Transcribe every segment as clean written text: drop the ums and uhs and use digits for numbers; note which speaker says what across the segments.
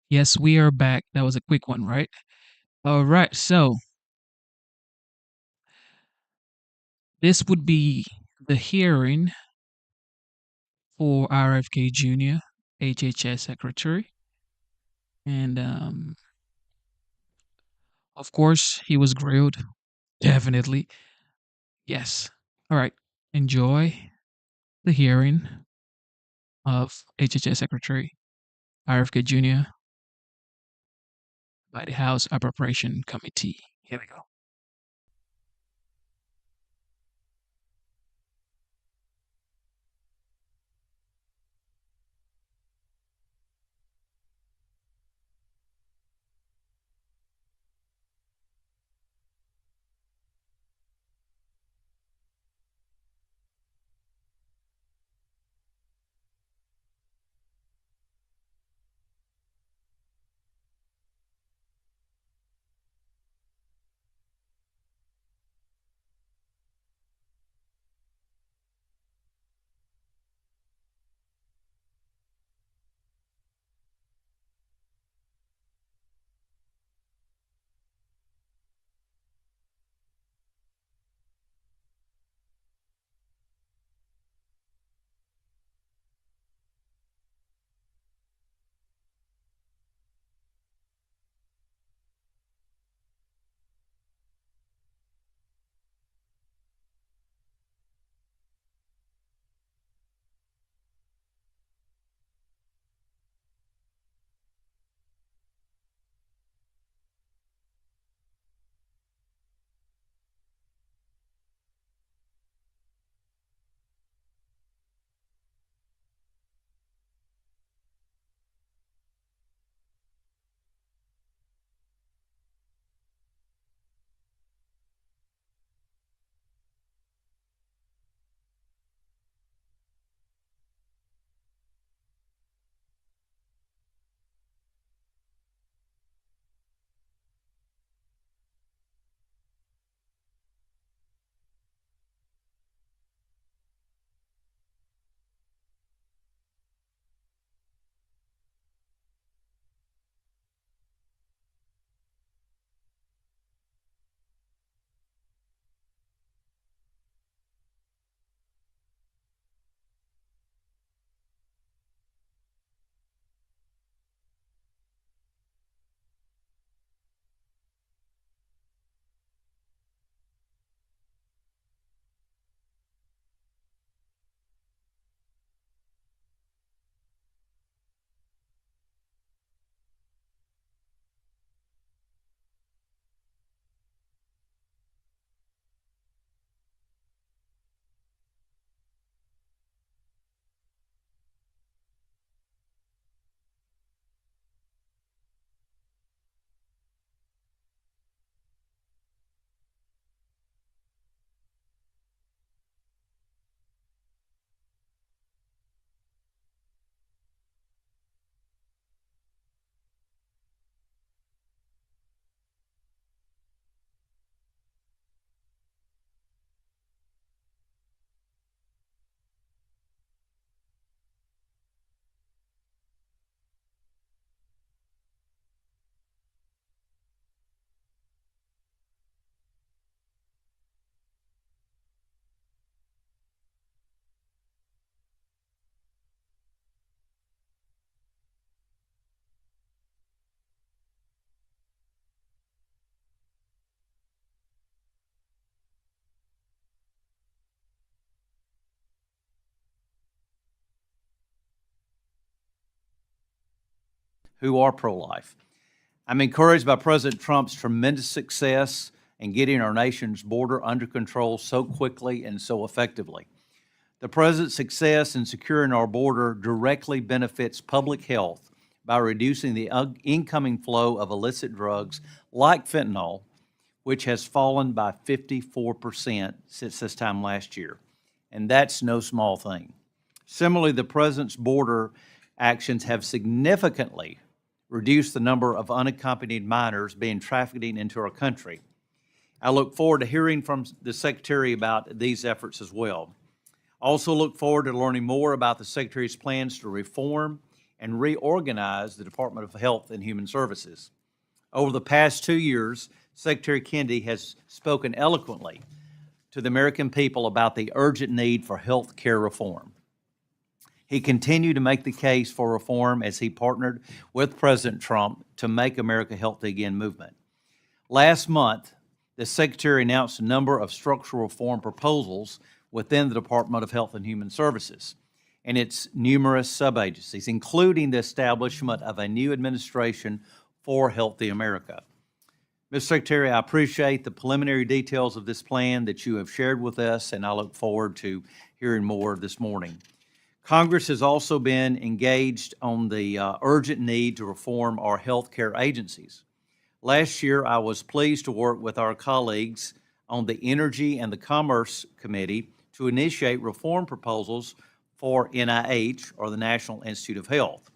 Speaker 1: Yes, we are back. That was a quick one, right? All right. So this would be the hearing for RFK Jr., HHS Secretary. And of course, he was grilled. Definitely. Yes. All right. Enjoy the hearing of HHS Secretary RFK Jr. by the House Appropriation Committee. Here we go.
Speaker 2: who are pro life. I'm encouraged by President Trump's tremendous success in getting our nation's border under control so quickly and so effectively. The President's success in securing our border directly benefits public health by reducing the incoming flow of illicit drugs like fentanyl, which has fallen by 54% since this time last year. And that's no small thing. Similarly, the President's border actions have significantly reduced the number of unaccompanied minors being trafficked into our country. I look forward to hearing from the Secretary about these efforts as well. Also look forward to learning more about the Secretary's plans to reform and reorganize the Department of Health and Human Services. Over the past 2 years, Secretary Kennedy has spoken eloquently to the American people about the urgent need for health care reform. He continued to make the case for reform as he partnered with President Trump to Make America Healthy Again movement. Last month, the Secretary announced a number of structural reform proposals within the Department of Health and Human Services and its numerous sub-agencies, including the establishment of a new administration for Healthy America. Mr. Secretary, I appreciate the preliminary details of this plan that you have shared with us, and I look forward to hearing more this morning. Congress has also been engaged on the urgent need to reform our health care agencies. Last year, I was pleased to work with our colleagues on the Energy and the Commerce Committee to initiate reform proposals for NIH, or the National Institute of Health.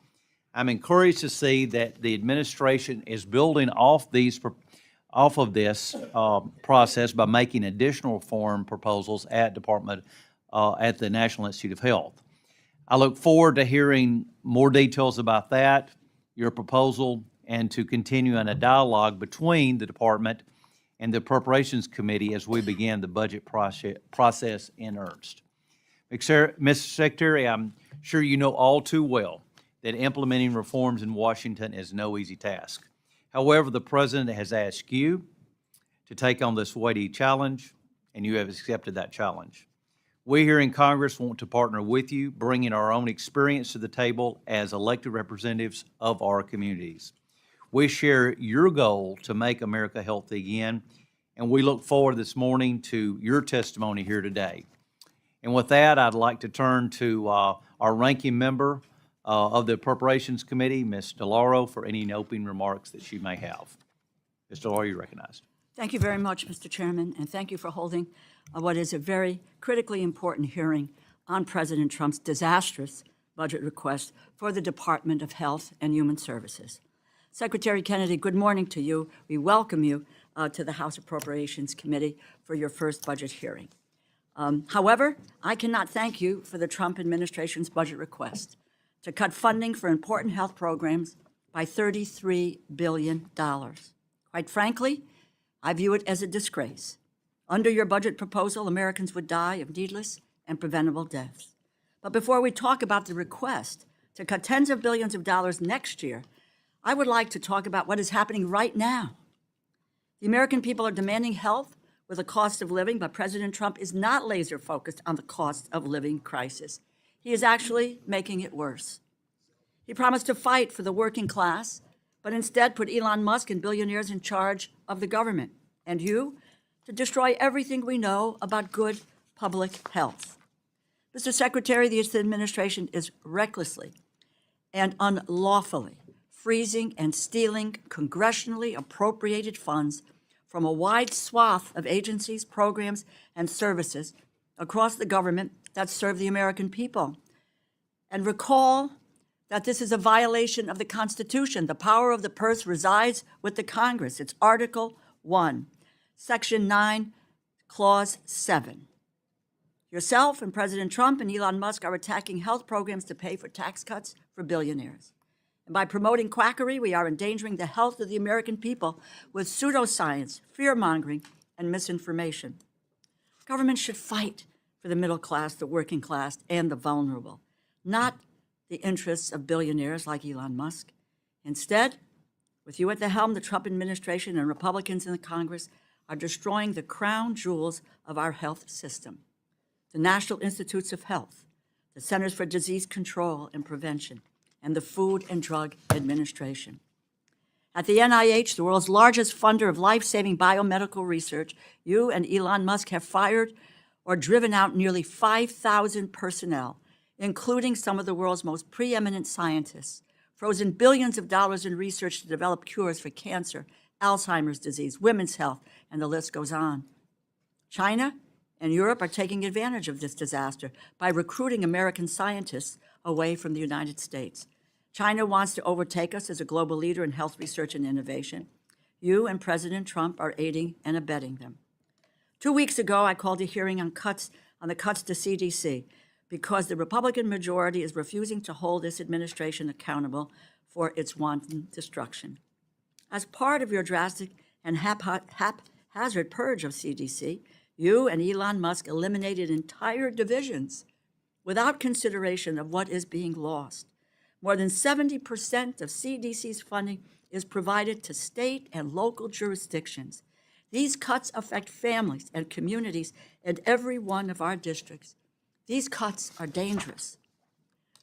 Speaker 2: I'm encouraged to see that the administration is building off of this process by making additional reform proposals at the National Institute of Health. I look forward to hearing more details about that, your proposal, and to continue in a dialogue between the department and the Appropriations Committee as we begin the budget process in earnest. Mr. Secretary, I'm sure you know all too well that implementing reforms in Washington is no easy task. However, the President has asked you to take on this weighty challenge, and you have accepted that challenge. We here in Congress want to partner with you, bringing our own experience to the table as elected representatives of our communities. We share your goal to make America healthy again, and we look forward this morning to your testimony here today. And with that, I'd like to turn to our ranking member of the Appropriations Committee, Ms. DeLauro, for any opening remarks that she may have. Ms. DeLauro, you're recognized.
Speaker 3: Thank you very much, Mr. Chairman, and thank you for holding what is a very critically important hearing on President Trump's disastrous budget request for the Department of Health and Human Services. Secretary Kennedy, good morning to you. We welcome you to the House Appropriations Committee for your first budget hearing. However, I cannot thank you for the Trump administration's budget request to cut funding for important health programs by $33 billion. Quite frankly, I view it as a disgrace. Under your budget proposal, Americans would die of needless and preventable deaths. But before we talk about the request to cut tens of billions of dollars next year, I would like to talk about what is happening right now. The American people are demanding health with a cost of living, but President Trump is not laser focused on the cost of living crisis. He is actually making it worse. He promised to fight for the working class, but instead put Elon Musk and billionaires in charge of the government, and you to destroy everything we know about good public health. Mr. Secretary, the administration is recklessly and unlawfully freezing and stealing congressionally appropriated funds from a wide swath of agencies, programs, and services across the government that serve the American people. And recall that this is a violation of the Constitution. The power of the purse resides with the Congress. It's Article 1, Section 9, Clause 7. Yourself and President Trump and Elon Musk are attacking health programs to pay for tax cuts for billionaires. And by promoting quackery, we are endangering the health of the American people with pseudoscience, fear-mongering, and misinformation. Government should fight for the middle class, the working class, and the vulnerable, not the interests of billionaires like Elon Musk. Instead, with you at the helm, the Trump administration and Republicans in the Congress are destroying the crown jewels of our health system: the National Institutes of Health, the Centers for Disease Control and Prevention, and the Food and Drug Administration. At the NIH, the world's largest funder of life-saving biomedical research, you and Elon Musk have fired or driven out nearly 5,000 personnel, including some of the world's most preeminent scientists, frozen billions of dollars in research to develop cures for cancer, Alzheimer's disease, women's health, and the list goes on. China and Europe are taking advantage of this disaster by recruiting American scientists away from the United States. China wants to overtake us as a global leader in health research and innovation. You and President Trump are aiding and abetting them. 2 weeks ago, I called a hearing on the cuts to CDC, because the Republican majority is refusing to hold this administration accountable for its wanton destruction. As part of your drastic and haphazard purge of CDC, you and Elon Musk eliminated entire divisions without consideration of what is being lost. More than 70% of CDC's funding is provided to state and local jurisdictions. These cuts affect families and communities in every one of our districts. These cuts are dangerous.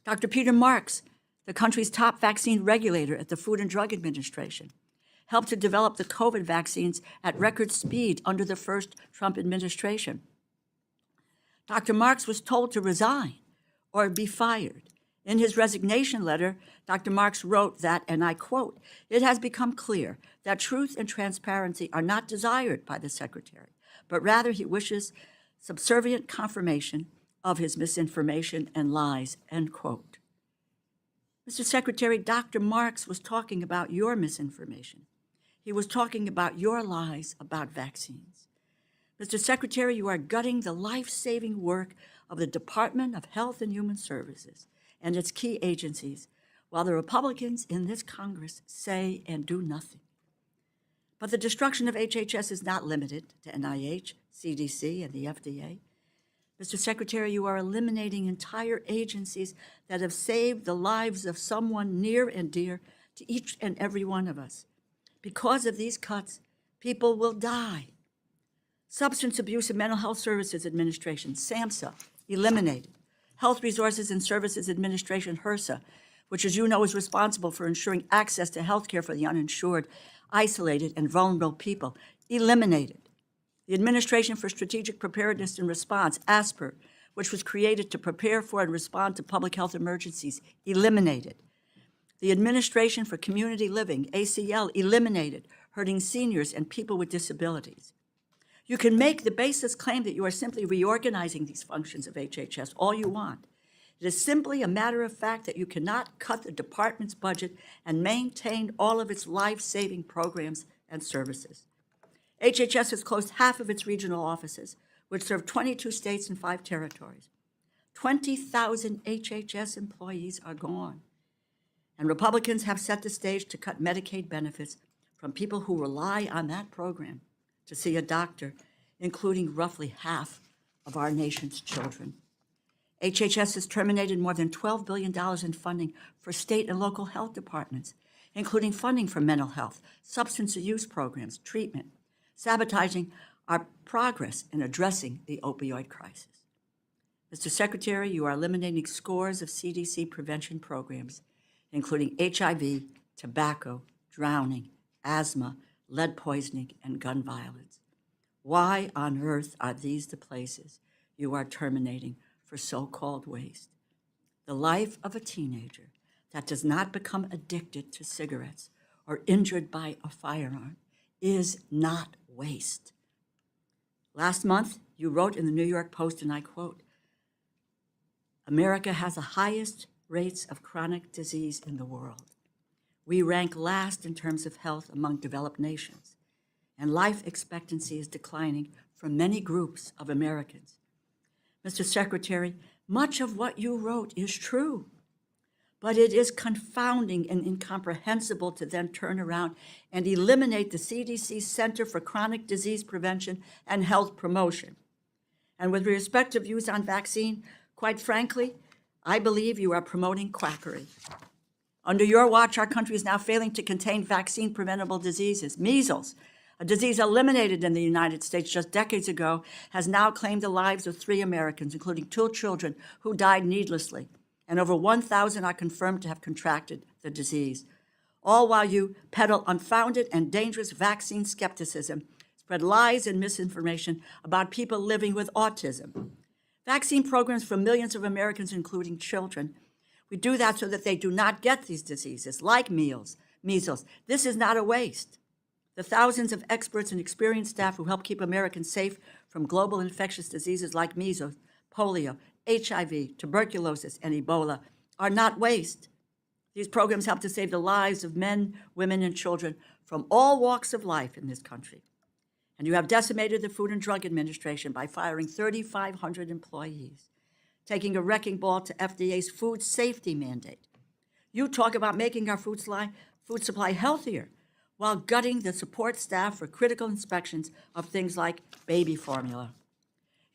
Speaker 3: Dr. Peter Marks, the country's top vaccine regulator at the Food and Drug Administration, helped to develop the COVID vaccines at record speed under the first Trump administration. Dr. Marks was told to resign or be fired. In his resignation letter, Dr. Marks wrote that, and I quote, "It has become clear that truth and transparency are not desired by the Secretary, but rather he wishes subservient confirmation of his misinformation and lies," end quote. Mr. Secretary, Dr. Marks was talking about your misinformation. He was talking about your lies about vaccines. Mr. Secretary, you are gutting the life-saving work of the Department of Health and Human Services and its key agencies, while the Republicans in this Congress say and do nothing. But the destruction of HHS is not limited to NIH, CDC, and the FDA. Mr. Secretary, you are eliminating entire agencies that have saved the lives of someone near and dear to each and every one of us. Because of these cuts, people will die. Substance Abuse and Mental Health Services Administration, SAMHSA, eliminated. Health Resources and Services Administration, HRSA, which, as you know, is responsible for ensuring access to health care for the uninsured, isolated, and vulnerable people, eliminated. The Administration for Strategic Preparedness and Response, ASPR, which was created to prepare for and respond to public health emergencies, eliminated. The Administration for Community Living, ACL, eliminated, hurting seniors and people with disabilities. You can make the baseless claim that you are simply reorganizing these functions of HHS all you want. It is simply a matter of fact that you cannot cut the department's budget and maintain all of its life-saving programs and services. HHS has closed half of its regional offices, which serve 22 states and 5 territories. 20,000 HHS employees are gone. And Republicans have set the stage to cut Medicaid benefits from people who rely on that program to see a doctor, including roughly half of our nation's children. HHS has terminated more than $12 billion in funding for state and local health departments, including funding for mental health, substance use programs, treatment, sabotaging our progress in addressing the opioid crisis. Mr. Secretary, you are eliminating scores of CDC prevention programs, including HIV, tobacco, drowning, asthma, lead poisoning, and gun violence. Why on earth are these the places you are terminating for so-called waste? The life of a teenager that does not become addicted to cigarettes or injured by a firearm is not waste. Last month, you wrote in the New York Post, and I quote, "America has the highest rates of chronic disease in the world. We rank last in terms of health among developed nations, and life expectancy is declining for many groups of Americans." Mr. Secretary, much of what you wrote is true, but it is confounding and incomprehensible to then turn around and eliminate the CDC Center for Chronic Disease Prevention and Health Promotion. And with respect to views on vaccine, quite frankly, I believe you are promoting quackery. Under your watch, our country is now failing to contain vaccine-preventable diseases. Measles, a disease eliminated in the United States just decades ago, has now claimed the lives of 3 Americans, including 2 children who died needlessly, and over 1,000 are confirmed to have contracted the disease. All while you peddle unfounded and dangerous vaccine skepticism, spread lies and misinformation about people living with autism. Vaccine programs for millions of Americans, including children. We do that so that they do not get these diseases, like measles. This is not a waste. The thousands of experts and experienced staff who help keep Americans safe from global infectious diseases like measles, polio, HIV, tuberculosis, and Ebola are not waste. These programs help to save the lives of men, women, and children from all walks of life in this country. And you have decimated the Food and Drug Administration by firing 3,500 employees. taking a wrecking ball to FDA's food safety mandate. You talk about making our food supply healthier while gutting the support staff for critical inspections of things like baby formula.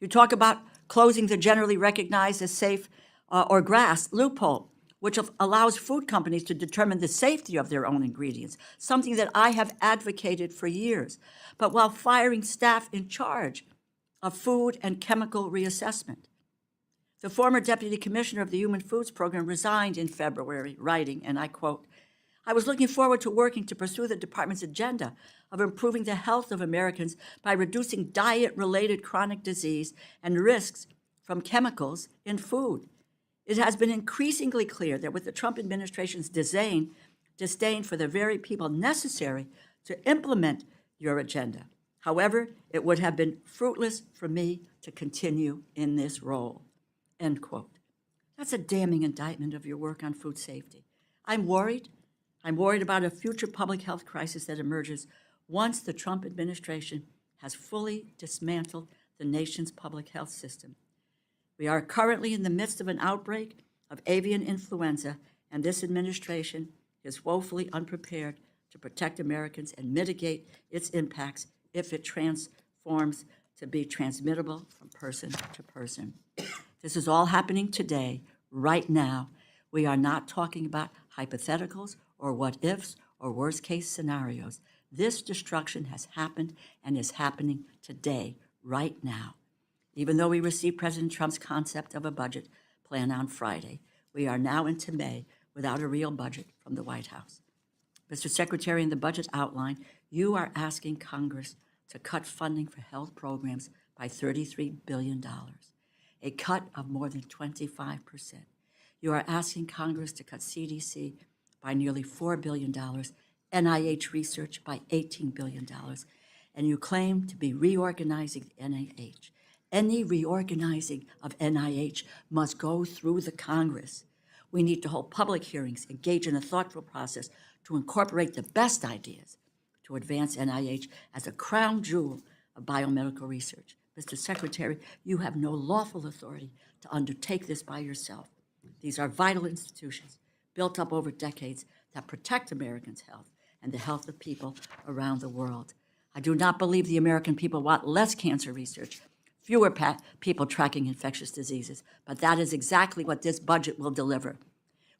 Speaker 3: You talk about closing the generally recognized as safe or GRAS loophole, which allows food companies to determine the safety of their own ingredients, something that I have advocated for years, but while firing staff in charge of food and chemical reassessment. The former deputy commissioner of the Human Foods Program resigned in February, writing, and I quote, "I was looking forward to working to pursue the department's agenda of improving the health of Americans by reducing diet-related chronic disease and risks from chemicals in food. It has been increasingly clear that with the Trump administration's disdain for the very people necessary to implement your agenda, however, it would have been fruitless for me to continue in this role." End quote. That's a damning indictment of your work on food safety. I'm worried about a future public health crisis that emerges once the Trump administration has fully dismantled the nation's public health system. We are currently in the midst of an outbreak of avian influenza, and this administration is woefully unprepared to protect Americans and mitigate its impacts if it transforms to be transmittable from person to person. This is all happening today, right now. We are not talking about hypotheticals or what-ifs or worst-case scenarios. This destruction has happened and is happening today, right now. Even though we received President Trump's concept of a budget plan on Friday, we are now into May without a real budget from the White House. Mr. Secretary, in the budget outline, you are asking Congress to cut funding for health programs by $33 billion, a cut of more than 25%. You are asking Congress to cut CDC by nearly $4 billion, NIH research by $18 billion, and you claim to be reorganizing the NIH. Any reorganizing of NIH must go through the Congress. We need to hold public hearings, engage in a thoughtful process to incorporate the best ideas to advance NIH as a crown jewel of biomedical research. Mr. Secretary, you have no lawful authority to undertake this by yourself. These are vital institutions built up over decades that protect Americans' health and the health of people around the world. I do not believe the American people want less cancer research, fewer people tracking infectious diseases, but that is exactly what this budget will deliver.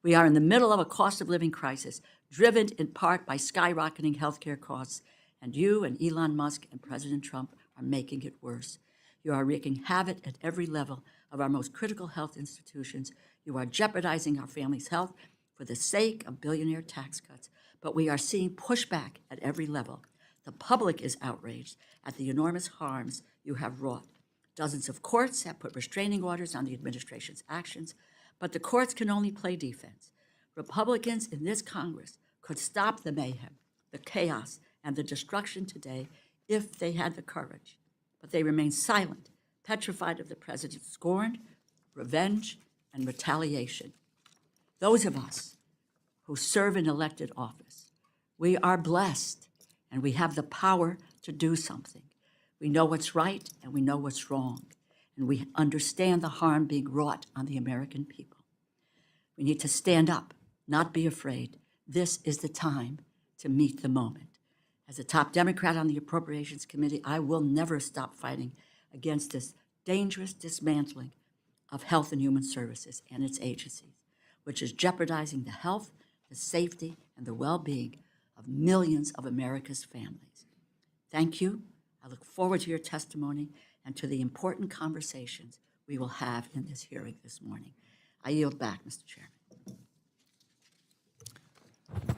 Speaker 3: We are in the middle of a cost of living crisis, driven in part by skyrocketing healthcare costs, and you and Elon Musk and President Trump are making it worse. You are wreaking havoc at every level of our most critical health institutions. You are jeopardizing our families' health for the sake of billionaire tax cuts, but we are seeing pushback at every level. The public is outraged at the enormous harms you have wrought. Dozens of courts have put restraining orders on the administration's actions, but the courts can only play defense. Republicans in this Congress could stop the mayhem, the chaos, and the destruction today if they had the courage. But they remain silent, petrified of the president's scorn, revenge, and retaliation. Those of us who serve in elected office, we are blessed, and we have the power to do something. We know what's right, and we know what's wrong, and we understand the harm being wrought on the American people. We need to stand up, not be afraid. This is the time to meet the moment. As a top Democrat on the Appropriations Committee, I will never stop fighting against this dangerous dismantling of health and human services and its agencies, which is jeopardizing the health, the safety, and the well-being of millions of America's families. Thank you. I look forward to your testimony and to the important conversations we will have in this hearing this morning. I yield back, Mr. Chairman.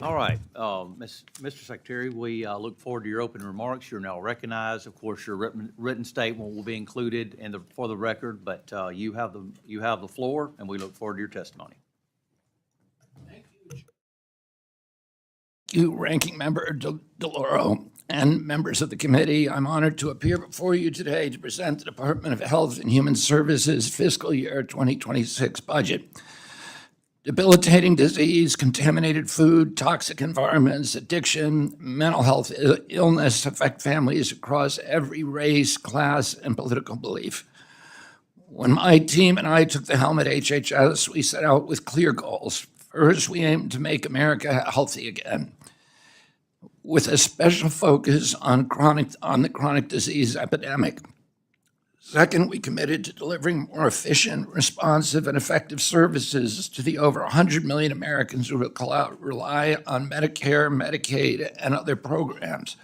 Speaker 2: All right, Mr. Secretary, we look forward to your opening remarks. You're now recognized. Of course, your written statement will be included for the record, but you have the floor, and we look forward to your testimony.
Speaker 4: Thank you, Ranking Member DeLauro and members of the committee. I'm honored to appear before you today to present the Department of Health and Human Services fiscal year 2026 budget. Debilitating disease, contaminated food, toxic environments, addiction, mental health illness affect families across every race, class, and political belief. When my team and I took the helm at HHS, we set out with clear goals. First, we aimed to make America healthy again, with a special focus on the chronic disease epidemic. Second, we committed to delivering more efficient, responsive, and effective services to the over 100 million Americans who rely on Medicare, Medicaid, and other programs.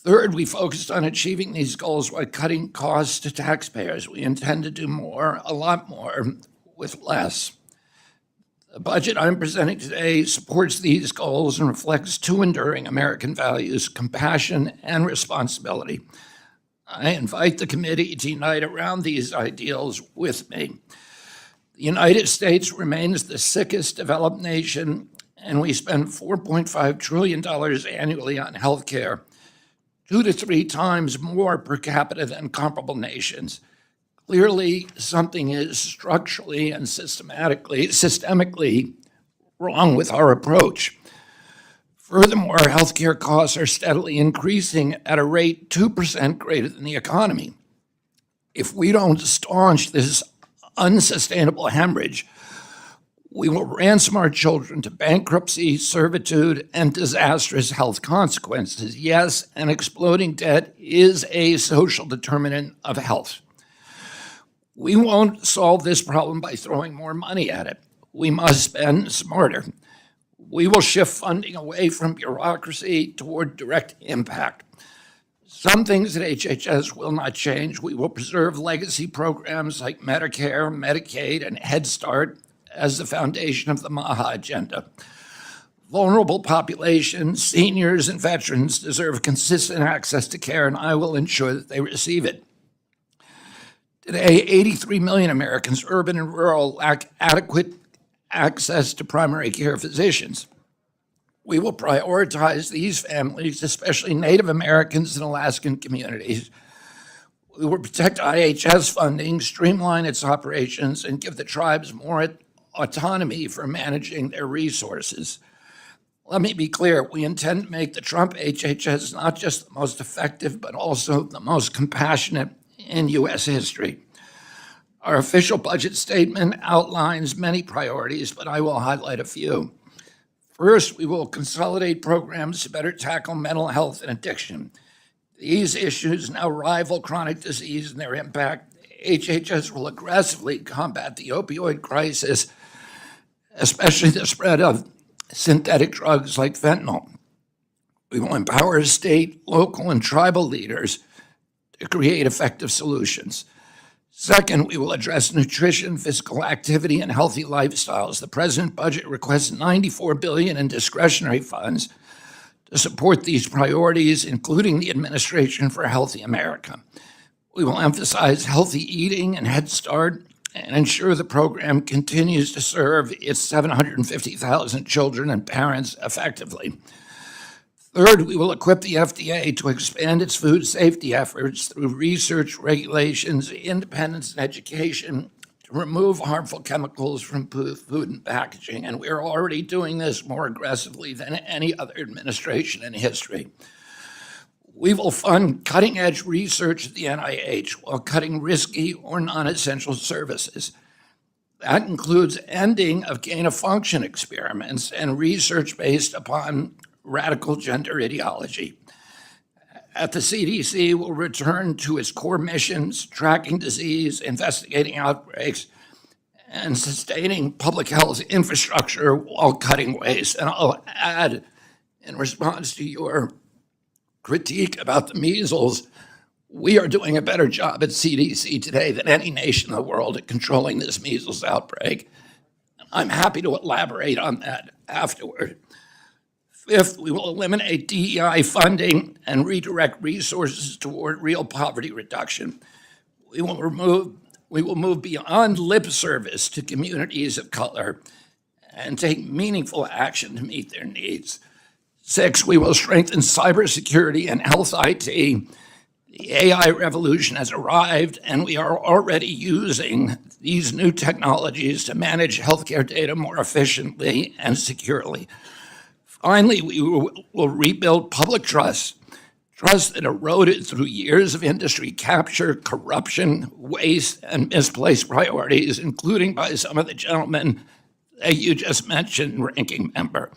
Speaker 4: Third, we focused on achieving these goals while cutting costs to taxpayers. We intend to do more, a lot more, with less. The budget I'm presenting today supports these goals and reflects two enduring American values: compassion and responsibility. I invite the committee to unite around these ideals with me. The United States remains the sickest developed nation, and we spend $4.5 trillion annually on health care, 2 to 3 times more per capita than comparable nations. Clearly, something is structurally and systemically wrong with our approach. Furthermore, healthcare costs are steadily increasing at a rate 2% greater than the economy. If we don't staunch this unsustainable hemorrhage, we will ransom our children to bankruptcy, servitude, and disastrous health consequences. Yes, an exploding debt is a social determinant of health. We won't solve this problem by throwing more money at it. We must spend smarter. We will shift funding away from bureaucracy toward direct impact. Some things at HHS will not change. We will preserve legacy programs like Medicare, Medicaid, and Head Start as the foundation of the MAHA agenda. Vulnerable populations, seniors, and veterans deserve consistent access to care, and I will ensure that they receive it. Today, 83 million Americans, urban and rural, lack adequate access to primary care physicians. We will prioritize these families, especially Native Americans and Alaskan communities. We will protect IHS funding, streamline its operations, and give the tribes more autonomy for managing their resources. Let me be clear, we intend to make the Trump HHS not just the most effective, but also the most compassionate in U.S. history. Our official budget statement outlines many priorities, but I will highlight a few. First, we will consolidate programs to better tackle mental health and addiction. These issues now rival chronic disease in their impact. HHS will aggressively combat the opioid crisis, especially the spread of synthetic drugs like fentanyl. We will empower state, local, and tribal leaders to create effective solutions. Second, we will address nutrition, physical activity, and healthy lifestyles. The President's budget requests $94 billion in discretionary funds to support these priorities, including the Administration for a Healthy America. We will emphasize healthy eating and Head Start and ensure the program continues to serve its 750,000 children and parents effectively. Third, we will equip the FDA to expand its food safety efforts through research, regulations, independence, and education to remove harmful chemicals from food and packaging. And we're already doing this more aggressively than any other administration in history. We will fund cutting-edge research at the NIH while cutting risky or non-essential services. That includes ending of gain-of-function experiments and research based upon radical gender ideology. At the CDC, we'll return to its core missions: tracking disease, investigating outbreaks, and sustaining public health infrastructure while cutting waste. And I'll add, in response to your critique about the measles, we are doing a better job at CDC today than any nation in the world at controlling this measles outbreak. I'm happy to elaborate on that afterward. Fifth, we will eliminate DEI funding and redirect resources toward real poverty reduction. We will move beyond lip service to communities of color and take meaningful action to meet their needs. Six, we will strengthen cybersecurity and health IT. The AI revolution has arrived, and we are already using these new technologies to manage healthcare data more efficiently and securely. Finally, we will rebuild public trust, Trust that eroded through years of industry capture, corruption, waste, and misplaced priorities, including by some of the gentlemen that you just mentioned, Ranking Member.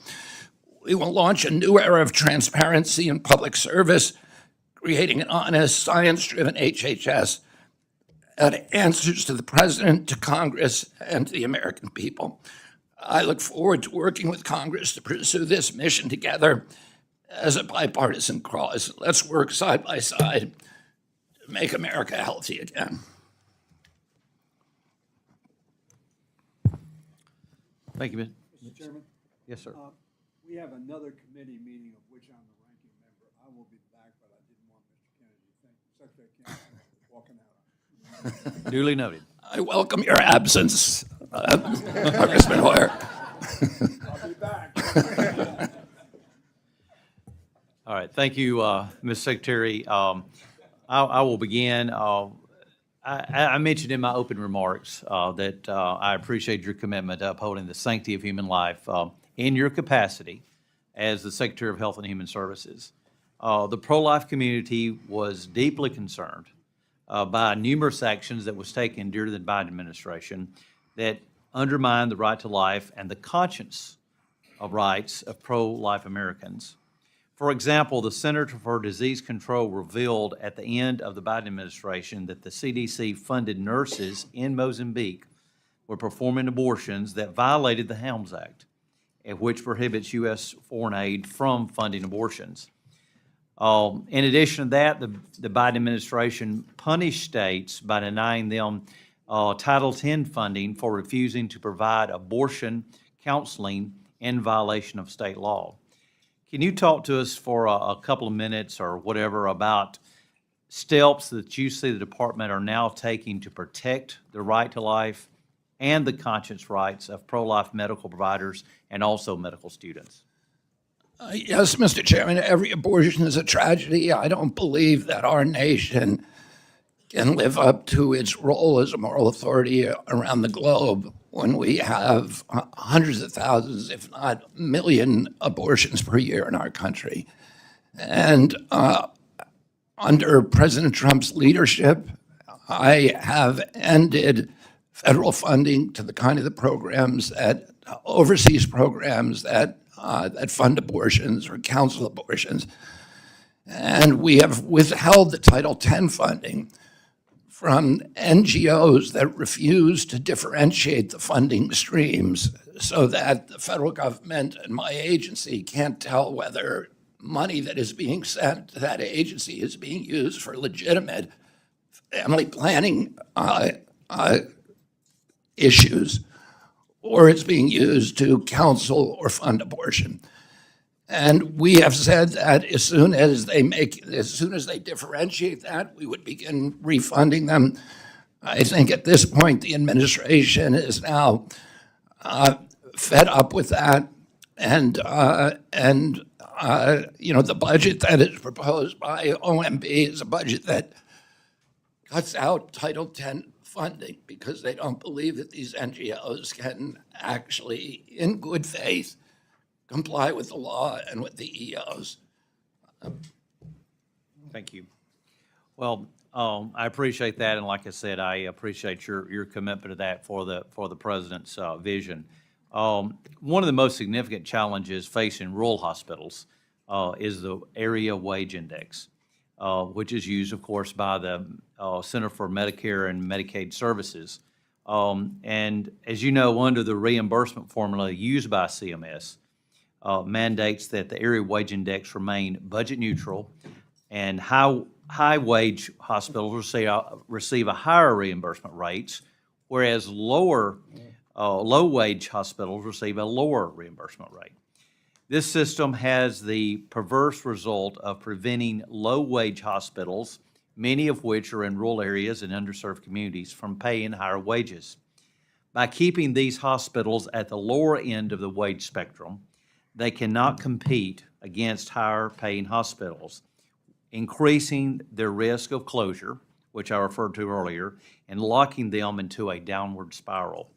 Speaker 4: We will launch a new era of transparency in public service, creating an honest, science-driven HHS that answers to the President, to Congress, and to the American people. I look forward to working with Congress to pursue this mission together as a bipartisan cause. Let's work side by side to make America healthy again.
Speaker 2: Thank you,
Speaker 5: Mr. Chairman,
Speaker 2: Yes, sir.
Speaker 5: we have another committee meeting of which I'm the ranking member. I will be back, but I didn't want Mr. Kennedy to think Secretary Kennedy walking out.
Speaker 2: Duly noted.
Speaker 4: I welcome your absence, Congressman Hoyer.
Speaker 5: I'll be back.
Speaker 2: All right, thank you, Ms. Secretary. I will begin. I mentioned in my open remarks that I appreciate your commitment to upholding the sanctity of human life in your capacity as the Secretary of Health and Human Services. The pro-life community was deeply concerned by numerous actions that was taken during the Biden administration that undermined the right to life and the conscience of rights of pro-life Americans. For example, the Center for Disease Control revealed at the end of the Biden administration that the CDC funded nurses in Mozambique were performing abortions that violated the Helms Act, which prohibits U.S. foreign aid from funding abortions. In addition to that, the Biden administration punished states by denying them Title X funding for refusing to provide abortion counseling in violation of state law. Can you talk to us for a couple of minutes or whatever about steps that you see the department are now taking to protect the right to life and the conscience rights of pro-life medical providers and also medical students?
Speaker 4: Yes, Mr. Chairman, every abortion is a tragedy. I don't believe that our nation can live up to its role as a moral authority around the globe when we have hundreds of thousands, if not a million, abortions per year in our country. And under President Trump's leadership, I have ended federal funding to the kind of the programs that, overseas programs that fund abortions or counsel abortions. And we have withheld the Title X funding from NGOs that refuse to differentiate the funding streams so that the federal government and my agency can't tell whether money that is being sent to that agency is being used for legitimate family planning issues, or it's being used to counsel or fund abortion. And we have said that as soon as they differentiate that, we would begin refunding them. I think at this point, the administration is now fed up with that. And the budget that is proposed by OMB is a budget that cuts out Title X funding because they don't believe that these NGOs can actually, in good faith, comply with the law and with the EOs.
Speaker 2: Thank you. Well, I appreciate that, and like I said, I appreciate your commitment to that for the president's vision. One of the most significant challenges facing rural hospitals is the area wage index, which is used, of course, by the Center for Medicare and Medicaid Services. And as you know, under the reimbursement formula used by CMS, mandates that the area wage index remain budget neutral, and high wage hospitals receive a higher reimbursement rates, whereas low wage hospitals receive a lower reimbursement rate. This system has the perverse result of preventing low wage hospitals, many of which are in rural areas and underserved communities, from paying higher wages. By keeping these hospitals at the lower end of the wage spectrum, they cannot compete against higher paying hospitals, increasing their risk of closure, which I referred to earlier, and locking them into a downward spiral.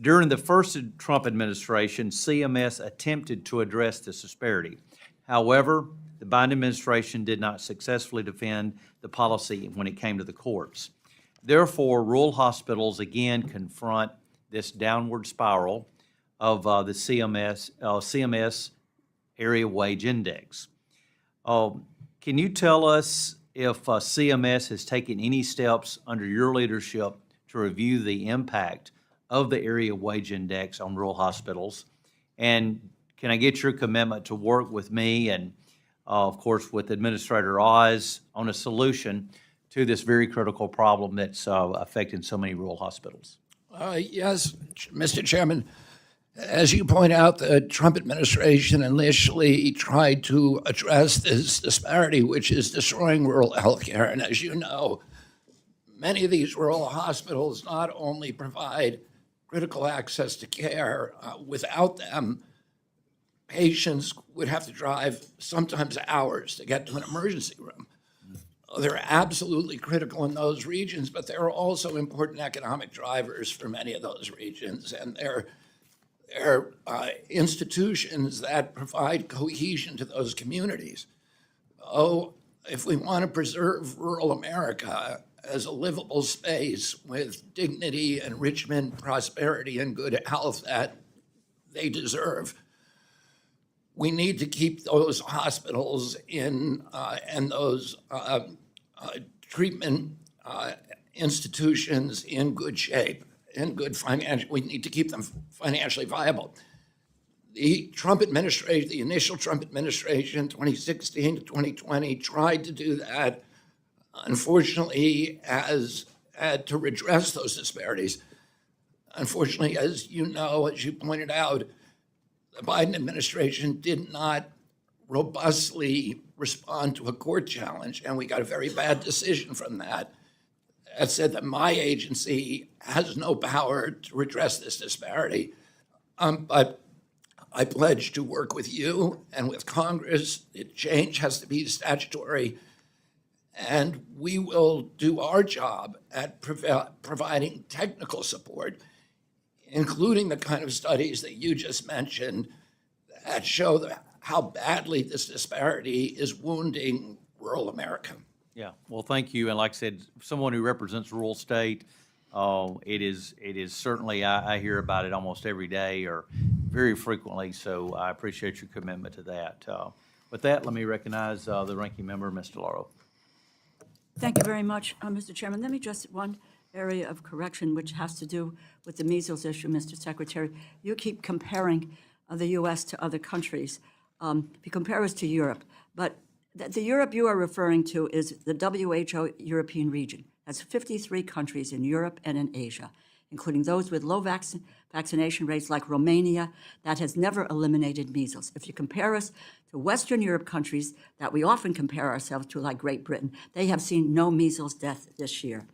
Speaker 2: During the first Trump administration, CMS attempted to address this disparity. However, The Biden administration did not successfully defend the policy when it came to the courts. Therefore, rural hospitals again confront this downward spiral of the CMS Area Wage Index. Can you tell us if CMS has taken any steps under your leadership to review the impact of the Area Wage Index on rural hospitals? And can I get your commitment to work with me and, of course, with Administrator Oz on a solution to this very critical problem that's affecting so many rural hospitals?
Speaker 4: Yes, Mr. Chairman. As you point out, the Trump administration initially tried to address this disparity, which is destroying rural health care. And as you know, many of these rural hospitals not only provide critical access to care, without them, patients would have to drive sometimes hours to get to an emergency room. They're absolutely critical in those regions, but they're also important economic drivers for many of those regions. And they're institutions that provide cohesion to those communities. Oh, if we want to preserve rural America as a livable space with dignity, enrichment, prosperity, and good health that they deserve, we need to keep those hospitals in and those treatment institutions in good shape, in good financial. We need to keep them financially viable. The Trump administration, the initial Trump administration, 2016 to 2020, tried to do that. Unfortunately, to redress those disparities. Unfortunately, as you know, as you pointed out, the Biden administration did not robustly respond to a court challenge, and we got a very bad decision from that. That said that my agency has no power to redress this disparity. But I pledge to work with you and with Congress. The change has to be statutory, and we will do our job at providing technical support, including the kind of studies that you just mentioned that show how badly this disparity is wounding rural America.
Speaker 2: Yeah, well, thank you. And like I said, someone who represents a rural state, it is certainly, I hear about it almost every day or very frequently, so I appreciate your commitment to that. With that, let me recognize the ranking member, Ms. DeLauro.
Speaker 3: Thank you very much, Mr. Chairman. Let me just one area of correction, which has to do with the measles issue, Mr. Secretary. You keep comparing the U.S. to other countries. You compare us to Europe, but the Europe you are referring to is the WHO European region. That's 53 countries in Europe and in Asia, including those with low vaccination rates like Romania, that has never eliminated measles. If you compare us to Western Europe countries that we often compare ourselves to, like Great Britain, they have seen no measles death this year.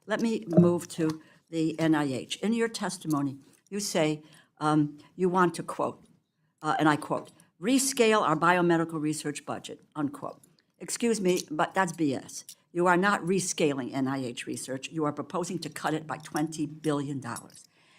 Speaker 3: Let me move to the NIH. In your testimony, you say you want to quote, and I quote, rescale our biomedical research budget, unquote. Excuse me, but that's BS. You are not rescaling NIH research. You are proposing to cut it by $20 billion.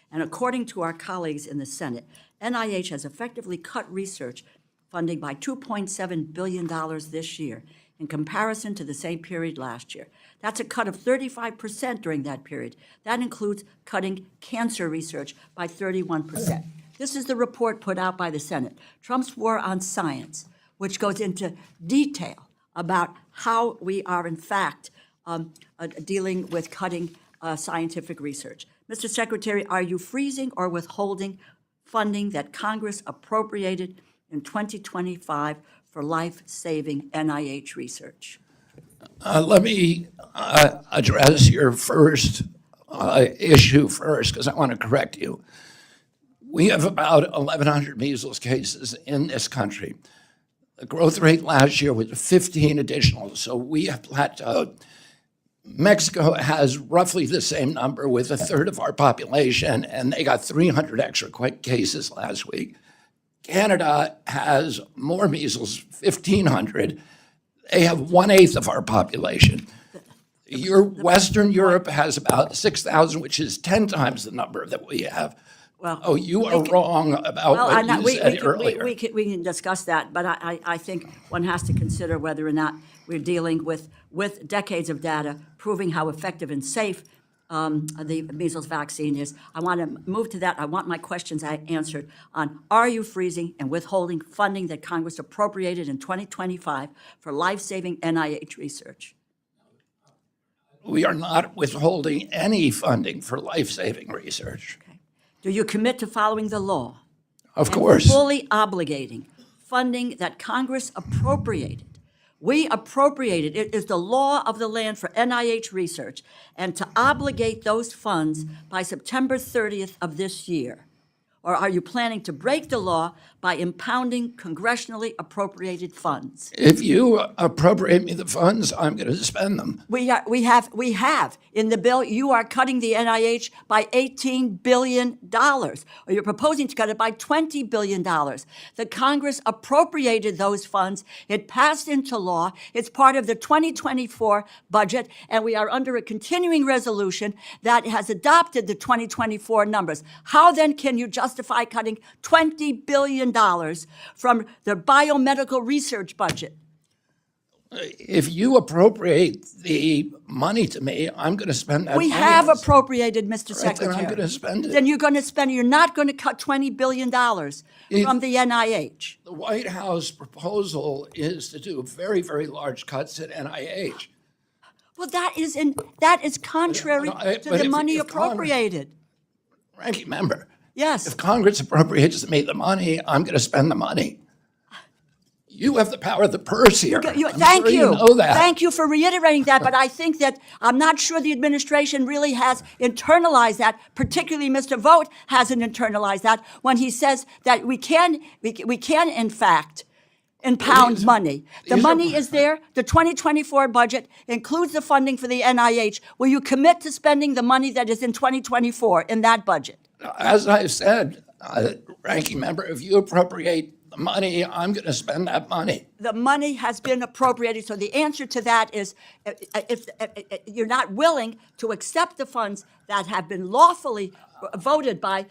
Speaker 3: And according to our colleagues in the Senate, NIH has effectively cut research funding by $2.7 billion this year in comparison to the same period last year. That's a cut of 35% during that period. That includes cutting cancer research by 31%. This is the report put out by the Senate, Trump's War on Science, which goes into detail about how we are, in fact, dealing with cutting scientific research. Mr. Secretary, are you freezing or withholding funding that Congress appropriated in 2025 for life-saving NIH research?
Speaker 4: Let me address your first issue first, because I want to correct you. We have about 1,100 measles cases in this country. The growth rate last year was 15 additional, so we have plateaued. Mexico has roughly the same number with a third of our population, and they got 300 extra cases last week. Canada has more measles, 1,500. They have 1/8 of our population. Western Europe has about 6,000, which is 10 times the number that we have.
Speaker 3: Well,
Speaker 4: Oh, you are
Speaker 3: we can-
Speaker 4: wrong about
Speaker 3: well,
Speaker 4: what you
Speaker 3: we
Speaker 4: said
Speaker 3: can,
Speaker 4: earlier.
Speaker 3: we can discuss that, but I think one has to consider whether or not we're dealing with decades of data proving how effective and safe the measles vaccine is. I want to move to that. I want my questions answered on, are you freezing and withholding funding that Congress appropriated in 2025 for life-saving NIH research?
Speaker 4: We are not withholding any funding for life-saving research.
Speaker 3: Okay. Do you commit to following the law?
Speaker 4: Of
Speaker 3: And
Speaker 4: course.
Speaker 3: fully obligating funding that Congress appropriated? We appropriated, it is the law of the land for NIH research, and to obligate those funds by September 30th of this year. Or are you planning to break the law by impounding congressionally appropriated funds?
Speaker 4: If you appropriate me the funds, I'm going to spend them.
Speaker 3: We have in the bill. You are cutting the NIH by $18 billion, or you're proposing to cut it by $20 billion. The Congress appropriated those funds. It passed into law. It's part of the 2024 budget, and we are under a continuing resolution that has adopted the 2024 numbers. How then can you justify cutting $20 billion from the biomedical research budget?
Speaker 4: If you appropriate the money to me, I'm going to spend that
Speaker 3: We
Speaker 4: money.
Speaker 3: have appropriated, Mr.
Speaker 4: Right,
Speaker 3: Secretary.
Speaker 4: then I'm going to spend it.
Speaker 3: Then you're going to spend, you're not going to cut $20 billion from the NIH.
Speaker 4: The White House proposal is to do very, very large cuts at NIH.
Speaker 3: Well, that is contrary
Speaker 4: But
Speaker 3: to the
Speaker 4: if-
Speaker 3: money
Speaker 4: if Congress-
Speaker 3: appropriated.
Speaker 4: Ranking member,
Speaker 3: Yes.
Speaker 4: if Congress appropriates me the money, I'm going to spend the money. You have the power of the purse here. I'm
Speaker 3: Thank
Speaker 4: sure
Speaker 3: you.
Speaker 4: you know that.
Speaker 3: Thank you for reiterating that, but I think that I'm not sure the administration really has internalized that, particularly Mr. Vogt hasn't internalized that when he says that we can in fact impound money. The
Speaker 4: these are-
Speaker 3: money is there. The 2024 budget includes the funding for the NIH. Will you commit to spending the money that is in 2024 in that budget?
Speaker 4: As I said, ranking member, if you appropriate the money, I'm going to spend that money.
Speaker 3: The money has been appropriated. So the answer to that is if you're not willing to accept the funds that have been lawfully voted by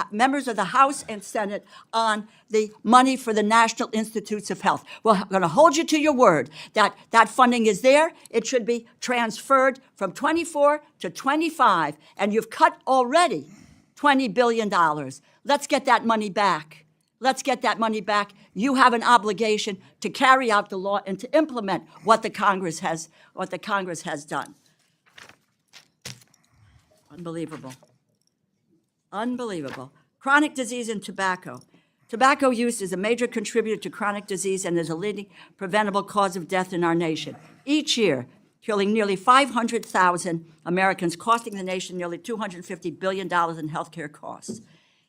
Speaker 3: members of the House and Senate on the money for the National Institutes of Health. Well, I'm going to hold you to your word that that funding is there. It should be transferred from 24 to 25, and you've cut already $20 billion. Let's get that money back. Let's get that money back. You have an obligation to carry out the law and to implement what the Congress has done. Unbelievable. Unbelievable. Chronic disease and tobacco. Tobacco use is a major contributor to chronic disease and is a leading preventable cause of death in our nation. Each year, killing nearly 500,000 Americans, costing the nation nearly $250 billion in healthcare costs.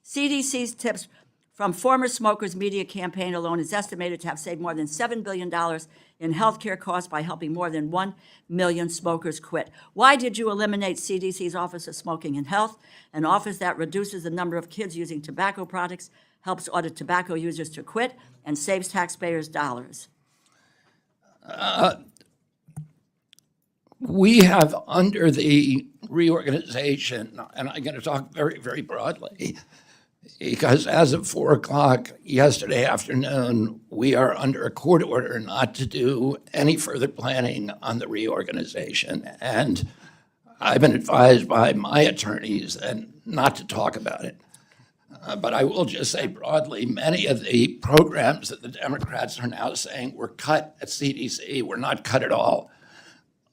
Speaker 3: CDC's tips from former smokers media campaign alone is estimated to have saved more than $7 billion in healthcare costs by helping more than 1 million smokers quit. Why did you eliminate CDC's Office of Smoking and Health, an office that reduces the number of kids using tobacco products, helps order tobacco users to quit, and saves taxpayers dollars?
Speaker 4: We have, under the reorganization, and I'm going to talk very, very broadly, because as of 4 o'clock yesterday afternoon, we are under a court order not to do any further planning on the reorganization. And I've been advised by my attorneys and not to talk about it. But I will just say broadly, many of the programs that the Democrats are now saying were cut at CDC were not cut at all.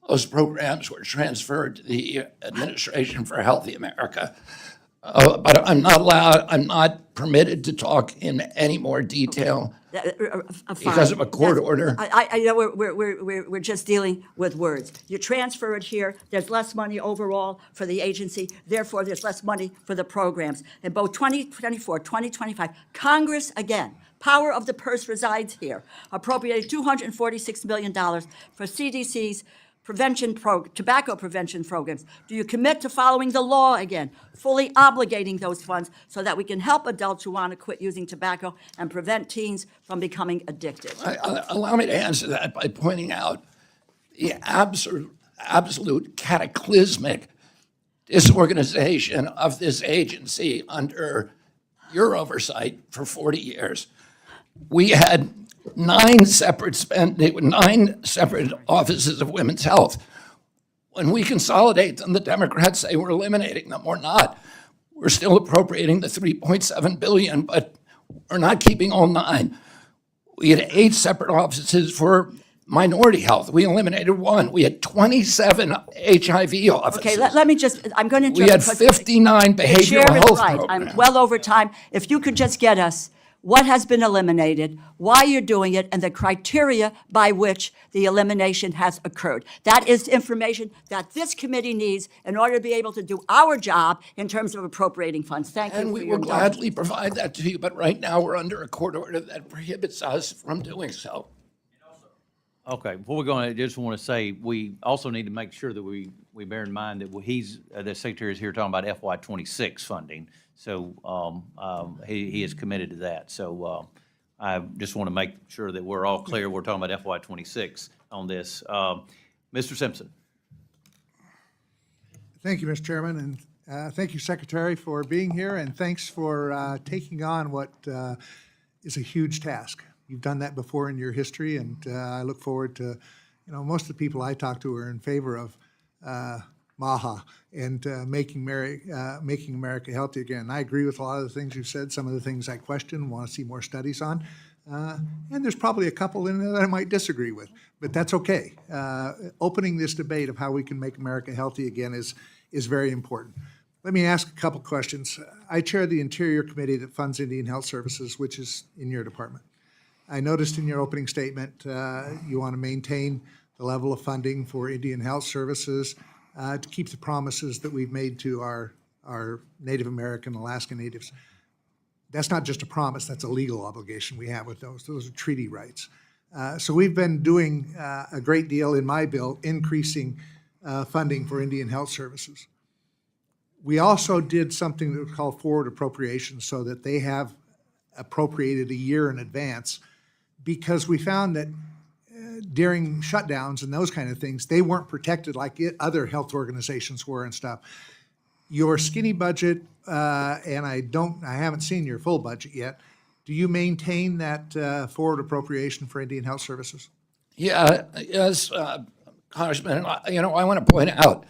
Speaker 4: Those programs were transferred to the Administration for Healthy America. But I'm not permitted to talk in any more detail because of a court order.
Speaker 3: I know we're just dealing with words. You transfer it here, there's less money overall for the agency, therefore there's less money for the programs. In both 2024, 2025, Congress, again, power of the purse resides here, appropriated $246 million for CDC's tobacco prevention programs. Do you commit to following the law again, fully obligating those funds so that we can help adults who want to quit using tobacco and prevent teens from becoming addicted?
Speaker 4: Allow me to answer that by pointing out the absolute cataclysmic disorganization of this agency under your oversight for 40 years. We had 9 separate offices of women's health. When we consolidate them, the Democrats say we're eliminating them. We're not. We're still appropriating the $3.7 billion, but we're not keeping all 9. We had 8 separate offices for minority health. We eliminated 1. We had 27 HIV offices.
Speaker 3: Okay, let me just, I'm going to interrupt.
Speaker 4: We had
Speaker 3: because
Speaker 4: 59
Speaker 3: the
Speaker 4: behavioral
Speaker 3: chair is
Speaker 4: health
Speaker 3: right.
Speaker 4: programs.
Speaker 3: I'm well over time. If you could just get us what has been eliminated, why you're doing it, and the criteria by which the elimination has occurred. That is information that this committee needs in order to be able to do our job in terms of appropriating funds. Thank you
Speaker 4: And
Speaker 3: for
Speaker 4: we
Speaker 3: your
Speaker 4: will
Speaker 3: indulgence.
Speaker 4: gladly provide that to you, but right now we're under a court order that prohibits us from doing so.
Speaker 2: Okay, before we go on, I just want to say, we also need to make sure that we bear in mind that the Secretary is here talking about FY '26 funding. So he is committed to that. So I just want to make sure that we're all clear. We're talking about FY '26 on this. Mr. Simpson.
Speaker 5: Thank you, Mr. Chairman, and thank you, Secretary, for being here, and thanks for taking on what is a huge task. You've done that before in your history, and I look forward to, most of the people I talk to are in favor of MAHA and making America healthy again. I agree with a lot of the things you've said. Some of the things I question, want to see more studies on. And there's probably a couple in there that I might disagree with, but that's okay. Opening this debate of how we can make America healthy again is very important. Let me ask a couple questions. I chair the Interior Committee that funds Indian Health Services, which is in your department. I noticed in your opening statement you want to maintain the level of funding for Indian Health Services to keep the promises that we've made to our Native American, Alaska Natives. That's not just a promise, that's a legal obligation we have with those. Those are treaty rights. So we've been doing a great deal in my bill, increasing funding for Indian Health Services. We also did something that we call forward appropriations so that they have appropriated a year in advance, because we found that during shutdowns and those kind of things, they weren't protected like other health organizations were and stuff. Your skinny budget, and I haven't seen your full budget yet. Do you maintain that forward appropriation for Indian Health Services?
Speaker 4: Yeah, yes, Congressman. I want to point out,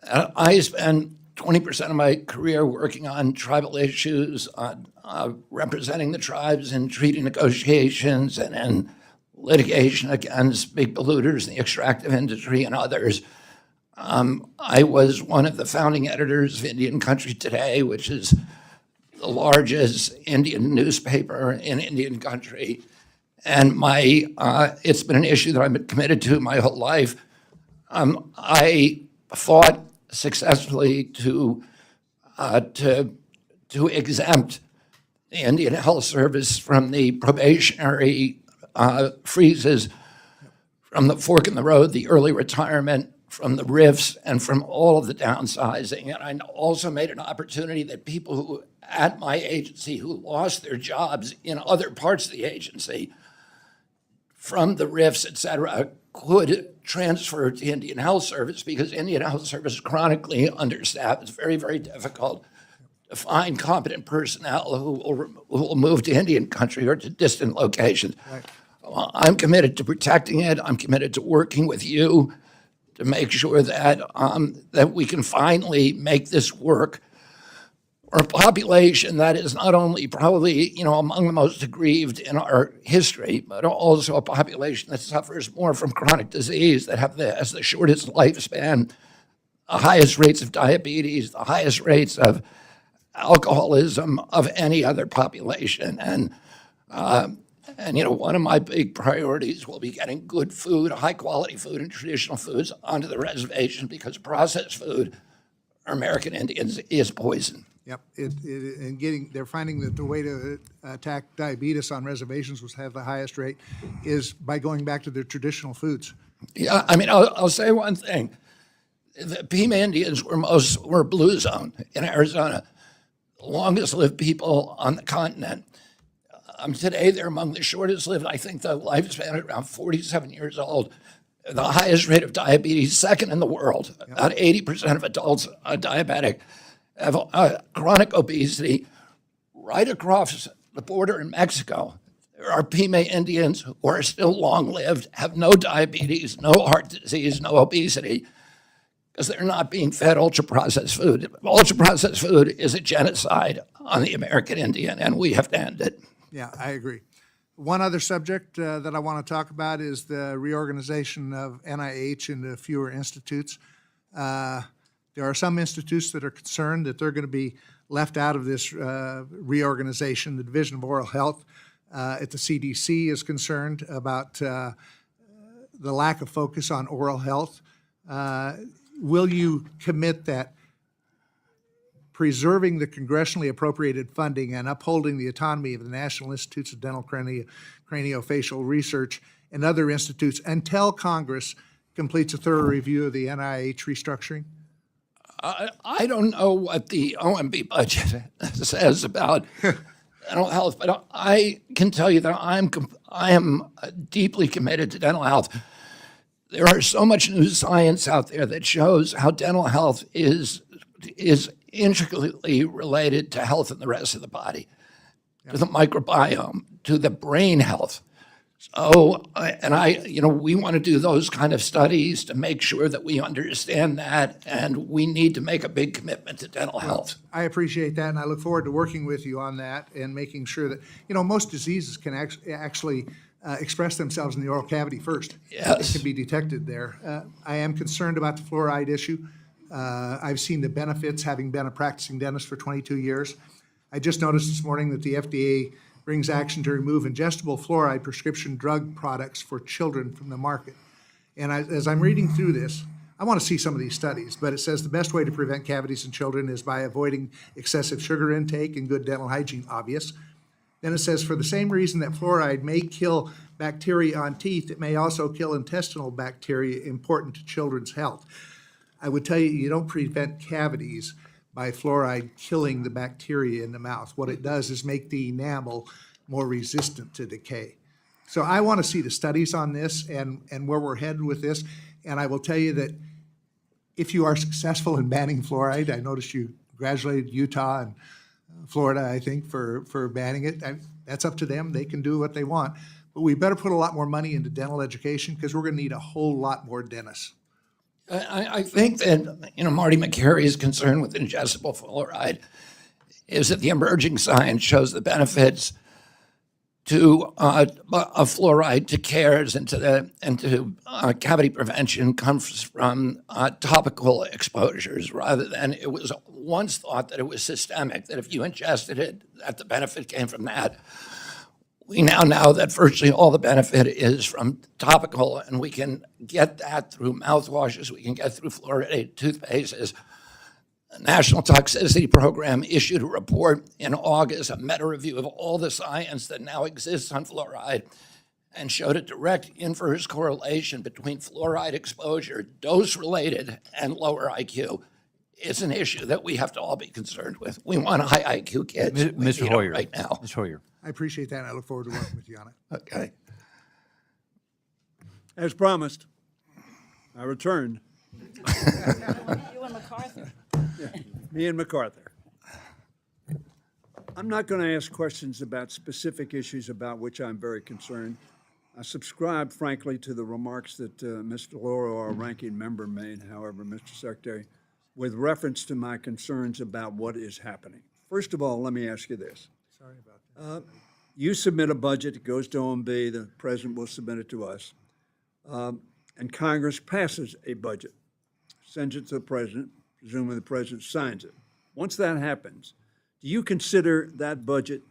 Speaker 4: I spent 20% of my career working on tribal issues, on representing the tribes in treaty negotiations and litigation against big polluters in the extractive industry and others. I was one of the founding editors of Indian Country Today, which is the largest Indian newspaper in Indian country. And it's been an issue that I've been committed to my whole life. I fought successfully to exempt the Indian Health Service from the probationary freezes, from the fork in the road, the early retirement, from the RIFs, and from all of the downsizing. And I also made an opportunity that people who at my agency who lost their jobs in other parts of the agency from the RIFs, et cetera, could transfer to Indian Health Service, because Indian Health Service is chronically understaffed. It's very, very difficult to find competent personnel who will move to Indian country or to distant locations. Right. I'm committed to protecting it. I'm committed to working with you to make sure that that we can finally make this work for a population that is not only probably among the most aggrieved in our history, but also a population that suffers more from chronic disease, that has the shortest lifespan, the highest rates of diabetes, the highest rates of alcoholism of any other population. And one of my big priorities will be getting good food, high quality food and traditional foods onto the reservation, because processed food for American Indians is poison.
Speaker 5: Yep, they're finding that the way to attack diabetes on reservations was have the highest rate is by going back to their traditional foods.
Speaker 4: Yeah, I'll say one thing. The Pima Indians were blue zone in Arizona, the longest lived people on the continent. Today, they're among the shortest lived. I think the lifespan is around 47 years old. the highest rate of diabetes, second in the world. About 80% of adults are diabetic, have chronic obesity. Right across the border in Mexico, there are Pime Indians who are still long-lived, have no diabetes, no heart disease, no obesity, because they're not being fed ultra-processed food. Ultra-processed food is a genocide on the American Indian, and we have to end it.
Speaker 5: Yeah, I agree. One other subject that I want to talk about is the reorganization of NIH into fewer institutes. There are some institutes that are concerned that they're going to be left out of this reorganization. The Division of Oral Health at the CDC is concerned about the lack of focus on oral health. Will you commit that preserving the congressionally appropriated funding and upholding the autonomy of the National Institutes of Dental Craniofacial Research and other institutes until Congress completes a thorough review of the NIH restructuring?
Speaker 4: I don't know what the OMB budget says about dental health, but I can tell you that I am deeply committed to dental health. There are so much new science out there that shows how dental health is intricately related to health in the rest of the body, to the microbiome, to the brain health. So, we want to do those kind of studies to make sure that we understand that, and we need to make a big commitment to dental health.
Speaker 5: I appreciate that, and I look forward to working with you on that and making sure that, most diseases can actually express themselves in the oral cavity first.
Speaker 4: Yes.
Speaker 5: It can be detected there. I am concerned about the fluoride issue. I've seen the benefits, having been a practicing dentist for 22 years. I just noticed this morning that the FDA brings action to remove ingestible fluoride prescription drug products for children from the market. And as I'm reading through this, I want to see some of these studies, but it says the best way to prevent cavities in children is by avoiding excessive sugar intake and good dental hygiene, obvious. Then it says, for the same reason that fluoride may kill bacteria on teeth, it may also kill intestinal bacteria important to children's health. I would tell you, you don't prevent cavities by fluoride killing the bacteria in the mouth. What it does is make the enamel more resistant to decay. So I want to see the studies on this and where we're headed with this. And I will tell you that if you are successful in banning fluoride, I noticed you congratulated Utah and Florida, I think, for banning it. That's up to them. They can do what they want. But we better put a lot more money into dental education because we're going to need a whole lot more dentists.
Speaker 4: I think that, Marty McCary's concern with ingestible fluoride is that the emerging science shows the benefits to of fluoride to caries and to cavity prevention comes from topical exposures rather than it was once thought that it was systemic, that if you ingested it, that the benefit came from that. We now know that virtually all the benefit is from topical, and we can get that through mouthwashes, we can get through fluoridated toothpastes. The National Toxicity Program issued a report in August, a meta-review of all the science that now exists on fluoride, and showed a direct inverse correlation between fluoride exposure, dose-related, and lower IQ. It's an issue that we have to all be concerned with. We want high IQ kids.
Speaker 2: Mr. Hoyer.
Speaker 4: Right now.
Speaker 2: Mr. Hoyer.
Speaker 5: I appreciate that, and I look forward to working with you on it.
Speaker 4: Okay.
Speaker 6: As promised, I returned.
Speaker 3: You and MacArthur.
Speaker 6: Me and MacArthur. I'm not going to ask questions about specific issues about which I'm very concerned. I subscribe, frankly, to the remarks that Mr. Lauro, our ranking member, made, however, Mr. Secretary, with reference to my concerns about what is happening. First of all, let me ask you this.
Speaker 5: Sorry about that.
Speaker 6: You submit a budget, it goes to OMB, the president will submit it to us, and Congress passes a budget, sends it to the president, presumably the president signs it. Once that happens, do you consider that budget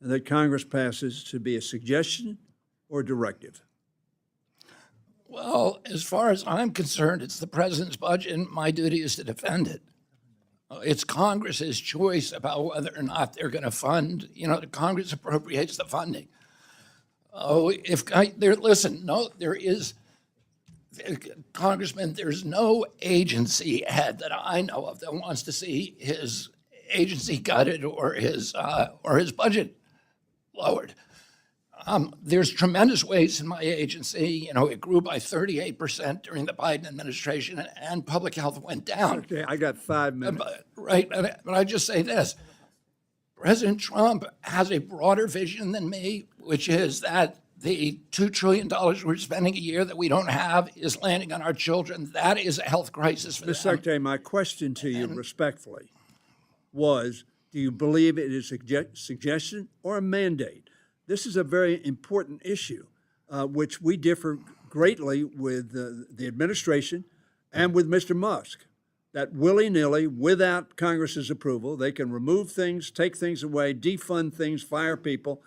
Speaker 6: that Congress passes to be a suggestion or directive?
Speaker 4: Well, as far as I'm concerned, it's the president's budget, and my duty is to defend it. It's Congress's choice about whether or not they're going to fund. Congress appropriates the funding. Congressman, there's no agency head that I know of that wants to see his agency gutted or his budget lowered. There's tremendous waste in my agency. You know, it grew by 38% during the Biden administration, and public health went down.
Speaker 6: Okay, I got 5 minutes.
Speaker 4: Right, but I just say this. President Trump has a broader vision than me, which is that the $2 trillion we're spending a year that we don't have is landing on our children. That is a health crisis for them.
Speaker 6: Mr. Secretary, my question to you respectfully was, do you believe it is a suggestion or a mandate? This is a very important issue, which we differ greatly with the administration and with Mr. Musk, that willy-nilly, without Congress's approval, they can remove things, take things away, defund things, fire people.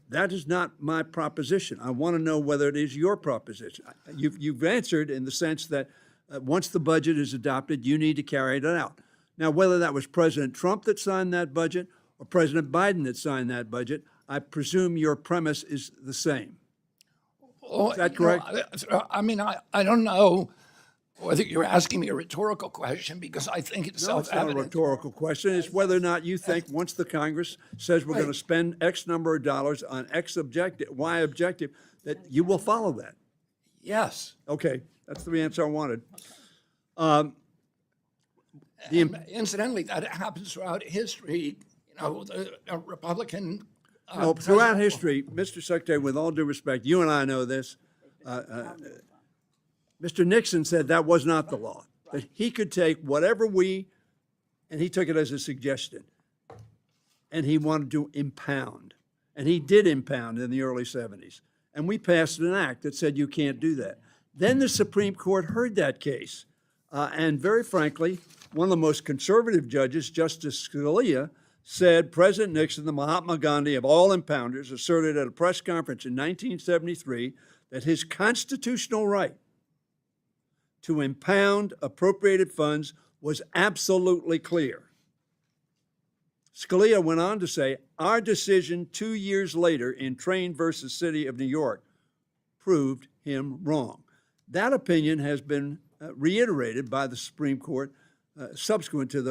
Speaker 6: That is not my proposition. I want to know whether it is your proposition. You've answered in the sense that once the budget is adopted, you need to carry it out. Now, whether that was President Trump that signed that budget or President Biden that signed that budget, I presume your premise is the same. Is that correct?
Speaker 4: I mean, I don't know whether you're asking me a rhetorical question, because I think it's
Speaker 6: No, it's not a
Speaker 4: self-evident.
Speaker 6: rhetorical question. It's whether or not you think once the Congress says we're going to spend X number of dollars on X objective, Y objective, that you will follow that.
Speaker 4: Yes.
Speaker 6: Okay, that's the answer I wanted.
Speaker 4: Incidentally, that happens throughout history. You know, the Republican.
Speaker 6: No, throughout history, Mr. Secretary, with all due respect, you and I know this. Mr. Nixon said that was not the law, that he could take whatever and he took it as a suggestion, and he wanted to impound. And he did impound in the early 70s. And we passed an act that said you can't do that. Then the Supreme Court heard that case. And very frankly, one of the most conservative judges, Justice Scalia, said President Nixon, the Mahatma Gandhi of all impounders, asserted at a press conference in 1973 that his constitutional right to impound appropriated funds was absolutely clear. Scalia went on to say, our decision 2 years later in Train versus City of New York proved him wrong. That opinion has been reiterated by the Supreme Court subsequent to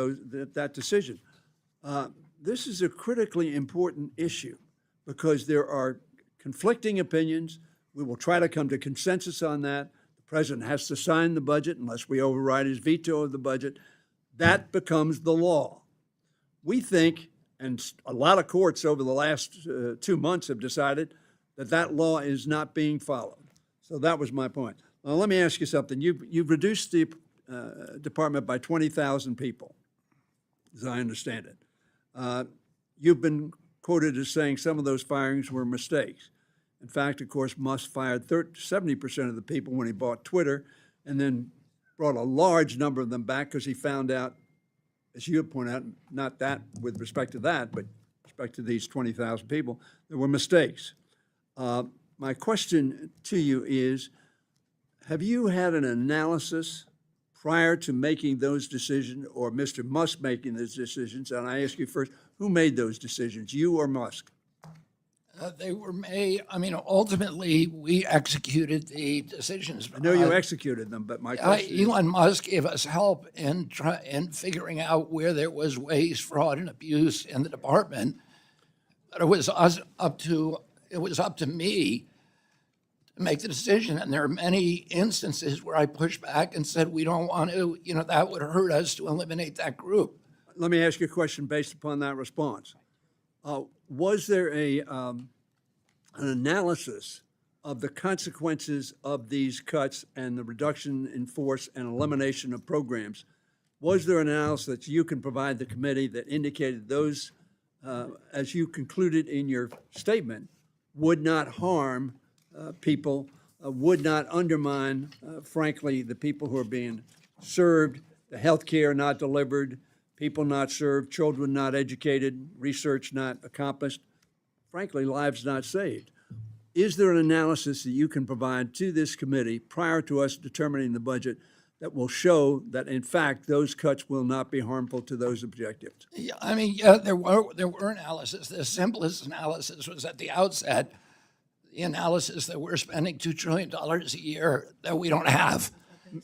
Speaker 6: that decision. This is a critically important issue because there are conflicting opinions. We will try to come to consensus on that. The president has to sign the budget unless we override his veto of the budget. That becomes the law. We think, and a lot of courts over the last 2 months have decided that that law is not being followed. So that was my point. Now, let me ask you something. You've reduced the department by 20,000 people, as I understand it. You've been quoted as saying some of those firings were mistakes. In fact, of course, Musk fired 70% of the people when he bought Twitter, and then brought a large number of them back because he found out, as you point out, not that with respect to that, but with respect to these 20,000 people, there were mistakes. My question to you is, have you had an analysis prior to making those decisions, or Mr. Musk making those decisions? And I ask you first, who made those decisions, you or Musk?
Speaker 4: They were made, I mean, ultimately, we executed the decisions.
Speaker 6: I know you executed them, but my question is,
Speaker 4: Elon Musk gave us help in figuring out where there was waste, fraud, and abuse in the department. But it was up to me to make the decision. And there are many instances where I pushed back and said, we don't want to, that would hurt us to eliminate that group.
Speaker 6: let me ask you a question based upon that response. Was there an analysis of the consequences of these cuts and the reduction in force and elimination of programs? Was there an analysis that you can provide the committee that indicated those, as you concluded in your statement, would not harm people, would not undermine, frankly, the people who are being served, the health care not delivered, people not served, children not educated, research not accomplished, frankly, lives not saved? Is there an analysis that you can provide to this committee prior to us determining the budget that will show that, in fact, those cuts will not be harmful to those objectives?
Speaker 4: Yeah, I mean, yeah, there were analysis. The simplest analysis was at the outset, the analysis that we're spending $2 trillion a year that we don't have.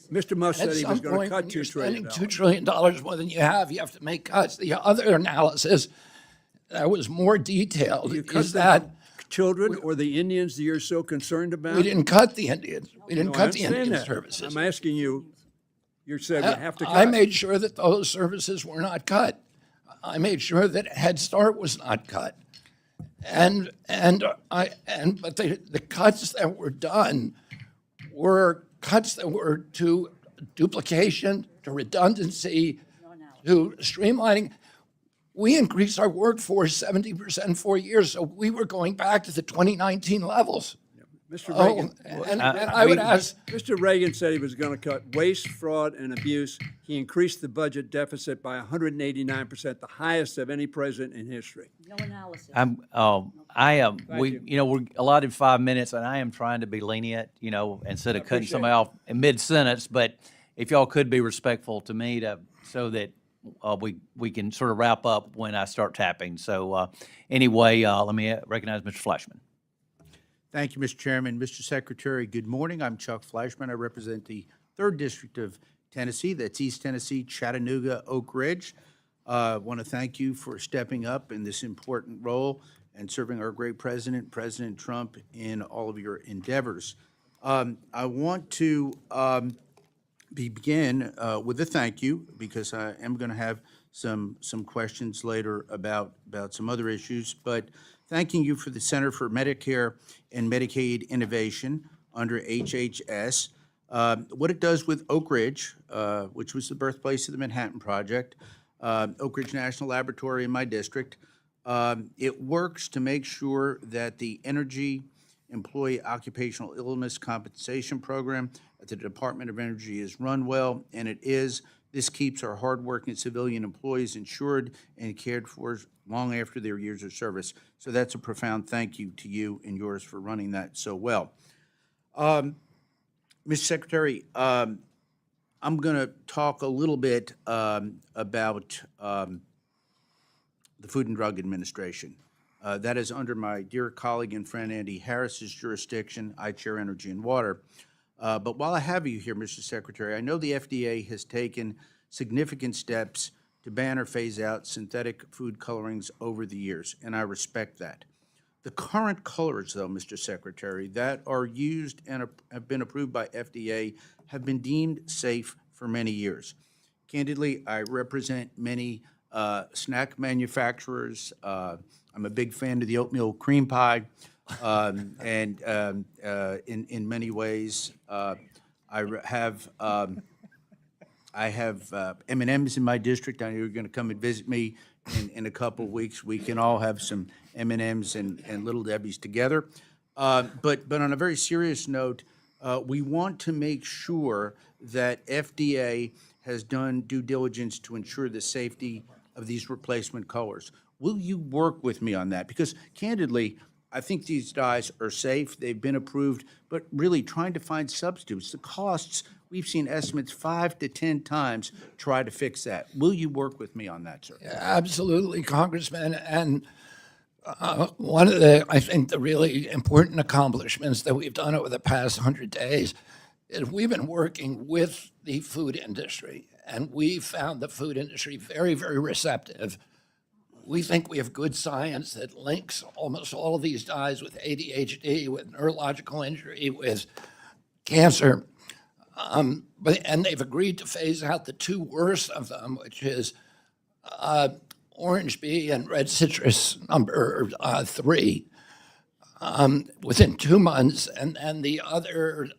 Speaker 6: Mr. Musk said he was going to cut
Speaker 4: when you're
Speaker 6: $2 trillion.
Speaker 4: spending $2 trillion more than you have to make cuts. The other analysis that was more detailed is that
Speaker 6: children or the Indians that you're so concerned about?
Speaker 4: We didn't cut the Indians. We didn't
Speaker 6: No, I
Speaker 4: cut the
Speaker 6: understand
Speaker 4: Indian
Speaker 6: that.
Speaker 4: services.
Speaker 6: I'm asking you, you said we have to cut.
Speaker 4: I made sure that those services were not cut. I made sure that Head Start was not cut. But the cuts that were done were cuts that were to duplication, to redundancy, to streamlining. We increased our workforce 70% in 4 years, so we were going back to the 2019 levels.
Speaker 6: Mr.
Speaker 4: Oh,
Speaker 6: Reagan,
Speaker 4: and I would ask,
Speaker 6: Mr. Reagan said he was going to cut waste, fraud, and abuse. He increased the budget deficit by 189%, the highest of any president in history.
Speaker 3: No analysis.
Speaker 2: I am,
Speaker 6: you.
Speaker 2: we're allotted 5 minutes, and I am trying to be lenient, instead of cutting somebody off in mid-sentence, but if y'all could be respectful to me so that we can sort of wrap up when I start tapping. So anyway, let me recognize Mr. Flashman.
Speaker 7: Thank you, Mr. Chairman. Mr. Secretary, good morning. I'm Chuck Flashman. I represent the 3rd District of Tennessee. That's East Tennessee, Chattanooga, Oak Ridge. I want to thank you for stepping up in this important role and serving our great president, President Trump, in all of your endeavors. I want to begin with a thank you, because I am going to have some questions later about some other issues, but thanking you for the Center for Medicare and Medicaid Innovation under HHS, what it does with Oak Ridge, which was the birthplace of the Manhattan Project, Oak Ridge National Laboratory in my district. It works to make sure that the Energy Employee Occupational Illness Compensation Program at the Department of Energy is run well, and it is. This keeps our hardworking civilian employees insured and cared for long after their years of service. So that's a profound thank you to you and yours for running that so well. Mr. Secretary, I'm going to talk a little bit about the Food and Drug Administration. That is under my dear colleague and friend Andy Harris's jurisdiction. I chair Energy and Water. But while I have you here, Mr. Secretary, I know the FDA has taken significant steps to ban or phase out synthetic food colorings over the years, and I respect that. The current colors, though, Mr. Secretary, that are used and have been approved by FDA have been deemed safe for many years. Candidly, I represent many snack manufacturers. I'm a big fan of the oatmeal cream pie. In many ways, I have M&Ms in my district. I know you're going to come and visit me in a couple of weeks. We can all have some M&Ms and Little Debbie's together. But on a very serious note, we want to make sure that FDA has done due diligence to ensure the safety of these replacement colors. Will you work with me on that? Because candidly, I think these dyes are safe, they've been approved, but really trying to find substitutes, the costs, we've seen estimates 5 to 10 times try to fix that. Will you work with me on that, sir?
Speaker 4: absolutely, Congressman. And one of I think, the really important accomplishments that we've done over the past 100 days is we've been working with the food industry, and we found the food industry very, very receptive. We think we have good science that links almost all of these dyes with ADHD, with neurological injury, with cancer. And they've agreed to phase out the 2 worst of them, which is orange bee and red citrus number 3, within 2 months, and the other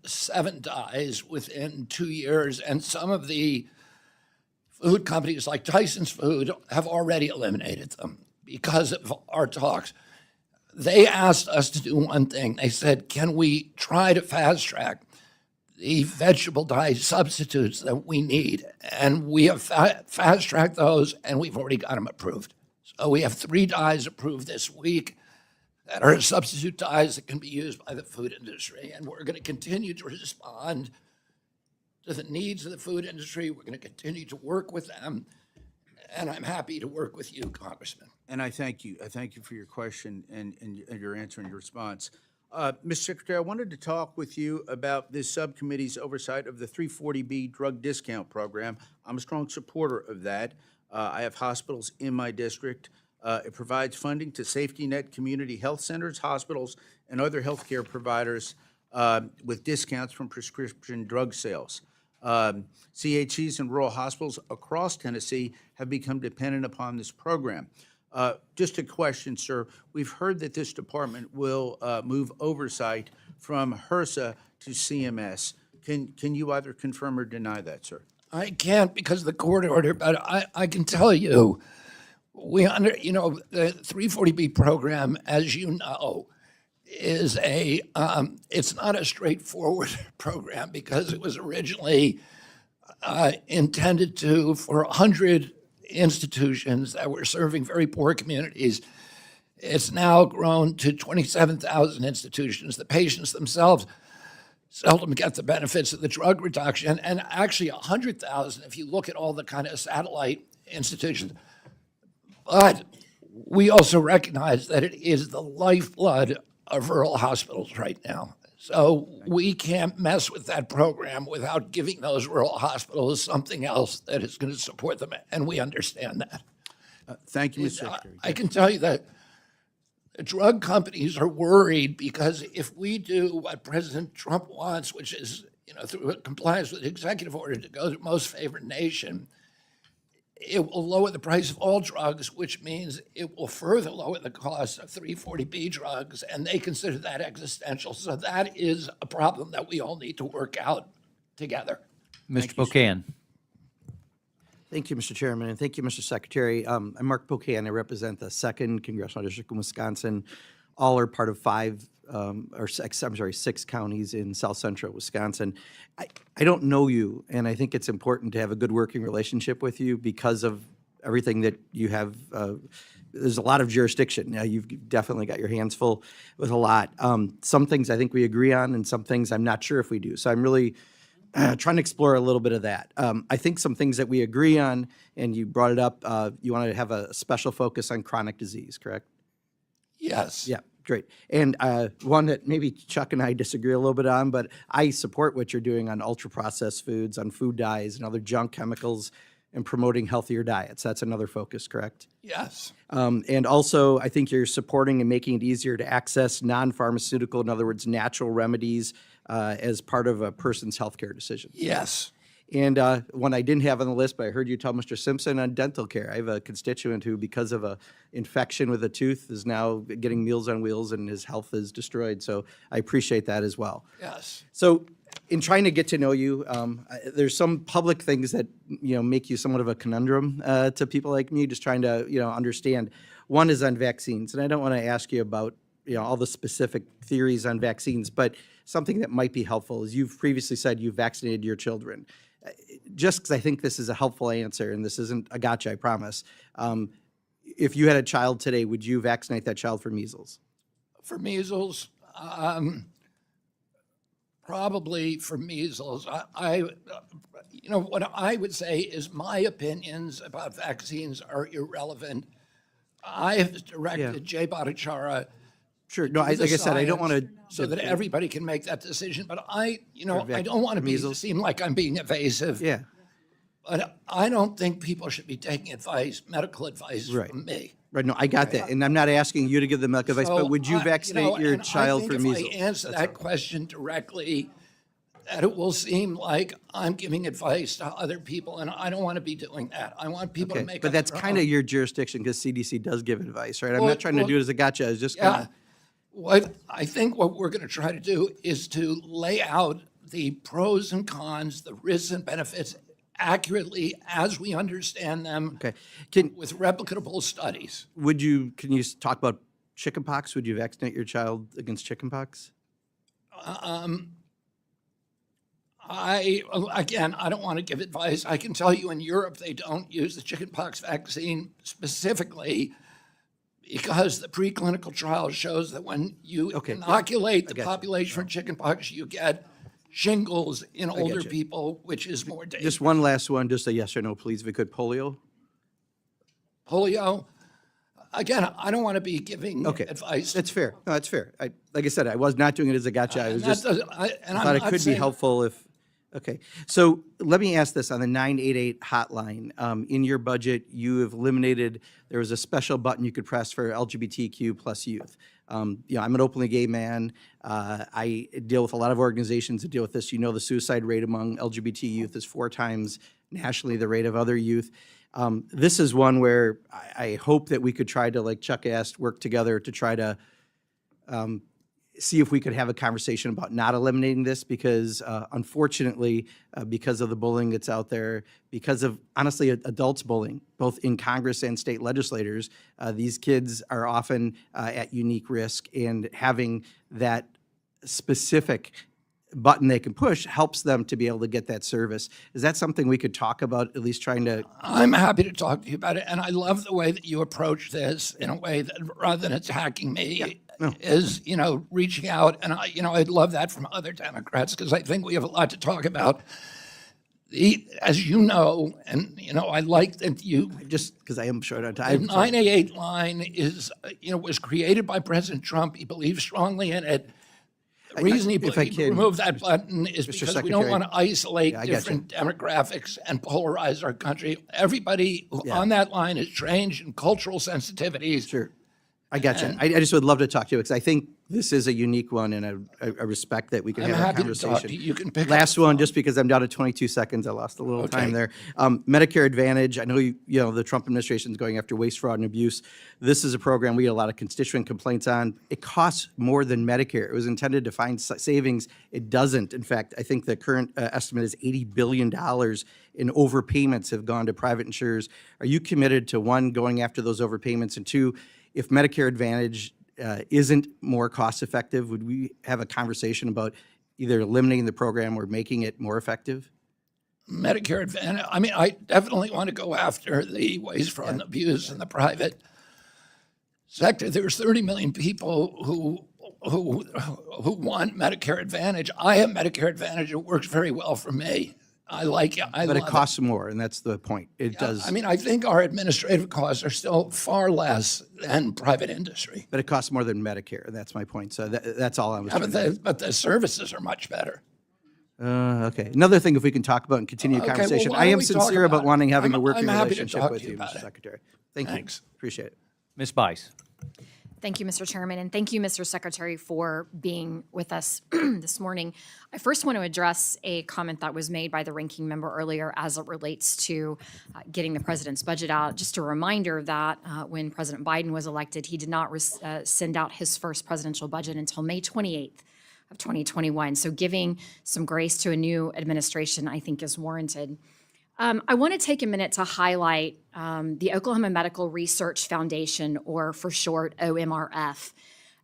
Speaker 4: 7 dyes within 2 years. And some of the food companies like Tyson's Food have already eliminated them because of our talks. They asked us to do one thing. They said, can we try to fast track the vegetable dye substitutes that we need? And we have fast tracked those, and we've already got them approved. So we have 3 dyes approved this week that are substitute dyes that can be used by the food industry. And we're going to continue to respond to the needs of the food industry. We're going to continue to work with them, and I'm happy to work with you, Congressman.
Speaker 7: And I thank you. I thank you for your question and your answer and your response. Mr. Secretary, I wanted to talk with you about this subcommittee's oversight of the 340B drug discount program. I'm a strong supporter of that. I have hospitals in my district It provides funding to safety net community health centers, hospitals, and other healthcare providers with discounts from prescription drug sales. CHCs and rural hospitals across Tennessee have become dependent upon this program. Just a question, sir. We've heard that this department will move oversight from HRSA to CMS. Can you either confirm or deny that, sir?
Speaker 4: I can't because of the court order, but I can tell you, the 340B program, as you know, is it's not a straightforward program because it was originally intended for 100 institutions that were serving very poor communities. It's now grown to 27,000 institutions. The patients themselves seldom get the benefits of the drug reduction, and actually 100,000 if you look at all the kind of satellite institutions. But we also recognize that it is the lifeblood of rural hospitals right now. So we can't mess with that program without giving those rural hospitals something else that is going to support them, and we understand that.
Speaker 7: Thank you, Mr. Secretary.
Speaker 4: I can tell you that the drug companies are worried because if we do what President Trump wants, which is, through compliance with the executive order to go to most favored nation, it will lower the price of all drugs, which means it will further lower the cost of 340B drugs, and they consider that existential. So that is a problem that we all need to work out together.
Speaker 2: Mr. Bocan.
Speaker 8: Thank you, Mr. Chairman, and thank you, Mr. Secretary. I'm Mark Bocan. I represent the 2nd Congressional District in Wisconsin. All are part of 6 counties in south central Wisconsin. I don't know you, and I think it's important to have a good working relationship with you because of everything that you have. There's a lot of jurisdiction. Now, you've definitely got your hands full with a lot. Some things I think we agree on, and some things I'm not sure if we do. So I'm really trying to explore a little bit of that. I think some things that we agree on, and you brought it up, you want to have a special focus on chronic disease, correct?
Speaker 4: Yes.
Speaker 8: Yeah, great. And one that maybe Chuck and I disagree a little bit on, but I support what you're doing on ultra-processed foods, on food dyes and other junk chemicals, and promoting healthier diets. That's another focus, correct?
Speaker 4: Yes.
Speaker 8: And also, I think you're supporting and making it easier to access non-pharmaceutical, in other words, natural remedies as part of a person's healthcare decision.
Speaker 4: Yes.
Speaker 8: And one I didn't have on the list, but I heard you tell Mr. Simpson on dental care. I have a constituent who, because of a infection with a tooth, is now getting Meals on Wheels and his health is destroyed. So I appreciate that as well.
Speaker 4: Yes.
Speaker 8: So in trying to get to know you, there's some public things that, make you somewhat of a conundrum to people like me, just trying to, understand. One is on vaccines, and I don't want to ask you about, all the specific theories on vaccines, but something that might be helpful is you've previously said you vaccinated your children. Just because I think this is a helpful answer, and this isn't a gotcha, I promise. If you had a child today, would you vaccinate that child for measles?
Speaker 4: For measles, probably for measles. What I would say is my opinions about vaccines are irrelevant. I have directed Jay Bhattacharya.
Speaker 8: Sure. No, like I said, I don't want to.
Speaker 4: So that everybody can make that decision. But I don't want to seem like I'm being evasive.
Speaker 8: Yeah.
Speaker 4: But I don't think people should be taking medical advice from me.
Speaker 8: Right. No, I got that. And I'm not asking you to give them medical advice, but would you vaccinate your child for measles?
Speaker 4: I think if I answer that question directly, that it will seem like I'm giving advice to other people, and I don't want to be doing that. I want people to make
Speaker 8: but
Speaker 4: up
Speaker 8: that's
Speaker 4: their
Speaker 8: kind of
Speaker 4: own.
Speaker 8: your jurisdiction because CDC does give advice, right? I'm not trying to do it as a gotcha. I was just kind of.
Speaker 4: What I think what we're going to try to do is to lay out the pros and cons, the risks and benefits accurately as we understand them with replicable studies.
Speaker 8: Can you talk about chickenpox? Would you vaccinate your child against chickenpox?
Speaker 4: I don't want to give advice. I can tell you in Europe, they don't use the chickenpox vaccine specifically because the preclinical trial shows that when you inoculate the population for chickenpox, you get shingles in older people, which is more dangerous.
Speaker 8: Just one last one, just a yes or no, please, if we could. Polio?
Speaker 4: Polio? Again, I don't want to be giving advice.
Speaker 8: That's fair. No, that's fair. Like I said, I was not doing it as a gotcha. I was just, I thought it could be helpful if, Okay, so let me ask this on the 988 hotline. In your budget, you have eliminated, there was a special button you could press for LGBTQ plus youth. I'm an openly gay man. I deal with a lot of organizations that deal with this. You know, the suicide rate among LGBT youth is 4 times nationally the rate of other youth. This is one where I hope that we could try to, like Chuck asked, work together to try to see if we could have a conversation about not eliminating this because unfortunately, because of the bullying that's out there, because of, honestly, adults bullying, both in Congress and state legislators, these kids are often at unique risk, and having that specific button they can push helps them to be able to get that service. Is that something we could talk about, at least trying to?
Speaker 4: I'm happy to talk to you about it, and I love the way that you approach this in a way that, rather than attacking me, is, reaching out. And I'd love that from other Democrats because I think we have a lot to talk about. As you know, and I like that you.
Speaker 8: Just because I am short on
Speaker 4: The
Speaker 8: time.
Speaker 4: 988 line is, was created by President Trump. He believes strongly in it. The reason he
Speaker 8: if I
Speaker 4: believes
Speaker 8: can,
Speaker 4: remove that button is because we don't
Speaker 8: Secretary.
Speaker 4: want to isolate
Speaker 8: I got you.
Speaker 4: different demographics and polarize our country. Everybody on that line is trained in cultural sensitivities.
Speaker 8: Sure. I got you. I just would love to talk to you because I think this is a unique one, and I respect that we can
Speaker 4: I'm
Speaker 8: have a
Speaker 4: happy to
Speaker 8: conversation.
Speaker 4: talk to you. You can pick up
Speaker 8: Last
Speaker 4: the
Speaker 8: one,
Speaker 4: phone.
Speaker 8: just because I'm down to 22 seconds. I lost a little
Speaker 4: Okay.
Speaker 8: time there. Medicare Advantage. I know the Trump administration is going after waste, fraud, and abuse. This is a program we get a lot of constituent complaints on. It costs more than Medicare. It was intended to find savings. It doesn't. In fact, I think the current estimate is $80 billion in overpayments have gone to private insurers. Are you committed to, one, going after those overpayments, and two, if Medicare Advantage isn't more cost effective, would we have a conversation about either eliminating the program or making it more effective?
Speaker 4: Medicare Advantage. I mean, I definitely want to go after the waste, fraud, and abuse in the private sector. There's 30 million people who want Medicare Advantage. I have Medicare Advantage. It works very well for me. I like it.
Speaker 8: But it costs more, and that's the point. It does.
Speaker 4: I mean, I think our administrative costs are still far less than private industry.
Speaker 8: But it costs more than Medicare. That's my point. So that's all I was
Speaker 4: Yeah,
Speaker 8: trying
Speaker 4: but the services are much better.
Speaker 8: Okay. Another thing, if we can talk about and continue
Speaker 4: Okay, well,
Speaker 8: conversation.
Speaker 4: why
Speaker 8: I
Speaker 4: don't
Speaker 8: am
Speaker 4: we talk
Speaker 8: sincere about
Speaker 4: about it?
Speaker 8: wanting having a
Speaker 4: I'm
Speaker 8: working
Speaker 4: happy to
Speaker 8: relationship
Speaker 4: talk
Speaker 8: with
Speaker 4: to you
Speaker 8: you,
Speaker 4: about
Speaker 8: Mr.
Speaker 4: it.
Speaker 8: Secretary. Thank
Speaker 4: Thanks.
Speaker 8: you. Appreciate it.
Speaker 2: Ms. Bice.
Speaker 9: Thank you, Mr. Chairman, and thank you, Mr. Secretary, for being with us this morning. I first want to address a comment that was made by the ranking member earlier as it relates to getting the president's budget out. Just a reminder that when President Biden was elected, he did not send out his first presidential budget until May 28th of 2021. So giving some grace to a new administration, I think, is warranted. I want to take a minute to highlight the Oklahoma Medical Research Foundation, or for short, OMRF.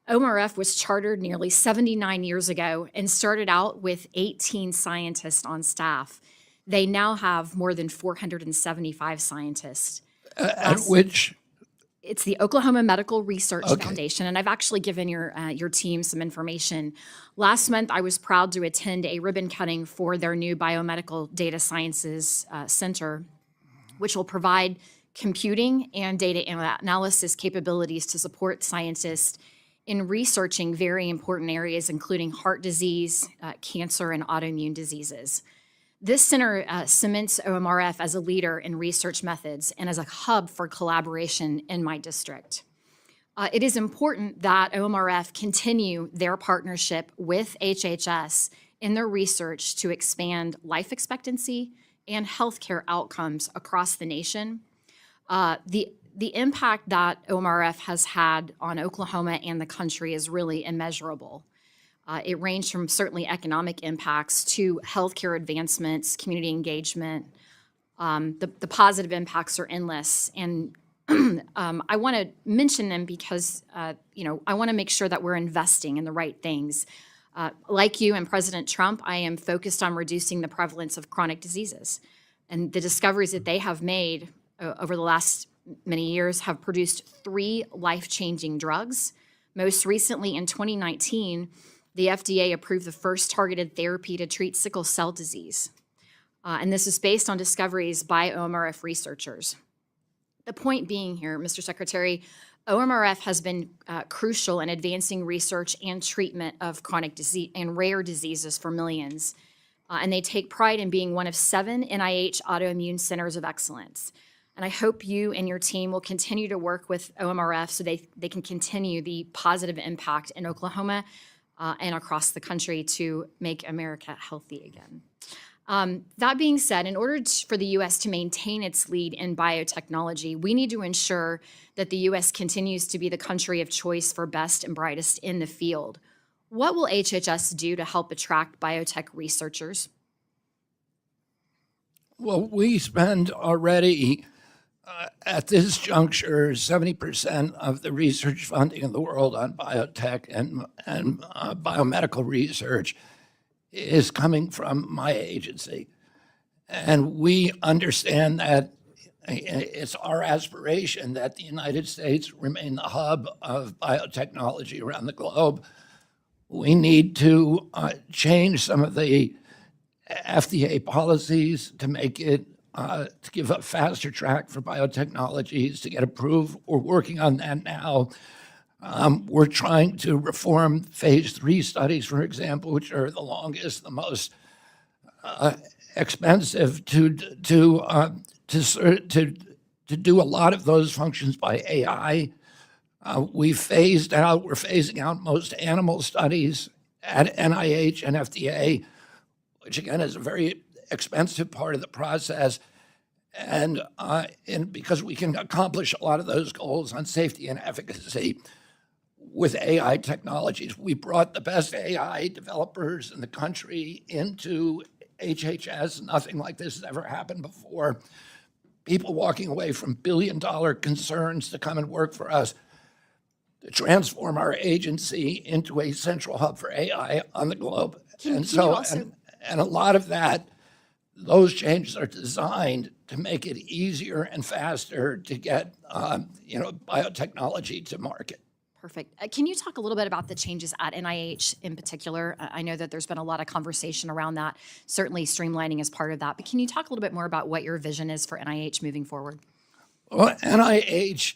Speaker 9: OMRF was chartered nearly 79 years ago and started out with 18 scientists on staff. They now have more than 475 scientists.
Speaker 4: At which,
Speaker 9: It's the Oklahoma Medical Research Foundation, and I've actually given your team some information. Last month, I was proud to attend a ribbon cutting for their new Biomedical Data Sciences Center, which will provide computing and data analysis capabilities to support scientists in researching very important areas, including heart disease, cancer, and autoimmune diseases. This center cements OMRF as a leader in research methods and as a hub for collaboration in my district. It is important that OMRF continue their partnership with HHS in their research to expand life expectancy and healthcare outcomes across the nation. The impact that OMRF has had on Oklahoma and the country is really immeasurable. It ranged from certainly economic impacts to healthcare advancements, community engagement. The positive impacts are endless. And I want to mention them because, I want to make sure that we're investing in the right things. Like you and President Trump, I am focused on reducing the prevalence of chronic diseases. And the discoveries that they have made over the last many years have produced 3 life-changing drugs. Most recently, in 2019, the FDA approved the first targeted therapy to treat sickle cell disease. And this is based on discoveries by OMRF researchers. The point being here, Mr. Secretary, OMRF has been crucial in advancing research and treatment of chronic disease and rare diseases for millions. and they take pride in being one of 7 NIH autoimmune centers of excellence. And I hope you and your team will continue to work with OMRF so they can continue the positive impact in Oklahoma and across the country to make America healthy again. That being said, in order for the U.S. to maintain its lead in biotechnology, we need to ensure that the U.S. continues to be the country of choice for best and brightest in the field. What will HHS do to help attract biotech researchers?
Speaker 4: Well, we spend already, at this juncture, 70% of the research funding in the world on biotech and biomedical research is coming from my agency. And we understand that it's our aspiration that the United States remain the hub of biotechnology around the globe. We need to change some of the FDA policies to make it, to give a faster track for biotechnologies to get approved. We're working on that now. We're trying to reform phase 3 studies, for example, which are the longest, the most expensive to do a lot of those functions by AI. We're phasing out most animal studies at NIH and FDA, which again is a very expensive part of the process. And because we can accomplish a lot of those goals on safety and efficacy with AI technologies. We brought the best AI developers in the country into HHS. Nothing like this has ever happened before. People walking away from billion-dollar concerns to come and work for us, to transform our agency into a central hub for AI on the globe. And a lot of that, those changes are designed to make it easier and faster to get, biotechnology to market.
Speaker 9: Perfect. Can you talk a little bit about the changes at NIH in particular? I know that there's been a lot of conversation around that. Certainly streamlining is part of that. But can you talk a little bit more about what your vision is for NIH moving forward?
Speaker 4: Well, NIH,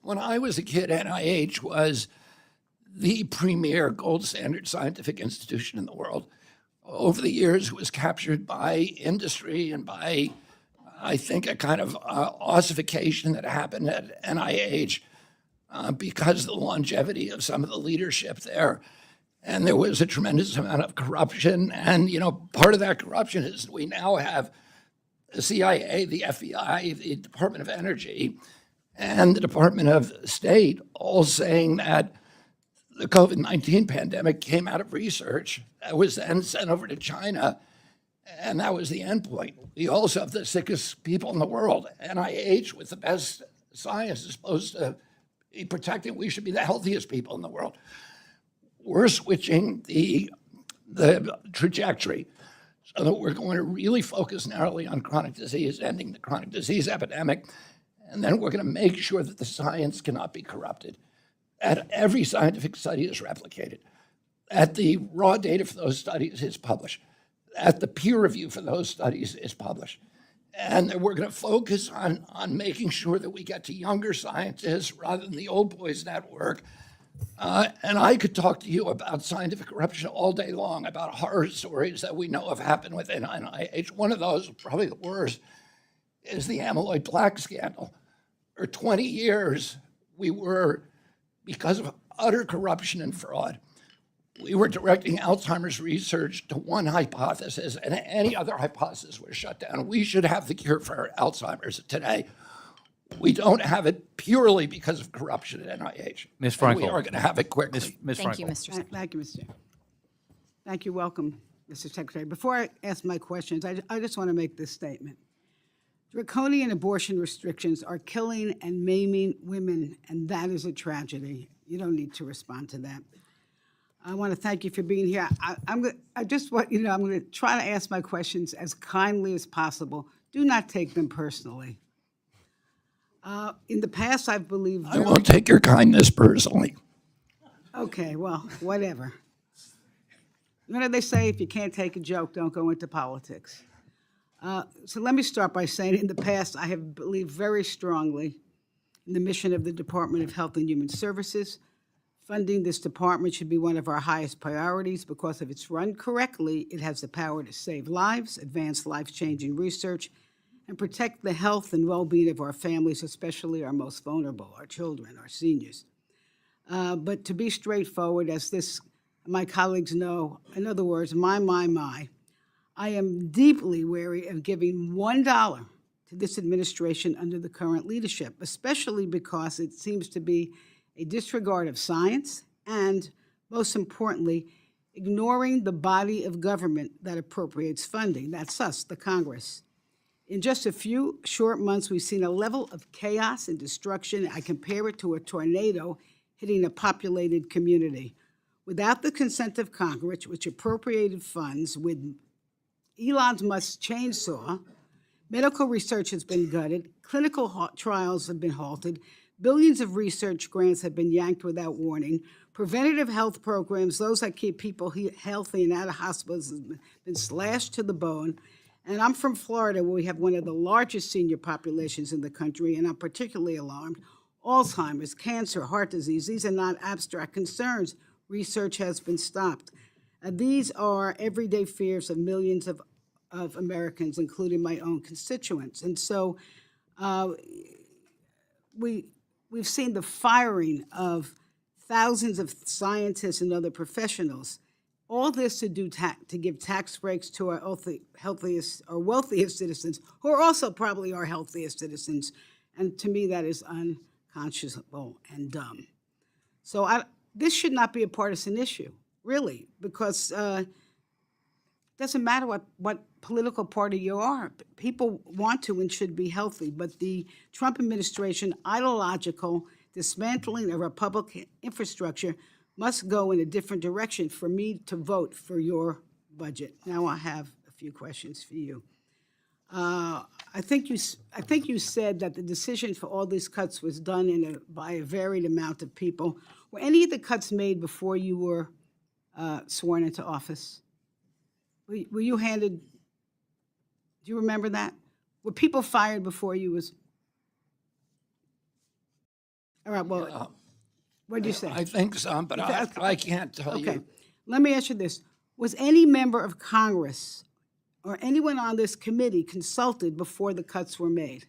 Speaker 4: when I was a kid, NIH was the premier gold standard scientific institution in the world. Over the years, it was captured by industry and by, I think, a kind of ossification that happened at NIH. Because of the longevity of some of the leadership there. And there was a tremendous amount of corruption. And, part of that corruption is we now have the CIA, the FBI, the Department of Energy, and the Department of State all saying that the COVID-19 pandemic came out of research that was then sent over to China, and that was the end point. We also have the sickest people in the world. NIH, with the best science, is supposed to be protecting. We should be the healthiest people in the world. We're switching the trajectory so that we're going to really focus narrowly on chronic disease, ending the chronic disease epidemic, and then we're going to make sure that the science cannot be corrupted. That every scientific study is replicated, that the raw data for those studies is published, that the peer review for those studies is published. And we're going to focus on making sure that we get to younger scientists rather than the old boys network. And I could talk to you about scientific corruption all day long, about horror stories that we know have happened within NIH. One of those, probably the worst, is the amyloid plaque scandal. For 20 years, because of utter corruption and fraud, we were directing Alzheimer's research to one hypothesis, and any other hypothesis was shut down. We should have the cure for Alzheimer's today. We don't have it purely because of corruption at NIH.
Speaker 2: Ms. Frankel.
Speaker 4: We are going to have it quickly.
Speaker 2: Ms.
Speaker 9: Thank you,
Speaker 2: Frankel.
Speaker 9: Mr. Secretary.
Speaker 10: Thank you, Mr. Chair. Thank you. Welcome, Mr. Secretary. Before I ask my questions, I just want to make this statement. Draconian abortion restrictions are killing and maiming women, and that is a tragedy. You don't need to respond to that. I want to thank you for being here. I'm going to try to ask my questions as kindly as possible. Do not take them personally. In the past, I've believed...
Speaker 4: I won't take your kindness personally.
Speaker 10: Okay, well, whatever. They say if you can't take a joke, don't go into politics. So let me start by saying in the past, I have believed very strongly in the mission of the Department of Health and Human Services, Funding this department should be one of our highest priorities because if it's run correctly, it has the power to save lives, advance life-changing research, and protect the health and well-being of our families, especially our most vulnerable, our children, our seniors. But to be straightforward, as my colleagues know, in other words, my, I am deeply wary of giving $1 to this administration under the current leadership, especially because it seems to be a disregard of science and, most importantly, ignoring the body of government that appropriates funding. That's us, the Congress. In just a few short months, we've seen a level of chaos and destruction. I compare it to a tornado hitting a populated community. Without the consent of Congress, which appropriated funds with Elon Musk's chainsaw, medical research has been gutted, clinical trials have been halted, billions of research grants have been yanked without warning, preventative health programs, those that keep people healthy and out of hospitals, have been slashed to the bone. And I'm from Florida, where we have one of the largest senior populations in the country, and I'm particularly alarmed. Alzheimer's, cancer, heart disease, these are not abstract concerns. Research has been stopped. These are everyday fears of millions of Americans, including my own constituents. And so we've seen the firing of thousands of scientists and other professionals. All this to give tax breaks to our healthiest or wealthiest citizens, who are also probably our healthiest citizens. And to me, that is unconscionable and dumb. So this should not be a partisan issue, really, because it doesn't matter what political party you are. People want to and should be healthy, but the Trump administration, ideological dismantling of Republican infrastructure must go in a different direction for me to vote for your budget. Now I have a few questions for you. I think you said that the decision for all these cuts was done by a varied amount of people. Were any of the cuts made before you were sworn into office? Were you handed? Do you remember that? Were people fired before you was? All right. Well, what did you say?
Speaker 4: I think so, but I can't tell you.
Speaker 10: Okay. Let me ask you this: was any member of Congress or anyone on this committee consulted before the cuts were made?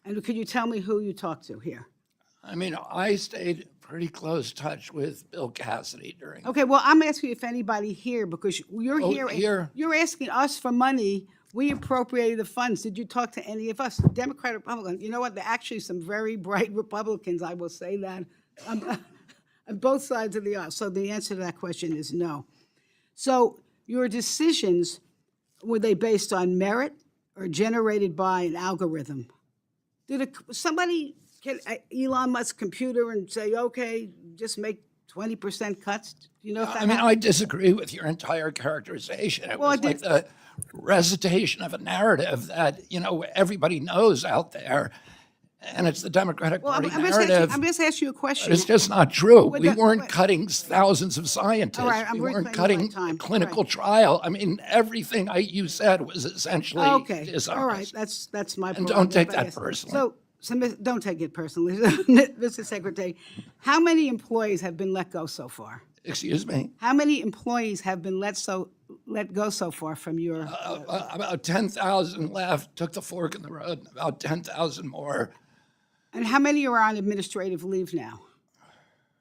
Speaker 10: And could you tell me who you talked to here?
Speaker 4: I mean, I stayed pretty close touch with Bill Cassidy during.
Speaker 10: Okay, well, I'm asking you if anybody here, because you're here. You're asking us for money. We appropriated the funds. Did you talk to any of us, Democrat, Republican? You know what? There are actually some very bright Republicans, I will say that, on both sides of the aisle. So the answer to that question is no. So your decisions, were they based on merit or generated by an algorithm? Did somebody get Elon Musk's computer and say, okay, just make 20% cuts? Do you know if that
Speaker 4: I mean, I disagree with your entire characterization. It was like the recitation of a narrative that, everybody knows out there, and it's the Democratic Party narrative.
Speaker 10: I'm just asking you a question.
Speaker 4: But it's just not true. We weren't cutting thousands of scientists.
Speaker 10: All right,
Speaker 4: we weren't cutting clinical trial. I mean, everything you said was essentially dishonest.
Speaker 10: All right, that's my
Speaker 4: And
Speaker 10: point.
Speaker 4: don't take that personally.
Speaker 10: So don't take it personally. Mr. Secretary, how many employees have been let go so far?
Speaker 4: Excuse me?
Speaker 10: How many employees have been let go so far from your?
Speaker 4: About 10,000 left, took the fork in the road, about 10,000 more.
Speaker 10: And how many are on administrative leave now,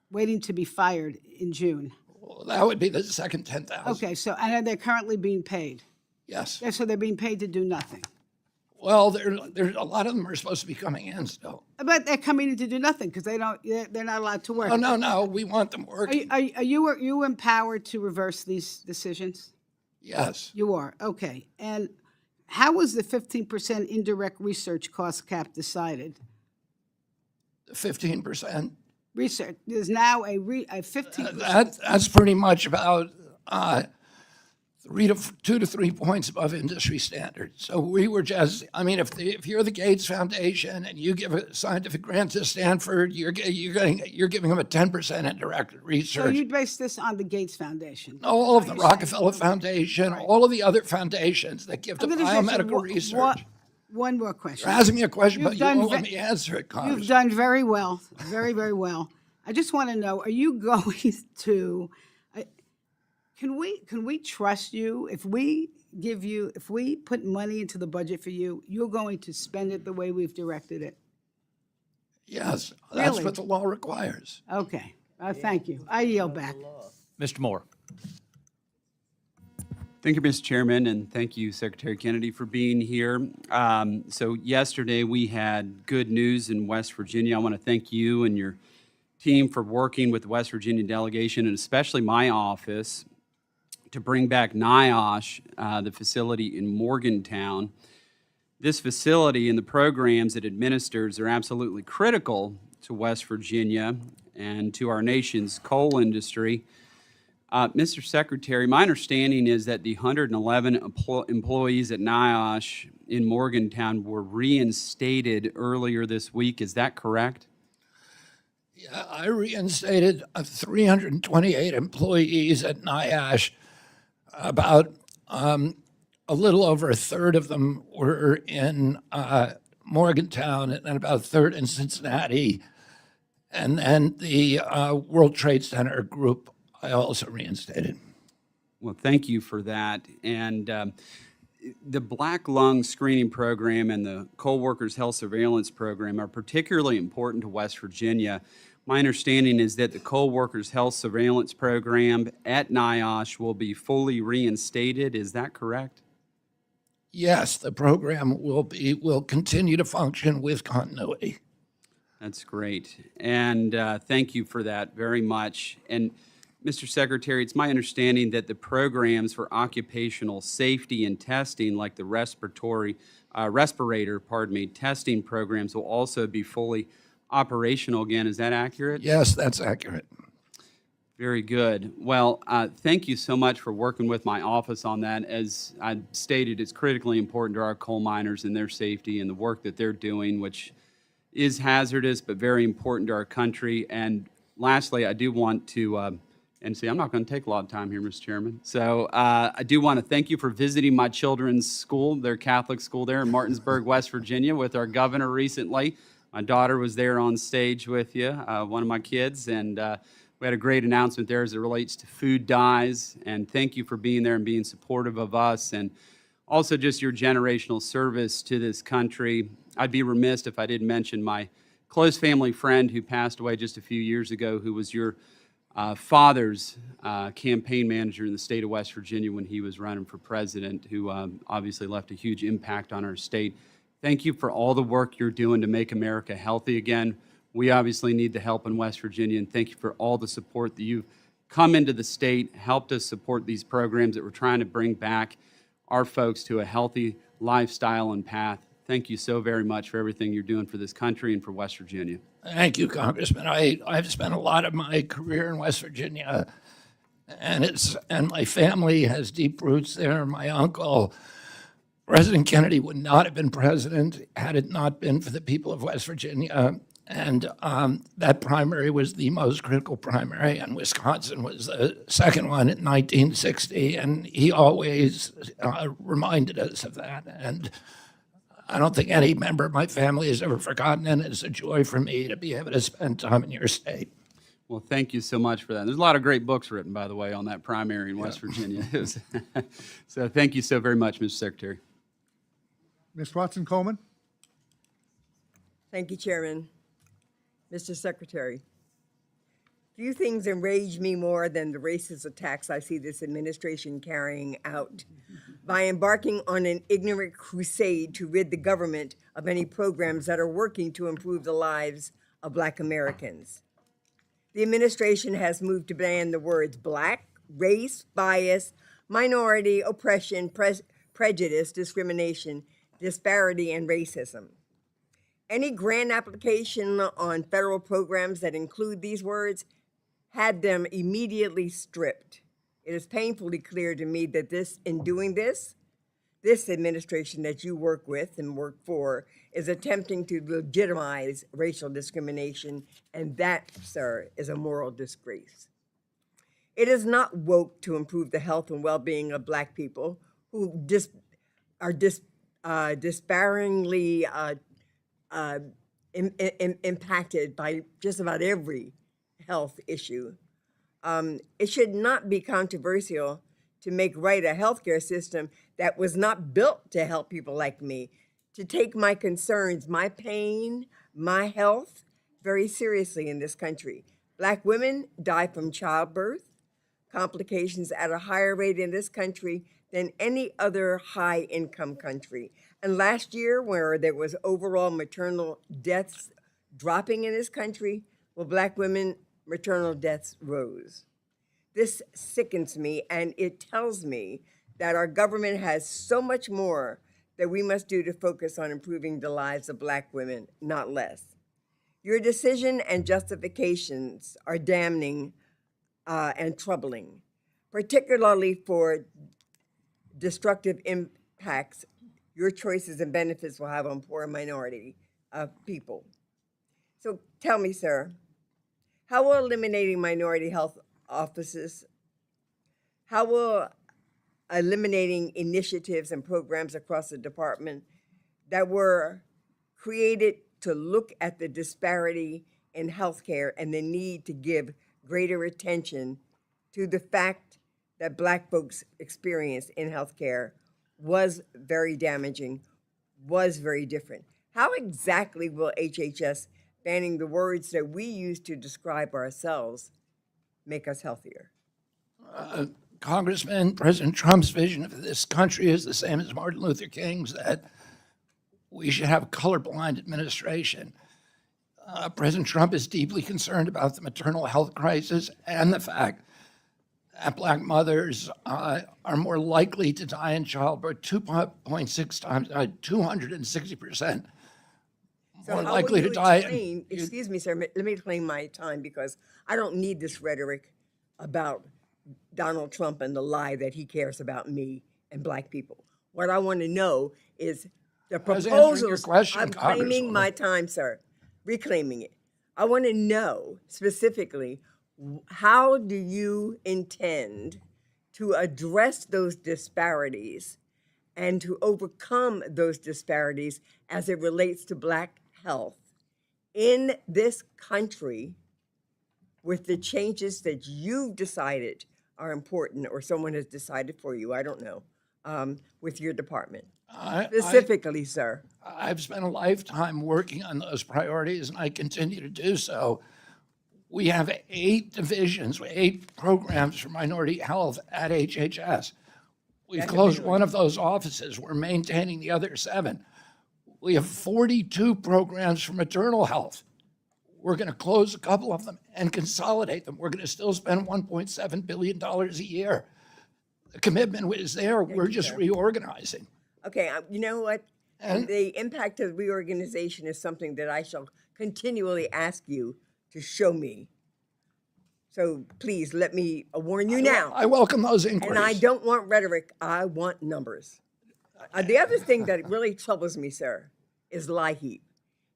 Speaker 10: waiting to be fired in June?
Speaker 4: Well, that would be the second 10,000.
Speaker 10: Okay, and are they currently being paid?
Speaker 4: Yes.
Speaker 10: Yeah, so they're being paid to do nothing.
Speaker 4: Well, there's a lot of them are supposed to be coming in still.
Speaker 10: But they're coming in to do nothing because they're not allowed to work.
Speaker 4: Oh, no, we want them working.
Speaker 10: Are you empowered to reverse these decisions?
Speaker 4: Yes.
Speaker 10: You are, okay. And how was the 15% indirect research cost cap decided?
Speaker 4: 15%.
Speaker 10: Research, there's now a 15%.
Speaker 4: That's pretty much about 2 to 3 points above industry standards. So we were just, I mean, if you're the Gates Foundation and you give a scientific grant to Stanford, you're giving them a 10% indirect research.
Speaker 10: So you base this on the Gates Foundation?
Speaker 4: All of the Rockefeller Foundation, all of the other foundations that give to biomedical research.
Speaker 10: One more question.
Speaker 4: You're asking me a question, but you won't let me answer it, Congressman.
Speaker 10: You've done very well, very, very well. I just want to know, are you going to, can we trust you? If we put money into the budget for you, you're going to spend it the way we've directed it?
Speaker 4: Yes, that's
Speaker 10: Really?
Speaker 4: what the law requires.
Speaker 10: Okay, thank you. I yield back.
Speaker 2: Mr. Moore.
Speaker 11: Thank you, Mr. Chairman, and thank you, Secretary Kennedy, for being here. So yesterday, we had good news in West Virginia. I want to thank you and your team for working with the West Virginia delegation, and especially my office, to bring back NIOSH, the facility in Morgantown. This facility and the programs it administers are absolutely critical to West Virginia and to our nation's coal industry. Mr. Secretary, my understanding is that the 111 employees at NIOSH in Morgantown were reinstated earlier this week. Is that correct?
Speaker 4: Yeah, I reinstated 328 employees at NIOSH. About a little over a third of them were in Morgantown, and then about a third in Cincinnati. And then the World Trade Center group I also reinstated.
Speaker 11: Well, thank you for that. And the Black Lung Screening Program and the Coal Workers Health Surveillance Program are particularly important to West Virginia. My understanding is that the Coal Workers Health Surveillance Program at NIOSH will be fully reinstated. Is that correct?
Speaker 4: Yes, the program will continue to function with continuity.
Speaker 11: That's great. And thank you for that very much. And Mr. Secretary, it's my understanding that the programs for occupational safety and testing, like the respirator testing programs, will also be fully operational again. Is that accurate?
Speaker 4: Yes, that's accurate.
Speaker 11: Very good. Well, thank you so much for working with my office on that. As I stated, it's critically important to our coal miners and their safety and the work that they're doing, which is hazardous but very important to our country. And lastly, I do want to, and see, I'm not going to take a lot of time here, Mr. Chairman. So I do want to thank you for visiting my children's school, their Catholic school there in Martinsburg, West Virginia, with our governor recently. My daughter was there on stage with you, one of my kids, and we had a great announcement there as it relates to food dyes. And thank you for being there and being supportive of us, and also just your generational service to this country. I'd be remiss if I didn't mention my close family friend who passed away just a few years ago, who was your father's campaign manager in the state of West Virginia when he was running for president, who obviously left a huge impact on our state. Thank you for all the work you're doing to make America healthy again. We obviously need the help in West Virginia, and thank you for all the support that you've come into the state, helped us support these programs that we're trying to bring back our folks to a healthy lifestyle and path. Thank you so very much for everything you're doing for this country and for West Virginia.
Speaker 4: Thank you, Congressman. I've spent a lot of my career in West Virginia, and my family has deep roots there. My uncle, President Kennedy, would not have been president had it not been for the people of West Virginia. And that primary was the most critical primary, and Wisconsin was the second one in 1960. And he always reminded us of that. And I don't think any member of my family has ever forgotten it. It's a joy for me to be able to spend time in your state.
Speaker 11: Well, thank you so much for that. There's a lot of great books written, by the way, on that primary in West Virginia. So thank you so very much, Mr. Secretary.
Speaker 5: Ms. Watson-Coleman?
Speaker 12: Thank you, Chairman. Mr. Secretary, few things enrage me more than the racist attacks I see this administration carrying out by embarking on an ignorant crusade to rid the government of any programs that are working to improve the lives of Black Americans. The administration has moved to ban the words Black, race, bias, minority, oppression, prejudice, discrimination, disparity, and racism. Any grant application on federal programs that include these words had them immediately stripped. It is painfully clear to me that in doing this administration that you work with and work for is attempting to legitimize racial discrimination, and that, sir, is a moral disgrace. It is not woke to improve the health and well-being of Black people who are disparingly impacted by just about every health issue. It should not be controversial to make right a healthcare system that was not built to help people like me, to take my concerns, my pain, my health very seriously in this country. Black women die from childbirth, complications at a higher rate in this country than any other high-income country. And last year, where there was overall maternal deaths dropping in this country, well, Black women maternal deaths rose. This sickens me, and it tells me that our government has so much more that we must do to focus on improving the lives of Black women, not less. Your decision and justifications are damning and troubling, particularly for destructive impacts your choices and benefits will have on poor minority people. So tell me, sir, how will eliminating minority health offices, how will eliminating initiatives and programs across the department that were created to look at the disparity in healthcare and the need to give greater attention to the fact that Black folks' experience in healthcare was very damaging, was very different. How exactly will HHS banning the words that we use to describe ourselves make us healthier?
Speaker 4: Congressman, President Trump's vision of this country is the same as Martin Luther King's, that we should have a colorblind administration. President Trump is deeply concerned about the maternal health crisis and the fact that Black mothers are more likely to die in childbirth, 2.6 times, 260% more likely to die.
Speaker 12: Excuse me, sir, let me claim my time because I don't need this rhetoric about Donald Trump and the lie that he cares about me and Black people. What I want to know is the proposals. I'm claiming my time, sir, reclaiming it. I want to know specifically, how do you intend to address those disparities and to overcome those disparities as it relates to Black health in this country with the changes that you've decided are important, or someone has decided for you, I don't know, with your department? Specifically, sir.
Speaker 4: I've spent a lifetime working on those priorities, and I continue to do so. We have 8 divisions, 8 programs for minority health at HHS. We've closed one of those offices. We're maintaining the other 7. We have 42 programs for maternal health. We're going to close a couple of them and consolidate them. We're going to still spend $1.7 billion a year. The commitment is there. We're just reorganizing.
Speaker 12: Okay, you know what?
Speaker 4: And
Speaker 12: the impact of reorganization is something that I shall continually ask you to show me. So please let me warn you now.
Speaker 4: I welcome those inquiries.
Speaker 12: And I don't want rhetoric, I want numbers. The other thing that really troubles me, sir, is LIHEAP.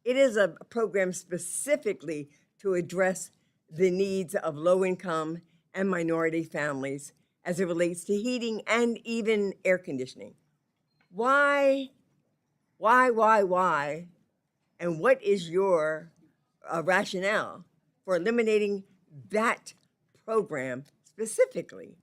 Speaker 12: It is a program specifically to address the needs of low-income and minority families as it relates to heating and even air conditioning. Why? And what is your rationale for eliminating that program specifically?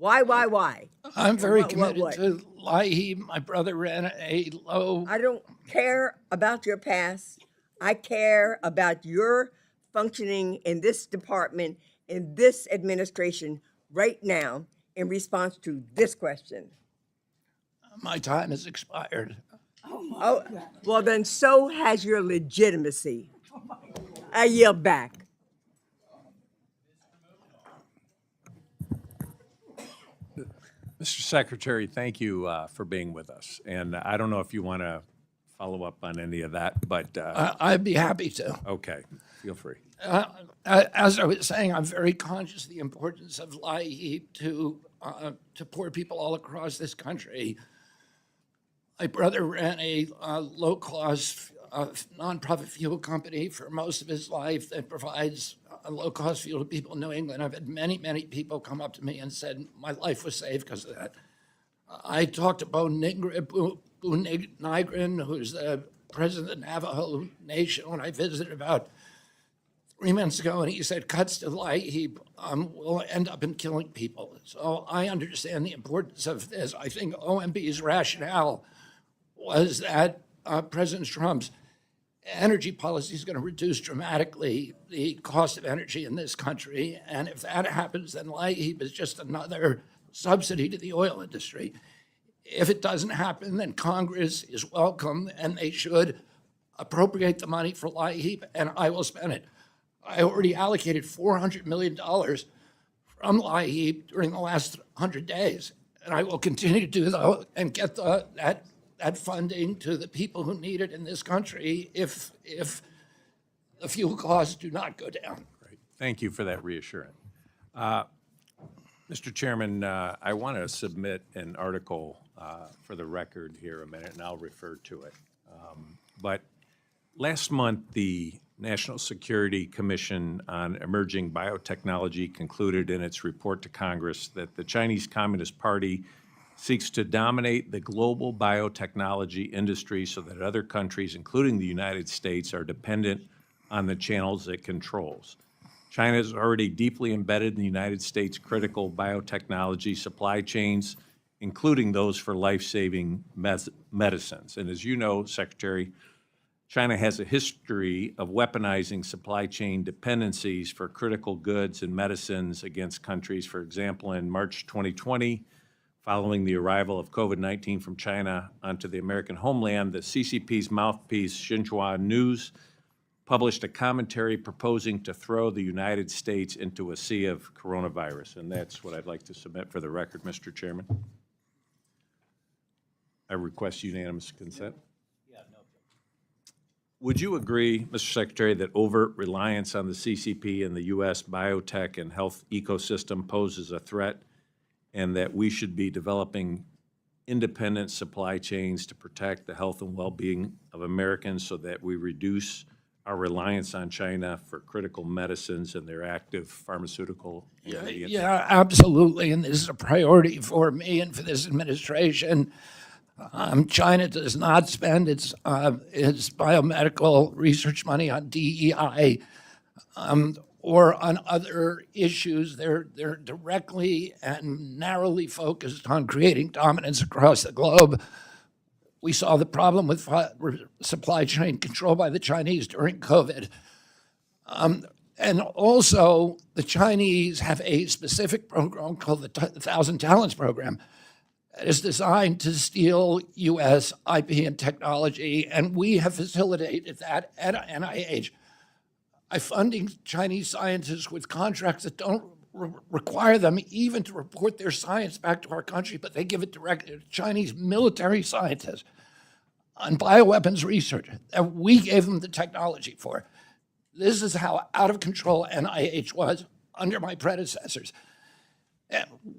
Speaker 12: Why?
Speaker 4: I'm very committed to LIHEAP. My brother ran a low.
Speaker 12: I don't care about your past. I care about your functioning in this department, in this administration right now in response to this question.
Speaker 4: My time has expired.
Speaker 12: Oh, well then so has your legitimacy. I yield back.
Speaker 13: Mr. Secretary, thank you for being with us. And I don't know if you want to follow up on any of that, but
Speaker 4: I'd be happy to.
Speaker 13: okay, feel free.
Speaker 4: As I was saying, I'm very conscious of the importance of LIHEAP to poor people all across this country. My brother ran a low-cost nonprofit fuel company for most of his life that provides low-cost fuel to people in New England. I've had many people come up to me and said my life was saved because of that. I talked to Bo Nigrin, who's the president of the Navajo Nation, when I visited about 3 months ago, and he said cuts to the LIHEAP will end up in killing people. So I understand the importance of this. I think OMB's rationale was that President Trump's energy policy is going to reduce dramatically the cost of energy in this country. And if that happens, then LIHEAP is just another subsidy to the oil industry. If it doesn't happen, then Congress is welcome and they should appropriate the money for LIHEAP, and I will spend it. I already allocated $400 million from LIHEAP during the last 100 days, and I will continue to do that and get that funding to the people who need it in this country if the fuel costs do not go down.
Speaker 13: Great. Thank you for that reassurance. Mr. Chairman, I want to submit an article for the record here a minute, and I'll refer to it. But last month, the National Security Commission on Emerging Biotechnology concluded in its report to Congress that the Chinese Communist Party seeks to dominate the global biotechnology industry so that other countries, including the United States, are dependent on the channels it controls. China is already deeply embedded in the United States' critical biotechnology supply chains, including those for life-saving medicines. And as you know, Secretary, China has a history of weaponizing supply chain dependencies for critical goods and medicines against countries. For example, in March 2020, following the arrival of COVID-19 from China onto the American homeland, the CCP's mouthpiece, Xinhua News, published a commentary proposing to throw the United States into a sea of coronavirus. And that's what I'd like to submit for the record, Mr. Chairman. I request unanimous consent. Would you agree, Mr. Secretary, that overt reliance on the CCP and the U.S. biotech and health ecosystem poses a threat, and that we should be developing independent supply chains to protect the health and well-being of Americans so that we reduce our reliance on China for critical medicines and their active pharmaceutical ingredients?
Speaker 4: Yeah, absolutely, and this is a priority for me and for this administration. China does not spend its biomedical research money on DEI or on other issues. They're directly and narrowly focused on creating dominance across the globe. We saw the problem with supply chain control by the Chinese during COVID. And also, the Chinese have a specific program called the 1,000 Talents Program. It is designed to steal U.S. IP and technology, and we have facilitated that at NIH by funding Chinese scientists with contracts that don't require them even to report their science back to our country, but they give it directly to Chinese military scientists on bioweapons research that we gave them the technology for. This is how out of control NIH was under my predecessors.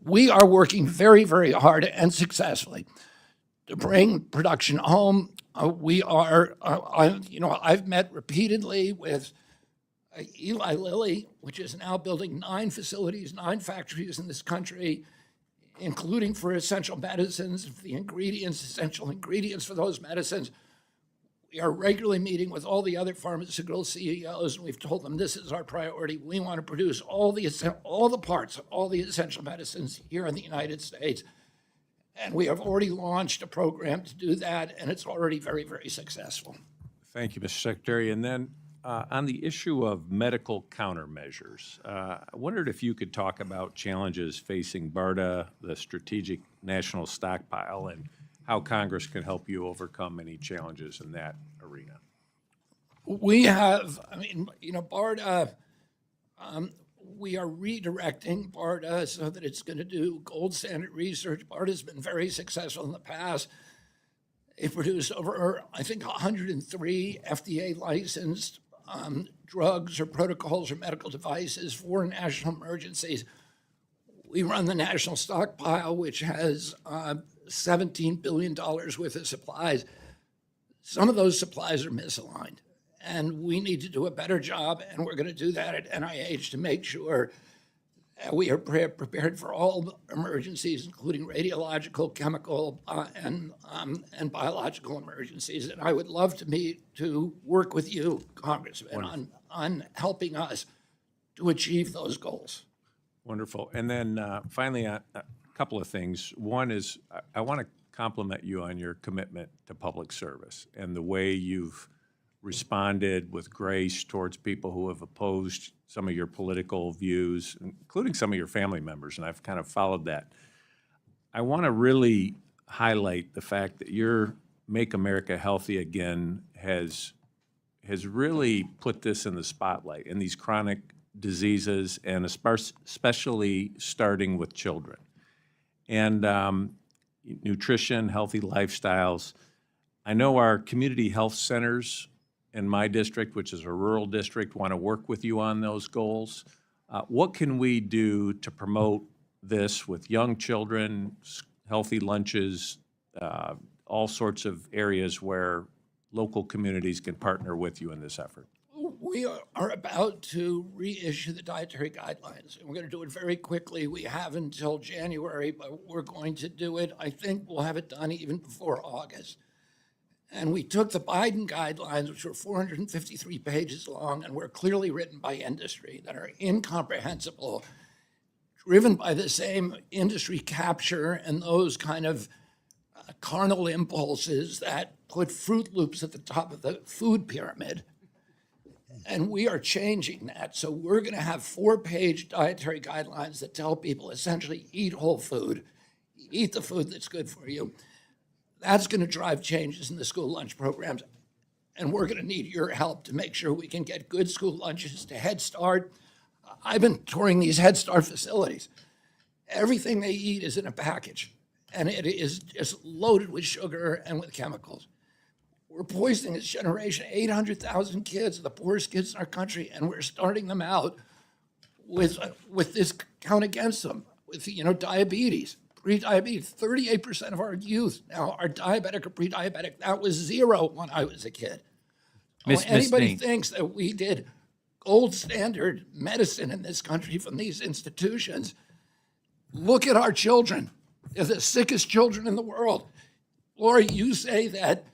Speaker 4: We are working very, very hard and successfully to bring production home. I've met repeatedly with Eli Lilly, which is now building 9 facilities, 9 factories in this country, including for essential medicines, the ingredients, essential ingredients for those medicines. We are regularly meeting with all the other pharmaceutical CEOs, and we've told them this is our priority. We want to produce all the parts, all the essential medicines here in the United States. And we have already launched a program to do that, and it's already very, very successful.
Speaker 13: Thank you, Mr. Secretary. And then on the issue of medical countermeasures, I wondered if you could talk about challenges facing BARDA, the Strategic National Stockpile, and how Congress can help you overcome any challenges in that arena.
Speaker 4: We have, BARDA, we are redirecting BARDA so that it's going to do gold standard research. BARDA's been very successful in the past. It produced over, I think, 103 FDA licensed drugs or protocols or medical devices for national emergencies. We run the national stockpile, which has $17 billion worth of supplies. Some of those supplies are misaligned, and we need to do a better job, and we're going to do that at NIH to make sure we are prepared for all emergencies, including radiological, chemical, and biological emergencies. And I would love to work with you, Congressman, on helping us to achieve those goals.
Speaker 13: Wonderful. And then finally, a couple of things. One is I want to compliment you on your commitment to public service and the way you've responded with grace towards people who have opposed some of your political views, including some of your family members, and I've kind of followed that. I want to really highlight the fact that your Make America Healthy Again has really put this in the spotlight, and these chronic diseases, and especially starting with children. And nutrition, healthy lifestyles. I know our community health centers in my district, which is a rural district, want to work with you on those goals. What can we do to promote this with young children, healthy lunches, all sorts of areas where local communities can partner with you in this effort?
Speaker 4: We are about to reissue the dietary guidelines, and we're going to do it very quickly. We have until January, but we're going to do it. I think we'll have it done even before August. And we took the Biden guidelines, which were 453 pages long and were clearly written by industry, that are incomprehensible, driven by the same industry capture and those kind of carnal impulses that put Fruit Loops at the top of the food pyramid. And we are changing that. So we're going to have 4-page dietary guidelines that tell people essentially eat whole food, eat the food that's good for you. That's going to drive changes in the school lunch programs. And we're going to need your help to make sure we can get good school lunches to Head Start. I've been touring these Head Start facilities. Everything they eat is in a package, and it is just loaded with sugar and with chemicals. We're poisoning this generation, 800,000 kids, the poorest kids in our country, and we're starting them out with this count against them, with diabetes, pre-diabetes. 38% of our youth now are diabetic or pre-diabetic. That was 0 when I was a kid. Anybody thinks that we did gold standard medicine in this country from these institutions, look at our children. They're the sickest children in the world. Laura, you say that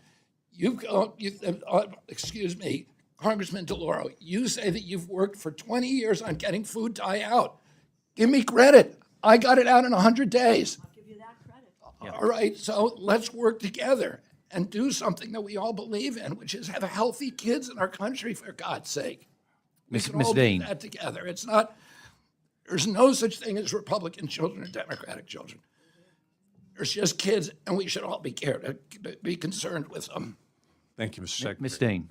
Speaker 4: excuse me, Congressman DeLauro, you say that you've worked for 20 years on getting food dye out. Give me credit. I got it out in 100 days.
Speaker 3: I'll give you that credit.
Speaker 4: All right, so let's work together and do something that we all believe in, which is have healthy kids in our country, for God's sake.
Speaker 2: Ms.
Speaker 4: We can all
Speaker 2: Dean.
Speaker 4: do that together. It's not, there's no such thing as Republican children or Democratic children. There's just kids, and we should all be concerned with them.
Speaker 13: Thank you, Mr. Secretary.
Speaker 2: Ms. Dean.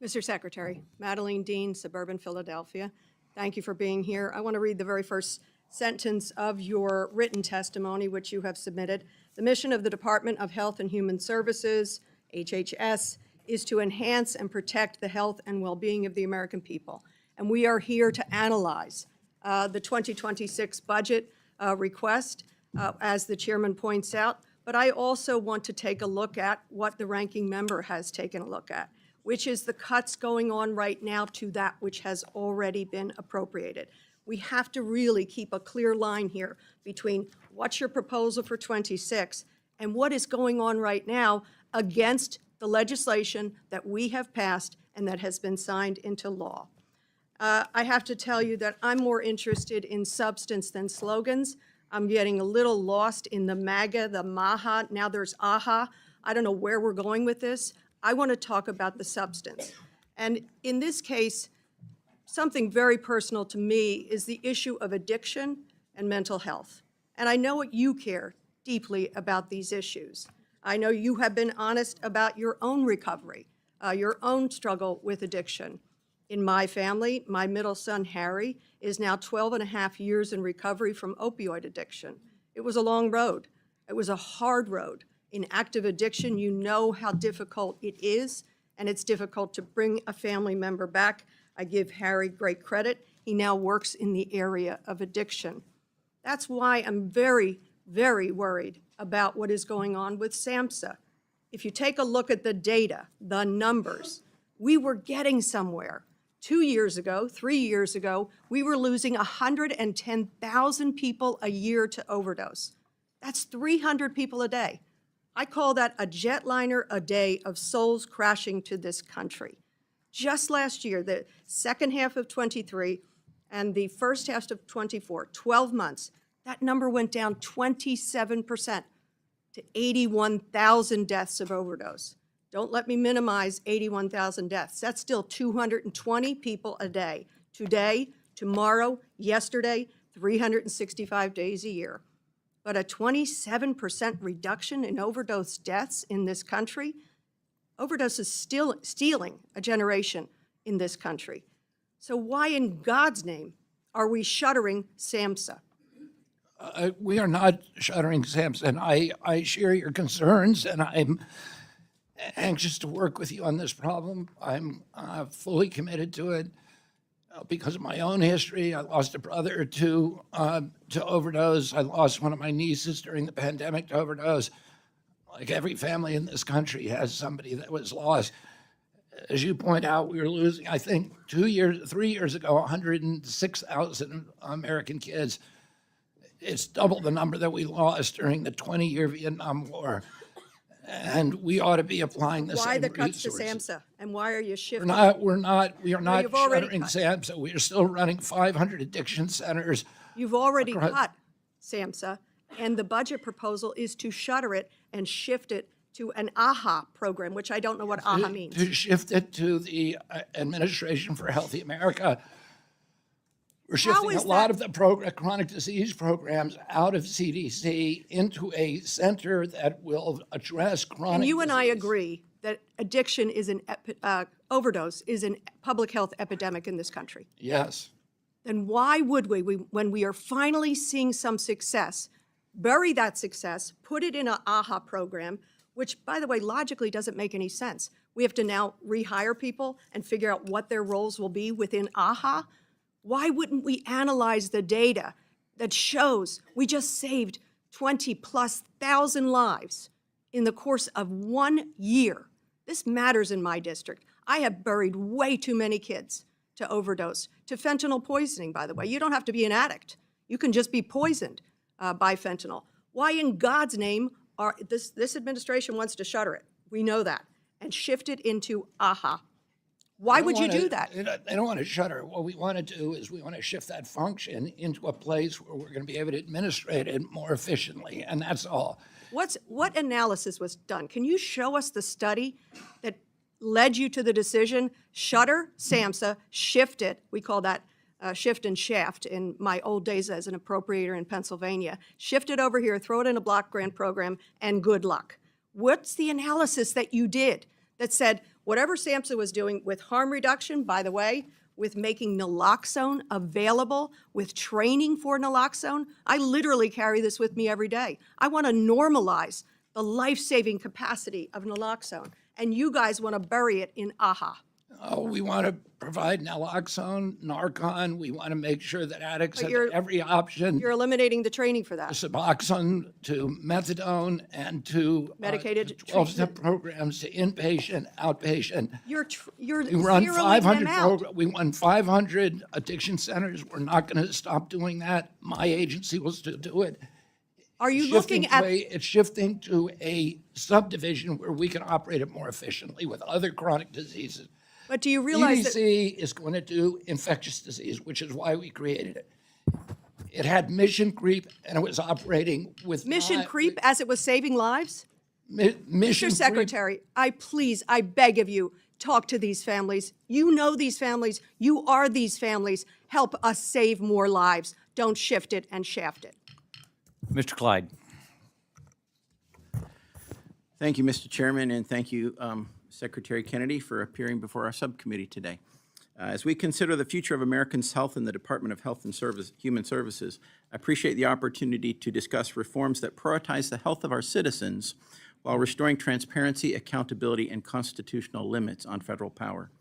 Speaker 14: Mr. Secretary, Madeline Dean, Suburban Philadelphia. Thank you for being here. I want to read the very first sentence of your written testimony, which you have submitted. The mission of the Department of Health and Human Services, HHS, is to enhance and protect the health and well-being of the American people. And we are here to analyze the 2026 budget request, as the chairman points out. But I also want to take a look at what the ranking member has taken a look at, which is the cuts going on right now to that which has already been appropriated. We have to really keep a clear line here between what's your proposal for 26 and what is going on right now against the legislation that we have passed and that has been signed into law. I have to tell you that I'm more interested in substance than slogans. I'm getting a little lost in the MAGA, the MAHA, now there's AHA. I don't know where we're going with this. I want to talk about the substance. And in this case, something very personal to me is the issue of addiction and mental health. And I know what you care deeply about these issues. I know you have been honest about your own recovery, your own struggle with addiction. In my family, my middle son, Harry, is now 12 and a half years in recovery from opioid addiction. It was a long road. It was a hard road. In active addiction, you know how difficult it is, and it's difficult to bring a family member back. I give Harry great credit. He now works in the area of addiction. That's why I'm very, very worried about what is going on with SAMHSA. If you take a look at the data, the numbers, we were getting somewhere. 2 years ago, 3 years ago, we were losing 110,000 people a year to overdose. That's 300 people a day. I call that a jetliner a day of souls crashing to this country. Just last year, the second half of 23 and the first half of 24, 12 months, that number went down 27% to 81,000 deaths of overdose. Don't let me minimize 81,000 deaths. That's still 220 people a day. Today, tomorrow, yesterday, 365 days a year. But a 27% reduction in overdose deaths in this country, overdose is still stealing a generation in this country. So why in God's name are we shuttering SAMHSA?
Speaker 4: We are not shuttering SAMHSA. I share your concerns, and I'm anxious to work with you on this problem. I'm fully committed to it. Because of my own history, I lost a brother to overdose. I lost one of my nieces during the pandemic to overdose. Like every family in this country has somebody that was lost. As you point out, we were losing, I think, 3 years ago, 106,000 American kids. It's double the number that we lost during the 20-year Vietnam War. And we ought to be applying the
Speaker 14: Why
Speaker 4: same
Speaker 14: the cuts to
Speaker 4: resources.
Speaker 14: SAMHSA? And why are you shifting?
Speaker 4: We are not
Speaker 14: you've already
Speaker 4: shuttering
Speaker 14: cut.
Speaker 4: SAMHSA. We are still running 500 addiction centers.
Speaker 14: You've already cut SAMHSA, and the budget proposal is to shutter it and shift it to an AHA program, which I don't know what AHA means.
Speaker 4: To shift it to the Administration for Healthy America. We're shifting a lot of the chronic disease programs out of CDC into a center that will address chronic
Speaker 14: And you and I
Speaker 4: disease.
Speaker 14: agree that addiction is overdose is a public health epidemic in this country.
Speaker 4: Yes.
Speaker 14: Then why would we, when we are finally seeing some success, bury that success, put it in an AHA program, which, by the way, logically doesn't make any sense. We have to now rehire people and figure out what their roles will be within AHA. Why wouldn't we analyze the data that shows we just saved 20+ thousand lives in the course of 1 year? This matters in my district. I have buried way too many kids to overdose, to fentanyl poisoning, by the way. You don't have to be an addict. You can just be poisoned by fentanyl. Why in God's name are this administration wants to shutter it? We know that, and shift it into AHA. Why would you do that?
Speaker 4: They don't want to shutter. What we want to do is we want to shift that function into a place where we're going to be able to administrate it more efficiently, and that's all.
Speaker 14: What analysis was done? Can you show us the study that led you to the decision, shutter SAMHSA, shift it, we call that shift and shaft in my old days as an appropriator in Pennsylvania, shift it over here, throw it in a block grant program, and good luck. What's the analysis that you did that said, whatever SAMHSA was doing with harm reduction, by the way, with making naloxone available, with training for naloxone, I literally carry this with me every day. I want to normalize the life-saving capacity of naloxone, and you guys want to bury it in AHA.
Speaker 4: Oh, we want to provide naloxone, Narcan. We want to make sure that addicts have every option.
Speaker 14: You're eliminating the training for that.
Speaker 4: Suboxone to methadone and to
Speaker 14: Medicated
Speaker 4: 12-step programs to inpatient, outpatient.
Speaker 14: You're
Speaker 4: We run
Speaker 14: zeroing
Speaker 4: 500
Speaker 14: them out.
Speaker 4: we run 500 addiction centers. We're not going to stop doing that. My agency will still do it.
Speaker 14: Are you looking at?
Speaker 4: It's shifting to a subdivision where we can operate it more efficiently with other chronic diseases.
Speaker 14: But do you realize that?
Speaker 4: EDC is going to do infectious disease, which is why we created it. It had mission creep, and it was operating with
Speaker 14: Mission creep as it was saving lives?
Speaker 4: mission
Speaker 14: Mr.
Speaker 4: creep.
Speaker 14: Secretary, I beg of you, talk to these families. You know these families. You are these families. Help us save more lives. Don't shift it and shaft it.
Speaker 2: Mr. Clyde.
Speaker 7: Thank you, Mr. Chairman, and thank you, Secretary Kennedy, for appearing before our subcommittee today. As we consider the future of Americans' health in the Department of Health and Human Services, I appreciate the opportunity to discuss reforms that prioritize the health of our citizens while restoring transparency, accountability, and constitutional limits on federal power.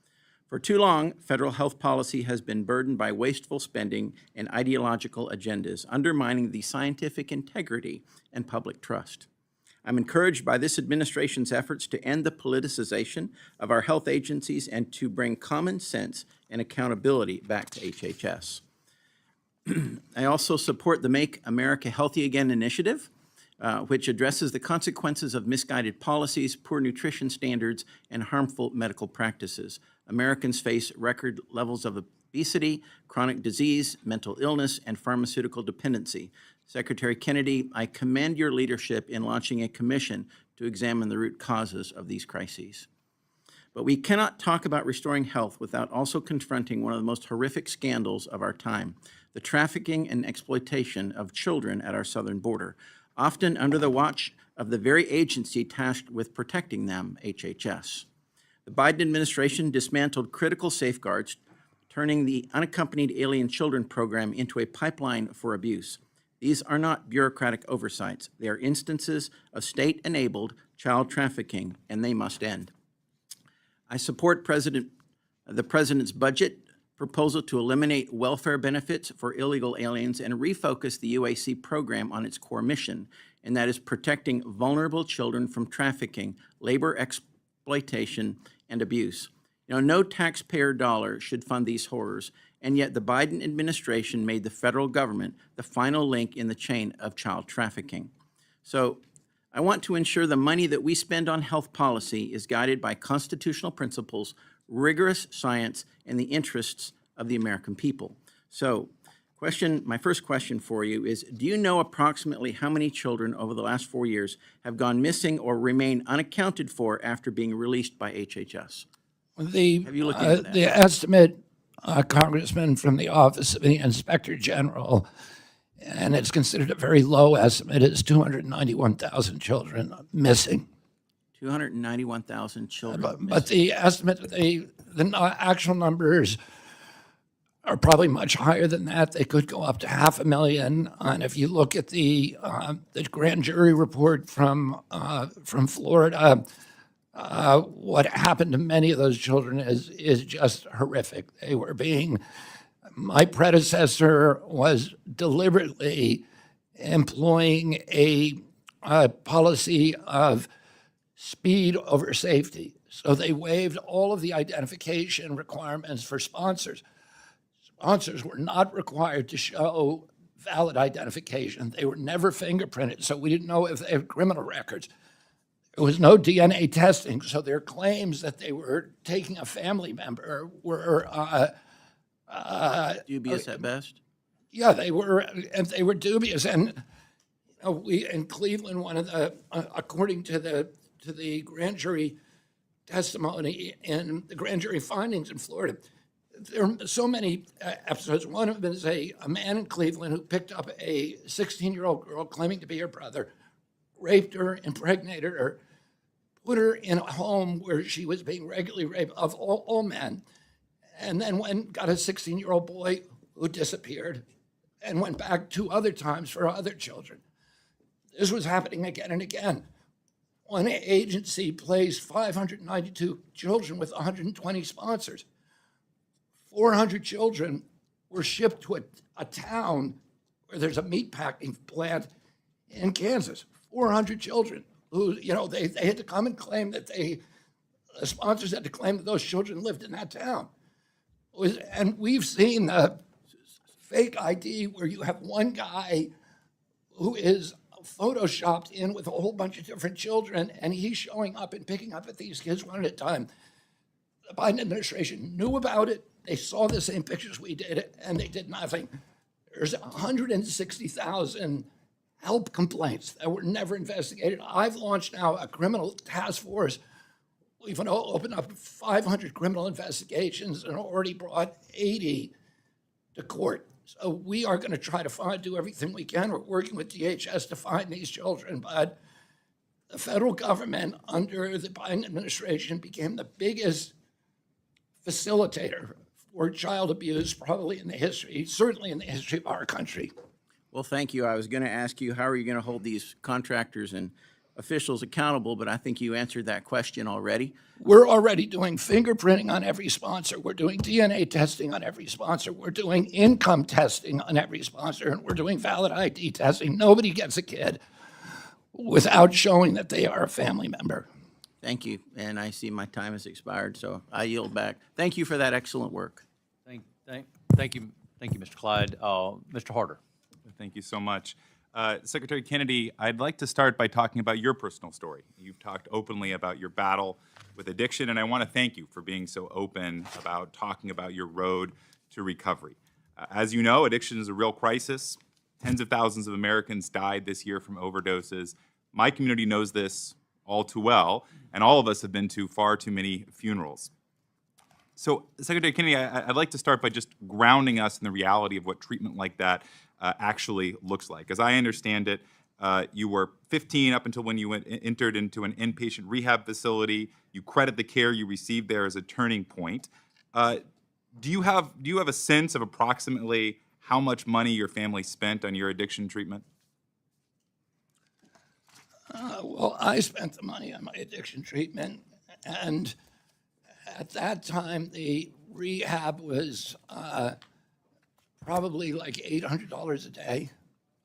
Speaker 7: For too long, federal health policy has been burdened by wasteful spending and ideological agendas, undermining the scientific integrity and public trust. I'm encouraged by this administration's efforts to end the politicization of our health agencies and to bring common sense and accountability back to HHS. I also support the Make America Healthy Again initiative,
Speaker 8: which addresses the consequences of misguided policies, poor nutrition standards, and harmful medical practices. Americans face record levels of obesity, chronic disease, mental illness, and pharmaceutical dependency. Secretary Kennedy, I commend your leadership in launching a commission to examine the root causes of these crises. But we cannot talk about restoring health without also confronting one of the most horrific scandals of our time, the trafficking and exploitation of children at our southern border, often under the watch of the very agency tasked with protecting them, HHS. The Biden administration dismantled critical safeguards, turning the Unaccompanied Alien Children program into a pipeline for abuse. These are not bureaucratic oversights. They are instances of state-enabled child trafficking, and they must end. I support the President's budget proposal to eliminate welfare benefits for illegal aliens and refocus the UAC program on its core mission, and that is protecting vulnerable children from trafficking, labor exploitation, and abuse. No taxpayer dollar should fund these horrors, and yet the Biden administration made the federal government the final link in the chain of child trafficking. So I want to ensure the money that we spend on health policy is guided by constitutional principles, rigorous science, and the interests of the American people. So my first question for you is, do you know approximately how many children over the last 4 years have gone missing or remain unaccounted for after being released by HHS? Have you looked into that?
Speaker 4: The estimate, Congressman, from the Office of the Inspector General, and it's considered a very low estimate, is 291,000 children missing.
Speaker 8: 291,000 children
Speaker 4: But the estimate, the actual numbers are probably much higher than that. They could go up to 500,000. And if you look at the grand jury report from Florida, what happened to many of those children is just horrific. My predecessor was deliberately employing a policy of speed over safety. So they waived all of the identification requirements for sponsors. Sponsors were not required to show valid identification. They were never fingerprinted, so we didn't know if they had criminal records. There was no DNA testing, so their claims that they were taking a family member were
Speaker 8: dubious at best.
Speaker 4: Yeah, they were dubious. And we in Cleveland, according to the grand jury testimony and the grand jury findings in Florida, there are so many episodes. One of them is a man in Cleveland who picked up a 16-year-old girl claiming to be her brother, raped her, impregnated her, put her in a home where she was being regularly raped of all men, and then got a 16-year-old boy who disappeared and went back 2 other times for other children. This was happening again and again. One agency placed 592 children with 120 sponsors. 400 children were shipped to a town where there's a meatpacking plant in Kansas. 400 children who, they had to come and claim that the sponsors had to claim that those children lived in that town. And we've seen the fake ID where you have one guy who is photoshopped in with a whole bunch of different children, and he's showing up and picking up at these kids one at a time. The Biden administration knew about it. They saw the same pictures we did, and they did nothing. There's 160,000 help complaints that were never investigated. I've launched now a criminal task force. We've opened up 500 criminal investigations and already brought 80 to court. So we are going to try to do everything we can. We're working with DHS to find these children, but the federal government under the Biden administration became the biggest facilitator for child abuse probably in the history, certainly in the history of our country.
Speaker 8: Well, thank you. I was going to ask you, how are you going to hold these contractors and officials accountable, but I think you answered that question already.
Speaker 4: We're already doing fingerprinting on every sponsor. We're doing DNA testing on every sponsor. We're doing income testing on every sponsor, and we're doing valid ID testing. Nobody gets a kid without showing that they are a family member.
Speaker 8: Thank you, and I see my time has expired, so I yield back. Thank you for that excellent work.
Speaker 15: Thank you, Mr. Clyde. Mr. Harder.
Speaker 16: Thank you so much.
Speaker 15: Secretary Kennedy, I'd like to start by talking about your personal story. You've talked openly about your battle with addiction, and I want to thank you for being so open about talking about your road to recovery. As you know, addiction is a real crisis. Tens of thousands of Americans died this year from overdoses. My community knows this all too well, and all of us have been to far too many funerals. So, Secretary Kennedy, I'd like to start by just grounding us in the reality of what treatment like that actually looks like. As I understand it, you were 15 up until when you entered into an inpatient rehab facility. You credit the care you received there as a turning point. Do you have a sense of approximately how much money your family spent on your addiction treatment?
Speaker 4: Well, I spent the money on my addiction treatment, and at that time, the rehab was probably like $800 a day.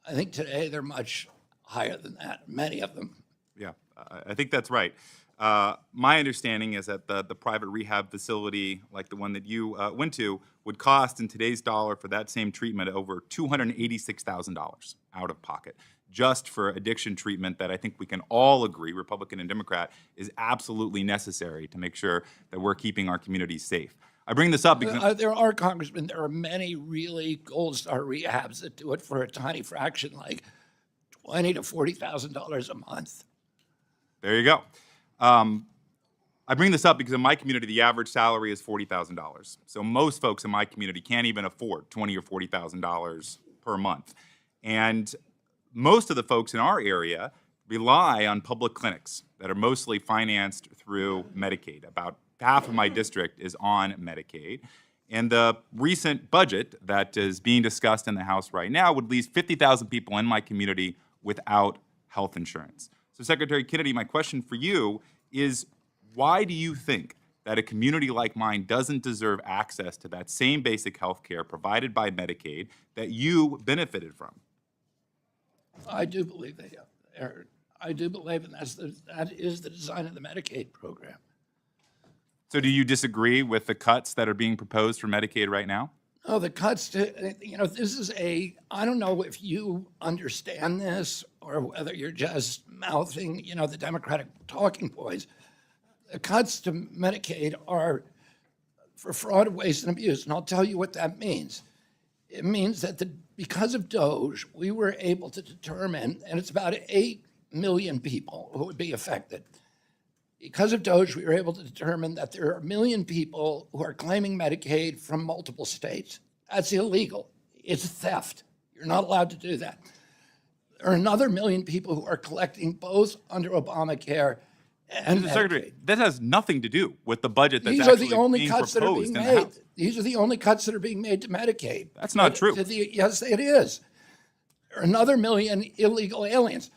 Speaker 4: I think today they're much higher than that, many of them.
Speaker 15: Yeah, I think that's right. My understanding is that the private rehab facility, like the one that you went to, would cost in today's dollar for that same treatment over $286,000 out of pocket, just for addiction treatment that I think we can all agree, Republican and Democrat, is absolutely necessary to make sure that we're keeping our communities safe. I bring this up because
Speaker 4: There are, Congressman, there are many really gold star rehabs that do it for a tiny fraction, like $20,000 to $40,000 a month.
Speaker 15: there you go. I bring this up because in my community, the average salary is $40,000. So most folks in my community can't even afford $20,000 or $40,000 per month. And most of the folks in our area rely on public clinics that are mostly financed through Medicaid. About half of my district is on Medicaid. And the recent budget that is being discussed in the House right now would leave 50,000 people in my community without health insurance. So, Secretary Kennedy, my question for you is, why do you think that a community like mine doesn't deserve access to that same basic health care provided by Medicaid that you benefited from?
Speaker 4: I do believe they are. I do believe, and that is the design of the Medicaid program.
Speaker 15: So do you disagree with the cuts that are being proposed for Medicaid right now?
Speaker 4: Oh, the cuts to, this is I don't know if you understand this or whether you're just mouthing, the Democratic talking points. The cuts to Medicaid are for fraud, waste, and abuse, and I'll tell you what that means. It means that because of DOGE, we were able to determine, and it's about 8 million people who would be affected. Because of DOGE, we were able to determine that there are 1 million people who are claiming Medicaid from multiple states. That's illegal. It's theft. You're not allowed to do that. There are another 1 million people who are collecting both under Obamacare and
Speaker 15: Mr. Secretary, that has nothing to do with the budget that's
Speaker 4: These are
Speaker 15: actually
Speaker 4: the only
Speaker 15: being
Speaker 4: cuts that are
Speaker 15: proposed
Speaker 4: being
Speaker 15: in the
Speaker 4: made.
Speaker 15: House.
Speaker 4: These are the only cuts that are being made to Medicaid.
Speaker 15: That's not true.
Speaker 4: Yes, it is. There are another 1 million illegal aliens.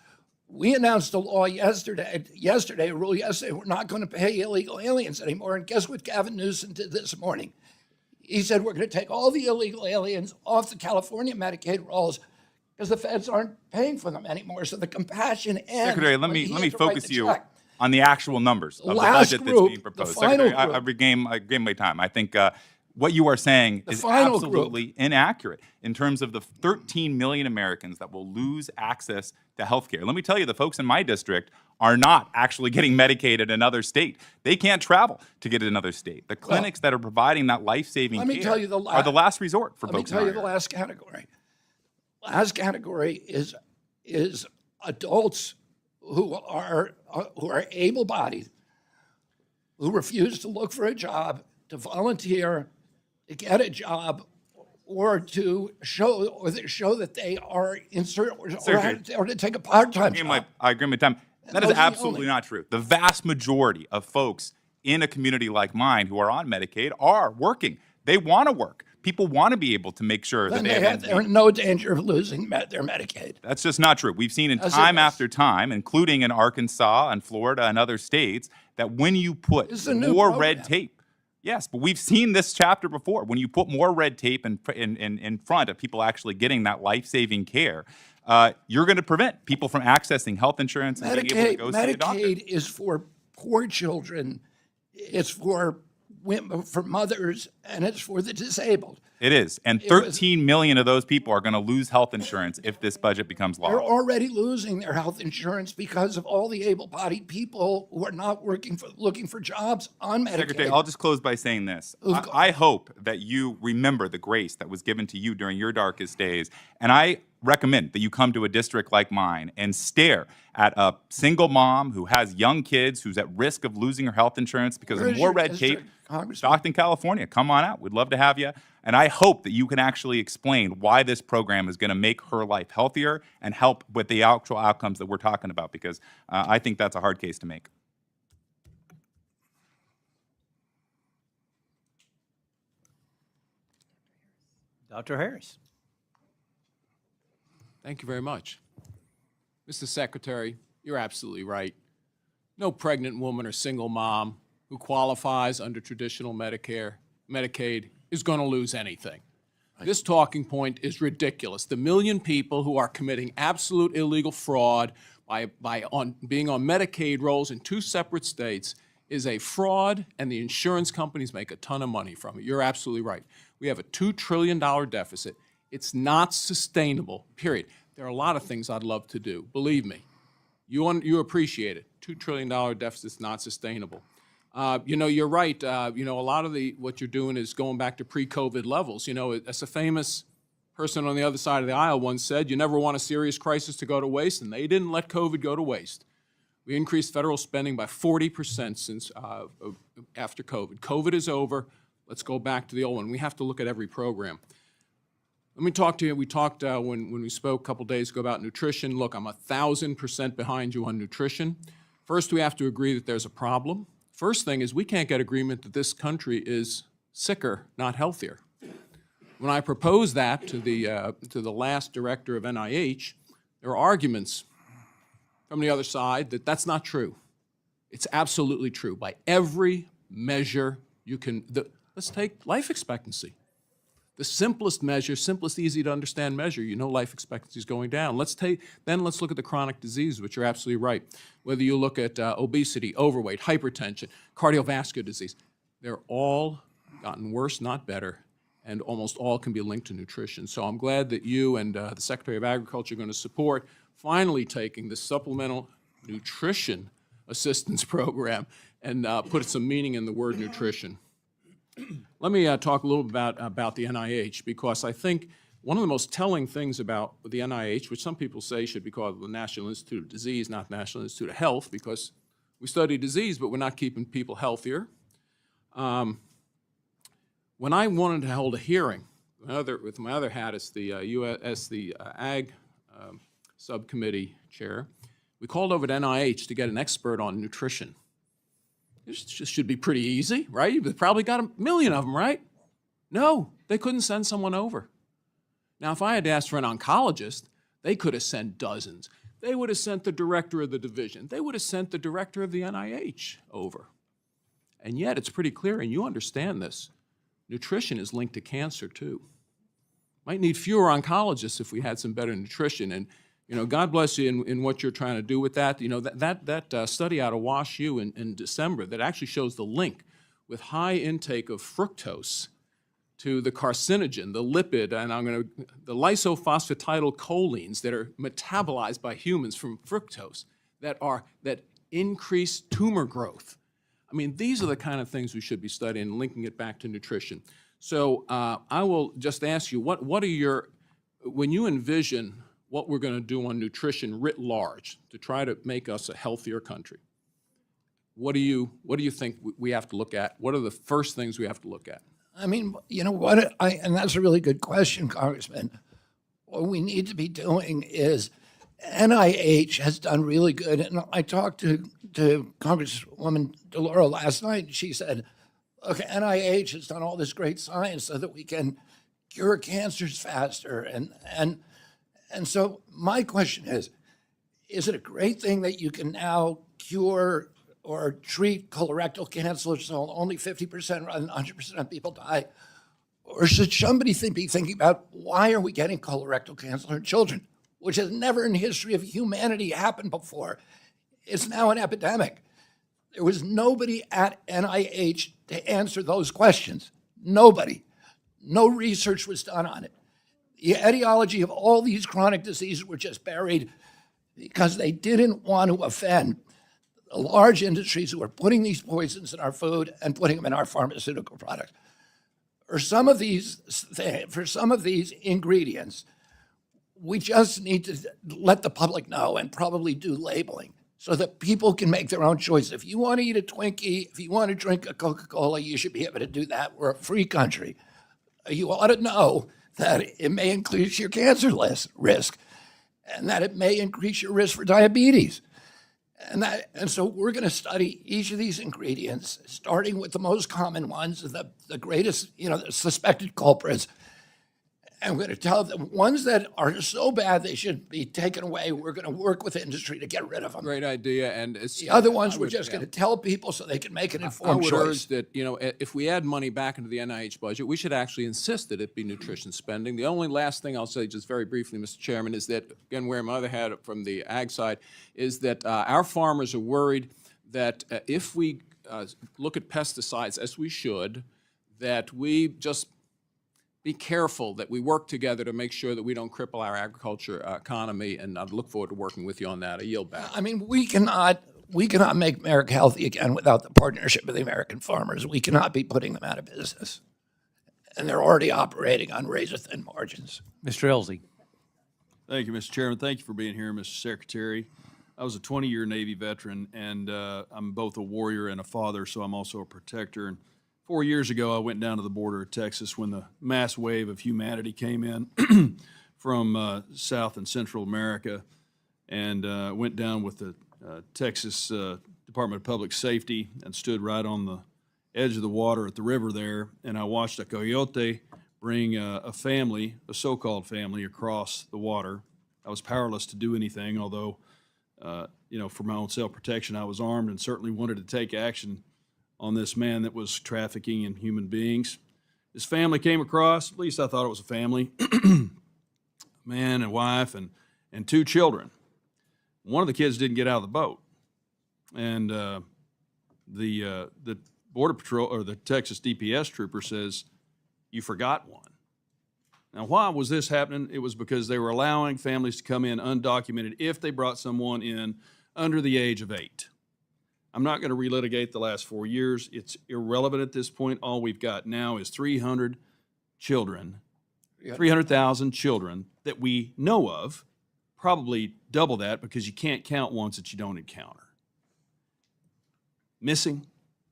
Speaker 4: We announced a law yesterday, a rule yesterday, we're not going to pay illegal aliens anymore. And guess what Gavin Newsom did this morning? He said we're going to take all the illegal aliens off the California Medicaid rolls because the feds aren't paying for them anymore. So the compassion ends.
Speaker 15: Secretary, let
Speaker 4: when he
Speaker 15: me
Speaker 4: had to write
Speaker 15: focus
Speaker 4: the
Speaker 15: you
Speaker 4: check.
Speaker 15: on the actual numbers of the
Speaker 4: last
Speaker 15: budget
Speaker 4: group,
Speaker 15: that's being
Speaker 4: the
Speaker 15: proposed.
Speaker 4: final
Speaker 15: Secretary, I regain my time. I think what you are saying is
Speaker 4: final
Speaker 15: absolutely inaccurate in terms of the 13 million Americans that will lose access to health care. Let me tell you, the folks in my district are not actually getting Medicaid in another state. They can't travel to get it in another state. The clinics that are providing that life-saving
Speaker 4: let me
Speaker 15: care
Speaker 4: tell you the
Speaker 15: are the last resort for
Speaker 4: Let me
Speaker 15: folks
Speaker 4: tell
Speaker 15: in
Speaker 4: you
Speaker 15: our
Speaker 4: the
Speaker 15: area.
Speaker 4: last category. Last category is adults who are able-bodied, who refuse to look for a job, to volunteer, to get a job, or to show that they are or to take a part-time job.
Speaker 15: I agree with my time. That is
Speaker 4: those are the
Speaker 15: absolutely
Speaker 4: only-
Speaker 15: not true. The vast majority of folks in a community like mine who are on Medicaid are working. They want to work. People want to be able to make sure that
Speaker 4: Then
Speaker 15: they have
Speaker 4: they're in no danger of losing their Medicaid.
Speaker 15: That's just not true. We've seen in
Speaker 4: Yes, it
Speaker 15: time
Speaker 4: is.
Speaker 15: after time, including in Arkansas and Florida and other states, that when you put
Speaker 4: This is a new
Speaker 15: more
Speaker 4: program.
Speaker 15: red tape, yes, but we've seen this chapter before. When you put more red tape in front of people actually getting that life-saving care, you're going to prevent people from accessing health insurance and being able to go see a doctor.
Speaker 4: Medicaid is for poor children. It's for for mothers, and it's for the disabled.
Speaker 15: It is. And
Speaker 4: It was-
Speaker 15: 13 million of those people are going to lose health insurance if this budget becomes law.
Speaker 4: They're already losing their health insurance because of all the able-bodied people who are not looking for jobs on Medicaid.
Speaker 15: Secretary, I'll just close by saying this. I hope that you remember the grace that was given to you during your darkest days. And I recommend that you come to a district like mine and stare at a single mom who has young kids, who's at risk of losing her health insurance because
Speaker 4: Where
Speaker 15: of
Speaker 4: is
Speaker 15: more
Speaker 4: your
Speaker 15: red
Speaker 4: district,
Speaker 15: tape.
Speaker 4: Congressman?
Speaker 15: Stockton, California. Come on out. We'd love to have you. And I hope that you can actually explain why this program is going to make her life healthier and help with the actual outcomes that we're talking about, because I think that's a hard case to make.
Speaker 2: Dr. Harris.
Speaker 1: Thank you very much. Mr. Secretary, you're absolutely right. No pregnant woman or single mom who qualifies under traditional Medicaid is going to lose anything. This talking point is ridiculous. The million people who are committing absolute illegal fraud by being on Medicaid rolls in 2 separate states is a fraud, and the insurance companies make a ton of money from it. You're absolutely right. We have a $2 trillion deficit. It's not sustainable, period. There are a lot of things I'd love to do. Believe me, you appreciate it. $2 trillion deficit is not sustainable. You're right. A lot of what you're doing is going back to pre-COVID levels. As a famous person on the other side of the aisle once said, you never want a serious crisis to go to waste, and they didn't let COVID go to waste. We increased federal spending by 40% since after COVID. COVID is over. Let's go back to the old one. We have to look at every program. Let me talk to you. We talked when we spoke a couple days ago about nutrition. Look, I'm 1,000% behind you on nutrition. First, we have to agree that there's a problem. First thing is we can't get agreement that this country is sicker, not healthier. When I proposed that to the last director of NIH, there were arguments from the other side that that's not true. It's absolutely true. By every measure you can, let's take life expectancy. The simplest measure, simplest, easy to understand measure, life expectancy is going down. Let's look at the chronic diseases, which you're absolutely right. Whether you look at obesity, overweight, hypertension, cardiovascular disease, they're all gotten worse, not better, and almost all can be linked to nutrition. So I'm glad that you and the Secretary of Agriculture are going to support finally taking the Supplemental Nutrition Assistance Program and put some meaning in the word nutrition. Let me talk a little about the NIH, because I think one of the most telling things about the NIH, which some people say should be called the National Institute of Disease, not National Institute of Health, because we study disease, but we're not keeping people healthier. When I wanted to hold a hearing, with my other hat as the Ag Subcommittee Chair, we called over to NIH to get an expert on nutrition. This just should be pretty easy, right? You've probably got 1 million of them, right? No, they couldn't send someone over. Now, if I had asked for an oncologist, they could have sent dozens. They would have sent the director of the division. They would have sent the director of the NIH over. And yet, it's pretty clear, and you understand this, nutrition is linked to cancer, too. Might need fewer oncologists if we had some better nutrition. And God bless you in what you're trying to do with that. That study out of WashU in December that actually shows the link with high intake of fructose to the carcinogen, the lipid, and the lysophosphatidylcholines that are metabolized by humans from fructose that increase tumor growth. I mean, these are the kind of things we should be studying and linking it back to nutrition. So I will just ask you, what are when you envision what we're going to do on nutrition writ large to try to make us a healthier country, what do you think we have to look at? What are the first things we have to look at?
Speaker 4: I mean, and that's a really good question, Congressman. What we need to be doing is NIH has done really good. And I talked to Congresswoman DeLauro last night, and she said, look, NIH has done all this great science so that we can cure cancers faster. And so my question is it a great thing that you can now cure or treat colorectal cancer so only 50% rather than 100% of people die? Or should somebody be thinking about why are we getting colorectal cancer in children, which has never in the history of humanity happened before? It's now an epidemic. There was nobody at NIH to answer those questions. Nobody. No research was done on it. The etiology of all these chronic diseases were just buried because they didn't want to offend the large industries who are putting these poisons in our food and putting them in our pharmaceutical products. For some of these ingredients, we just need to let the public know and probably do labeling so that people can make their own choice. If you want to eat a Twinkie, if you want to drink a Coca-Cola, you should be able to do that. We're a free country. You ought to know that it may increase your cancer risk and that it may increase your risk for diabetes. And so we're going to study each of these ingredients, starting with the most common ones, the greatest, the suspected culprits. And we're going to tell them ones that are so bad they should be taken away. We're going to work with industry to get rid of them.
Speaker 1: Great idea, and it's,
Speaker 4: The other ones we're just going to tell people so they can make an informed
Speaker 1: I would
Speaker 4: choice.
Speaker 1: urge that, if we add money back into the NIH budget, we should actually insist that it be nutrition spending. The only last thing I'll say, just very briefly, Mr. Chairman, is that, again, wearing my other hat from the ag side, is that our farmers are worried that if we look at pesticides, as we should, that we just be careful that we work together to make sure that we don't cripple our agriculture economy, and I look forward to working with you on that. I yield back.
Speaker 4: I mean, we cannot make America healthy again without the partnership of the American farmers. We cannot be putting them out of business. And they're already operating on razor-thin margins.
Speaker 2: Mr. Elsie.
Speaker 16: Thank you, Mr. Chairman. Thank you for being here, Mr. Secretary. I was a 20-year Navy veteran, and I'm both a warrior and a father, so I'm also a protector. And 4 years ago, I went down to the border of Texas when the mass wave of humanity came in from South and Central America, and went down with the Texas Department of Public Safety and stood right on the edge of the water at the river there, and I watched a coyote bring a family, a so-called family, across the water. I was powerless to do anything, although, for my own self-protection, I was armed and certainly wanted to take action on this man that was trafficking in human beings. His family came across, at least I thought it was a family, man and wife and 2 children. One of the kids didn't get out of the boat. And the Border Patrol, or the Texas DPS trooper says, "You forgot one." Now, why was this happening? It was because they were allowing families to come in undocumented if they brought someone in under the age of 8. I'm not going to relitigate the last 4 years. It's irrelevant at this point. All we've got now is 300 children, 300,000 children that we know of, probably double that because you can't count ones that you don't encounter, missing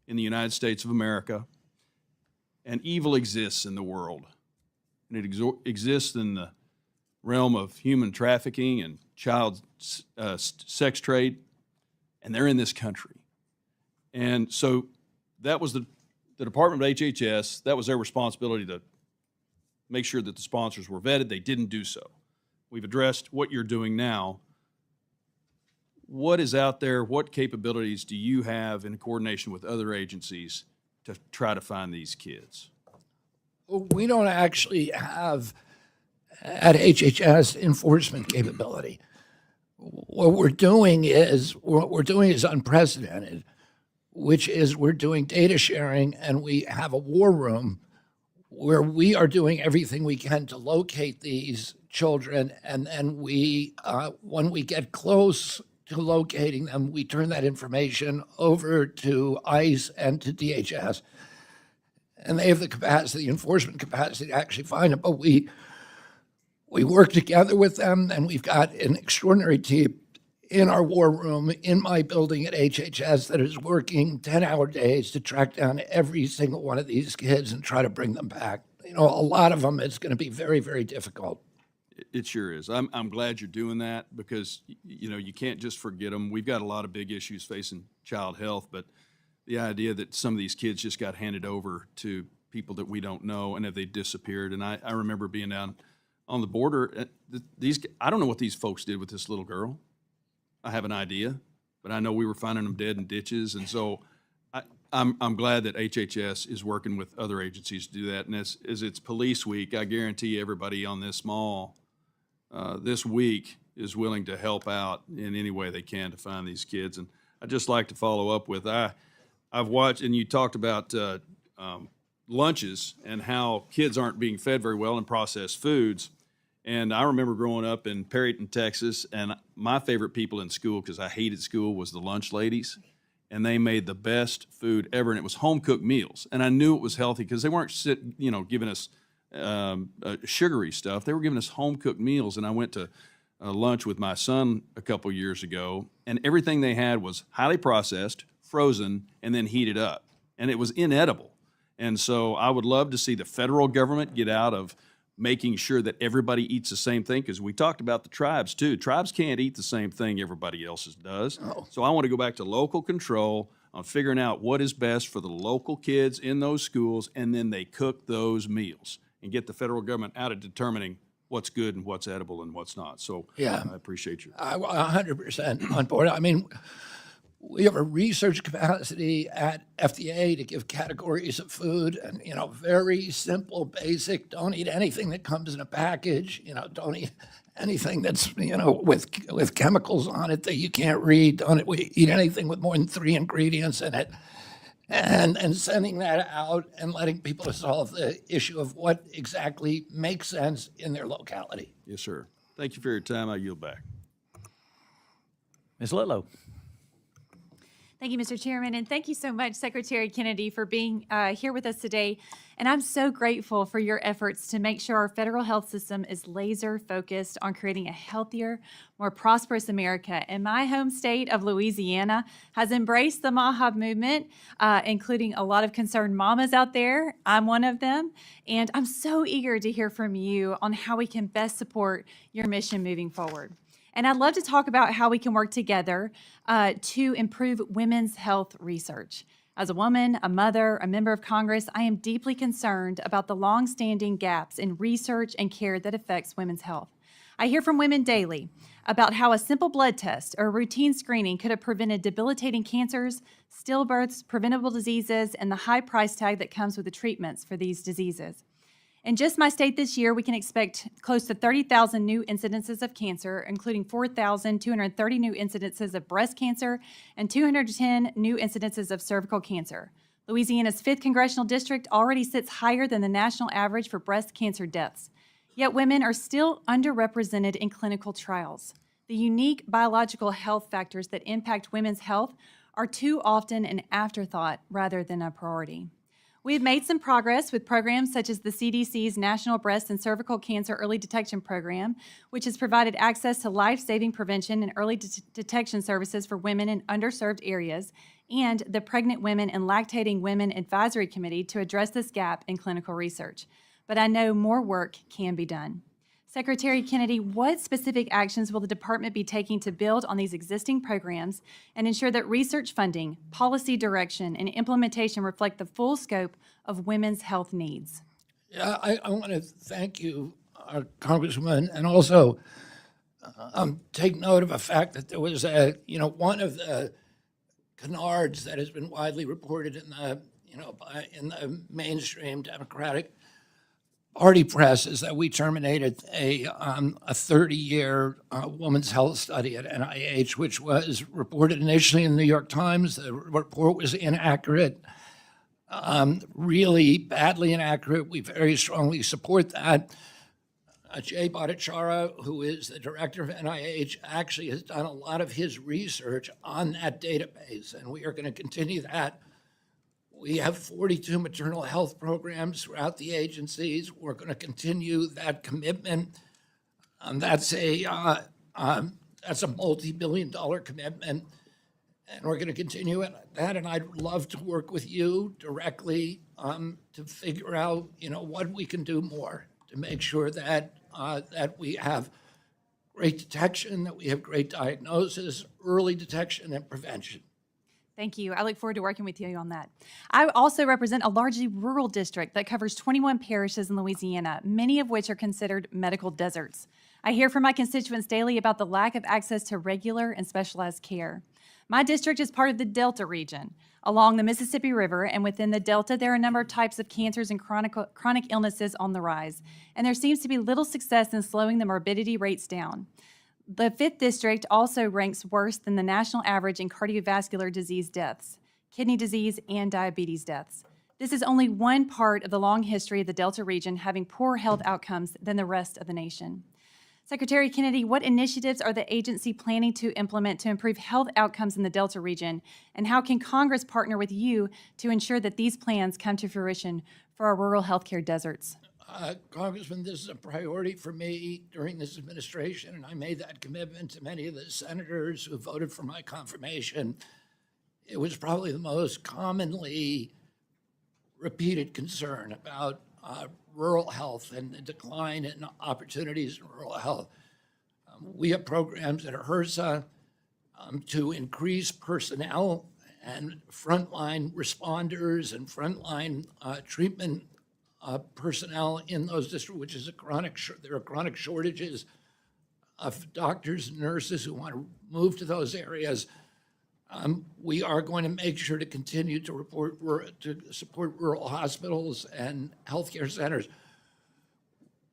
Speaker 16: in the United States of America. And evil exists in the world. And it exists in the realm of human trafficking and child sex trade, and they're in this country. And so that was the Department of HHS, that was their responsibility to make sure that the sponsors were vetted. They didn't do so. We've addressed what you're doing now. What is out there? What capabilities do you have in coordination with other agencies to try to find these kids?
Speaker 4: We don't actually have at HHS enforcement capability. What we're doing is unprecedented, which is we're doing data sharing, and we have a war room where we are doing everything we can to locate these children, and then when we get close to locating them, we turn that information over to ICE and to DHS, and they have the capacity, enforcement capacity, to actually find them. But we work together with them, and we've got an extraordinary team in our war room in my building at HHS that is working 10-hour days to track down every single one of these kids and try to bring them back. A lot of them, it's going to be very, very difficult.
Speaker 16: It sure is. I'm glad you're doing that because, you can't just forget them. We've got a lot of big issues facing child health, but the idea that some of these kids just got handed over to people that we don't know and have they disappeared. And I remember being down on the border. I don't know what these folks did with this little girl. I have an idea, but I know we were finding them dead in ditches. And so I'm glad that HHS is working with other agencies to do that. And as it's Police Week, I guarantee everybody on this mall this week is willing to help out in any way they can to find these kids. And I'd just like to follow up with, I've watched, and you talked about lunches and how kids aren't being fed very well in processed foods. And I remember growing up in Perryton, Texas, and my favorite people in school, because I hated school, was the lunch ladies. And they made the best food ever, and it was home-cooked meals. And I knew it was healthy because they weren't giving us sugary stuff. They were giving us home-cooked meals. And I went to lunch with my son a couple years ago, and everything they had was highly processed, frozen, and then heated up. And it was inedible. And so I would love to see the federal government get out of making sure that everybody eats the same thing, because we talked about the tribes too. Tribes can't eat the same thing everybody else does. So I want to go back to local control on figuring out what is best for the local kids in those schools, and then they cook those meals and get the federal government out of determining what's good and what's edible and what's not. So
Speaker 4: Yeah.
Speaker 16: I appreciate you.
Speaker 4: 100% on board. I mean, we have a research capacity at FDA to give categories of food, and, very simple, basic, don't eat anything that comes in a package, don't eat anything that's, with chemicals on it that you can't read, don't eat anything with more than 3 ingredients in it. And sending that out and letting people solve the issue of what exactly makes sense in their locality.
Speaker 16: Yes, sir. Thank you for your time. I yield back.
Speaker 2: Ms. Litlow.
Speaker 17: Thank you, Mr. Chairman, and thank you so much, Secretary Kennedy, for being here with us today. And I'm so grateful for your efforts to make sure our federal health system is laser focused on creating a healthier, more prosperous America. And my home state of Louisiana has embraced the MAHA movement, including a lot of concerned mamas out there. I'm one of them. And I'm so eager to hear from you on how we can best support your mission moving forward. And I'd love to talk about how we can work together to improve women's health research. As a woman, a mother, a member of Congress, I am deeply concerned about the longstanding gaps in research and care that affects women's health. I hear from women daily about how a simple blood test or routine screening could have prevented debilitating cancers, stillbirths, preventable diseases, and the high price tag that comes with the treatments for these diseases. In just my state this year, we can expect close to 30,000 new incidences of cancer, including 4,230 new incidences of breast cancer and 210 new incidences of cervical cancer. Louisiana's 5th congressional district already sits higher than the national average for breast cancer deaths. Yet women are still underrepresented in clinical trials. The unique biological health factors that impact women's health are too often an afterthought rather than a priority. We have made some progress with programs such as the CDC's National Breast and Cervical Cancer Early Detection Program, which has provided access to life-saving prevention and early detection services for women in underserved areas, and the Pregnant Women and Lactating Women Advisory Committee to address this gap in clinical research. But I know more work can be done. Secretary Kennedy, what specific actions will the department be taking to build on these existing programs and ensure that research funding, policy direction, and implementation reflect the full scope of women's health needs?
Speaker 4: Yeah, I want to thank you, Congresswoman, and also take note of a fact that there was one of the canards that has been widely reported in the, in the mainstream Democratic Party press is that we terminated a 30-year women's health study at NIH, which was reported initially in the New York Times. The report was inaccurate, really badly inaccurate. We very strongly support that. Jay Bhattacharya, who is the director of NIH, actually has done a lot of his research on that database, and we are going to continue that. We have 42 maternal health programs throughout the agencies. We're going to continue that commitment. That's a multi-billion-dollar commitment, and we're going to continue that. And I'd love to work with you directly to figure out, what we can do more to make sure that that we have great detection, that we have great diagnosis, early detection, and prevention.
Speaker 17: Thank you. I look forward to working with you on that. I also represent a largely rural district that covers 21 parishes in Louisiana, many of which are considered medical deserts. I hear from my constituents daily about the lack of access to regular and specialized care. My district is part of the Delta region along the Mississippi River, and within the Delta, there are a number of types of cancers and chronic illnesses on the rise, and there seems to be little success in slowing the morbidity rates down. The 5th District also ranks worse than the national average in cardiovascular disease deaths, kidney disease, and diabetes deaths. This is only one part of the long history of the Delta region having poorer health outcomes than the rest of the nation. Secretary Kennedy, what initiatives are the agency planning to implement to improve health outcomes in the Delta region, and how can Congress partner with you to ensure that these plans come to fruition for our rural healthcare deserts?
Speaker 4: Congressman, this is a priority for me during this administration, and I made that commitment to many of the senators who voted for my confirmation. It was probably the most commonly repeated concern about rural health and the decline in opportunities in rural health. We have programs at HRSA to increase personnel and frontline responders and frontline treatment personnel in those districts, which is there are chronic shortages of doctors and nurses who want to move to those areas. We are going to make sure to continue to support rural hospitals and healthcare centers.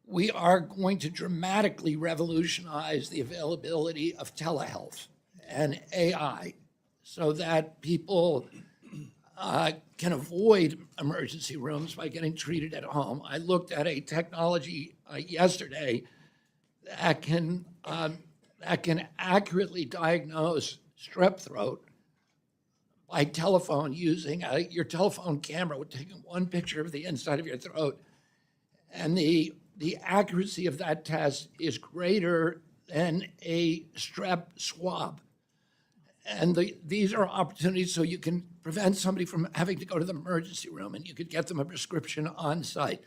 Speaker 4: We are going to dramatically revolutionize the availability of telehealth and AI so that people can avoid emergency rooms by getting treated at home. I looked at a technology yesterday that can accurately diagnose strep throat by telephone using your telephone camera with taking one picture of the inside of your throat. And the accuracy of that test is greater than a strep swab. And these are opportunities so you can prevent somebody from having to go to the emergency room, and you could get them a prescription on site.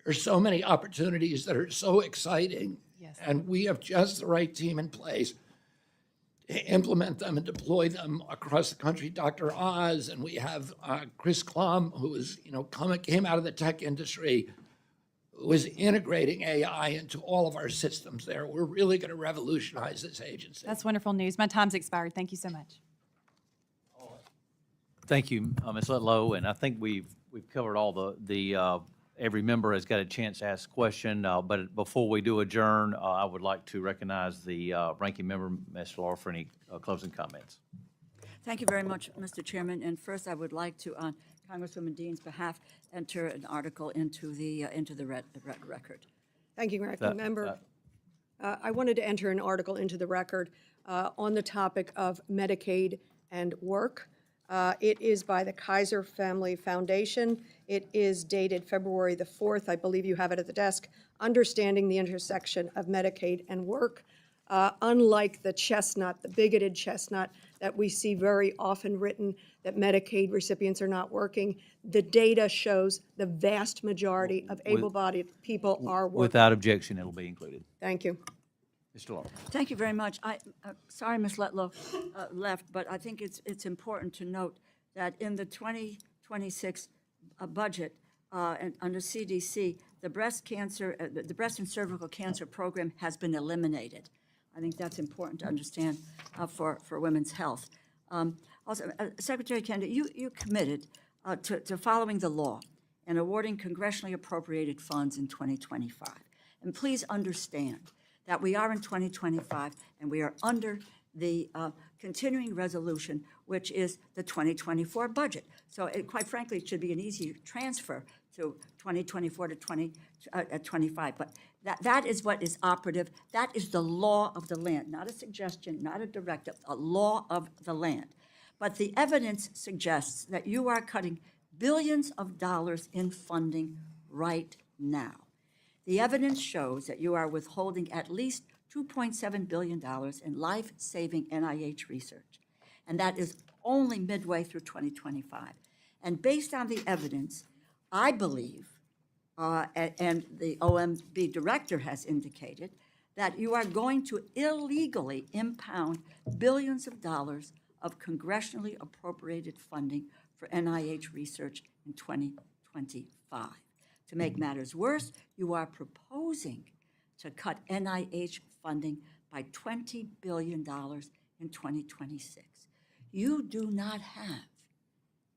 Speaker 4: There's so many opportunities that are so exciting, and we have just the right team in place to implement them and deploy them across the country. Dr. Oz, and we have Chris Klum, who is, came out of the tech industry, who is integrating AI into all of our systems there. We're really going to revolutionize this agency.
Speaker 17: That's wonderful news. My time's expired. Thank you so much.
Speaker 2: Thank you, Ms. Letlow, and I think we've covered all the every member has got a chance to ask a question, but before we do adjourn, I would like to recognize the ranking member, Ms. Laura, for any closing comments.
Speaker 3: Thank you very much, Mr. Chairman. And first, I would like to, on Congresswoman Dean's behalf, enter an article into the record.
Speaker 14: Thank you, Ranking Member. I wanted to enter an article into the record on the topic of Medicaid and work. It is by the Kaiser Family Foundation. It is dated February the 4th. I believe you have it at the desk. Understanding the intersection of Medicaid and work. Unlike the bigoted chestnut that we see very often written that Medicaid recipients are not working, the data shows the vast majority of able-bodied people are working.
Speaker 2: Without objection, it'll be included.
Speaker 14: Thank you.
Speaker 2: Mr. Law.
Speaker 3: Thank you very much. Sorry, Ms. Letlow left, but I think it's important to note that in the 2026 budget and under CDC, the breast and cervical cancer program has been eliminated. I think that's important to understand for women's health. Also, Secretary Kennedy, you committed to following the law and awarding congressionally appropriated funds in 2025. And please understand that we are in 2025 and we are under the continuing resolution, which is the 2024 budget. So quite frankly, it should be an easy transfer to 2024 to 2025. But that is what is operative. That is the law of the land, not a suggestion, not a directive, a law of the land. But the evidence suggests that you are cutting billions of dollars in funding right now. The evidence shows that you are withholding at least $2.7 billion in life-saving NIH research, and that is only midway through 2025. And based on the evidence, I believe, and the OMB director has indicated, that you are going to illegally impound billions of dollars of congressionally appropriated funding for NIH research in 2025. To make matters worse, you are proposing to cut NIH funding by $20 billion in 2026. You do not have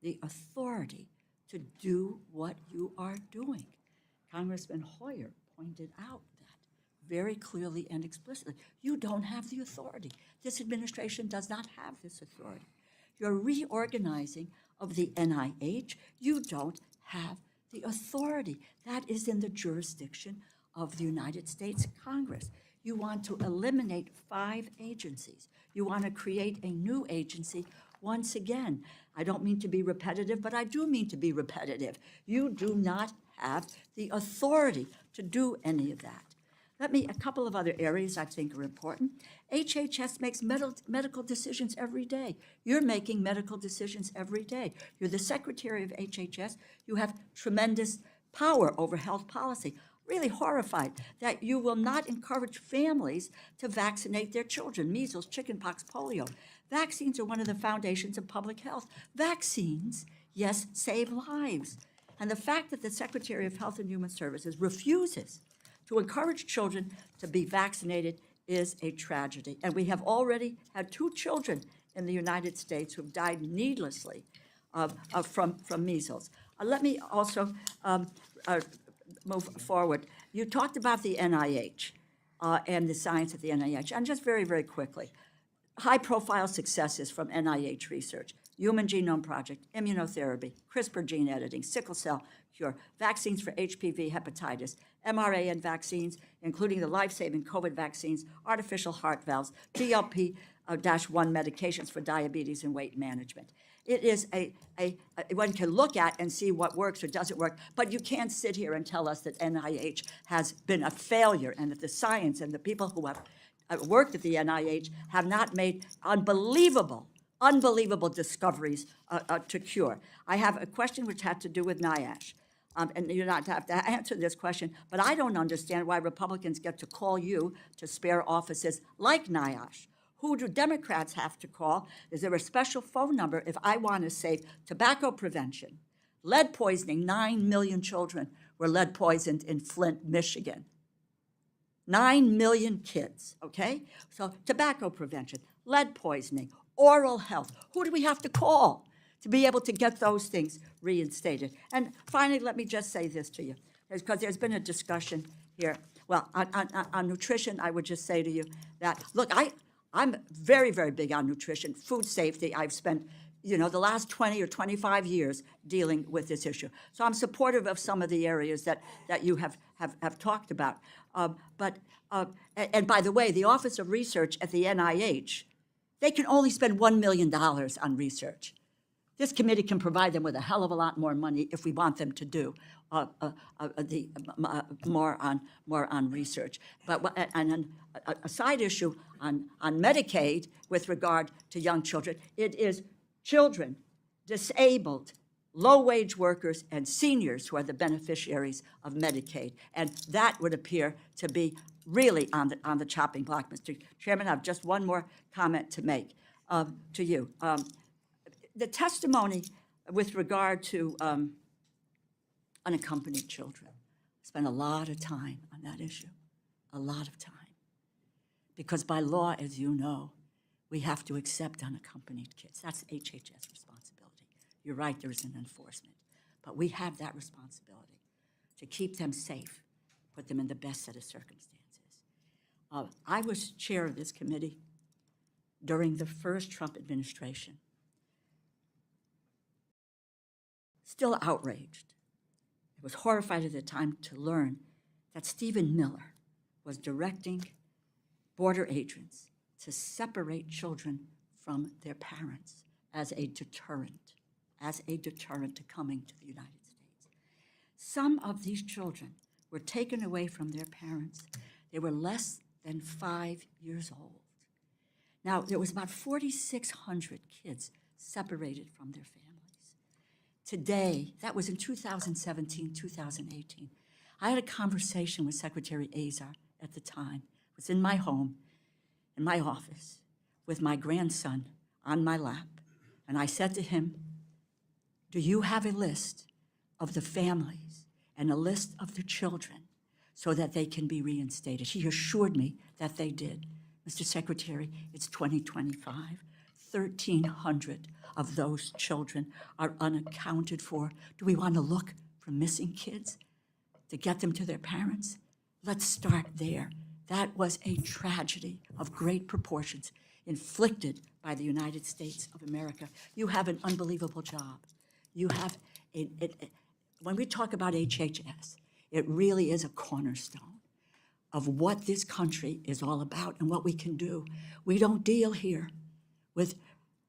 Speaker 3: the authority to do what you are doing. Congressman Hoyer pointed out that very clearly and explicitly. You don't have the authority. This administration does not have this authority. You're reorganizing of the NIH. You don't have the authority. That is in the jurisdiction of the United States Congress. You want to eliminate 5 agencies. You want to create a new agency once again. I don't mean to be repetitive, but I do mean to be repetitive. You do not have the authority to do any of that. A couple of other areas I think are important. HHS makes medical decisions every day. You're making medical decisions every day. You're the secretary of HHS. You have tremendous power over health policy. Really horrified that you will not encourage families to vaccinate their children, measles, chickenpox, polio. Vaccines are one of the foundations of public health. Vaccines, yes, save lives. And the fact that the Secretary of Health and Human Services refuses to encourage children to be vaccinated is a tragedy. And we have already had 2 children in the United States who have died needlessly from measles. Let me also move forward. You talked about the NIH and the science at the NIH. And just very, very quickly, high-profile successes from NIH research: Human Genome Project, immunotherapy, CRISPR gene editing, sickle cell cure, vaccines for HPV, hepatitis, mRNA vaccines, including the life-saving COVID vaccines, artificial heart valves, GLP-1 medications for diabetes and weight management. It is one can look at and see what works or doesn't work, but you can't sit here and tell us that NIH has been a failure and that the science and the people who have worked at the NIH have not made unbelievable discoveries to cure. I have a question which had to do with NIH. And you don't have to answer this question, but I don't understand why Republicans get to call you to spare offices like NIH. Who do Democrats have to call? Is there a special phone number if I want to save tobacco prevention? Lead poisoning, 9 million children were lead poisoned in Flint, Michigan. 9 million kids, okay? So tobacco prevention, lead poisoning, oral health. Who do we have to call to be able to get those things reinstated? And finally, let me just say this to you, because there's been a discussion here. Well, on nutrition, I would just say to you that, look, I'm very, very big on nutrition, food safety. I've spent, the last 20 or 25 years dealing with this issue. So I'm supportive of some of the areas that you have talked about. And by the way, the Office of Research at the NIH, they can only spend $1 million on research. This committee can provide them with a hell of a lot more money if we want them to do more on research. And a side issue on Medicaid with regard to young children, it is children, disabled, low-wage workers, and seniors who are the beneficiaries of Medicaid. And that would appear to be really on the chopping block, Mr. Chairman. I have just one more comment to make to you. The testimony with regard to unaccompanied children, spent a lot of time on that issue, a lot of time. Because by law, as you know, we have to accept unaccompanied kids. That's HHS responsibility. You're right, there is an enforcement. But we have that responsibility to keep them safe, put them in the best set of circumstances. I was chair of this committee during the first Trump administration. Still outraged. I was horrified at the time to learn that Stephen Miller was directing border agents to separate children from their parents as a deterrent to coming to the United States. Some of these children were taken away from their parents. They were less than 5 years old. Now, there was about 4,600 kids separated from their families. Today, that was in 2017, 2018, I had a conversation with Secretary Azar at the time. It was in my home, in my office, with my grandson on my lap. And I said to him, do you have a list of the families and a list of the children so that they can be reinstated? He assured me that they did. Mr. Secretary, it's 2025. 1,300 of those children are unaccounted for. Do we want to look for missing kids to get them to their parents? Let's start there That was a tragedy of great proportions inflicted by the United States of America. You have an unbelievable job. You have, when we talk about HHS, it really is a cornerstone of what this country is all about and what we can do. We don't deal here with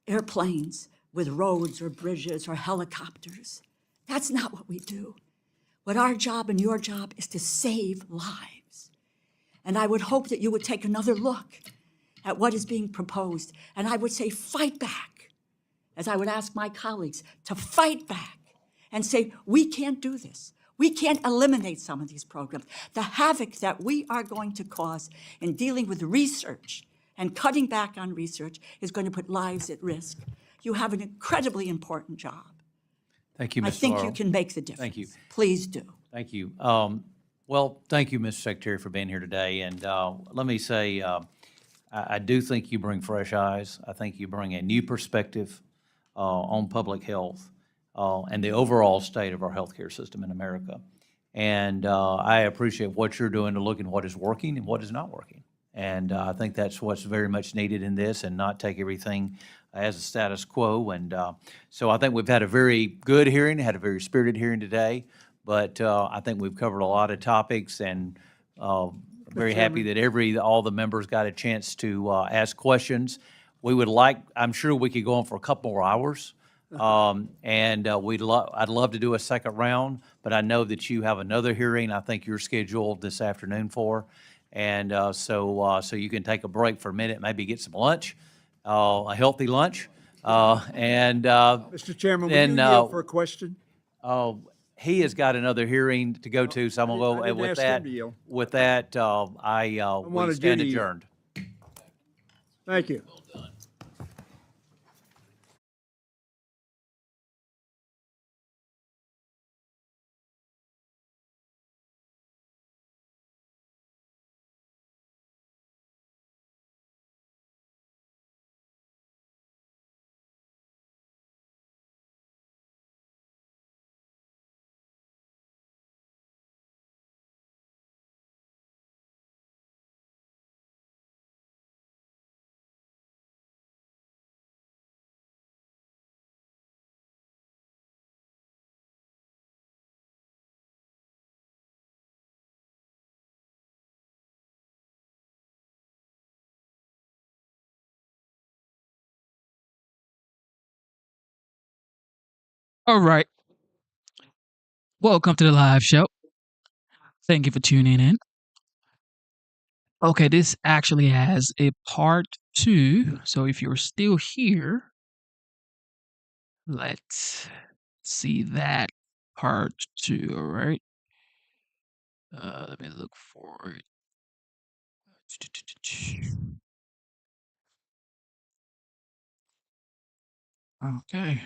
Speaker 3: airplanes, with roads or bridges or helicopters. That's not what we do. What our job and your job is to save lives. And I would hope that you would take another look at what is being proposed. And I would say, fight back, as I would ask my colleagues to fight back and say, we can't do this. We can't eliminate some of these programs. The havoc that we are going to cause in dealing with research and cutting back on research is going to put lives at risk. You have an incredibly important job.
Speaker 2: Thank you, Ms.
Speaker 3: I think
Speaker 2: Laurel.
Speaker 3: you can make the difference.
Speaker 2: Thank you.
Speaker 3: Please do.
Speaker 2: Thank you. Well, thank you, Mr. Secretary, for being here today. And let me say, I do think you bring fresh eyes. I think you bring a new perspective on public health and the overall state of our healthcare system in America. And I appreciate what you're doing to look at what is working and what is not working. And I think that's what's very much needed in this, and not take everything as a status quo. And so I think we've had a very good hearing, had a very spirited hearing today, but I think we've covered a lot of topics, and very happy that all the members got a chance to ask questions. We would like, I'm sure we could go on for a couple more hours. And I'd love to do a second round, but I know that you have another hearing I think you're scheduled this afternoon for. And so you can take a break for a minute, maybe get some lunch, a healthy lunch.
Speaker 6: Mr. Chairman, will you yield for a question?
Speaker 2: He has got another hearing to go to, so I'm going to go with that. With that, we stand adjourned.
Speaker 6: Thank you.
Speaker 18: All right. Welcome to the live show. Thank you for tuning in. Okay, this actually has a part 2. So if you're still here, let's see that part 2. All right. Let me look for it. Okay.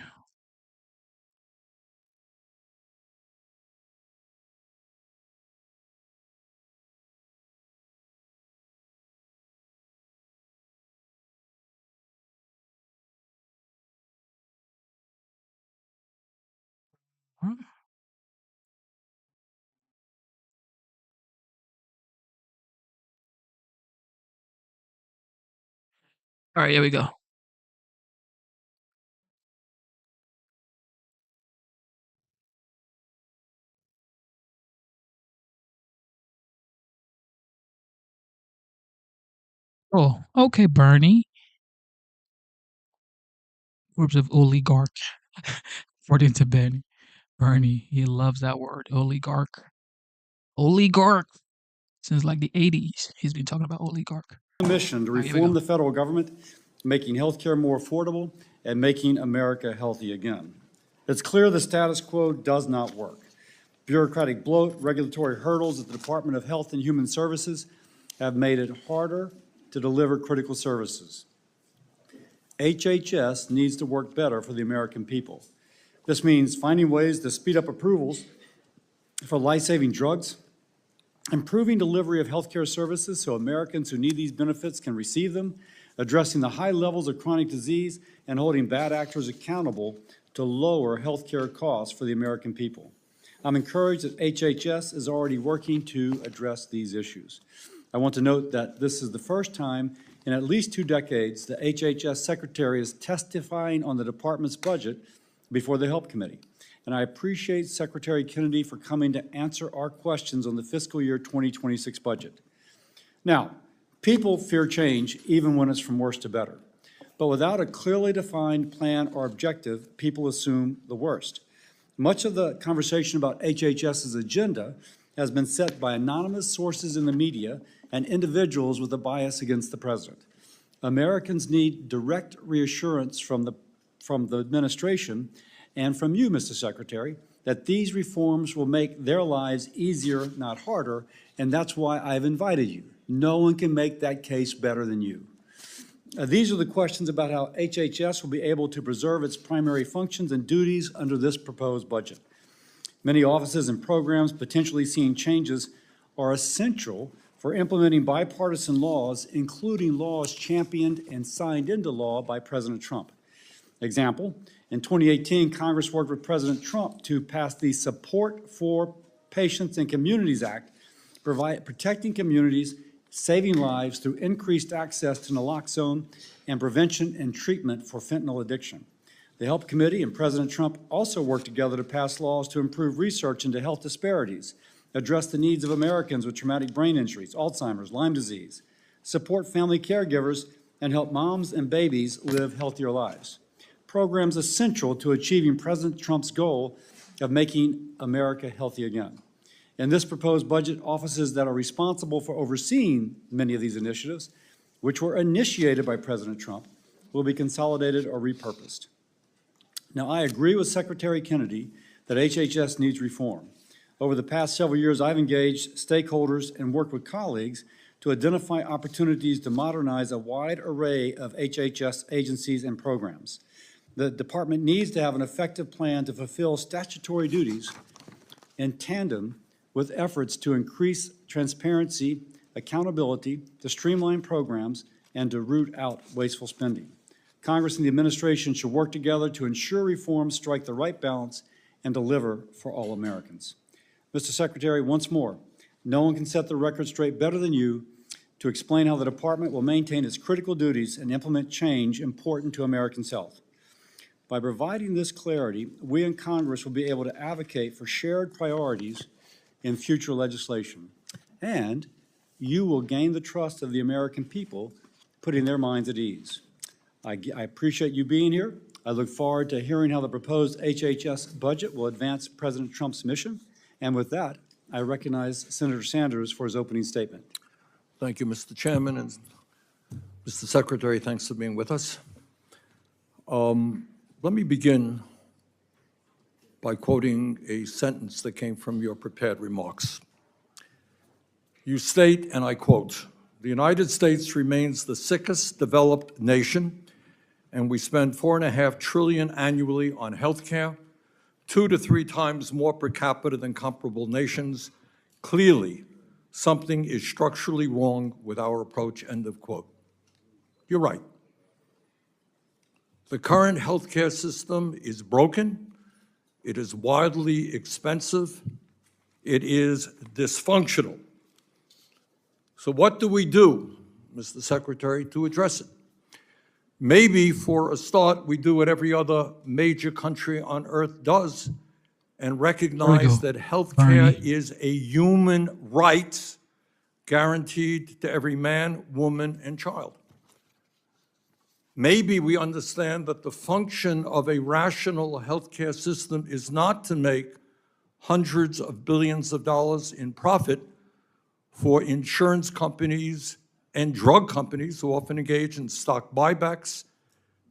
Speaker 18: Huh? All right, here we go. Oh, okay, Bernie. Groups of oligarch. According to Bernie, he loves that word, oligarch. Oligarch. Since like the 80s, he's been talking about oligarch.
Speaker 19: Mission to reform the federal government, making healthcare more affordable, and making America healthy again. It's clear the status quo does not work. Bureaucratic bloat, regulatory hurdles at the Department of Health and Human Services have made it harder to deliver critical services. HHS needs to work better for the American people. This means finding ways to speed up approvals for life-saving drugs, improving delivery of healthcare services so Americans who need these benefits can receive them, addressing the high levels of chronic disease, and holding bad actors accountable to lower healthcare costs for the American people. I'm encouraged that HHS is already working to address these issues. I want to note that this is the first time in at least 2 decades the HHS Secretary is testifying on the department's budget before the Help Committee. And I appreciate Secretary Kennedy for coming to answer our questions on the fiscal year 2026 budget. Now, people fear change even when it's from worse to better. But without a clearly defined plan or objective, people assume the worst. Much of the conversation about HHS's agenda has been set by anonymous sources in the media and individuals with a bias against the president. Americans need direct reassurance from the administration and from you, Mr. Secretary, that these reforms will make their lives easier, not harder, and that's why I've invited you. No one can make that case better than you. These are the questions about how HHS will be able to preserve its primary functions and duties under this proposed budget. Many offices and programs potentially seeing changes are essential for implementing bipartisan laws, including laws championed and signed into law by President Trump. Example, in 2018, Congress worked with President Trump to pass the Support for Patients and Communities Act, protecting communities, saving lives through increased access to naloxone and prevention and treatment for fentanyl addiction. The Help Committee and President Trump also worked together to pass laws to improve research into health disparities, address the needs of Americans with traumatic brain injuries, Alzheimer's, Lyme disease, support family caregivers, and help moms and babies live healthier lives. Programs essential to achieving President Trump's goal of making America healthy again. In this proposed budget, offices that are responsible for overseeing many of these initiatives, which were initiated by President Trump, will be consolidated or repurposed. Now, I agree with Secretary Kennedy that HHS needs reform. Over the past several years, I've engaged stakeholders and worked with colleagues to identify opportunities to modernize a wide array of HHS agencies and programs. The department needs to have an effective plan to fulfill statutory duties in tandem with efforts to increase transparency, accountability, to streamline programs, and to root out wasteful spending. Congress and the administration should work together to ensure reforms strike the right balance and deliver for all Americans. Mr. Secretary, once more, no one can set the record straight better than you to explain how the department will maintain its critical duties and implement change important to Americans' health. By providing this clarity, we in Congress will be able to advocate for shared priorities in future legislation, and you will gain the trust of the American people, putting their minds at ease. I appreciate you being here. I look forward to hearing how the proposed HHS budget will advance President Trump's mission. And with that, I recognize Senator Sanders for his opening statement.
Speaker 20: Thank you, Mr. Chairman, and Mr. Secretary, thanks for being with us. Let me begin by quoting a sentence that came from your prepared remarks. You state, and I quote, "The United States remains the sickest developed nation, and we spend $4.5 trillion annually on health care, 2 to 3 times more per capita than comparable nations. Clearly, something is structurally wrong with our approach," end of quote. You're right. The current healthcare system is broken. It is wildly expensive. It is dysfunctional. So what do we do, Mr. Secretary, to address it? Maybe for a start, we do what every other major country on earth does and recognize that healthcare is a human right guaranteed to every man, woman, and child. Maybe we understand that the function of a rational healthcare system is not to make hundreds of billions of dollars in profit for insurance companies and drug companies who often engage in stock buybacks,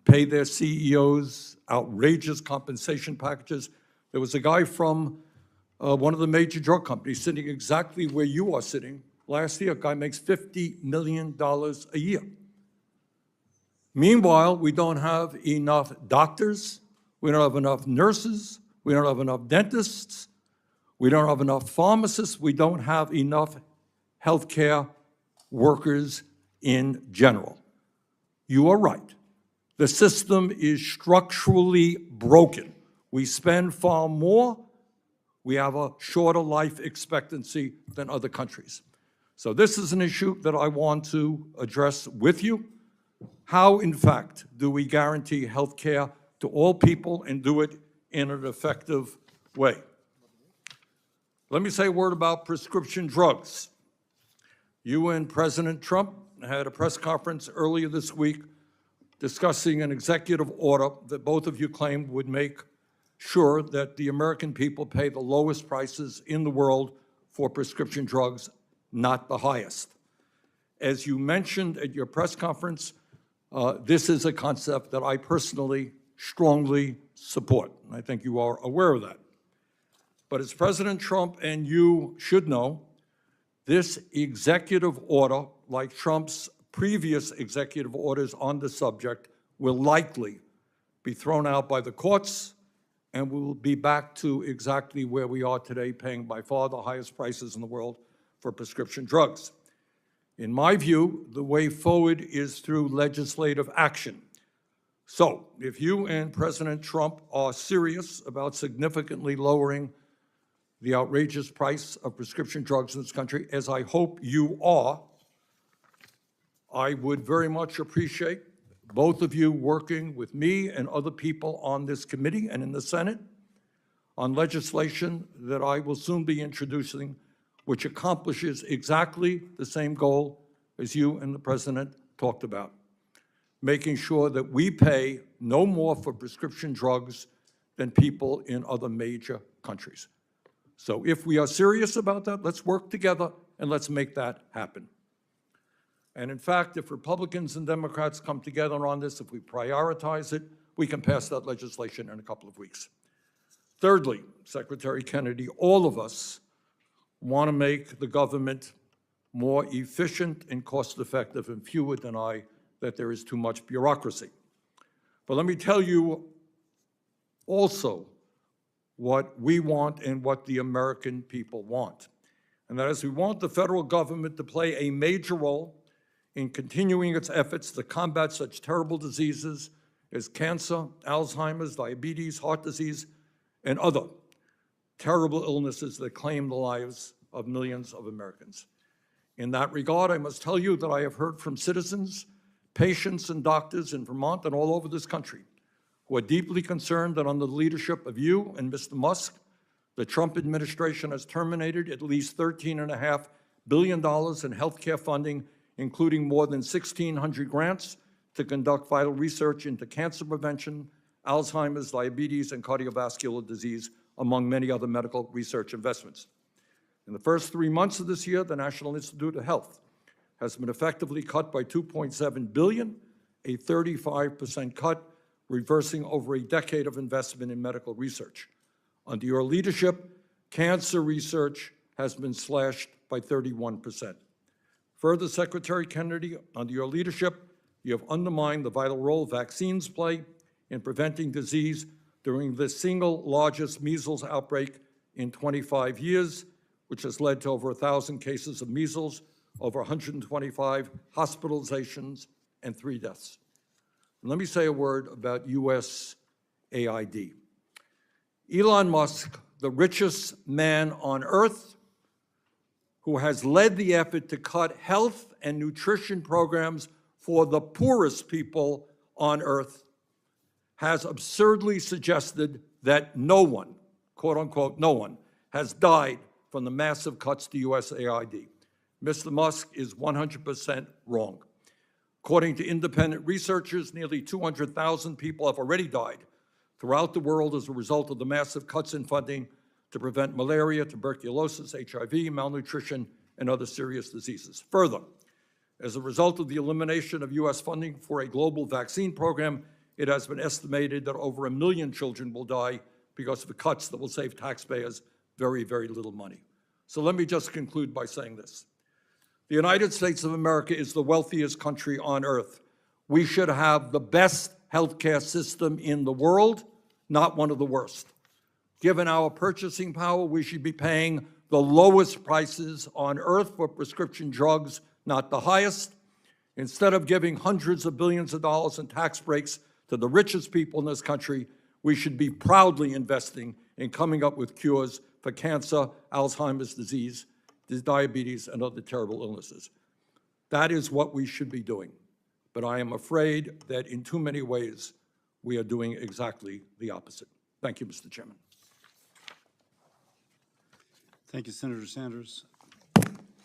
Speaker 20: pay their CEOs outrageous compensation packages. There was a guy from one of the major drug companies sitting exactly where you are sitting last year. A guy makes $50 million a year. Meanwhile, we don't have enough doctors, we don't have enough nurses, we don't have enough dentists, we don't have enough pharmacists, we don't have enough healthcare workers in general. You are right. The system is structurally broken. We spend far more, we have a shorter life expectancy than other countries. So this is an issue that I want to address with you. How, in fact, do we guarantee health care to all people and do it in an effective way? Let me say a word about prescription drugs. You and President Trump had a press conference earlier this week discussing an executive order that both of you claimed would make sure that the American people pay the lowest prices in the world for prescription drugs, not the highest. As you mentioned at your press conference, this is a concept that I personally strongly support, and I think you are aware of that. But as President Trump and you should know, this executive order, like Trump's previous executive orders on the subject, will likely be thrown out by the courts, and we will be back to exactly where we are today, paying by far the highest prices in the world for prescription drugs. In my view, the way forward is through legislative action. So, if you and President Trump are serious about significantly lowering the outrageous price of prescription drugs in this country, as I hope you are, I would very much appreciate both of you working with me and other people on this committee and in the Senate on legislation that I will soon be introducing, which accomplishes exactly the same goal as you and the President talked about, making sure that we pay no more for prescription drugs than people in other major countries. So if we are serious about that, let's work together and let's make that happen. And in fact, if Republicans and Democrats come together on this, if we prioritize it, we can pass that legislation in a couple of weeks. Thirdly, Secretary Kennedy, all of us want to make the government more efficient and cost-effective, and few would deny that there is too much bureaucracy. But let me tell you also what we want and what the American people want. And that is, we want the federal government to play a major role in continuing its efforts to combat such terrible diseases as cancer, Alzheimer's, diabetes, heart disease, and other terrible illnesses that claim the lives of millions of Americans. In that regard, I must tell you that I have heard from citizens, patients, and doctors in Vermont and all over this country who are deeply concerned that under the leadership of you and Mr. Musk, the Trump administration has terminated at least $13.5 billion in health care funding, including more than 1,600 grants to conduct vital research into cancer prevention, Alzheimer's, diabetes, and cardiovascular disease, among many other medical research investments. In the first 3 months of this year, the National Institute of Health has been effectively cut by $2.7 billion, a 35% cut, reversing over a decade of investment in medical research. Under your leadership, cancer research has been slashed by 31%. Further, Secretary Kennedy, under your leadership, you have undermined the vital role vaccines play in preventing disease during the single largest measles outbreak in 25 years, which has led to over 1,000 cases of measles, over 125 hospitalizations, and 3 deaths. And let me say a word about USAID. Elon Musk, the richest man on earth, who has led the effort to cut health and nutrition programs for the poorest people on earth, has absurdly suggested that no one, quote unquote, no one, has died from the massive cuts to USAID. Mr. Musk is 100% wrong. According to independent researchers, nearly 200,000 people have already died throughout the world as a result of the massive cuts in funding to prevent malaria, tuberculosis, HIV, malnutrition, and other serious diseases. Further, as a result of the elimination of U.S. funding for a global vaccine program, it has been estimated that over 1 million children will die because of the cuts that will save taxpayers very, very little money. So let me just conclude by saying this. The United States of America is the wealthiest country on earth. We should have the best healthcare system in the world, not one of the worst. Given our purchasing power, we should be paying the lowest prices on earth for prescription drugs, not the highest. Instead of giving hundreds of billions of dollars in tax breaks to the richest people in this country, we should be proudly investing in coming up with cures for cancer, Alzheimer's disease, diabetes, and other terrible illnesses. That is what we should be doing. But I am afraid that in too many ways, we are doing exactly the opposite. Thank you, Mr. Chairman.
Speaker 19: Thank you, Senator Sanders.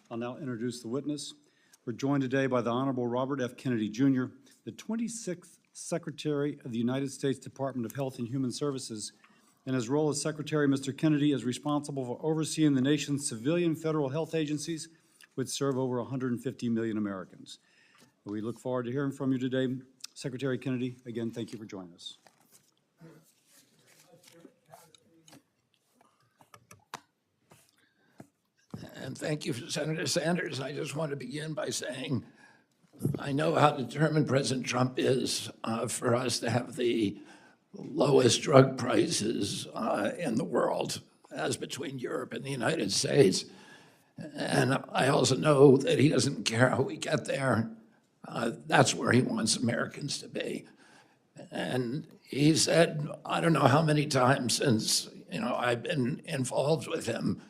Speaker 19: I'll now introduce the witness. We're joined today by the Honorable Robert F. Kennedy, Jr., the 26th Secretary of the United States Department of Health and Human Services. In his role as Secretary, Mr. Kennedy is responsible for overseeing the nation's civilian federal health agencies, which serve over 150 million Americans. We look forward to hearing from you today. Secretary Kennedy, again, thank you for joining us.
Speaker 4: And thank you, Senator Sanders. I just want to begin by saying I know how determined President Trump is for us to have the lowest drug prices in the world, as between Europe and the United States. And I also know that he doesn't care how we get there. That's where he wants Americans to be. And he said, I don't know how many times since I've been involved with him,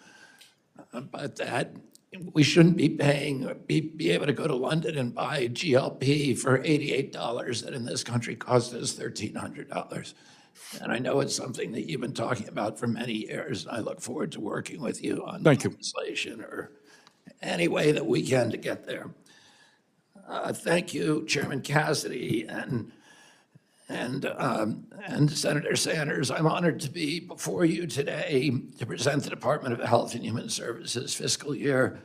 Speaker 4: but that we shouldn't be be able to go to London and buy GLP for $88 that in this country costs us $1,300. And I know it's something that you've been talking about for many years. I look forward to working with you on legislation or any way that we can to get there. Thank you, Chairman Cassidy and Senator Sanders. I'm honored to be before you today to present the Department of Health and Human Services fiscal year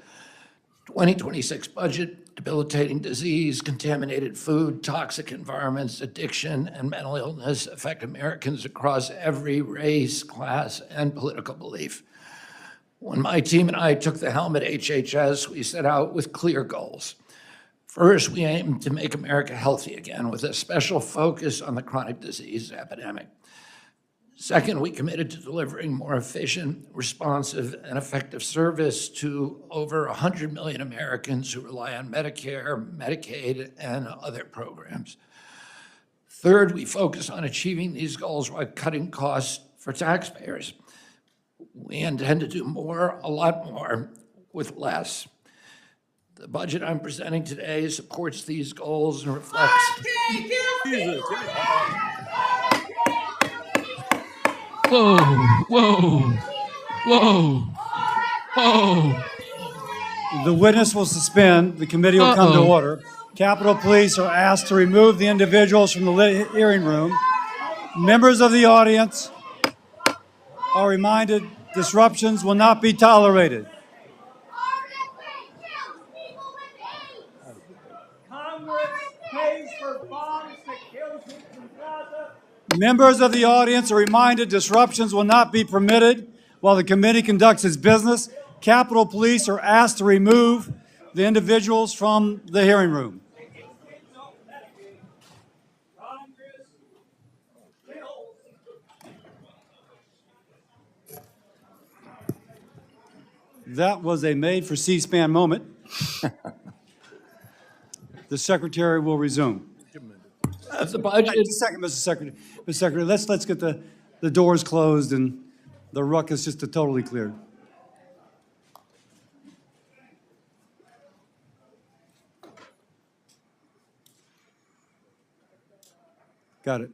Speaker 4: 2026 budget. Debilitating disease, contaminated food, toxic environments, addiction, and mental illness affect Americans across every race, class, and political belief. When my team and I took the helm at HHS, we set out with clear goals. First, we aim to make America healthy again with a special focus on the chronic disease epidemic. Second, we committed to delivering more efficient, responsive, and effective service to over 100 million Americans who rely on Medicare, Medicaid, and other programs. Third, we focus on achieving these goals while cutting costs for taxpayers. We intend to do more, a lot more, with less. The budget I'm presenting today supports these goals and reflects.
Speaker 18: Whoa, whoa, whoa, whoa.
Speaker 19: The witness will suspend. The committee will come to order. Capitol Police are asked to remove the individuals from the hearing room. Members of the audience are reminded disruptions will not be tolerated. Members of the audience are reminded disruptions will not be permitted while the committee conducts its business. Capitol Police are asked to remove the individuals from the hearing room. That was a made for C-SPAN moment. The Secretary will resume.
Speaker 4: The budget.
Speaker 19: Just a second, Mr. Secretary. Mr. Secretary, let's get the doors closed and the ruckus just totally cleared. Got it.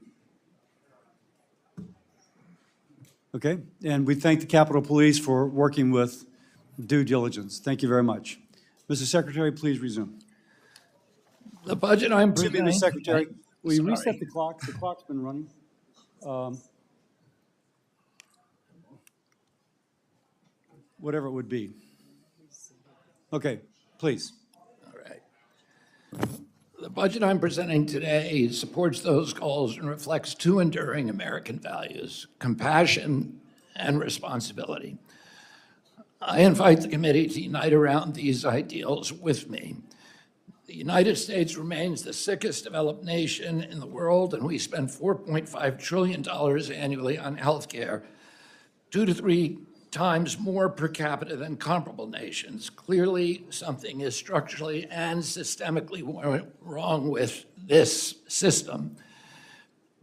Speaker 19: Okay, and we thank the Capitol Police for working with due diligence. Thank you very much. Mr. Secretary, please resume.
Speaker 4: The budget I'm presenting.
Speaker 19: Mr. Secretary, will you reset the clock? The clock's been running. Whatever it would be. Okay, please.
Speaker 4: All right. The budget I'm presenting today supports those goals and reflects two enduring American values: compassion and responsibility. I invite the committee to unite around these ideals with me. The United States remains the sickest developed nation in the world, and we spend $4.5 trillion annually on health care, 2 to 3 times more per capita than comparable nations. Clearly, something is structurally and systemically wrong with this system.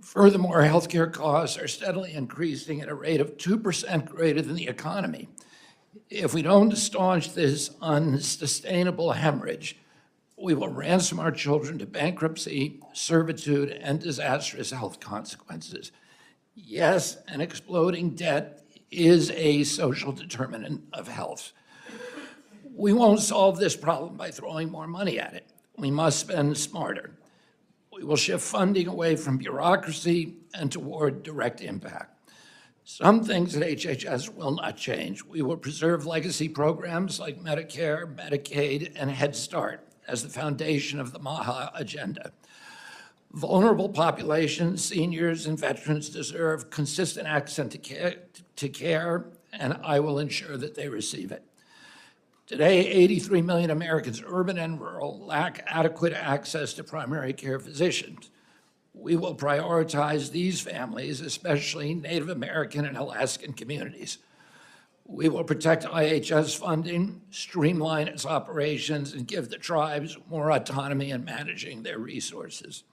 Speaker 4: Furthermore, healthcare costs are steadily increasing at a rate of 2% greater than the economy. If we don't staunch this unsustainable hemorrhage, we will ransom our children to bankruptcy, servitude, and disastrous health consequences. Yes, an exploding debt is a social determinant of health. We won't solve this problem by throwing more money at it. We must spend smarter. We will shift funding away from bureaucracy and toward direct impact. Some things at HHS will not change. We will preserve legacy programs like Medicare, Medicaid, and Head Start as the foundation of the MAHA agenda. Vulnerable populations, seniors, and veterans deserve consistent access to care, and I will ensure that they receive it. Today, 83 million Americans, urban and rural, lack adequate access to primary care physicians. We will prioritize these families, especially Native American and Alaskan communities. We will protect IHS funding, streamline its operations, and give the tribes more autonomy in managing their resources.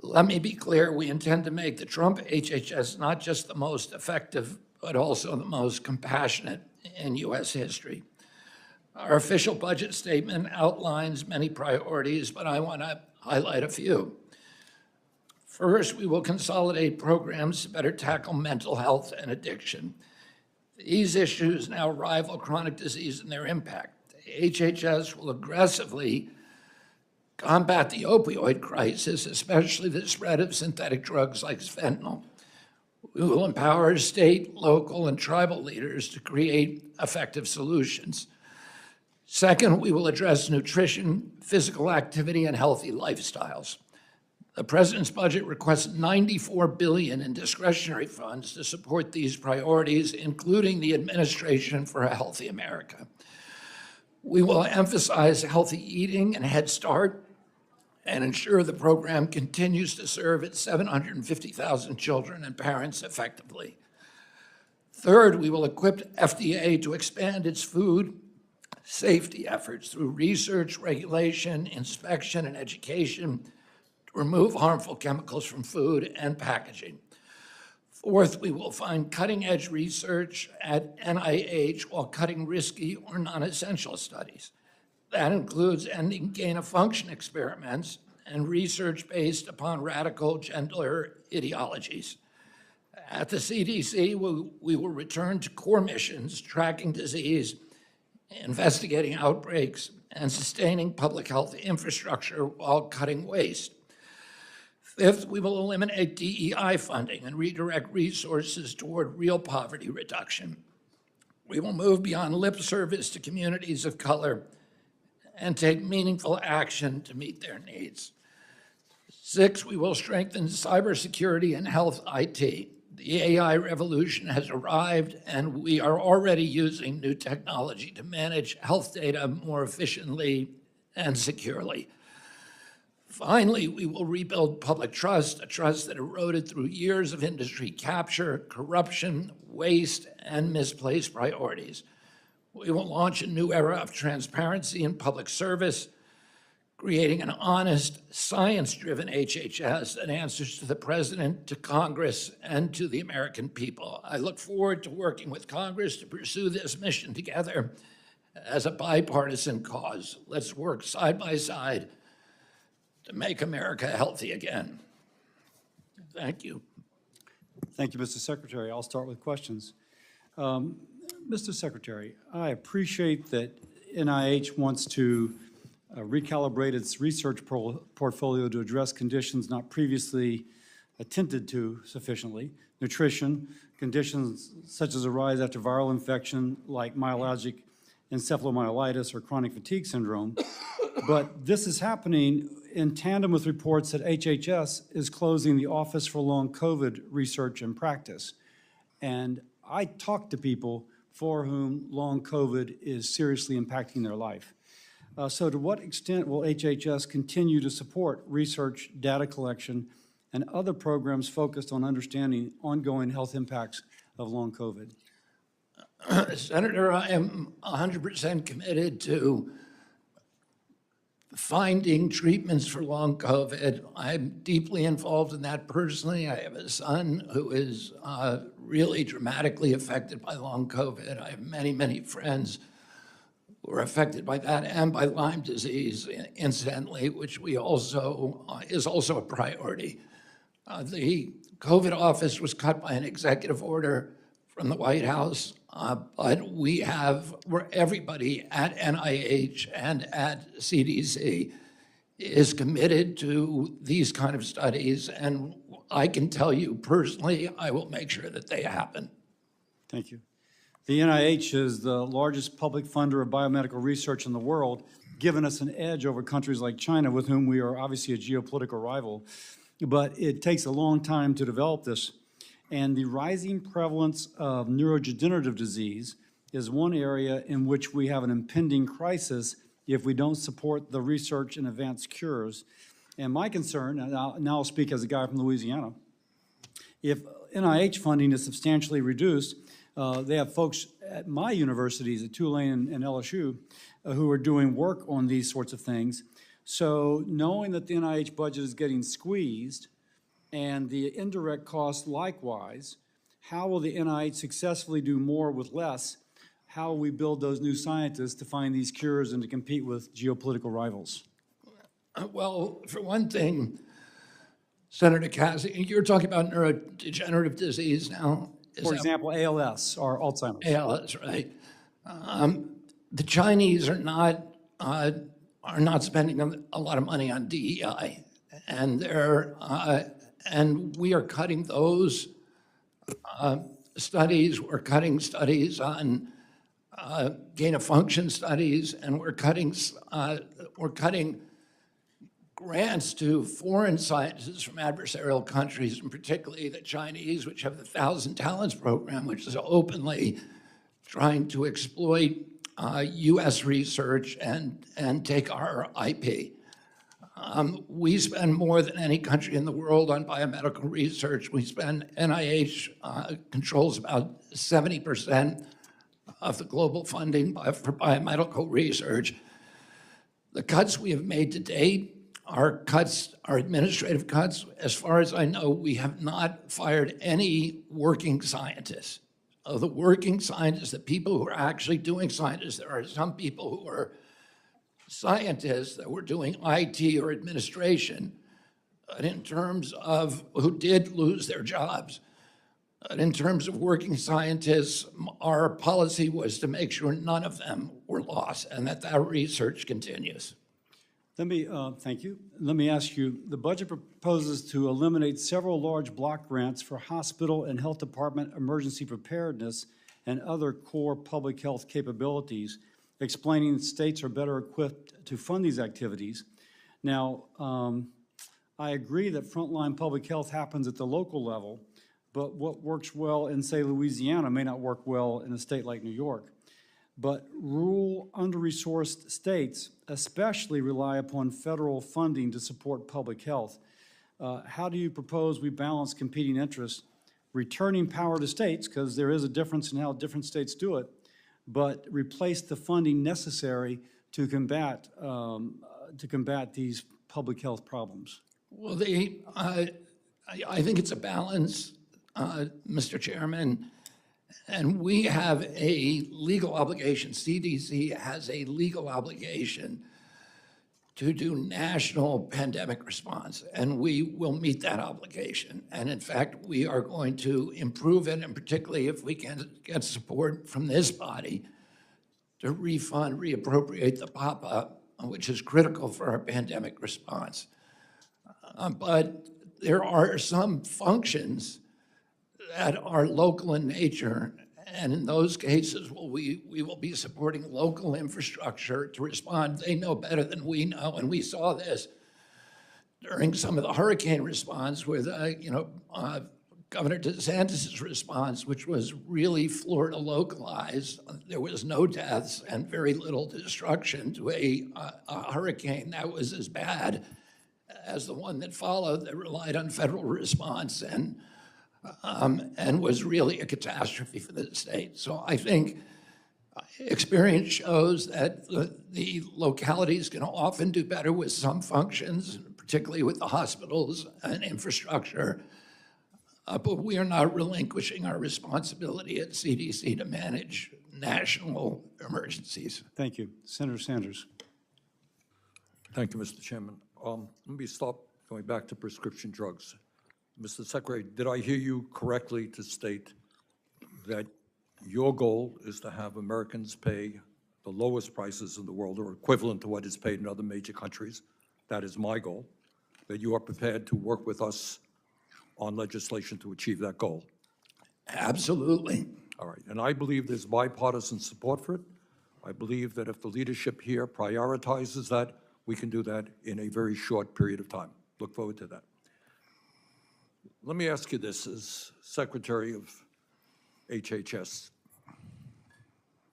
Speaker 4: Let me be clear, we intend to make the Trump HHS not just the most effective, but also the most compassionate in U.S. history. Our official budget statement outlines many priorities, but I want to highlight a few. First, we will consolidate programs to better tackle mental health and addiction. These issues now rival chronic disease in their impact. HHS will aggressively combat the opioid crisis, especially the spread of synthetic drugs like fentanyl. We will empower state, local, and tribal leaders to create effective solutions. Second, we will address nutrition, physical activity, and healthy lifestyles. The President's budget requests $94 billion in discretionary funds to support these priorities, including the Administration for a Healthy America. We will emphasize healthy eating and Head Start and ensure the program continues to serve its 750,000 children and parents effectively. Third, we will equip FDA to expand its food safety efforts through research, regulation, inspection, and education to remove harmful chemicals from food and packaging. Fourth, we will fund cutting-edge research at NIH while cutting risky or non-essential studies. That includes ending gain-of-function experiments and research based upon radical gender ideologies. At the CDC, we will return to core missions, tracking disease, investigating outbreaks, and sustaining public health infrastructure while cutting waste. Fifth, we will eliminate DEI funding and redirect resources toward real poverty reduction. We will move beyond lip service to communities of color and take meaningful action to meet their needs. Six, we will strengthen cybersecurity and health IT. The AI revolution has arrived, and we are already using new technology to manage health data more efficiently and securely. Finally, we will rebuild public trust, a trust that eroded through years of industry capture, corruption, waste, and misplaced priorities. We will launch a new era of transparency in public service, creating an honest, science-driven HHS that answers to the President, to Congress, and to the American people. I look forward to working with Congress to pursue this mission together as a bipartisan cause. Let's work side by side to make America healthy again. Thank you.
Speaker 19: Thank you, Mr. Secretary. I'll start with questions. Mr. Secretary, I appreciate that NIH wants to recalibrate its research portfolio to address conditions not previously attended to sufficiently. Nutrition, conditions such as arise after viral infection like myalgic encephalomyelitis or chronic fatigue syndrome. But this is happening in tandem with reports that HHS is closing the Office for Long COVID Research and Practice. And I talk to people for whom long COVID is seriously impacting their life. So to what extent will HHS continue to support research, data collection, and other programs focused on understanding ongoing health impacts of long COVID?
Speaker 4: Senator, I am 100% committed to finding treatments for long COVID. I'm deeply involved in that personally. I have a son who is really dramatically affected by long COVID. I have many, many friends who are affected by that and by Lyme disease, incidentally, which we also is also a priority. The COVID office was cut by an executive order from the White House, but everybody at NIH and at CDC is committed to these kind of studies, and I can tell you personally, I will make sure that they happen.
Speaker 19: Thank you. The NIH is the largest public funder of biomedical research in the world, giving us an edge over countries like China, with whom we are obviously a geopolitical rival. But it takes a long time to develop this. And the rising prevalence of neurodegenerative disease is one area in which we have an impending crisis if we don't support the research and advanced cures. And my concern, and now I'll speak as a guy from Louisiana, if NIH funding is substantially reduced, they have folks at my universities, at Tulane and LSU, who are doing work on these sorts of things. So knowing that the NIH budget is getting squeezed and the indirect costs likewise, how will the NIH successfully do more with less? How will we build those new scientists to find these cures and to compete with geopolitical rivals?
Speaker 4: Well, for one thing, Senator Cassidy, you're talking about neurodegenerative disease now.
Speaker 19: For example, ALS or Alzheimer's.
Speaker 4: ALS, right? The Chinese are not spending a lot of money on DEI, and we are cutting those studies. We're cutting studies on gain of function studies, and we're cutting grants to foreign scientists from adversarial countries, and particularly the Chinese, which have the 1,000 Talents program, which is openly trying to exploit U.S. research and take our IP. We spend more than any country in the world on biomedical research. NIH controls about 70% of the global funding for biomedical research. The cuts we have made to date are administrative cuts. As far as I know, we have not fired any working scientists. Of the working scientists, the people who are actually doing scientists, there are some people who are scientists that were doing IT or administration, but in terms of who did lose their jobs. But in terms of working scientists, our policy was to make sure none of them were lost and that research continues.
Speaker 19: Thank you. Let me ask you, the budget proposes to eliminate several large block grants for hospital and health department emergency preparedness and other core public health capabilities, explaining that states are better equipped to fund these activities. Now, I agree that frontline public health happens at the local level, but what works well in, say, Louisiana may not work well in a state like New York. But rural, under-resourced states especially rely upon federal funding to support public health. How do you propose we balance competing interests, returning power to states, because there is a difference in how different states do it, but replace the funding necessary to combat these public health problems?
Speaker 4: Well, I think it's a balance, Mr. Chairman. And we have a legal obligation, CDC has a legal obligation to do national pandemic response, and we will meet that obligation. And in fact, we are going to improve it, and particularly if we can get support from this body to reappropriate the PAPA, which is critical for our pandemic response. But there are some functions that are local in nature, and in those cases, we will be supporting local infrastructure to respond. They know better than we know, and we saw this during some of the hurricane response with, Governor DeSantis' response, which was really Florida localized. There was no deaths and very little destruction to a hurricane that was as bad as the one that followed that relied on federal response and was really a catastrophe for the state. So I think Experience shows that the localities can often do better with some functions, particularly with the hospitals and infrastructure. But we are not relinquishing our responsibility at CDC to manage national emergencies.
Speaker 19: Thank you. Senator Sanders.
Speaker 20: Thank you, Mr. Chairman. Let me stop going back to prescription drugs. Mr. Secretary, did I hear you correctly to state that your goal is to have Americans pay the lowest prices in the world or equivalent to what is paid in other major countries? That is my goal, that you are prepared to work with us on legislation to achieve that goal.
Speaker 4: Absolutely.
Speaker 20: All right, and I believe there's bipartisan support for it. I believe that if the leadership here prioritizes that, we can do that in a very short period of time. Look forward to that. Let me ask you this, as Secretary of HHS.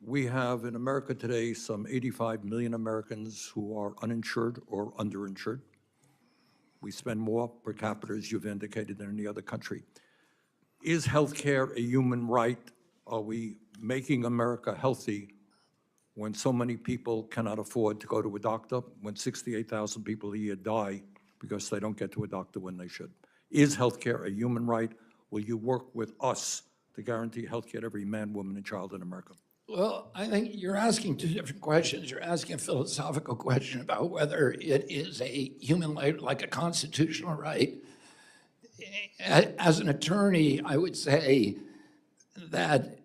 Speaker 20: We have in America today some 85 million Americans who are uninsured or underinsured. We spend more per capita, as you've indicated, than any other country. Is healthcare a human right? Are we making America healthy when so many people cannot afford to go to a doctor, when 68,000 people a year die because they don't get to a doctor when they should? Is healthcare a human right? Will you work with us to guarantee healthcare to every man, woman, and child in America?
Speaker 4: Well, I think you're asking two different questions. You're asking a philosophical question about whether it is a human right, like a constitutional right. As an attorney, I would say that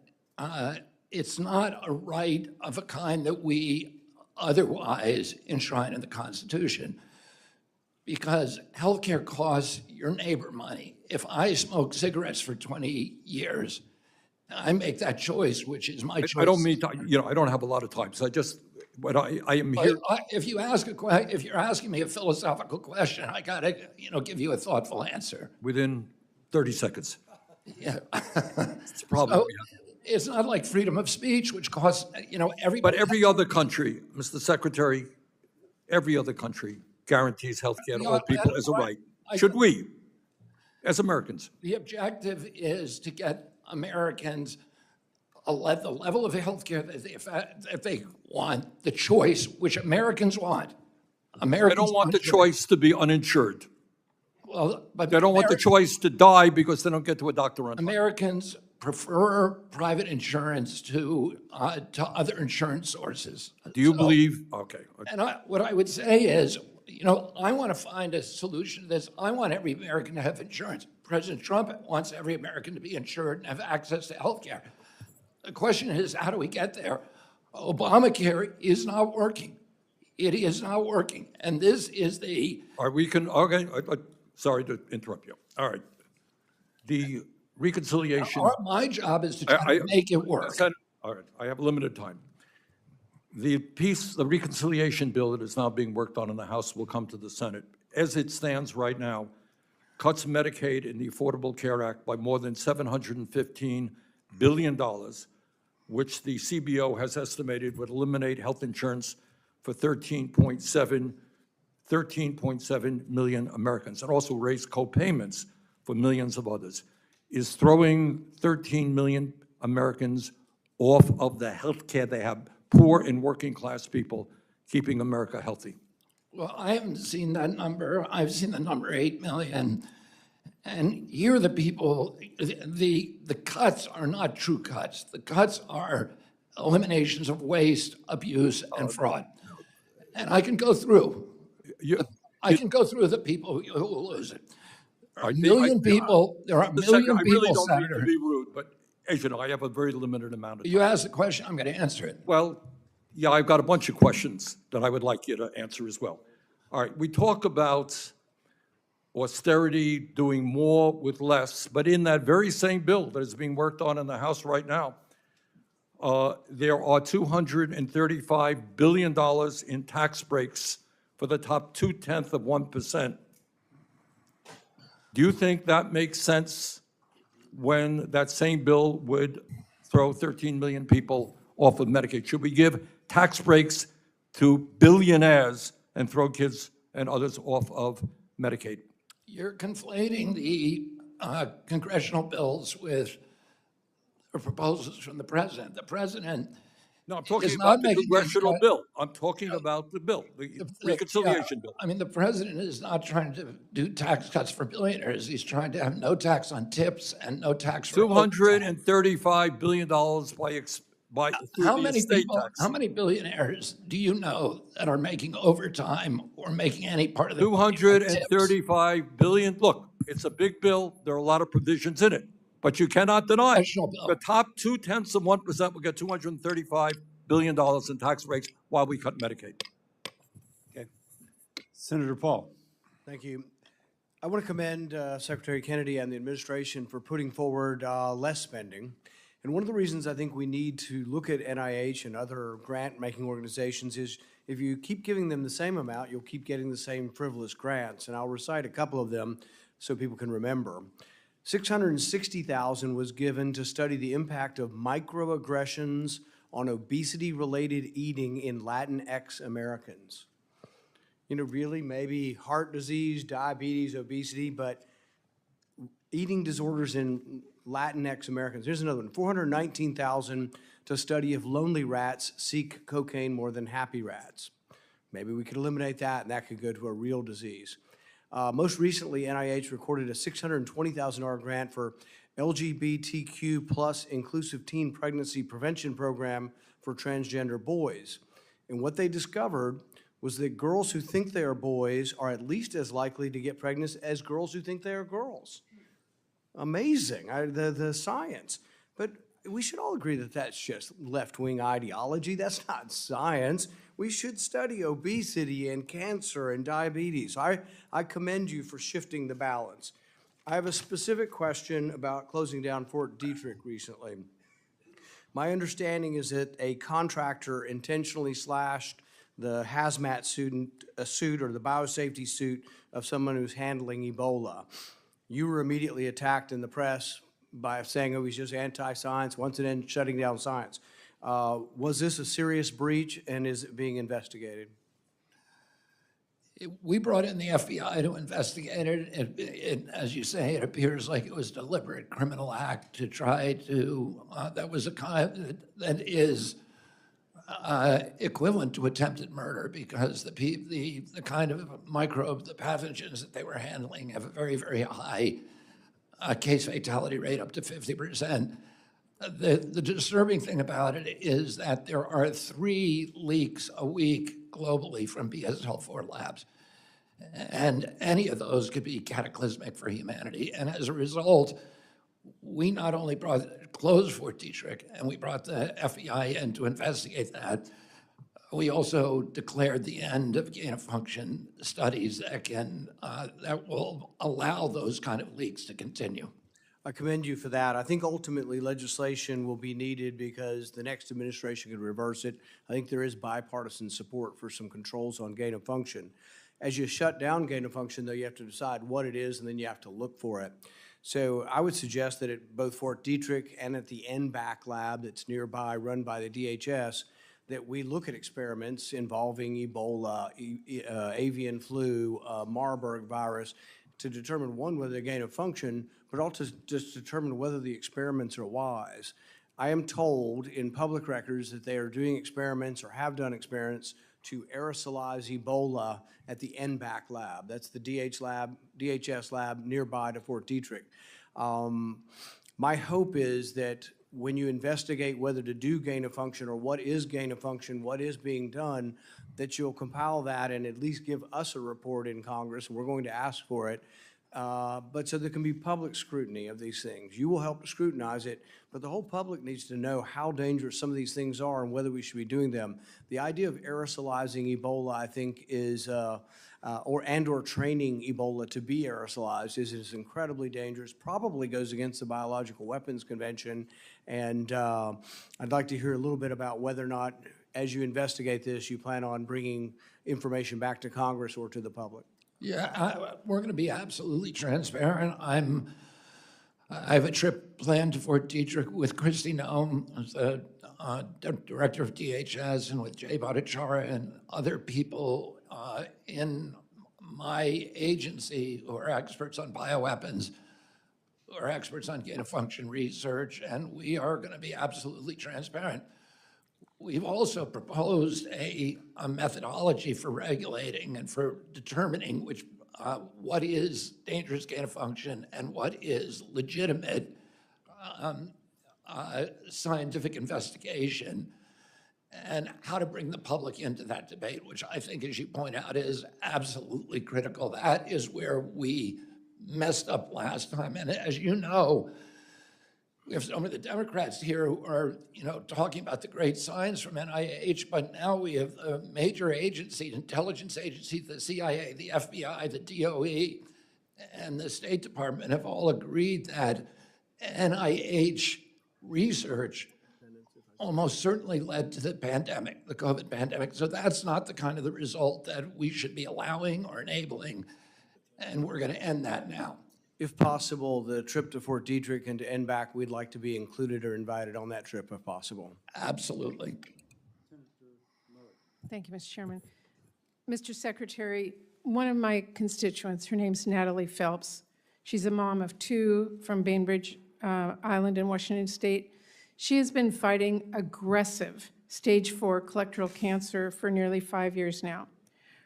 Speaker 4: it's not a right of a kind that we otherwise enshrine in the Constitution, because healthcare costs your neighbor money. If I smoke cigarettes for 20 years, I make that choice, which is my choice.
Speaker 20: I don't mean to, I don't have a lot of time, so but I am here.
Speaker 4: If you're asking me a philosophical question, I gotta, give you a thoughtful answer.
Speaker 20: Within 30 seconds.
Speaker 4: Yeah.
Speaker 20: It's a problem.
Speaker 4: So, it's not like freedom of speech, which costs, everybody.
Speaker 20: But every other country, Mr. Secretary, every other country guarantees health care to all people as a right. Should we, as Americans?
Speaker 4: The objective is to get Americans the level of health care that they want, the choice, which Americans want.
Speaker 20: They don't want the choice to be uninsured.
Speaker 4: Well, but
Speaker 20: they don't want the choice to die because they don't get to a doctor on time.
Speaker 4: Americans prefer private insurance to other insurance sources.
Speaker 20: Do you believe? Okay.
Speaker 4: And what I would say is, I want to find a solution to this. I want every American to have insurance. President Trump wants every American to be insured and have access to health care. The question is, how do we get there? Obamacare is not working. It is not working. And this is the...
Speaker 20: Sorry to interrupt you. All right. The reconciliation...
Speaker 4: My job is to try to make it work.
Speaker 20: All right. I have limited time. The reconciliation bill that is now being worked on in the House will come to the Senate. As it stands right now, cuts Medicaid in the Affordable Care Act by more than $715 billion, which the CBO has estimated would eliminate health insurance for 13.7 million Americans, and also raise co-payments for millions of others, is throwing 13 million Americans off of the health care they have, poor and working class people, keeping America healthy.
Speaker 4: Well, I haven't seen that number. I've seen the number 8 million. And here are the people, the cuts are not true cuts. The cuts are eliminations of waste, abuse, and fraud. And I can go through. I can go through the people who will lose it. There are a million people,
Speaker 20: I really don't mean to be rude, but as you know, I have a very limited amount of time.
Speaker 4: You asked the question, I'm going to answer it.
Speaker 20: Well, yeah, I've got a bunch of questions that I would like you to answer as well. All right, we talk about austerity, doing more with less, but in that very same bill that is being worked on in the House right now, there are $235 billion in tax breaks for the top 0.2%. Do you think that makes sense when that same bill would throw 13 million people off of Medicaid? Should we give tax breaks to billionaires and throw kids and others off of Medicaid?
Speaker 4: You're conflating the congressional bills with proposals from the president. The president
Speaker 20: No, I'm talking
Speaker 4: is
Speaker 20: about
Speaker 4: not
Speaker 20: the
Speaker 4: making
Speaker 20: congressional bill. I'm talking about the bill, the reconciliation bill.
Speaker 4: I mean, the president is not trying to do tax cuts for billionaires. He's trying to have no tax on tips and no tax for overtime.
Speaker 20: $235 billion through the estate tax.
Speaker 4: How many billionaires do you know that are making overtime or making any part of their money from tips?
Speaker 20: $235 billion. Look, it's a big bill. There are a lot of provisions in it, but you cannot deny the top 0.2% will get $235 billion in tax breaks while we cut Medicaid.
Speaker 19: Okay. Senator Paul.
Speaker 21: Thank you. I want to commend Secretary Kennedy and the administration for putting forward less spending. And one of the reasons I think we need to look at NIH and other grant-making organizations is if you keep giving them the same amount, you'll keep getting the same frivolous grants. And I'll recite a couple of them so people can remember. $660,000 was given to study the impact of microaggressions on obesity-related eating in Latinx Americans. You know, really, maybe heart disease, diabetes, obesity, but eating disorders in Latinx Americans. Here's another one, $419,000 to study if lonely rats seek cocaine more than happy rats. Maybe we could eliminate that, and that could go to a real disease. Most recently, NIH recorded a $620,000 grant for LGBTQ plus inclusive teen pregnancy prevention program for transgender boys. And what they discovered was that girls who think they are boys are at least as likely to get pregnant as girls who think they are girls. Amazing, the science. But we should all agree that that's just left-wing ideology. That's not science. We should study obesity and cancer and diabetes. I commend you for shifting the balance. I have a specific question about closing down Fort Detrick recently. My understanding is that a contractor intentionally slashed the hazmat suit or the biosafety suit of someone who's handling Ebola. You were immediately attacked in the press by saying, oh, he's just anti-science, once and then shutting down science. Was this a serious breach, and is it being investigated?
Speaker 4: We brought in the FBI to investigate it. As you say, it appears like it was a deliberate criminal act to try to, that was a kind that is equivalent to attempted murder because the kind of microbe, the pathogens that they were handling have a very, very high case fatality rate, up to 50%. The disturbing thing about it is that there are 3 leaks a week globally from BSL-4 labs. And any of those could be cataclysmic for humanity. And as a result, we not only closed Fort Detrick, and we brought the FBI in to investigate that, we also declared the end of gain-of-function studies that will allow those kind of leaks to continue.
Speaker 21: I commend you for that. I think ultimately legislation will be needed because the next administration could reverse it. I think there is bipartisan support for some controls on gain of function. As you shut down gain of function, though, you have to decide what it is, and then you have to look for it. So I would suggest that at both Fort Detrick and at the NBAC lab that's nearby, run by the DHS, that we look at experiments involving Ebola, avian flu, Marburg virus, to determine, one, whether they gain of function, but also just determine whether the experiments are wise. I am told in public records that they are doing experiments or have done experiments to aerosolize Ebola at the NBAC lab. That's the DHS lab nearby to Fort Detrick. My hope is that when you investigate whether to do gain of function or what is gain of function, what is being done, that you'll compile that and at least give us a report in Congress. We're going to ask for it. But so there can be public scrutiny of these things. You will help to scrutinize it, but the whole public needs to know how dangerous some of these things are and whether we should be doing them. The idea of aerosolizing Ebola, I think, is, or training Ebola to be aerosolized is incredibly dangerous, probably goes against the Biological Weapons Convention. And I'd like to hear a little bit about whether or not, as you investigate this, you plan on bringing information back to Congress or to the public.
Speaker 4: Yeah, we're going to be absolutely transparent. I have a trip planned to Fort Detrick with Kristi Noem, who's the director of DHS, and with Jay Bhattacharya and other people in my agency who are experts on bioweapons, who are experts on gain-of-function research, and we are going to be absolutely transparent. we've also proposed a methodology for regulating and for determining what is dangerous gain of function and what is legitimate scientific investigation, and how to bring the public into that debate, which I think, as you point out, is absolutely critical. That is where we messed up last time. And as you know, we have some of the Democrats here who are, talking about the great science from NIH, but now we have major agencies, intelligence agencies, the CIA, the FBI, the DOE, and the State Department have all agreed that NIH research almost certainly led to the pandemic, the COVID pandemic. So that's not the kind of the result that we should be allowing or enabling, and we're going to end that now.
Speaker 21: If possible, the trip to Fort Detrick and to NBAC, we'd like to be included or invited on that trip if possible.
Speaker 4: Absolutely.
Speaker 9: Thank you, Mr. Chairman. Mr. Secretary, one of my constituents, her name's Natalie Phelps. She's a mom of 2 from Bainbridge Island in Washington State. She has been fighting aggressive stage 4 colorectal cancer for nearly 5 years now.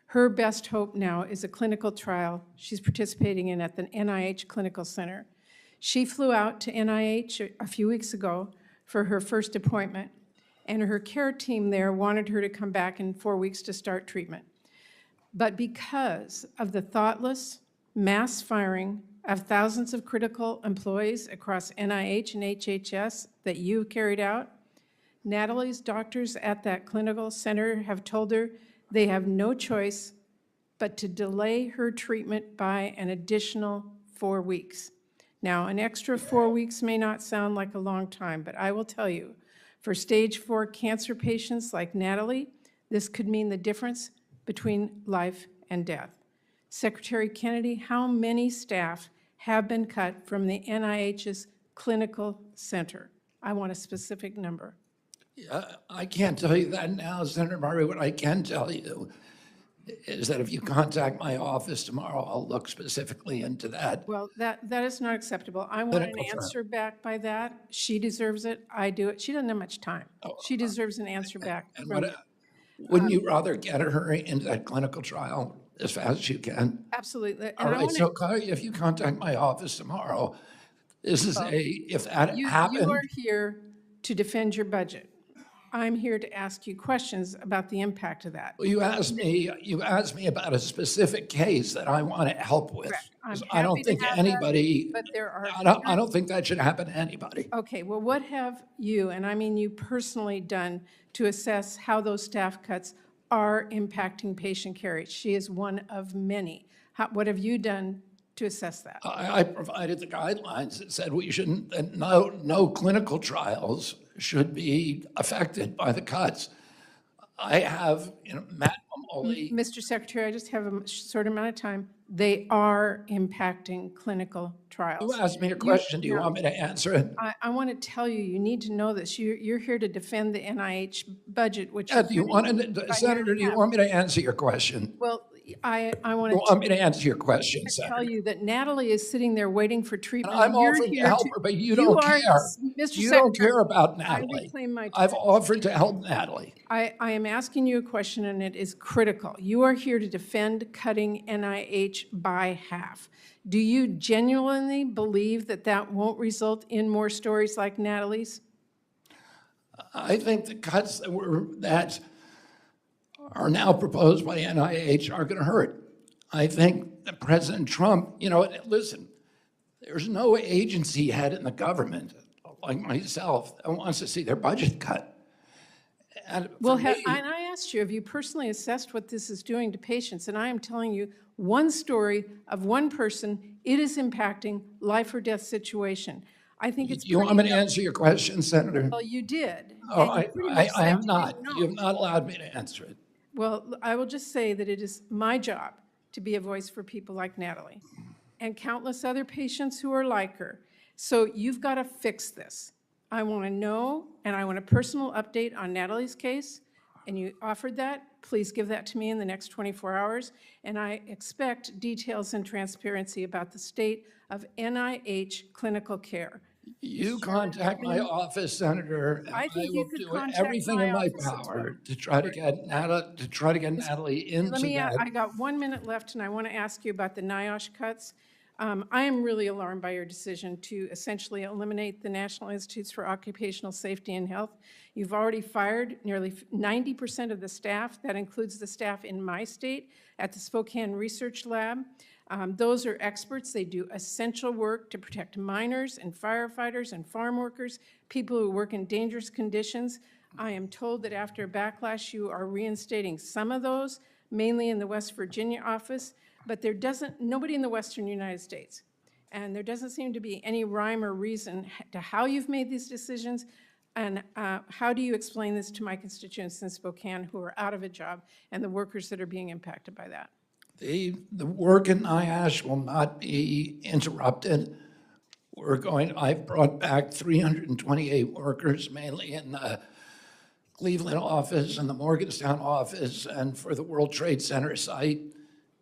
Speaker 9: Her best hope now is a clinical trial she's participating in at the NIH Clinical Center. She flew out to NIH a few weeks ago for her first appointment, and her care team there wanted her to come back in 4 weeks to start treatment. But because of the thoughtless mass firing of thousands of critical employees across NIH and HHS that you carried out, Natalie's doctors at that clinical center have told her they have no choice but to delay her treatment by an additional 4 weeks. Now, an extra 4 weeks may not sound like a long time, but I will tell you, for stage 4 cancer patients like Natalie, this could mean the difference between life and death. Secretary Kennedy, how many staff have been cut from the NIH's clinical center? I want a specific number.
Speaker 4: I can't tell you that now, Senator Murray. What I can tell you is that if you contact my office tomorrow, I'll look specifically into that.
Speaker 9: Well, that is not acceptable. I want an answer back by that. She deserves it. I do it. She doesn't have much time. She deserves an answer back.
Speaker 4: Wouldn't you rather get her into that clinical trial as fast as you can?
Speaker 9: Absolutely.
Speaker 4: All right, so if you contact my office tomorrow, this is if that happened.
Speaker 9: You are here to defend your budget. I'm here to ask you questions about the impact of that.
Speaker 4: Well, you asked me about a specific case that I want to help with. I don't think anybody,
Speaker 9: but there are.
Speaker 4: I don't think that should happen to anybody.
Speaker 9: Okay, well, what have you, and I mean you personally, done to assess how those staff cuts are impacting patient care? She is one of many. What have you done to assess that?
Speaker 4: I provided the guidelines that said we shouldn't, that no clinical trials should be affected by the cuts. I have, Matt Mamoli.
Speaker 9: Mr. Secretary, I just have a short amount of time. They are impacting clinical trials.
Speaker 4: You asked me a question. Do you want me to answer it?
Speaker 9: I want to tell you, you need to know this. You're here to defend the NIH budget, which
Speaker 4: Senator, do you want me to answer your question?
Speaker 9: Well, I want
Speaker 4: to. You want me to answer your question, Senator?
Speaker 9: Tell you that Natalie is sitting there waiting for treatment.
Speaker 4: I'm offering to help her, but you don't care.
Speaker 9: Mr.
Speaker 4: You
Speaker 9: Secretary,
Speaker 4: don't care about Natalie. I've offered to help Natalie.
Speaker 9: I am asking you a question, and it is critical. You are here to defend cutting NIH by half. Do you genuinely believe that that won't result in more stories like Natalie's?
Speaker 4: I think the cuts that are now proposed by NIH are going to hurt. I think that President Trump, listen, there's no agency head in the government like myself that wants to see their budget cut. And
Speaker 9: I asked you, have you personally assessed what this is doing to patients? And I am telling you, one story of one person, it is impacting life or death situation. I think it's.
Speaker 4: You want me to answer your question, Senator?
Speaker 9: Well, you did.
Speaker 4: Oh, I have not. You have not allowed me to answer it.
Speaker 9: Well, I will just say that it is my job to be a voice for people like Natalie and countless other patients who are like her. So you've got to fix this. I want to know, and I want a personal update on Natalie's case, and you offered that. Please give that to me in the next 24 hours, and I expect details and transparency about the state of NIH clinical care.
Speaker 4: You contact my office, Senator, and
Speaker 9: I
Speaker 4: I
Speaker 9: think you
Speaker 4: will
Speaker 9: could
Speaker 4: do
Speaker 9: contact
Speaker 4: everything
Speaker 9: my
Speaker 4: in my
Speaker 9: office as well.
Speaker 4: power to try to get Natalie into that.
Speaker 9: I got 1 minute left, and I want to ask you about the NIOSH cuts. I am really alarmed by your decision to essentially eliminate the National Institutes for Occupational Safety and Health. You've already fired nearly 90% of the staff. That includes the staff in my state at the Spokane Research Lab. Those are experts. They do essential work to protect miners and firefighters and farm workers, people who work in dangerous conditions. I am told that after a backlash, you are reinstating some of those, mainly in the West Virginia office, but nobody in the Western United States. And there doesn't seem to be any rhyme or reason to how you've made these decisions. And how do you explain this to my constituents in Spokane who are out of a job and the workers that are being impacted by that?
Speaker 4: The work in NIOSH will not be interrupted. I've brought back 328 workers, mainly in the Cleveland office and the Morgantown office and for the World Trade Center site.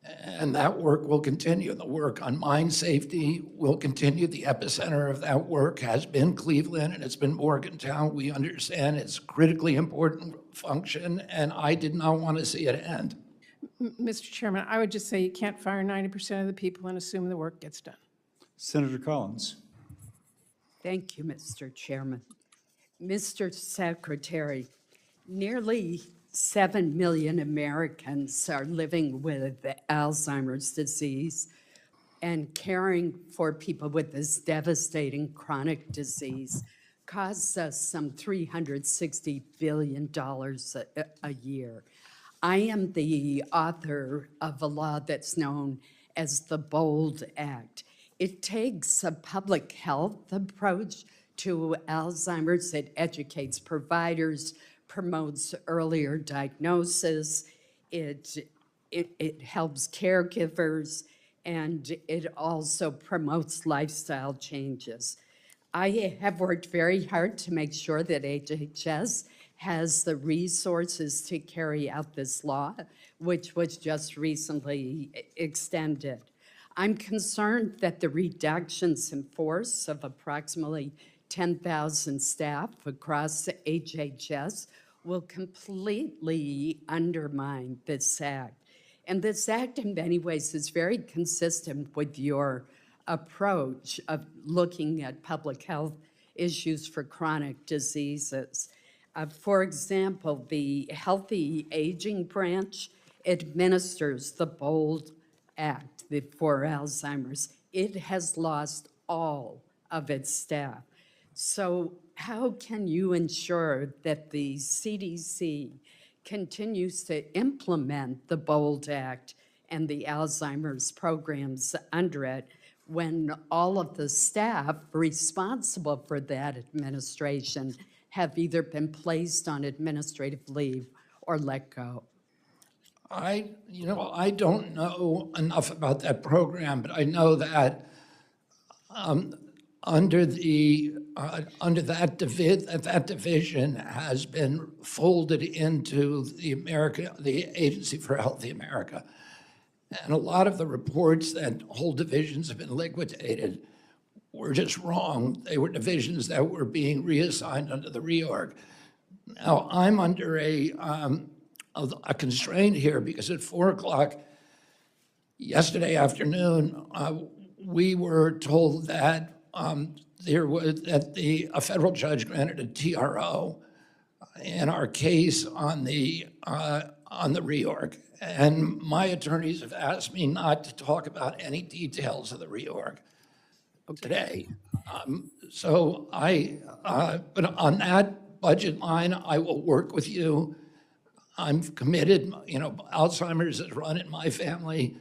Speaker 4: And that work will continue. The work on mine safety will continue. The epicenter of that work has been Cleveland and it's been Morgantown. We understand it's a critically important function, and I did not want to see it end.
Speaker 9: Mr. Chairman, I would just say you can't fire 90% of the people and assume the work gets done.
Speaker 19: Senator Collins.
Speaker 10: Thank you, Mr. Chairman. Mr. Secretary, nearly 7 million Americans are living with Alzheimer's disease, and caring for people with this devastating chronic disease costs us some $360 billion a year. I am the author of a law that's known as the BOLD Act. It takes a public health approach to Alzheimer's. It educates providers, promotes earlier diagnosis, it helps caregivers, and it also promotes lifestyle changes. I have worked very hard to make sure that HHS has the resources to carry out this law, which was just recently extended. I'm concerned that the reductions in force of approximately 10,000 staff across HHS will completely undermine this act. And this act, in many ways, is very consistent with your approach of looking at public health issues for chronic diseases. For example, the Healthy Aging Branch administers the BOLD Act for Alzheimer's. It has lost all of its staff. So how can you ensure that the CDC continues to implement the BOLD Act and the Alzheimer's programs under it when all of the staff responsible for that administration have either been placed on administrative leave or let go?
Speaker 4: I don't know enough about that program, but I know that under that division has been folded into the Agency for Healthy America. And a lot of the reports that whole divisions have been liquidated were just wrong. They were divisions that were being reassigned under the reorg. Now, I'm under a constraint here because at 4 o'clock yesterday afternoon, we were told that a federal judge granted a TRO in our case on the reorg. And my attorneys have asked me not to talk about any details of the reorg today. But on that budget line, I will work with you. I'm committed. Alzheimer's is run in my family.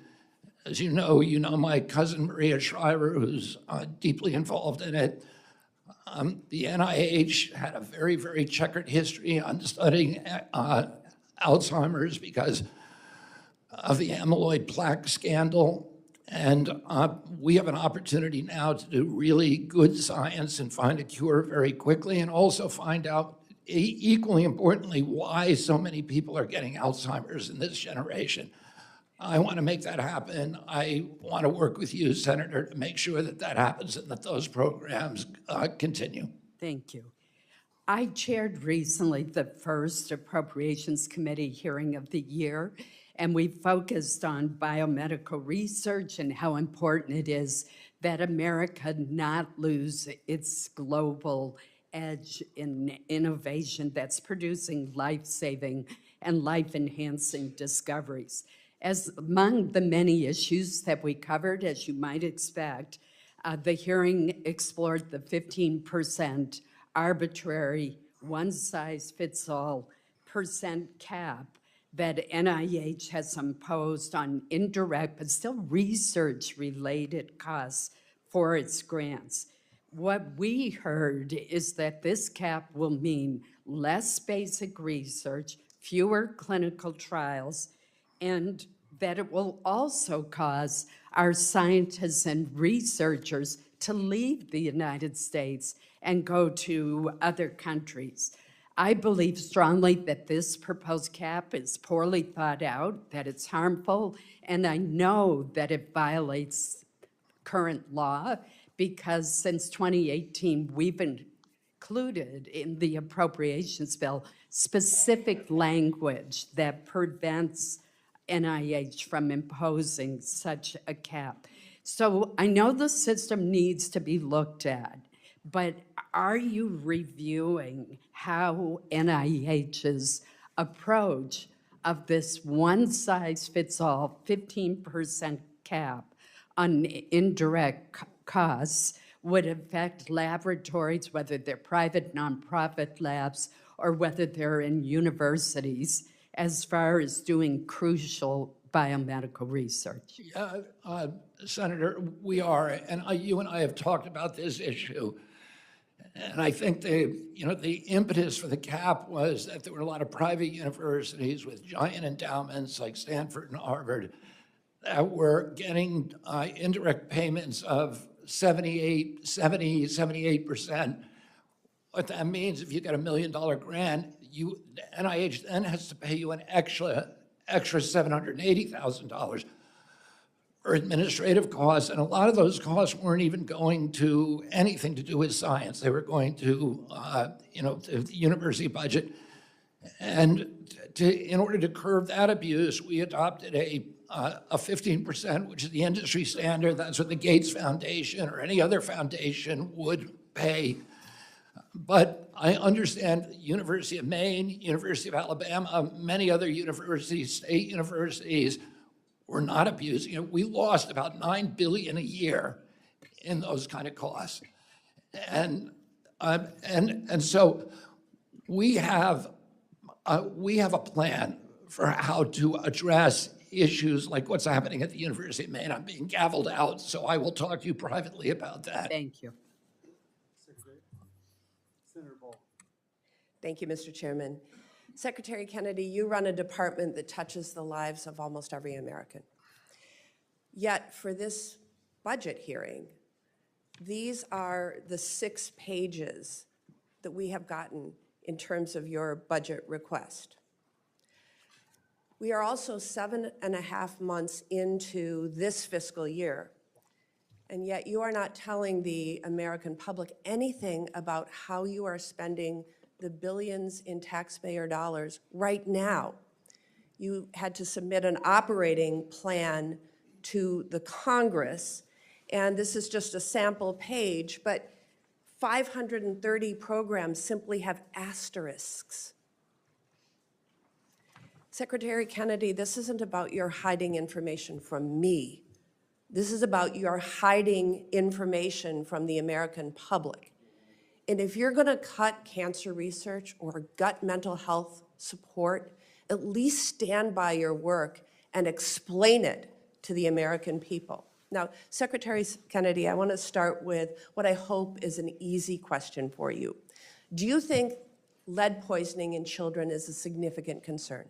Speaker 4: As you know my cousin Maria Shriver, who's deeply involved in it. The NIH had a very, very checkered history on studying Alzheimer's because of the amyloid plaque scandal. And we have an opportunity now to do really good science and find a cure very quickly, and also find out, equally importantly, why so many people are getting Alzheimer's in this generation. I want to make that happen. I want to work with you, Senator, to make sure that that happens and that those programs continue.
Speaker 10: Thank you. I chaired recently the first Appropriations Committee hearing of the year, and we focused on biomedical research and how important it is that America not lose its global edge in innovation that's producing life-saving and life-enhancing discoveries. As among the many issues that we covered, as you might expect, the hearing explored the 15% arbitrary one-size-fits-all percent cap that NIH has imposed on indirect but still research-related costs for its grants. What we heard is that this cap will mean less basic research, fewer clinical trials, and that it will also cause our scientists and researchers to leave the United States and go to other countries. I believe strongly that this proposed cap is poorly thought out, that it's harmful, and I know that it violates current law because since 2018, we've included in the appropriations bill specific language that prevents NIH from imposing such a cap. So I know the system needs to be looked at, but are you reviewing how NIH's approach of this one-size-fits-all 15% cap on indirect costs would affect laboratories, whether they're private, nonprofit labs, or whether they're in universities, as far as doing crucial biomedical research?
Speaker 4: Yeah, Senator, we are, and you and I have talked about this issue. And I think the impetus for the cap was that there were a lot of private universities with giant endowments like Stanford and Harvard that were getting indirect payments of 78%. What that means, if you get $1 million grant, NIH then has to pay you an extra $780,000 for administrative costs, and a lot of those costs weren't even going to anything to do with science. They were going to, the university budget. And in order to curb that abuse, we adopted a 15%, which is the industry standard. That's what the Gates Foundation or any other foundation would pay. But I understand the University of Maine, University of Alabama, many other universities, state universities, were not abusing it. We lost about $9 billion a year in those kind of costs. And so we have a plan for how to address issues like what's happening at the University of Maine. I'm being gavelled out, so I will talk to you privately about that.
Speaker 10: Thank you.
Speaker 21: Senator Ball.
Speaker 11: Thank you, Mr. Chairman. Secretary Kennedy, you run a department that touches the lives of almost every American. Yet for this budget hearing, these are the 6 pages that we have gotten in terms of your budget request. We are also 7.5 months into this fiscal year, and yet you are not telling the American public anything about how you are spending the billions in taxpayer dollars right now. You had to submit an operating plan to the Congress, and this is just a sample page, but 530 programs simply have asterisks. Secretary Kennedy, this isn't about your hiding information from me. This is about your hiding information from the American public. And if you're going to cut cancer research or gut mental health support, at least stand by your work and explain it to the American people. Now, Secretary Kennedy, I want to start with what I hope is an easy question for you. Do you think lead poisoning in children is a significant concern?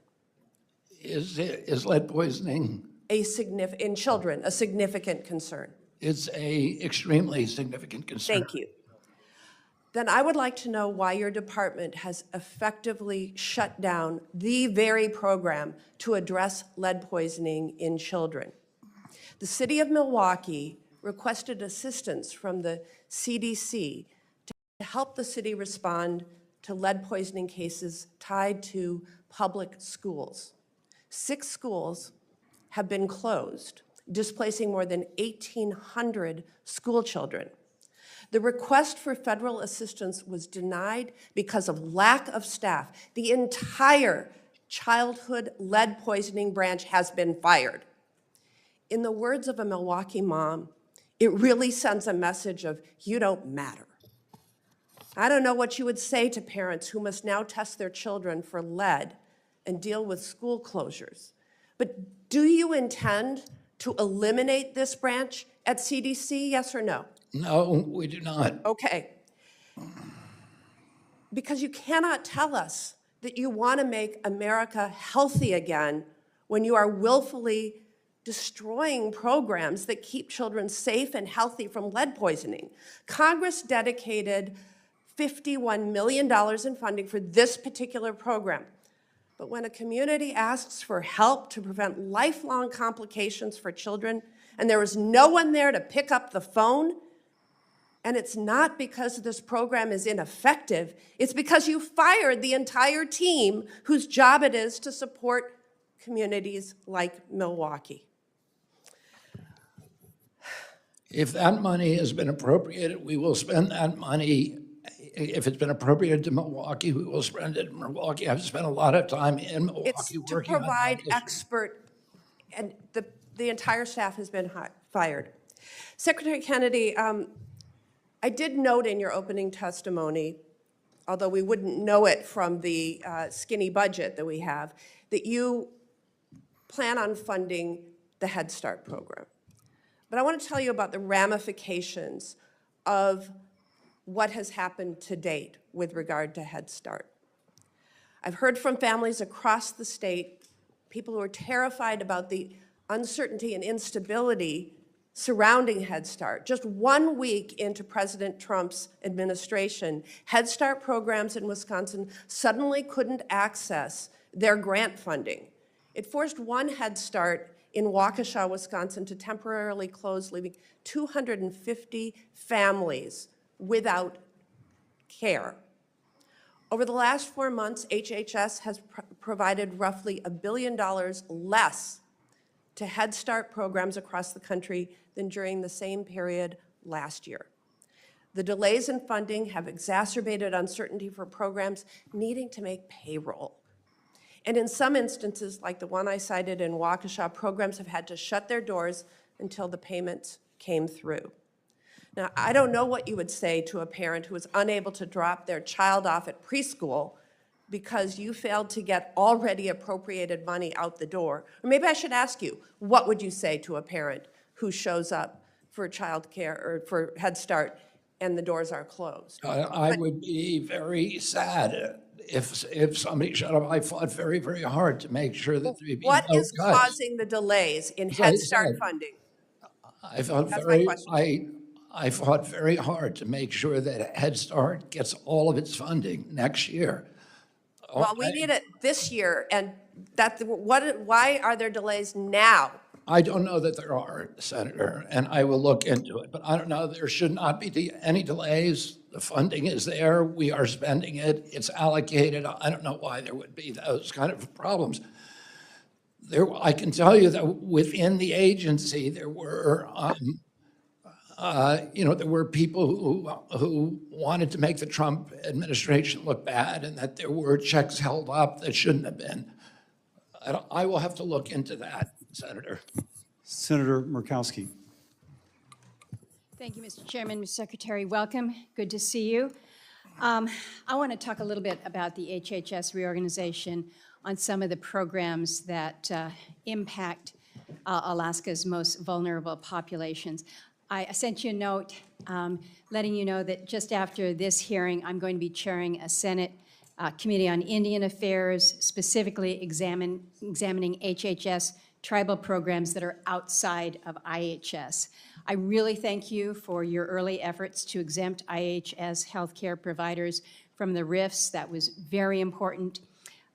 Speaker 4: Is lead poisoning?
Speaker 11: In children, a significant concern?
Speaker 4: It's a extremely significant concern.
Speaker 11: Thank you. then I would like to know why your department has effectively shut down the very program to address lead poisoning in children. The city of Milwaukee requested assistance from the CDC to help the city respond to lead poisoning cases tied to public schools. 6 schools have been closed, displacing more than 1,800 school children. The request for federal assistance was denied because of lack of staff. The entire childhood lead poisoning branch has been fired. In the words of a Milwaukee mom, it really sends a message of, you don't matter. I don't know what you would say to parents who must now test their children for lead and deal with school closures. But do you intend to eliminate this branch at CDC, yes or no?
Speaker 4: No, we do not.
Speaker 11: Okay. Because you cannot tell us that you want to make America healthy again when you are willfully destroying programs that keep children safe and healthy from lead poisoning. Congress dedicated $51 million in funding for this particular program. But when a community asks for help to prevent lifelong complications for children, and there is no one there to pick up the phone, and it's not because this program is ineffective, it's because you fired the entire team whose job it is to support communities like Milwaukee.
Speaker 4: If that money has been appropriated, we will spend that money. If it's been appropriated to Milwaukee, we will spend it in Milwaukee. I've spent a lot of time in Milwaukee
Speaker 11: It's to
Speaker 4: working on
Speaker 11: provide
Speaker 4: that issue.
Speaker 11: expert, and the entire staff has been fired. Secretary Kennedy, I did note in your opening testimony, although we wouldn't know it from the skinny budget that we have, that you plan on funding the Head Start program. But I want to tell you about the ramifications of what has happened to date with regard to Head Start. I've heard from families across the state, people who are terrified about the uncertainty and instability surrounding Head Start. Just 1 week into President Trump's administration, Head Start programs in Wisconsin suddenly couldn't access their grant funding. It forced one Head Start in Waukesha, Wisconsin to temporarily close, leaving 250 families without care. Over the last 4 months, HHS has provided roughly $1 billion less to Head Start programs across the country than during the same period last year. The delays in funding have exacerbated uncertainty for programs needing to make payroll. And in some instances, like the one I cited in Waukesha, programs have had to shut their doors until the payments came through. Now, I don't know what you would say to a parent who is unable to drop their child off at preschool because you failed to get already appropriated money out the door. Or maybe I should ask you, what would you say to a parent who shows up for child care or for Head Start and the doors are closed?
Speaker 4: I would be very sad if somebody shut up. I fought very, very hard to make sure that there would be
Speaker 11: What
Speaker 4: no
Speaker 11: is
Speaker 4: cuts.
Speaker 11: causing the delays in
Speaker 4: As
Speaker 11: Head
Speaker 4: I
Speaker 11: Start
Speaker 4: said,
Speaker 11: funding?
Speaker 4: I fought very hard to make sure that Head Start gets all of its funding next year.
Speaker 11: Well, we need it this year, and why are there delays now?
Speaker 4: I don't know that there are, Senator, and I will look into it, but I don't know, there should not be any delays. The funding is there, we are spending it, it's allocated. I don't know why there would be those kind of problems. I can tell you that within the agency, there were, there were people who wanted to make the Trump administration look bad, and that there were checks held up that shouldn't have been. I will have to look into that, Senator.
Speaker 19: Senator Murkowski.
Speaker 5: Thank you, Mr. Chairman. Mr. Secretary, welcome. Good to see you. I want to talk a little bit about the HHS reorganization on some of the programs that impact Alaska's most vulnerable populations. I sent you a note letting you know that just after this hearing, I'm going to be chairing a Senate Committee on Indian Affairs, specifically examining HHS tribal programs that are outside of IHS. I really thank you for your early efforts to exempt IHS healthcare providers from the RIFs. That was very important.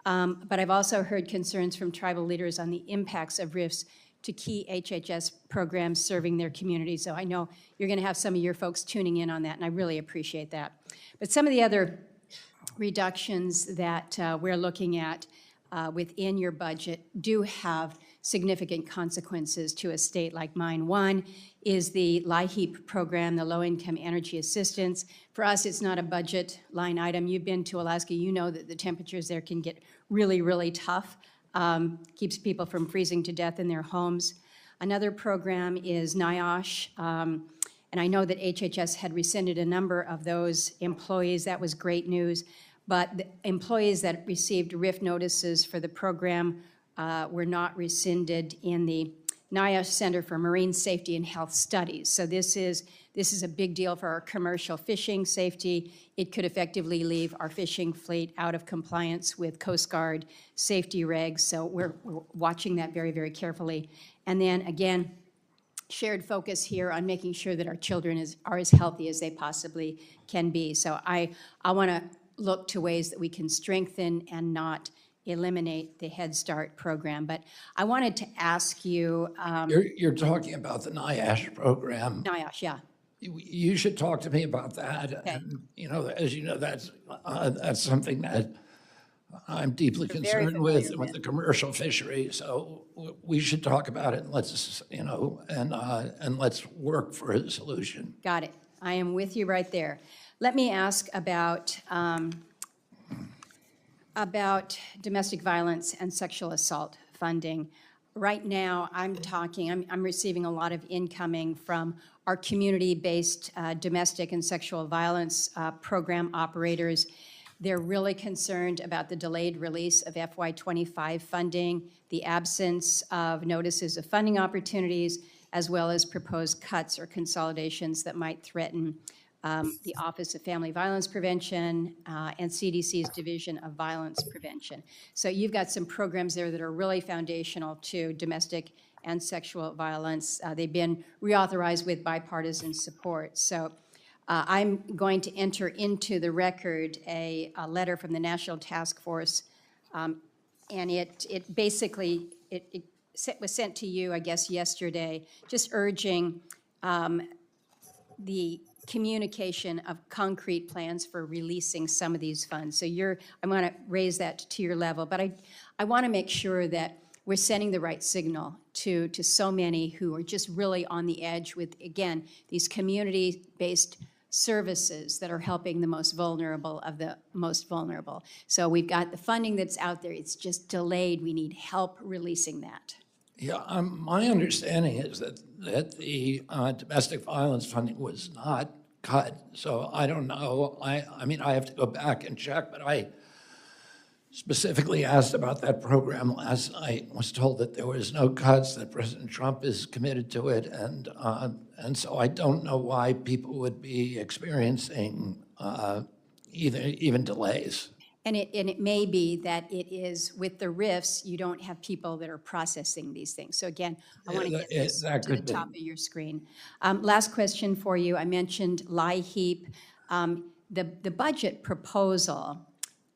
Speaker 5: But I've also heard concerns from tribal leaders on the impacts of RIFs to key HHS programs serving their communities. So I know you're going to have some of your folks tuning in on that, and I really appreciate that. But some of the other reductions that we're looking at within your budget do have significant consequences to a state like mine. One is the LIHEAP program, the Low-Income Energy Assistance. For us, it's not a budget line item. You've been to Alaska, you know that the temperatures there can get really, really tough. Keeps people from freezing to death in their homes. Another program is NIOSH, and I know that HHS had rescinded a number of those employees. That was great news. But the employees that received RIF notices for the program were not rescinded in the NIOSH Center for Marine Safety and Health Studies. So this is a big deal for our commercial fishing safety. It could effectively leave our fishing fleet out of compliance with Coast Guard safety regs. So we're watching that very, very carefully. And then again, shared focus here on making sure that our children are as healthy as they possibly can be. So I want to look to ways that we can strengthen and not eliminate the Head Start program. But I wanted to ask you.
Speaker 4: You're talking about the NIOSH program.
Speaker 5: NIOSH, yeah.
Speaker 4: You should talk to me about that.
Speaker 5: Okay.
Speaker 4: And, as you know, that's something that I'm deeply concerned with the commercial fishery. So we should talk about it. And let's, and let's work for a solution.
Speaker 5: Got it. I am with you right there. Let me ask about domestic violence and sexual assault funding. Right now, I'm receiving a lot of incoming from our community-based domestic and sexual violence program operators. They're really concerned about the delayed release of FY25 funding, the absence of notices of funding opportunities, as well as proposed cuts or consolidations that might threaten the Office of Family Violence Prevention and CDC's Division of Violence Prevention. So you've got some programs there that are really foundational to domestic and sexual violence. They've been reauthorized with bipartisan support. So I'm going to enter into the record a letter from the National Task Force, and it basically was sent to you, I guess, yesterday, just urging the communication of concrete plans for releasing some of these funds. So I want to raise that to your level, but I want to make sure that we're sending the right signal to so many who are just really on the edge with, again, these community-based services that are helping the most vulnerable of the most vulnerable. So we've got the funding that's out there. It's just delayed. We need help releasing that.
Speaker 4: Yeah, my understanding is that the domestic violence funding was not cut. So I don't know. I mean, I have to go back and check, but I specifically asked about that program last night. Was told that there was no cuts, that President Trump is committed to it, and so I don't know why people would be experiencing even delays.
Speaker 5: And it may be that it is with the RIFs, you don't have people that are processing these things. So again, I want to get this to the top of your screen. Last question for you. I mentioned LIHEAP. The budget proposal,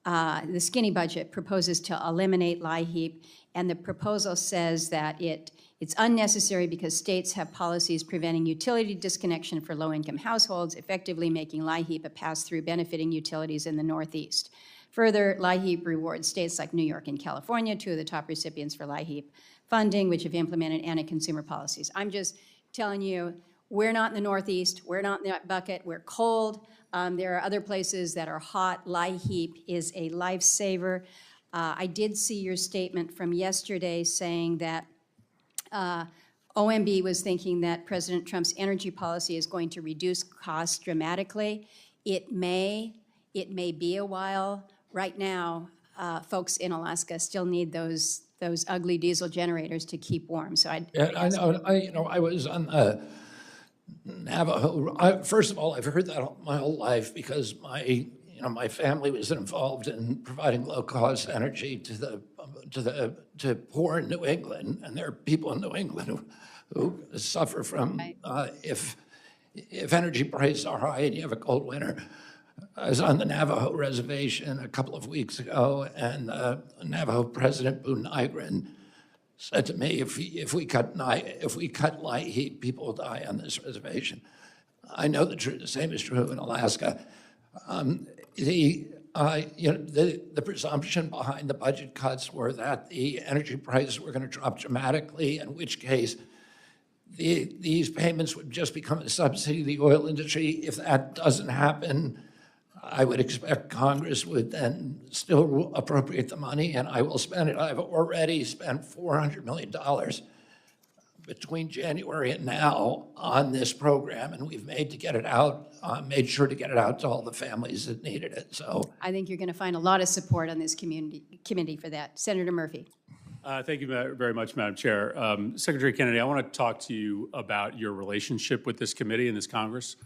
Speaker 5: the skinny budget proposes to eliminate LIHEAP, and the proposal says that it's unnecessary because states have policies preventing utility disconnection for low-income households, effectively making LIHEAP a pass-through benefiting utilities in the Northeast. Further, LIHEAP rewards states like New York and California, two of the top recipients for LIHEAP funding, which have implemented anti-consumer policies. I'm just telling you, we're not in the Northeast, we're not in that bucket, we're cold. There are other places that are hot. LIHEAP is a lifesaver. I did see your statement from yesterday saying that OMB was thinking that President Trump's energy policy is going to reduce costs dramatically. It may be a while. Right now, folks in Alaska still need those ugly diesel generators to keep warm. So I
Speaker 4: know. I was on Navajo. First of all, I've heard that my whole life because my family was involved in providing low-cost energy to poor New England, and there are people in New England who suffer from, if energy prices are high and you have a cold winter. I was on the Navajo reservation a couple of weeks ago, and Navajo President Boone Nygren said to me, if we cut light heat, people will die on this reservation. I know the same is true in Alaska. The presumption behind the budget cuts were that the energy prices were going to drop dramatically, in which case these payments would just become a subsidy to the oil industry. If that doesn't happen, I would expect Congress would then still appropriate the money, and I will spend it. I've already spent $400 million between January and now on this program, and we've made sure to get it out to all the families that needed it. So
Speaker 5: I think you're going to find a lot of support on this committee for that. Senator Murphy.
Speaker 12: Thank you very much, Madam Chair. Secretary Kennedy, I want to talk to you about your relationship with this committee and this Congress.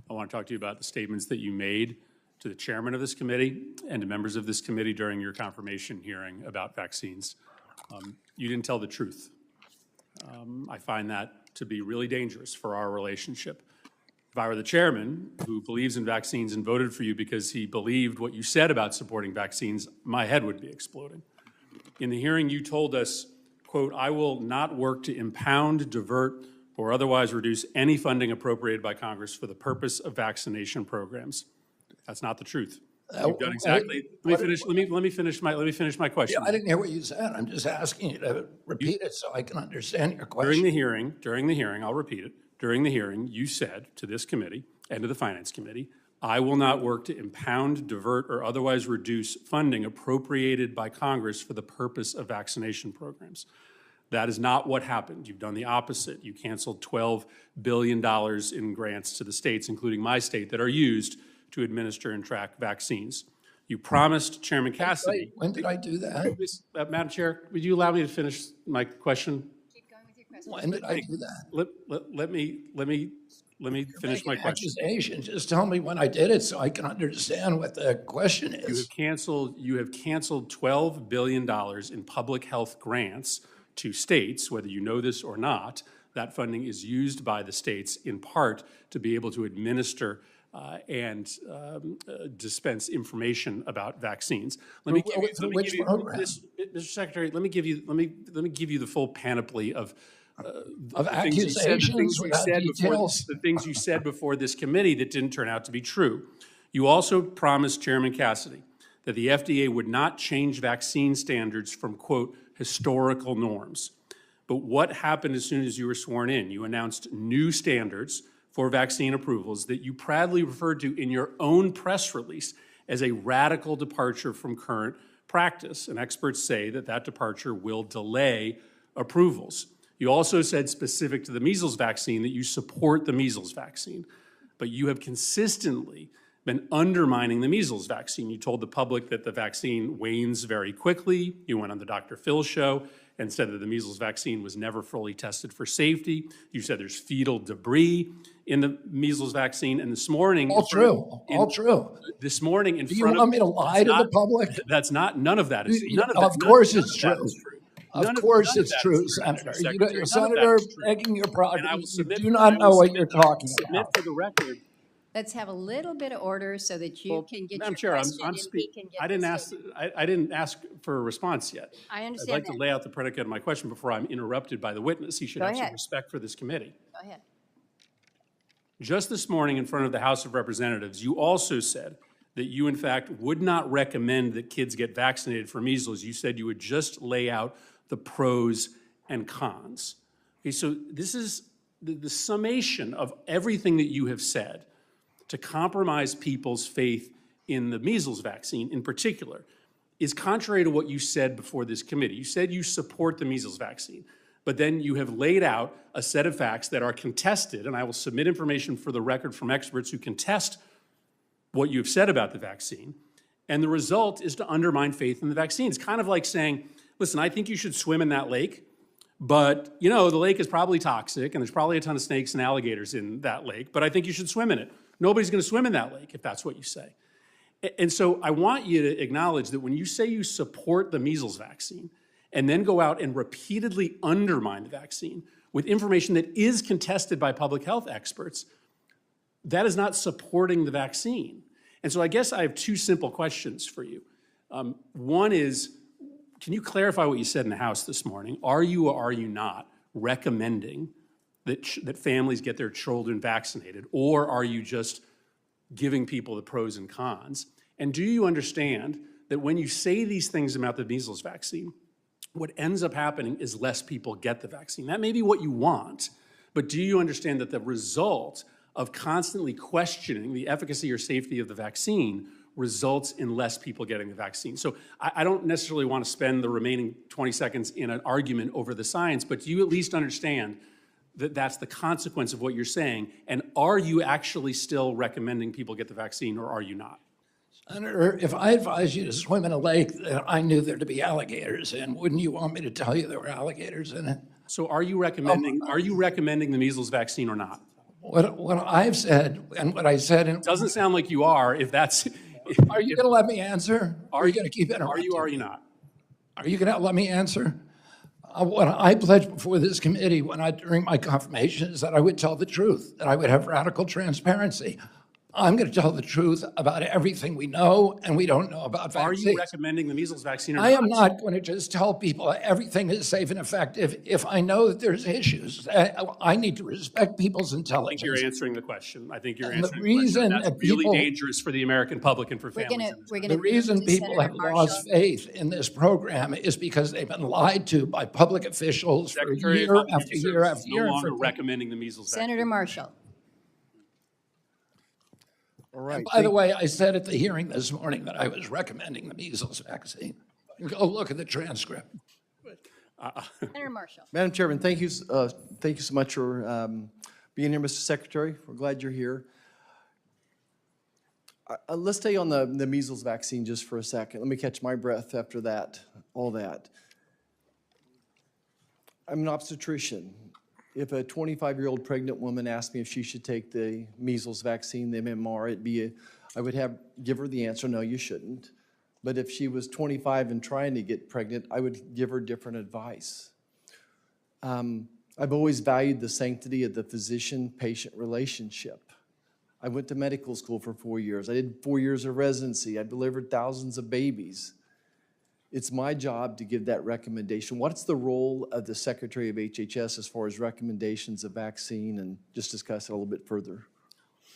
Speaker 12: I want to talk to you about the statements that you made to the chairman of this committee and to members of this committee during your confirmation hearing about vaccines. You didn't tell the truth. I find that to be really dangerous for our relationship. If I were the chairman who believes in vaccines and voted for you because he believed what you said about supporting vaccines, my head would be exploding. In the hearing, you told us, quote, "I will not work to impound, divert, or otherwise reduce any funding appropriated by Congress for the purpose of vaccination programs." That's not the truth. You've done exactly. Let me finish my question.
Speaker 4: yeah, I didn't hear what you said. I'm just asking you to repeat it so I can understand your question.
Speaker 12: During the hearing, I'll repeat it. During the hearing, you said to this committee and to the Finance Committee, "I will not work to impound, divert, or otherwise reduce funding appropriated by Congress for the purpose of vaccination programs." That is not what happened. You've done the opposite. You canceled $12 billion in grants to the states, including my state, that are used to administer and track vaccines. You promised Chairman Cassidy.
Speaker 4: When did I do that?
Speaker 12: Madam Chair, would you allow me to finish my question?
Speaker 5: Keep going with your question.
Speaker 4: When did I do that?
Speaker 12: Let me finish my question.
Speaker 4: Accusation. Just tell me when I did it so I can understand what the question
Speaker 12: You
Speaker 4: is.
Speaker 12: have canceled $12 billion in public health grants to states, whether you know this or not. That funding is used by the states in part to be able to administer and dispense information about vaccines. Mr. Secretary, let me give you the full panoply of
Speaker 4: accusations,
Speaker 12: the things you said before this committee that didn't turn out to be true. You also promised Chairman Cassidy that the FDA would not change vaccine standards from, quote, historical norms. But what happened as soon as you were sworn in? You announced new standards for vaccine approvals that you proudly referred to in your own press release as a radical departure from current practice. And experts say that that departure will delay approvals. You also said, specific to the measles vaccine, that you support the measles vaccine. But you have consistently been undermining the measles vaccine. You told the public that the vaccine wanes very quickly. You went on the Dr. Phil show and said that the measles vaccine was never fully tested for safety. You said there's fetal debris in the measles vaccine. And this morning—
Speaker 4: All true.
Speaker 12: This morning in
Speaker 4: Do
Speaker 12: front of—
Speaker 4: you want me to lie to the public?
Speaker 12: That's not— none of that is—
Speaker 4: Of course it's true. Of course it's true, Senator. Senator, begging your progress, you do not know what you're talking about.
Speaker 12: For the record—
Speaker 5: Let's have a little bit of order so that you can get
Speaker 12: Madam
Speaker 5: your
Speaker 12: Chair,
Speaker 5: question and we can get
Speaker 12: I didn't ask for a response yet.
Speaker 5: I understand
Speaker 12: I'd like
Speaker 5: that.
Speaker 12: to lay out the predicate of my question before I'm interrupted by the witness. He should
Speaker 5: Go
Speaker 12: have some
Speaker 5: ahead.
Speaker 12: respect for this committee.
Speaker 5: Go ahead.
Speaker 12: Just this morning in front of the House of Representatives, you also said that you, in fact, would not recommend that kids get vaccinated for measles. You said you would just lay out the pros and cons. Okay, so this is the summation of everything that you have said to compromise people's faith in the measles vaccine in particular is contrary to what you said before this committee. You said you support the measles vaccine, but then you have laid out a set of facts that are contested, and I will submit information for the record from experts who contest what you've said about the vaccine, and the result is to undermine faith in the vaccine. It's kind of like saying, listen, I think you should swim in that lake, but, you know, the lake is probably toxic, and there's probably a ton of snakes and alligators in that lake, but I think you should swim in it. Nobody's going to swim in that lake if that's what you say. And so I want you to acknowledge that when you say you support the measles vaccine and then go out and repeatedly undermine the vaccine, with information that is contested by public health experts, that is not supporting the vaccine. And so I guess I have two simple questions for you. One is, can you clarify what you said in the House this morning? Are you or are you not recommending that families get their children vaccinated, or are you just giving people the pros and cons? And do you understand that when you say these things about the measles vaccine, what ends up happening is less people get the vaccine? That may be what you want, but do you understand that the result of constantly questioning the efficacy or safety of the vaccine results in less people getting the vaccine? So I don't necessarily want to spend the remaining 20 seconds in an argument over the science, but do you at least understand that that's the consequence of what you're saying? And are you actually still recommending people get the vaccine, or are you not?
Speaker 4: Senator, if I advised you to swim in a lake that I knew there to be alligators in, wouldn't you want me to tell you there were alligators in it?
Speaker 12: So are you recommending the measles vaccine or not?
Speaker 4: What I've said and what I said in...
Speaker 12: It doesn't sound like you are, if that's...
Speaker 4: Are you going to let me answer? Or are you going to keep interrupting?
Speaker 12: Are you or are you not?
Speaker 4: Are you going to let me answer? What I pledged before this committee during my confirmation is that I would tell the truth, that I would have radical transparency. I'm going to tell the truth about everything we know and we don't know about vaccines.
Speaker 12: Are you recommending the measles vaccine or not?
Speaker 4: I am not going to just tell people everything is safe and effective if I know that there's issues. I need to respect people's intelligence.
Speaker 12: I think you're answering the question. I think you're
Speaker 4: And the
Speaker 12: answering the question.
Speaker 4: reason
Speaker 12: That's
Speaker 4: that
Speaker 12: really
Speaker 4: people-
Speaker 12: dangerous for the American public and for families.
Speaker 4: The reason people have lost faith in this program is because they've been lied to by public officials for
Speaker 12: Secretary of
Speaker 4: year
Speaker 12: Health and
Speaker 4: after
Speaker 12: Human
Speaker 4: year
Speaker 12: Services
Speaker 4: after
Speaker 12: no
Speaker 4: year.
Speaker 12: longer recommending the measles vaccine.
Speaker 5: Senator Marshall.
Speaker 2: All right.
Speaker 4: And by the way, I said at the hearing this morning that I was recommending the measles vaccine. Go look at the transcript.
Speaker 5: Senator Marshall.
Speaker 8: Madam Chairman, thank you so much for being here, Mr. Secretary. We're glad you're here. Let's stay on the measles vaccine just for a second. Let me catch my breath after that, all that. I'm an obstetrician. If a 25-year-old pregnant woman asked me if she should take the measles vaccine, the MMR, I would give her the answer, no, you shouldn't. But if she was 25 and trying to get pregnant, I would give her different advice. I've always valued the sanctity of the physician-patient relationship. I went to medical school for 4 years. I did 4 years of residency. I delivered thousands of babies. It's my job to give that recommendation. What's the role of the Secretary of HHS as far as recommendations of vaccine, and just discuss it a little bit further?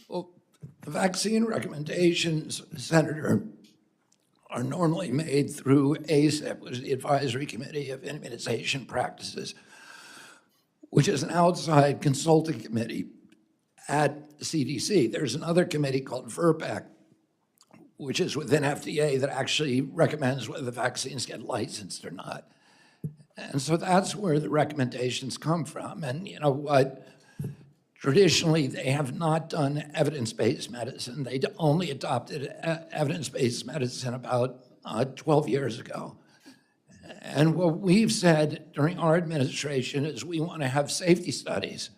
Speaker 4: Well, the vaccine recommendations, Senator, are normally made through ACIP, which is the Advisory Committee of Immunization Practices, which is an outside consulting committee at CDC. There's another committee called VRBPAC, which is within FDA, that actually recommends whether the vaccines get licensed or not. And so that's where the recommendations come from. And you know what? Traditionally, they have not done evidence-based medicine. They only adopted evidence-based medicine about 12 years ago. And what we've said during our administration is we want to have safety studies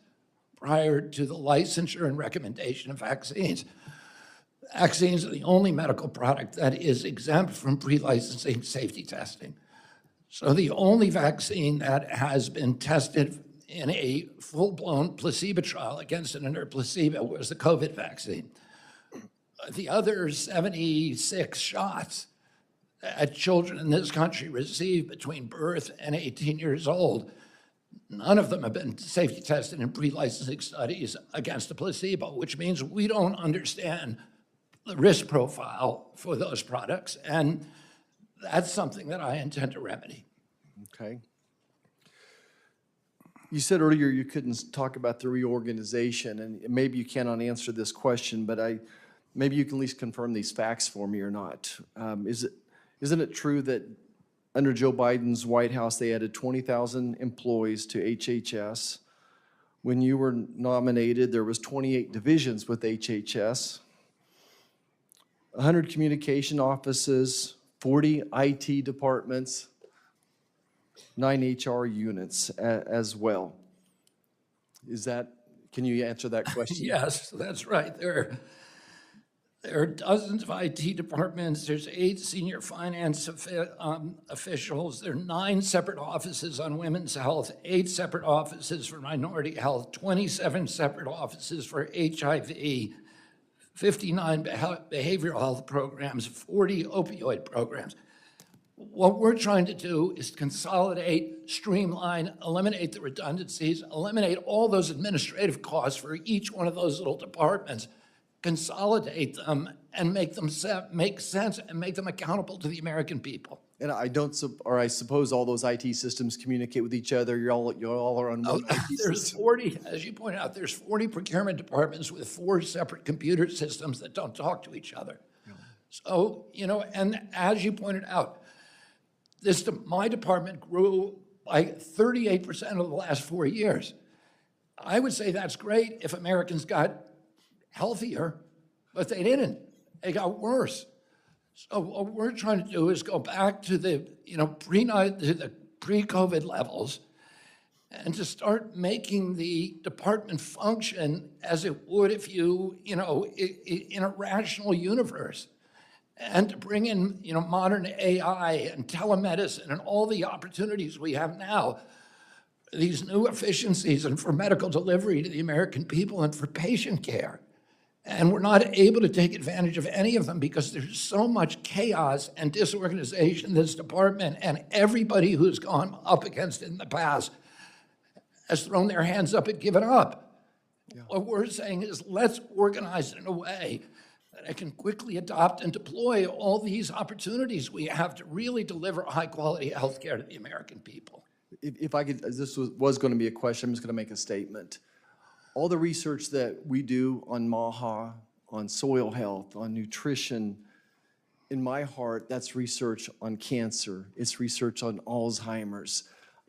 Speaker 4: prior to the licensure and recommendation of vaccines. Vaccines are the only medical product that is exempt from pre-licensing safety testing. So the only vaccine that has been tested in a full-blown placebo trial against an inert placebo was the COVID vaccine. The other 76 shots that children in this country receive between birth and 18 years old, none of them have been safety tested in pre-licensing studies against a placebo, which means we don't understand the risk profile for those products, and that's something that I intend to remedy.
Speaker 8: Okay. You said earlier you couldn't talk about the reorganization, and maybe you cannot answer this question, but maybe you can at least confirm these facts for me or not. Isn't it true that under Joe Biden's White House, they added 20,000 employees to HHS? When you were nominated, there was 28 divisions with HHS, 100 communication offices, 40 IT departments, 9 HR units as well. Can you answer that question?
Speaker 4: Yes, that's right. There There are dozens of IT departments. There's 8 senior finance officials. There are 9 separate offices on women's health, 8 separate offices for minority health, 27 separate offices for HIV, 59 behavioral health programs, 40 opioid programs. What we're trying to do is consolidate, streamline, eliminate the redundancies, eliminate all those administrative costs for each one of those little departments, consolidate them, and make them make sense and make them accountable to the American people.
Speaker 13: And I don't, I suppose all those IT systems communicate with each other. You all are on one IT
Speaker 4: There's
Speaker 13: system.
Speaker 4: 40, as you pointed out, there's 40 procurement departments with 4 separate computer systems that don't talk to each other. So, and as you pointed out, my department grew by 38% over the last 4 years. I would say that's great if Americans got healthier, but they didn't. They got worse. So what we're trying to do is go back to the pre-COVID levels and to start making the department function as it would if in a rational universe. And to bring in, modern AI and telemedicine and all the opportunities we have now, these new efficiencies and for medical delivery to the American people and for patient care. And we're not able to take advantage of any of them because there's so much chaos and disorganization in this department, and everybody who's gone up against it in the past has thrown their hands up and given up. Yeah. What we're saying is let's organize it in a way that I can quickly adopt and deploy all these opportunities we have to really deliver high-quality health care to the American people.
Speaker 13: If I could, as this was going to be a question, I'm just going to make a statement. All the research that we do on MAHA, on soil health, on nutrition, in my heart, that's research on cancer. It's research on Alzheimer's.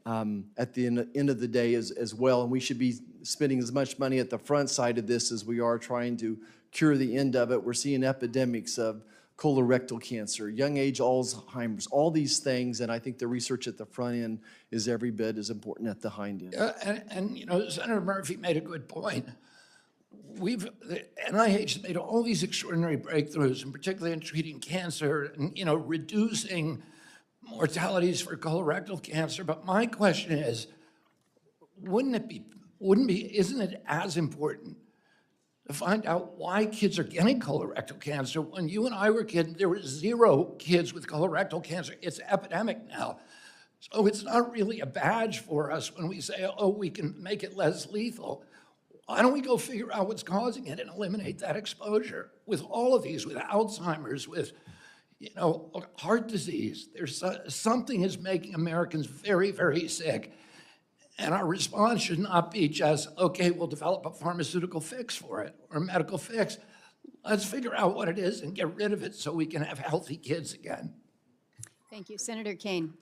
Speaker 13: At the end of the day as well, and we should be spending as much money at the front side of this as we are trying to cure the end of it. We're seeing epidemics of colorectal cancer, young age Alzheimer's, all these things, and I think the research at the front end is every bit as important at the hind end.
Speaker 4: Senator Murphy made a good point. The NIH has made all these extraordinary breakthroughs, and particularly in treating cancer and, reducing mortalities for colorectal cancer. But my question is, isn't it as important to find out why kids are getting colorectal cancer? When you and I were kids, there were 0 kids with colorectal cancer. It's epidemic now. So it's not really a badge for us when we say, oh, we can make it less lethal. Why don't we go figure out what's causing it and eliminate that exposure? With all of these, with Alzheimer's, with heart disease, there's something is making Americans very, very sick. And our response should not be just, okay, we'll develop a pharmaceutical fix for it or a medical fix. Let's figure out what it is and get rid of it so we can have healthy kids again.
Speaker 5: Thank you. Senator Kane.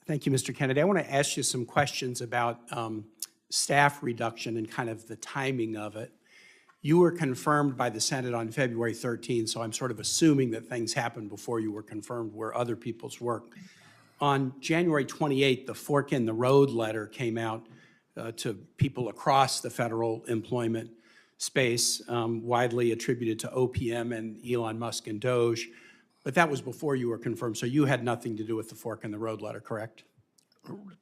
Speaker 22: Thank you, Mr. Kennedy. I want to ask you some questions about staff reduction and kind of the timing of it. You were confirmed by the Senate on February 13th, so I'm sort of assuming that things happened before you were confirmed were other people's work. On January 28th, the fork in the road letter came out to people across the federal employment space, widely attributed to OPM and Elon Musk and Doge. But that was before you were confirmed, so you had nothing to do with the fork in the road letter, correct?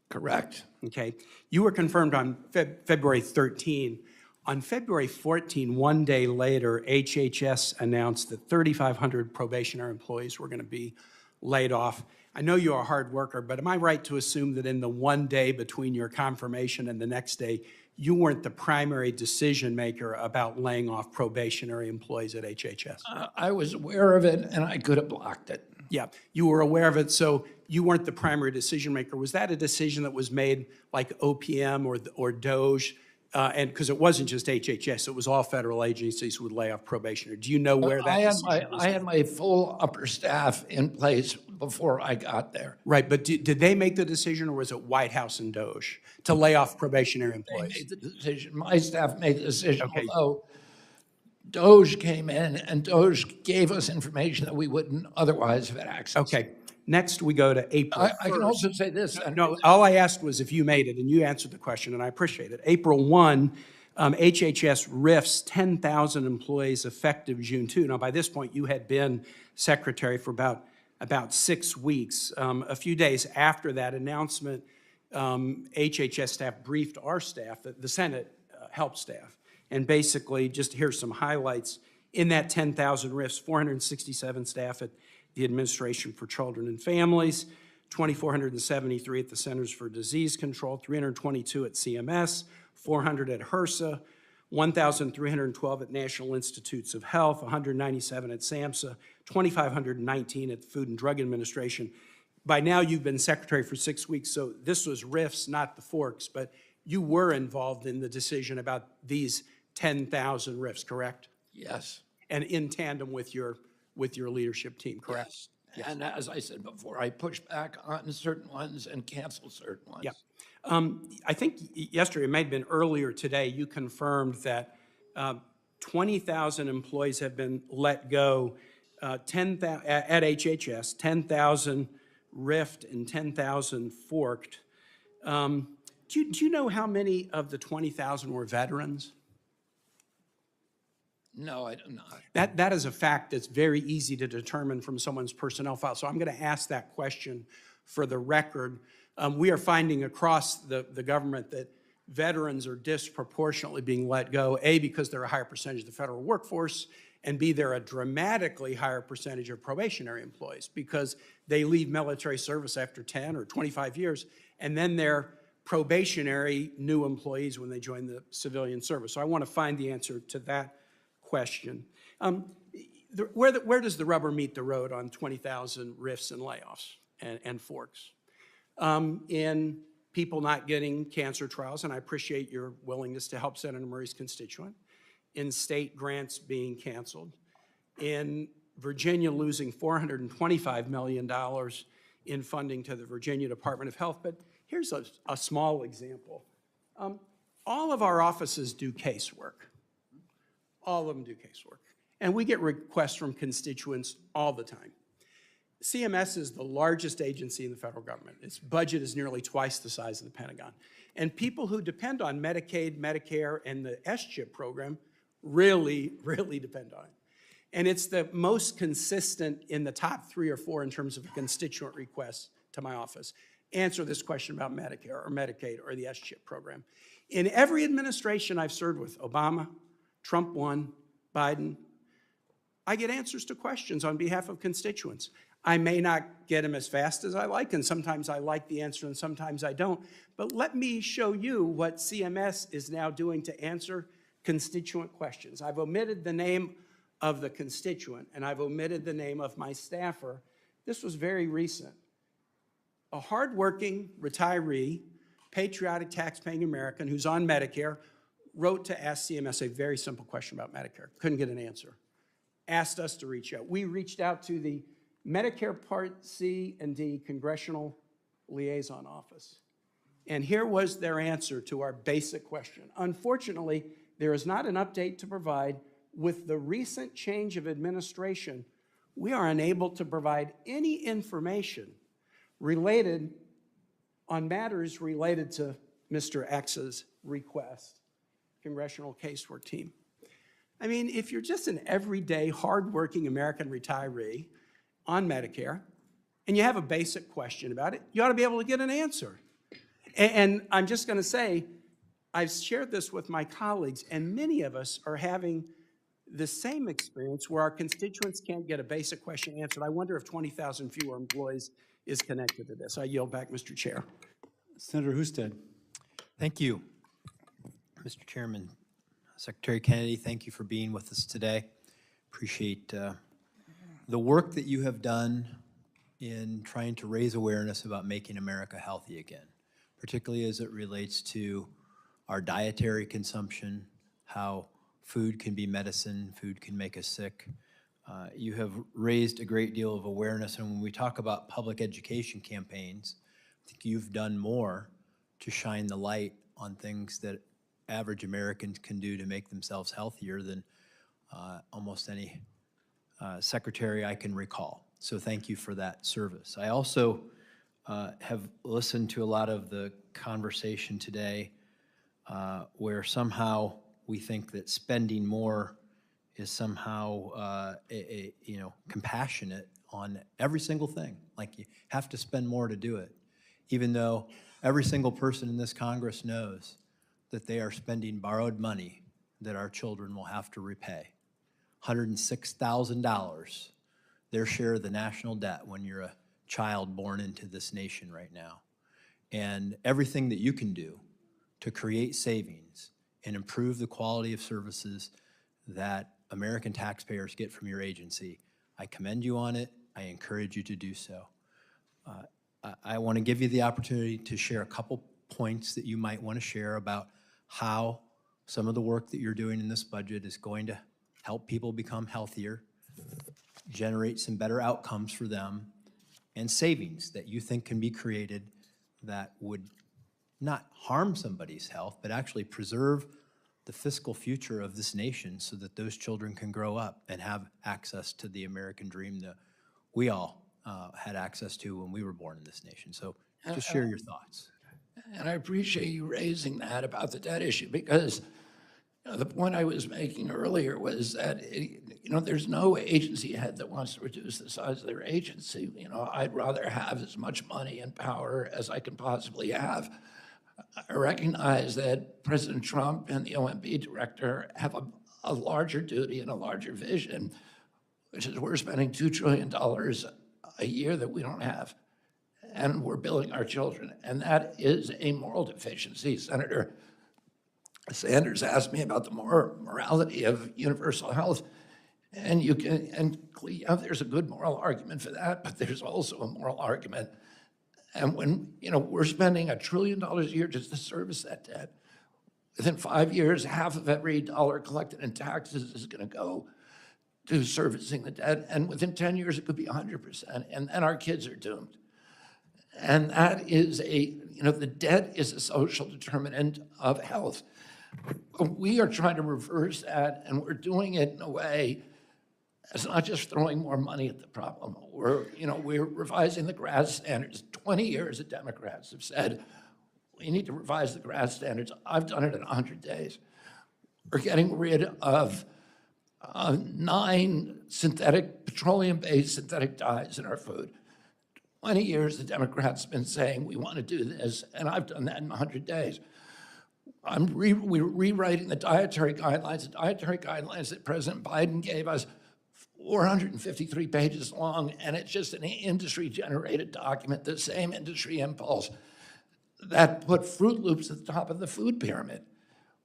Speaker 4: Correct.
Speaker 22: Okay. You were confirmed on February 13. On February 14, one day later, HHS announced that 3,500 probationary employees were going to be laid off. I know you're a hard worker, but am I right to assume that in the one day between your confirmation and the next day, you weren't the primary decision maker about laying off probationary employees at HHS?
Speaker 4: I was aware of it, and I could have blocked it.
Speaker 22: Yeah, you were aware of it, so you weren't the primary decision maker. Was that a decision that was made like OPM or Doge? And because it wasn't just HHS, it was all federal agencies who would lay off probationers. Do you know where that decision was?
Speaker 4: I had my full upper staff in place before I got there.
Speaker 22: Right, but did they make the decision, or was it White House and Doge to lay off probationary employees?
Speaker 4: They made the decision. My staff made the decision,
Speaker 22: Okay.
Speaker 4: although Doge came in and Doge gave us information that we wouldn't otherwise have had access to.
Speaker 22: Okay. Next, we go to April 1st.
Speaker 4: I can also say this.
Speaker 22: No, all I asked was if you made it, and you answered the question, and I appreciate it. April 1, HHS RIFs 10,000 employees effective June 2. Now, by this point, you had been secretary for about 6 weeks. A few days after that announcement, HHS staff briefed our staff, the Senate help staff, and basically, just here's some highlights. In that 10,000 RIFs, 467 staff at the Administration for Children and Families, 2,473 at the Centers for Disease Control, 322 at CMS, 400 at HRSA, 1,312 at National Institutes of Health, 197 at SAMHSA, 2,519 at the Food and Drug Administration. By now, you've been secretary for 6 weeks, so this was RIFs, not the forks, but you were involved in the decision about these 10,000 RIFs, correct?
Speaker 4: Yes.
Speaker 22: And in tandem with your leadership team, correct?
Speaker 4: Yes. And as I said before, I pushed back on certain ones and canceled certain ones.
Speaker 22: Yeah. I think yesterday, it may have been earlier today, you confirmed that 20,000 employees have been let go, 10,000 at HHS, 10,000 RIFed and 10,000 forked. Do you know how many of the 20,000 were veterans?
Speaker 4: No, I do not.
Speaker 22: That is a fact that's very easy to determine from someone's personnel file. So I'm going to ask that question for the record. We are finding across the government that veterans are disproportionately being let go, A, because they're a higher percentage of the federal workforce, and B, they're a dramatically higher percentage of probationary employees because they leave military service after 10 or 25 years, and then they're probationary new employees when they join the civilian service. So I want to find the answer to that question. Where does the rubber meet the road on 20,000 RIFs and layoffs and forks? In people not getting cancer trials, and I appreciate your willingness to help Senator Murray's constituent, in state grants being canceled, in Virginia losing $425 million in funding to the Virginia Department of Health. But here's a small example. All of our offices do casework. All of them do casework. And we get requests from constituents all the time. CMS is the largest agency in the federal government. Its budget is nearly twice the size of the Pentagon. And people who depend on Medicaid, Medicare, and the SCHIP program really, really depend on it. And it's the most consistent in the top 3 or 4 in terms of constituent requests to my office. Answer this question about Medicare or Medicaid or the SCHIP program. In every administration I've served with, Obama, Trump 1, Biden, I get answers to questions on behalf of constituents. I may not get them as fast as I like, and sometimes I like the answer and sometimes I don't. But let me show you what CMS is now doing to answer constituent questions. I've omitted the name of the constituent, and I've omitted the name of my staffer. This was very recent. A hardworking retiree, patriotic tax-paying American who's on Medicare wrote to ask CMS a very simple question about Medicare. Couldn't get an answer. Asked us to reach out. We reached out to the Medicare Part C and D Congressional Liaison Office. And here was their answer to our basic question. Unfortunately, there is not an update to provide. With the recent change of administration, we are unable to provide any information related on matters related to Mr. X's request, Congressional Casework Team. I mean, if you're just an everyday, hardworking American retiree on Medicare, and you have a basic question about it, you ought to be able to get an answer. And I'm just going to say, I've shared this with my colleagues, and many of us are having the same experience where our constituents can't get a basic question answered. I wonder if 20,000 fewer employees is connected to this. I yield back, Mr. Chair.
Speaker 7: Senator Husted.
Speaker 15: Thank you, Mr. Chairman. Secretary Kennedy, thank you for being with us today. Appreciate the work that you have done in trying to raise awareness about making America healthy again, particularly as it relates to our dietary consumption, how food can be medicine, food can make us sick. You have raised a great deal of awareness, and when we talk about public education campaigns, I think you've done more to shine the light on things that average Americans can do to make themselves healthier than almost any secretary I can recall. So thank you for that service. I also have listened to a lot of the conversation today where somehow we think that spending more is somehow, compassionate on every single thing. Like you have to spend more to do it, even though every single person in this Congress knows that they are spending borrowed money that our children will have to repay. $106,000, their share of the national debt when you're a child born into this nation right now. And everything that you can do to create savings and improve the quality of services that American taxpayers get from your agency, I commend you on it. I encourage you to do so. I want to give you the opportunity to share a couple points that you might want to share about how some of the work that you're doing in this budget is going to help people become healthier, generate some better outcomes for them, and savings that you think can be created that would not harm somebody's health, but actually preserve the fiscal future of this nation so that those children can grow up and have access to the American dream that we all had access to when we were born in this nation. So just share your thoughts.
Speaker 4: And I appreciate you raising that about the debt issue, because the point I was making earlier was that, there's no agency head that wants to reduce the size of their agency. I'd rather have as much money and power as I can possibly have. I recognize that President Trump and the OMB director have a larger duty and a larger vision, which is we're spending $2 trillion a year that we don't have, and we're billing our children. And that is a moral deficiency. Senator Sanders asked me about the morality of universal health. And there's a good moral argument for that, but there's also a moral argument. And when, we're spending $1 trillion a year just to service that debt, within 5 years, half of every dollar collected in taxes is going to go to servicing the debt. And within 10 years, it could be 100%. And then our kids are doomed. And that is the debt is a social determinant of health. We are trying to reverse that, and we're doing it in a way that's not just throwing more money at the problem. We're revising the GRAS standards. 20 years the Democrats have said, we need to revise the GRAS standards. I've done it in 100 days. We're getting rid of 9 petroleum-based synthetic dyes in our food. 20 years the Democrats have been saying, we want to do this, and I've done that in 100 days. We're rewriting the dietary guidelines that President Biden gave us, 453 pages long, and it's just an industry-generated document, the same industry impulse that put Fruit Loops at the top of the food pyramid.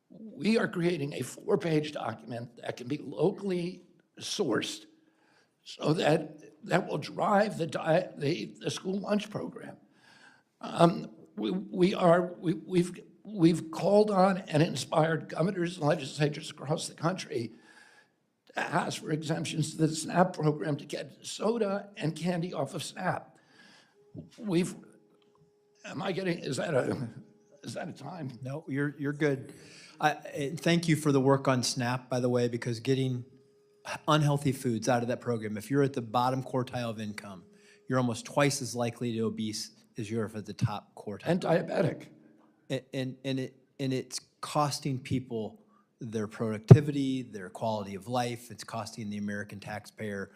Speaker 4: We are creating a 4-page document that can be locally sourced so that will drive the school lunch program. We've called on and inspired governors and legislatures across the country to ask for exemptions to the SNAP program to get soda and candy off of SNAP. Is that a time?
Speaker 15: No, you're good. Thank you for the work on SNAP, by the way, because getting unhealthy foods out of that program, if you're at the bottom quartile of income, you're almost twice as likely to be obese as you're at the top quartile.
Speaker 4: And diabetic.
Speaker 15: And it's costing people their productivity, their quality of life. It's costing the American taxpayer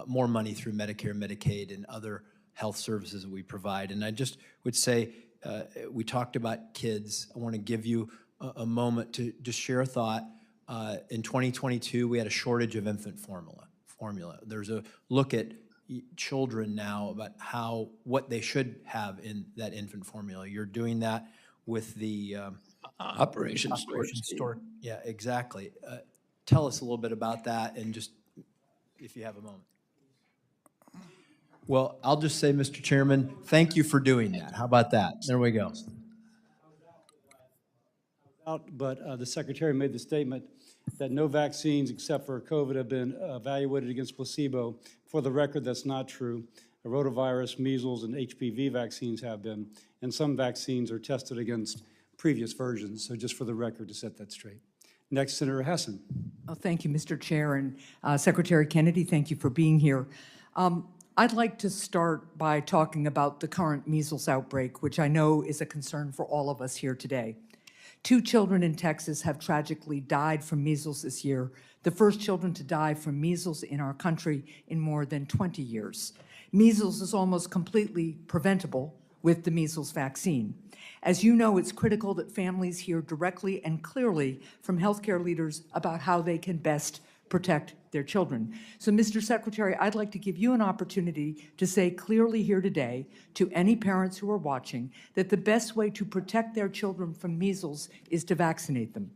Speaker 15: more money through Medicare, Medicaid, and other health services that we provide. And I just would say, we talked about kids. I want to give you a moment to just share a thought. In 2022, we had a shortage of infant formula. There's a look at children now about what they should have in that infant formula. You're doing that with the
Speaker 4: Operations
Speaker 15: store. Yeah, exactly. Tell us a little bit about that, and just if you have a moment. Well, I'll just say, Mr. Chairman, thank you for doing that. How about that? There we go.
Speaker 19: But the Secretary made the statement that no vaccines except for COVID have been evaluated against placebo. For the record, that's not true. The rotavirus, measles, and HPV vaccines have been, and some vaccines are tested against previous versions. So just for the record, to set that straight. Next, Senator Hessen.
Speaker 1: Oh, thank you, Mr. Chair, and Secretary Kennedy, thank you for being here. I'd like to start by talking about the current measles outbreak, which I know is a concern for all of us here today. 2 children in Texas have tragically died from measles this year, the first children to die from measles in our country in more than 20 years. Measles is almost completely preventable with the measles vaccine. As you know, it's critical that families hear directly and clearly from healthcare leaders about how they can best protect their children. So, Mr. Secretary, I'd like to give you an opportunity to say clearly here today to any parents who are watching that the best way to protect their children from measles is to vaccinate them.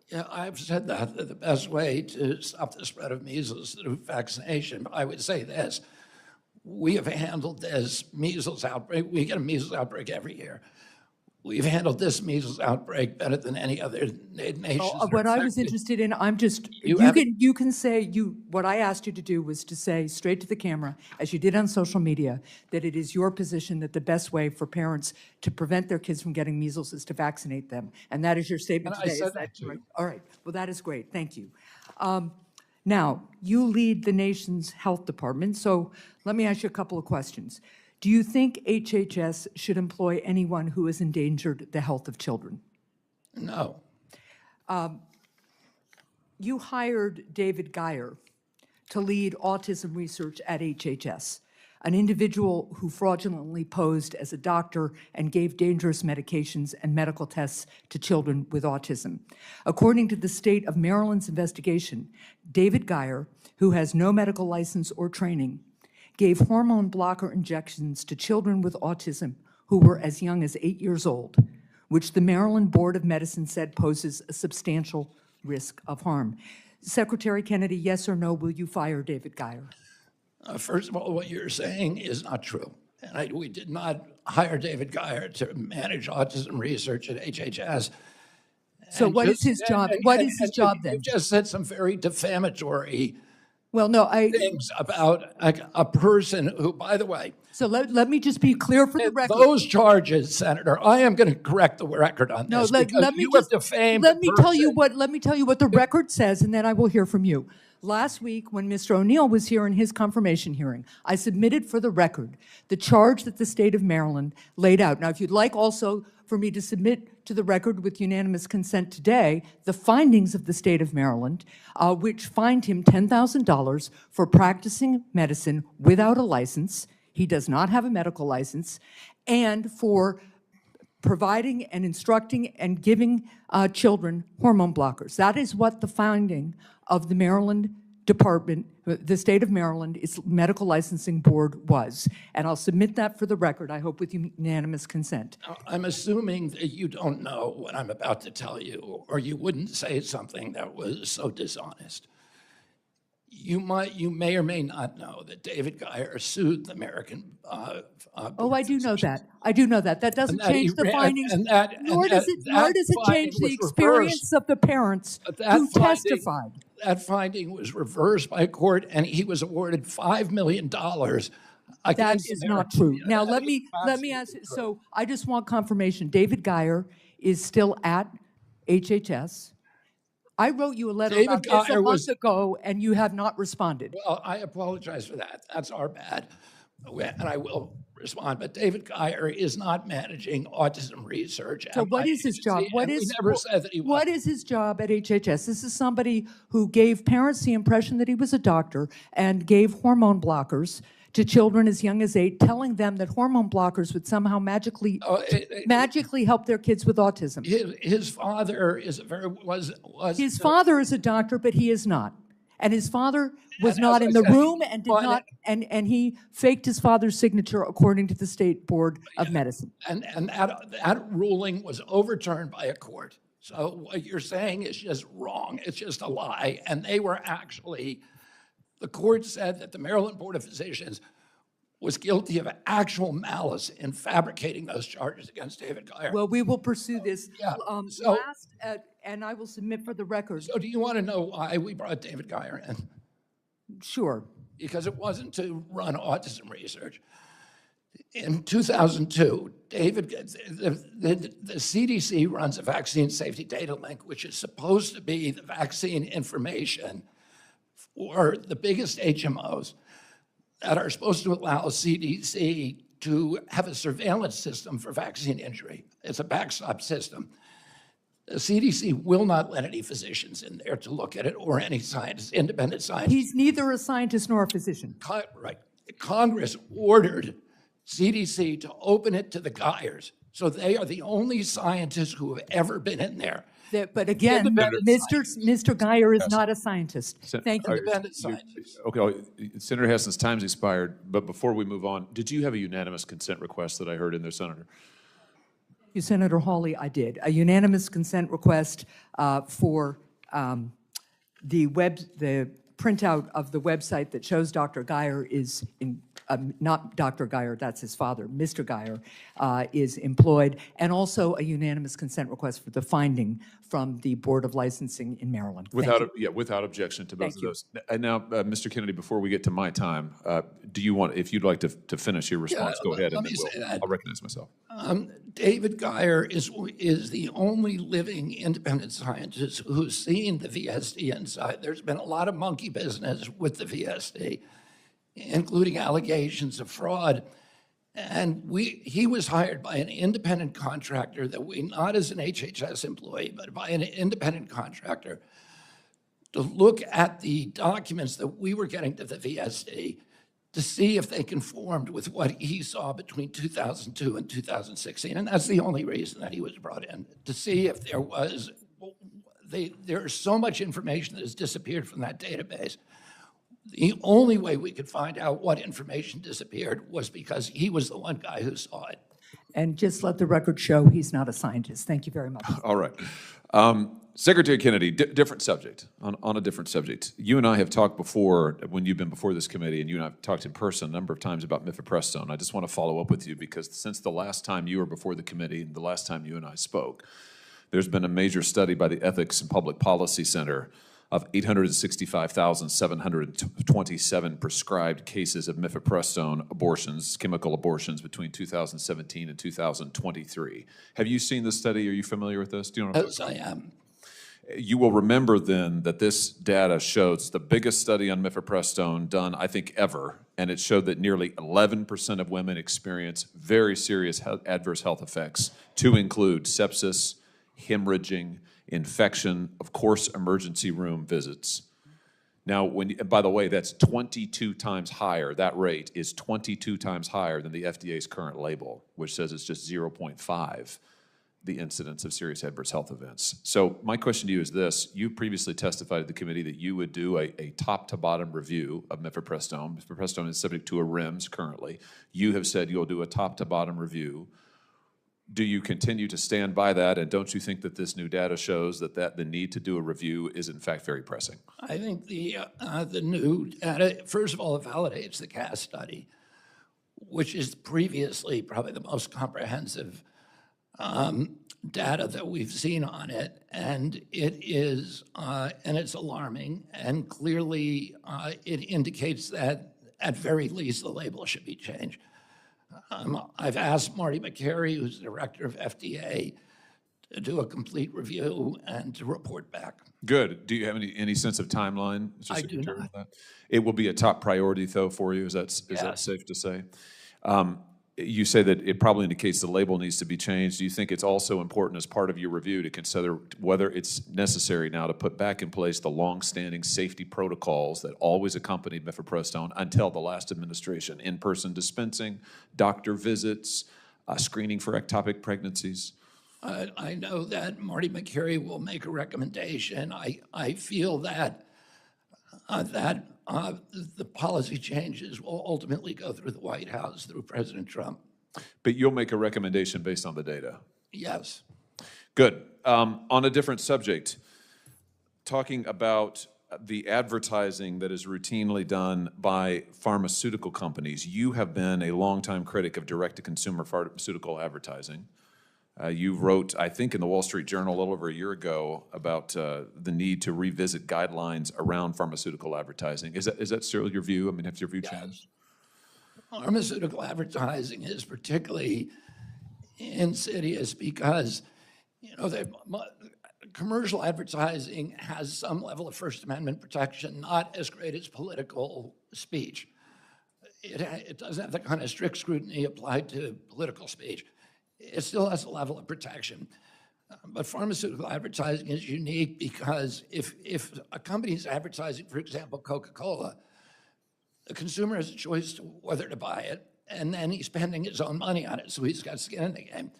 Speaker 4: Yeah, I've said that the best way to stop the spread of measles is through vaccination. But I would say this: we have handled this measles outbreak. We get a measles outbreak every year. We've handled this measles outbreak better than any other nation.
Speaker 1: What I was interested in, I'm just, you can say, what I asked you to do was to say straight to the camera, as you did on social media, that it is your position that the best way for parents to prevent their kids from getting measles is to vaccinate them. And that is your statement
Speaker 4: And
Speaker 1: today.
Speaker 4: I said
Speaker 1: Is
Speaker 4: that too.
Speaker 1: right? All right, well, that is great, thank you. Now, you lead the nation's health department, so let me ask you a couple of questions. Do you think HHS should employ anyone who has endangered the health of children?
Speaker 4: No.
Speaker 1: You hired David Geyer to lead autism research at HHS, an individual who fraudulently posed as a doctor and gave dangerous medications and medical tests to children with autism. According to the state of Maryland's investigation, David Geyer, who has no medical license or training, gave hormone blocker injections to children with autism who were as young as 8 years old, which the Maryland Board of Medicine said poses a substantial risk of harm. Secretary Kennedy, yes or no, will you fire David Geyer?
Speaker 4: First of all, what you're saying is not true. And we did not hire David Geyer to manage autism research at HHS.
Speaker 1: So what is his job? What is his job then?
Speaker 4: You just said some very defamatory
Speaker 1: things
Speaker 4: about a person who, by the way.
Speaker 1: So let me just be clear for the record.
Speaker 4: Those charges, Senator, I am going to correct the record on this.
Speaker 1: Let me tell you what the record says, and then I will hear from you. Last week, when Mr. O'Neill was here in his confirmation hearing, I submitted for the record the charge that the state of Maryland laid out. Now, if you'd like also for me to submit to the record with unanimous consent today the findings of the state of Maryland, which fined him $10,000 for practicing medicine without a license. He does not have a medical license, and for providing and instructing and giving children hormone blockers. That is what the finding of the Maryland Department, the state of Maryland, its medical licensing board was. And I'll submit that for the record, I hope with unanimous consent.
Speaker 4: I'm assuming that you don't know what I'm about to tell you, or you wouldn't say something that was so dishonest. You may or may not know that David Geyer sued the American.
Speaker 1: I do know that. I do know that. That doesn't change the findings, nor does it change the experience of the parents who testified.
Speaker 4: That finding was reversed by court, and he was awarded $5 million.
Speaker 1: That is not true. Now let me ask. So I just want confirmation. David Geyer is still at HHS. I wrote you a letter about this a month ago, and you have not responded.
Speaker 4: Well, I apologize for that. That's our bad, and I will respond. But David Geyer is not managing autism research.
Speaker 1: So what is his job?
Speaker 4: What
Speaker 1: is his job at HHS? This is somebody who gave parents the impression that he was a doctor and gave hormone blockers to children as young as 8, telling them that hormone blockers would somehow magically help their kids with autism.
Speaker 4: His father
Speaker 1: His father is a doctor, but he is not. And his father was not in the room and did not, and he faked his father's signature according to the State Board of Medicine.
Speaker 4: And that ruling was overturned by a court. So what you're saying is just wrong. It's just a lie. And they were actually, the court said that the Maryland Board of Physicians was guilty of actual malice in fabricating those charges against David Geyer.
Speaker 1: Well, we will pursue this. And I will submit for the record.
Speaker 4: So do you want to know why we brought David Geyer in?
Speaker 1: Sure.
Speaker 4: Because it wasn't to run autism research. In 2002, the CDC runs a vaccine safety data link, which is supposed to be the vaccine information for the biggest HMOs that are supposed to allow CDC to have a surveillance system for vaccine injury. It's a backstop system. The CDC will not let any physicians in there to look at it or any scientists, independent scientists.
Speaker 1: He's neither a scientist nor a physician.
Speaker 4: Right. Congress ordered CDC to open it to the Geyers. So they are the only scientists who have ever been in there.
Speaker 1: But again, Mr. Geyer is not a scientist. Thank you.
Speaker 4: Independent scientists.
Speaker 16: Okay, Senator Heston's time's expired, but before we move on, did you have a unanimous consent request that I heard in there, Senator?
Speaker 1: Thank you, Senator Hawley, I did. A unanimous consent request for the printout of the website that shows Dr. Geyer is not Dr. Geyer, that's his father, Mr. Geyer, is employed, and also a unanimous consent request for the finding from the Board of Licensing in Maryland.
Speaker 16: Without objection to both of those. And now, Mr. Kennedy, before we get to my time, do you want, if you'd like to finish your response, go ahead, and then I'll recognize myself.
Speaker 4: David Geyer is the only living independent scientist who's seen the VSD inside. There's been a lot of monkey business with the VSD, including allegations of fraud. And he was hired by an independent contractor not as an HHS employee, but by an independent contractor to look at the documents that we were getting to the VSD to see if they conformed with what he saw between 2002 and 2016. And that's the only reason that he was brought in, to see if there's so much information that has disappeared from that database. The only way we could find out what information disappeared was because he was the one guy who saw it.
Speaker 1: And just let the record show he's not a scientist. Thank you very much.
Speaker 16: All right. Secretary Kennedy, different subject, on a different subject. You and I have talked before, when you've been before this committee, and you and I have talked in person a number of times about mifepristone. I just want to follow up with you because since the last time you were before the committee and the last time you and I spoke, there's been a major study by the Ethics and Public Policy Center of 865,727 prescribed cases of mifepristone abortions, chemical abortions, between 2017 and 2023. Have you seen this study? Are you familiar with this? Do you know what I'm talking about?
Speaker 4: Yes, I am.
Speaker 16: You will remember then that this data shows the biggest study on mifepristone done, I think, ever, and it showed that nearly 11% of women experience very serious adverse health effects, to include sepsis, hemorrhaging, infection, of course, emergency room visits. Now, by the way, that's 22 times higher. That rate is 22 times higher than the FDA's current label, which says it's just 0.5, the incidence of serious adverse health events. So my question to you is this. You previously testified at the committee that you would do a top-to-bottom review of mifepristone. Mifepristone is subject to a REMS currently. You have said you'll do a top-to-bottom review. Do you continue to stand by that, and don't you think that this new data shows that the need to do a review is in fact very pressing?
Speaker 4: I think the new data, first of all, it validates the CAS study, which is previously probably the most comprehensive data that we've seen on it, and it's alarming, and clearly it indicates that at very least the label should be changed. I've asked Marty McCary, who's the director of FDA, to do a complete review and to report back.
Speaker 16: Good. Do you have any sense of timeline, Mr.
Speaker 4: I
Speaker 16: Secretary?
Speaker 4: do not.
Speaker 16: It will be a top priority, though, for you. Is that safe to say? You say that it probably indicates the label needs to be changed. Do you think it's also important as part of your review to consider whether it's necessary now to put back in place the long-standing safety protocols that always accompanied mifepristone until the last administration? In-person dispensing, doctor visits, screening for ectopic pregnancies?
Speaker 4: I know that Marty McCary will make a recommendation. I feel that the policy changes will ultimately go through the White House, through President Trump.
Speaker 16: But you'll make a recommendation based on the data?
Speaker 4: Yes.
Speaker 16: Good. On a different subject, talking about the advertising that is routinely done by pharmaceutical companies, you have been a longtime critic of direct-to-consumer pharmaceutical advertising. You wrote, I think, in the Wall Street Journal a little over a year ago about the need to revisit guidelines around pharmaceutical advertising. Is that still your view? I mean, has your view changed?
Speaker 4: Pharmaceutical advertising is particularly insidious because, commercial advertising has some level of First Amendment protection, not as great as political speech. It doesn't have the kind of strict scrutiny applied to political speech. It still has a level of protection. But pharmaceutical advertising is unique because if a company is advertising, for example, Coca-Cola, the consumer has a choice to whether to buy it, and then he's spending his own money on it, so he's got skin in the game.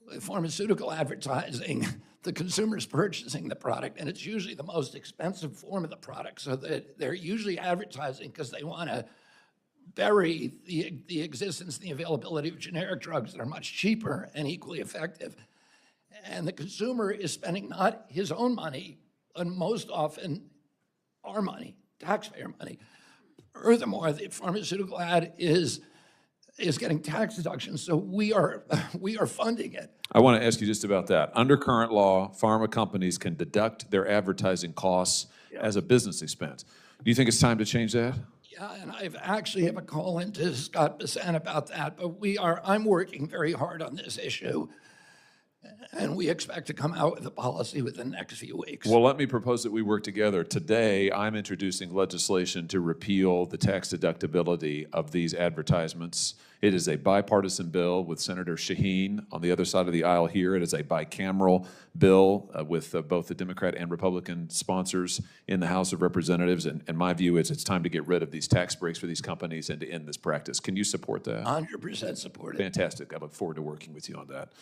Speaker 4: With pharmaceutical advertising, the consumer's purchasing the product, and it's usually the most expensive form of the product, so that they're usually advertising because they want to bury the existence and the availability of generic drugs that are much cheaper and equally effective. And the consumer is spending not his own money, and most often our money, taxpayer money. Furthermore, the pharmaceutical ad is getting tax deductions, so we are funding it.
Speaker 16: I want to ask you just about that. Under current law, pharma companies can deduct their advertising costs as a business expense. Do you think it's time to change that?
Speaker 4: Yeah, and I've actually have a call into Scott Besant about that, but I'm working very hard on this issue, and we expect to come out with a policy within the next few weeks.
Speaker 16: Well, let me propose that we work together. Today, I'm introducing legislation to repeal the tax deductibility of these advertisements. It is a bipartisan bill with Senator Shaheen on the other side of the aisle here. It is a bicameral bill with both the Democrat and Republican sponsors in the House of Representatives. And my view is it's time to get rid of these tax breaks for these companies and to end this practice. Can you support that?
Speaker 4: 100% support it.
Speaker 16: Fantastic. I look forward to working with you on that.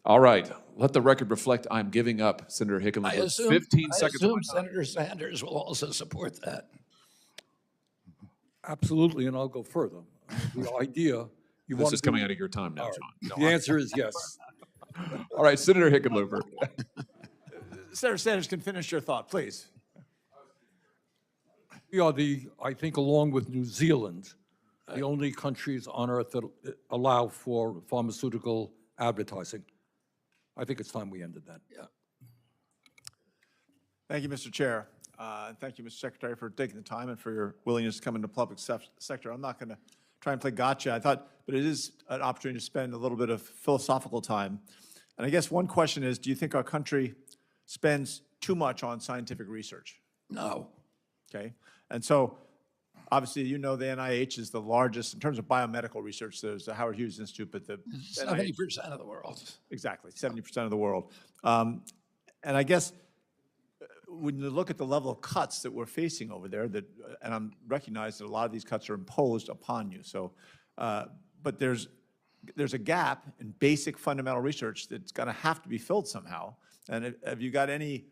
Speaker 16: All right. Let the record reflect I'm giving up Senator Hickenlooper 15 seconds of my time.
Speaker 4: Senator Sanders will also support that.
Speaker 20: Absolutely, and I'll go further. The idea you
Speaker 16: This
Speaker 20: want
Speaker 16: is
Speaker 20: to do-
Speaker 16: coming out of your time now,
Speaker 20: All right.
Speaker 16: John.
Speaker 20: The answer is yes.
Speaker 16: All right, Senator Hickenlooper.
Speaker 14: Senator Sanders can finish your thought, please.
Speaker 20: We are I think, along with New Zealand, the only countries on earth that allow for pharmaceutical advertising. I think it's time we ended that.
Speaker 4: Yeah.
Speaker 14: Thank you, Mr. Chair. Thank you, Mr. Secretary, for taking the time and for your willingness to come into the public sector. I'm not going to try and play gotcha. But it is an opportunity to spend a little bit of philosophical time. And I guess one question is, do you think our country spends too much on scientific research?
Speaker 4: No.
Speaker 14: Okay. And so, obviously, you know the NIH is the largest in terms of biomedical research. There's the Howard Hughes Institute, but the
Speaker 4: 70% of the world.
Speaker 14: Exactly, 70% of the world. And I guess when you look at the level of cuts that we're facing over there, and I recognize that a lot of these cuts are imposed upon you. So, but there's a gap in basic fundamental research that's going to have to be filled somehow. And have you got any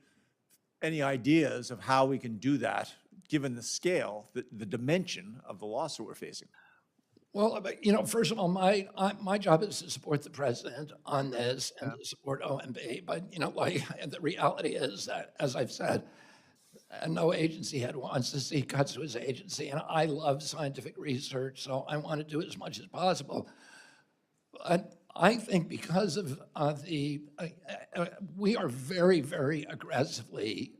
Speaker 14: ideas of how we can do that, given the scale, the dimension of the loss that we're facing?
Speaker 4: Well, first of all, my job is to support the president on this and to support OMB. But, the reality is that, as I've said, no agency head wants to see cuts to his agency. And I love scientific research, so I want to do as much as possible. But I think because of we are very, very aggressively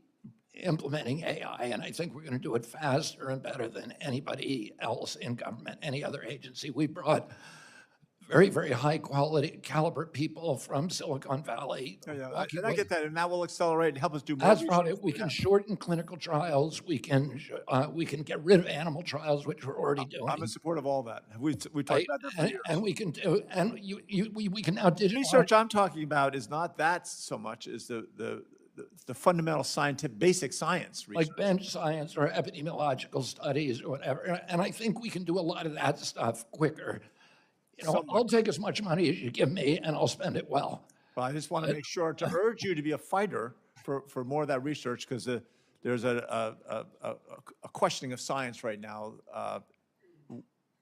Speaker 4: implementing AI, and I think we're going to do it faster and better than anybody else in government, any other agency. We brought very, very high quality caliber people from Silicon Valley.
Speaker 14: And I get that, and that will accelerate and help us do more.
Speaker 4: That's probably, we can shorten clinical trials. We can get rid of animal trials, which we're already doing.
Speaker 14: I'm in support of all that. We talked about that for years.
Speaker 4: And we can do, and we can now digitalize.
Speaker 14: Research I'm talking about is not that so much as the fundamental scientific, basic science research.
Speaker 4: Like bench science or epidemiological studies or whatever. And I think we can do a lot of that stuff quicker. I'll take as much money as you give me and I'll spend it well.
Speaker 14: Well, I just want to make sure to urge you to be a fighter for more of that research, because there's a questioning of science right now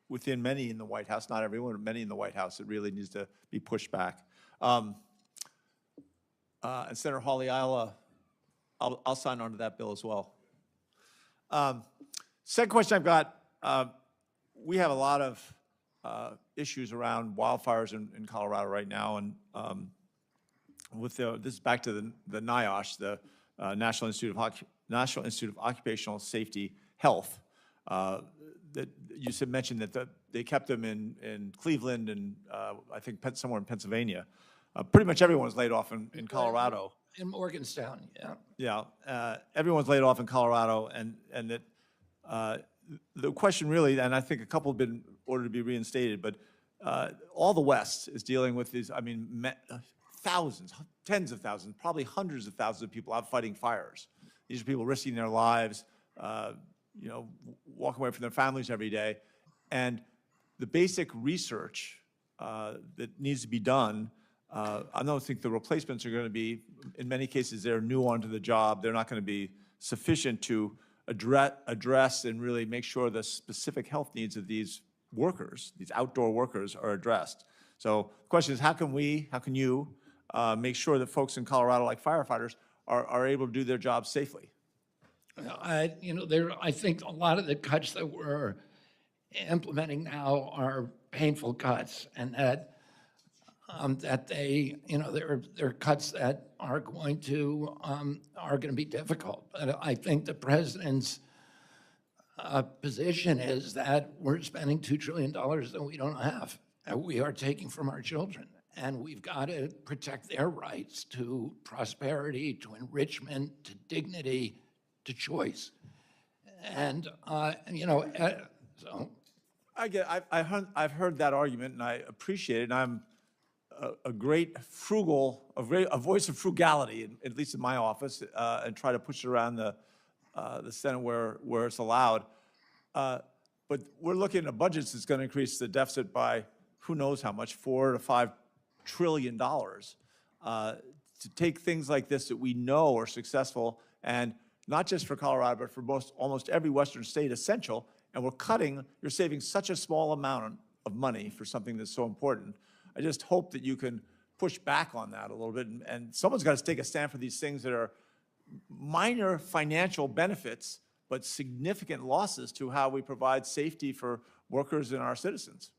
Speaker 14: within many in the White House, not everyone, but many in the White House. It really needs to be pushed back. And Senator Hawley, I'll sign on to that bill as well. Second question I've got, we have a lot of issues around wildfires in Colorado right now, and with this is back to the NIOSH, the National Institute of Occupational Safety Health. That you mentioned that they kept them in Cleveland and I think somewhere in Pennsylvania. Pretty much everyone's laid off in Colorado.
Speaker 4: In Morgantown, yeah.
Speaker 14: Yeah, everyone's laid off in Colorado, and that the question really, and I think a couple have been ordered to be reinstated, but all the West is dealing with these, thousands, tens of thousands, probably hundreds of thousands of people out fighting fires. These are people risking their lives, you know, walking away from their families every day. And the basic research that needs to be done, I don't think the replacements are going to be, in many cases, they're new onto the job. They're not going to be sufficient to address and really make sure the specific health needs of these workers, these outdoor workers, are addressed. So the question is, how can you make sure that folks in Colorado, like firefighters, are able to do their jobs safely?
Speaker 4: I think a lot of the cuts that we're implementing now are painful cuts, and that they, they're cuts that are going to be difficult. But I think the president's position is that we're spending $2 trillion that we don't have, that we are taking from our children, and we've got to protect their rights to prosperity, to enrichment, to dignity, to choice. And so.
Speaker 14: I've heard that argument, and I appreciate it. And I'm a voice of frugality, at least in my office, and try to push it around the Senate where it's allowed. But we're looking at a budget that's going to increase the deficit by who knows how much, $4 to $5 trillion, to take things like this that we know are successful, and not just for Colorado, but for almost every Western state, essential. And you're saving such a small amount of money for something that's so important. I just hope that you can push back on that a little bit, and someone's got to take a stand for these things that are minor financial benefits, but significant losses to how we provide safety for workers and our citizens.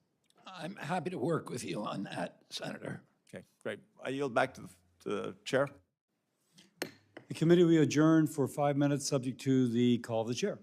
Speaker 4: I'm happy to work with you on that, Senator.
Speaker 14: Okay, great. I yield back to the chair.
Speaker 19: The committee will adjourn for 5 minutes, subject to the call of the chair.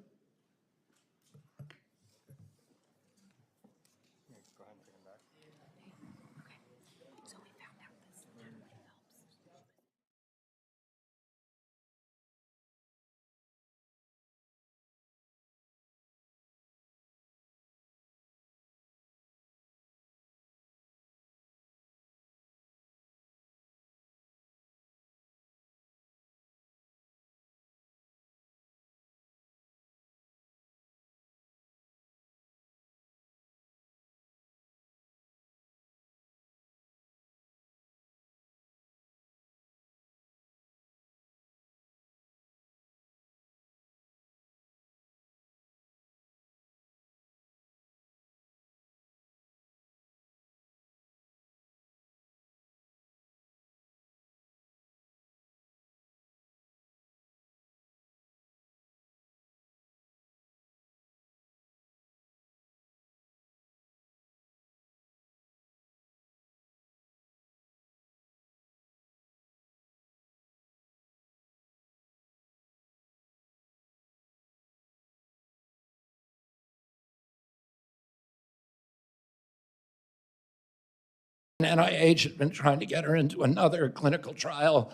Speaker 4: NIH had been trying to get her into another clinical trial,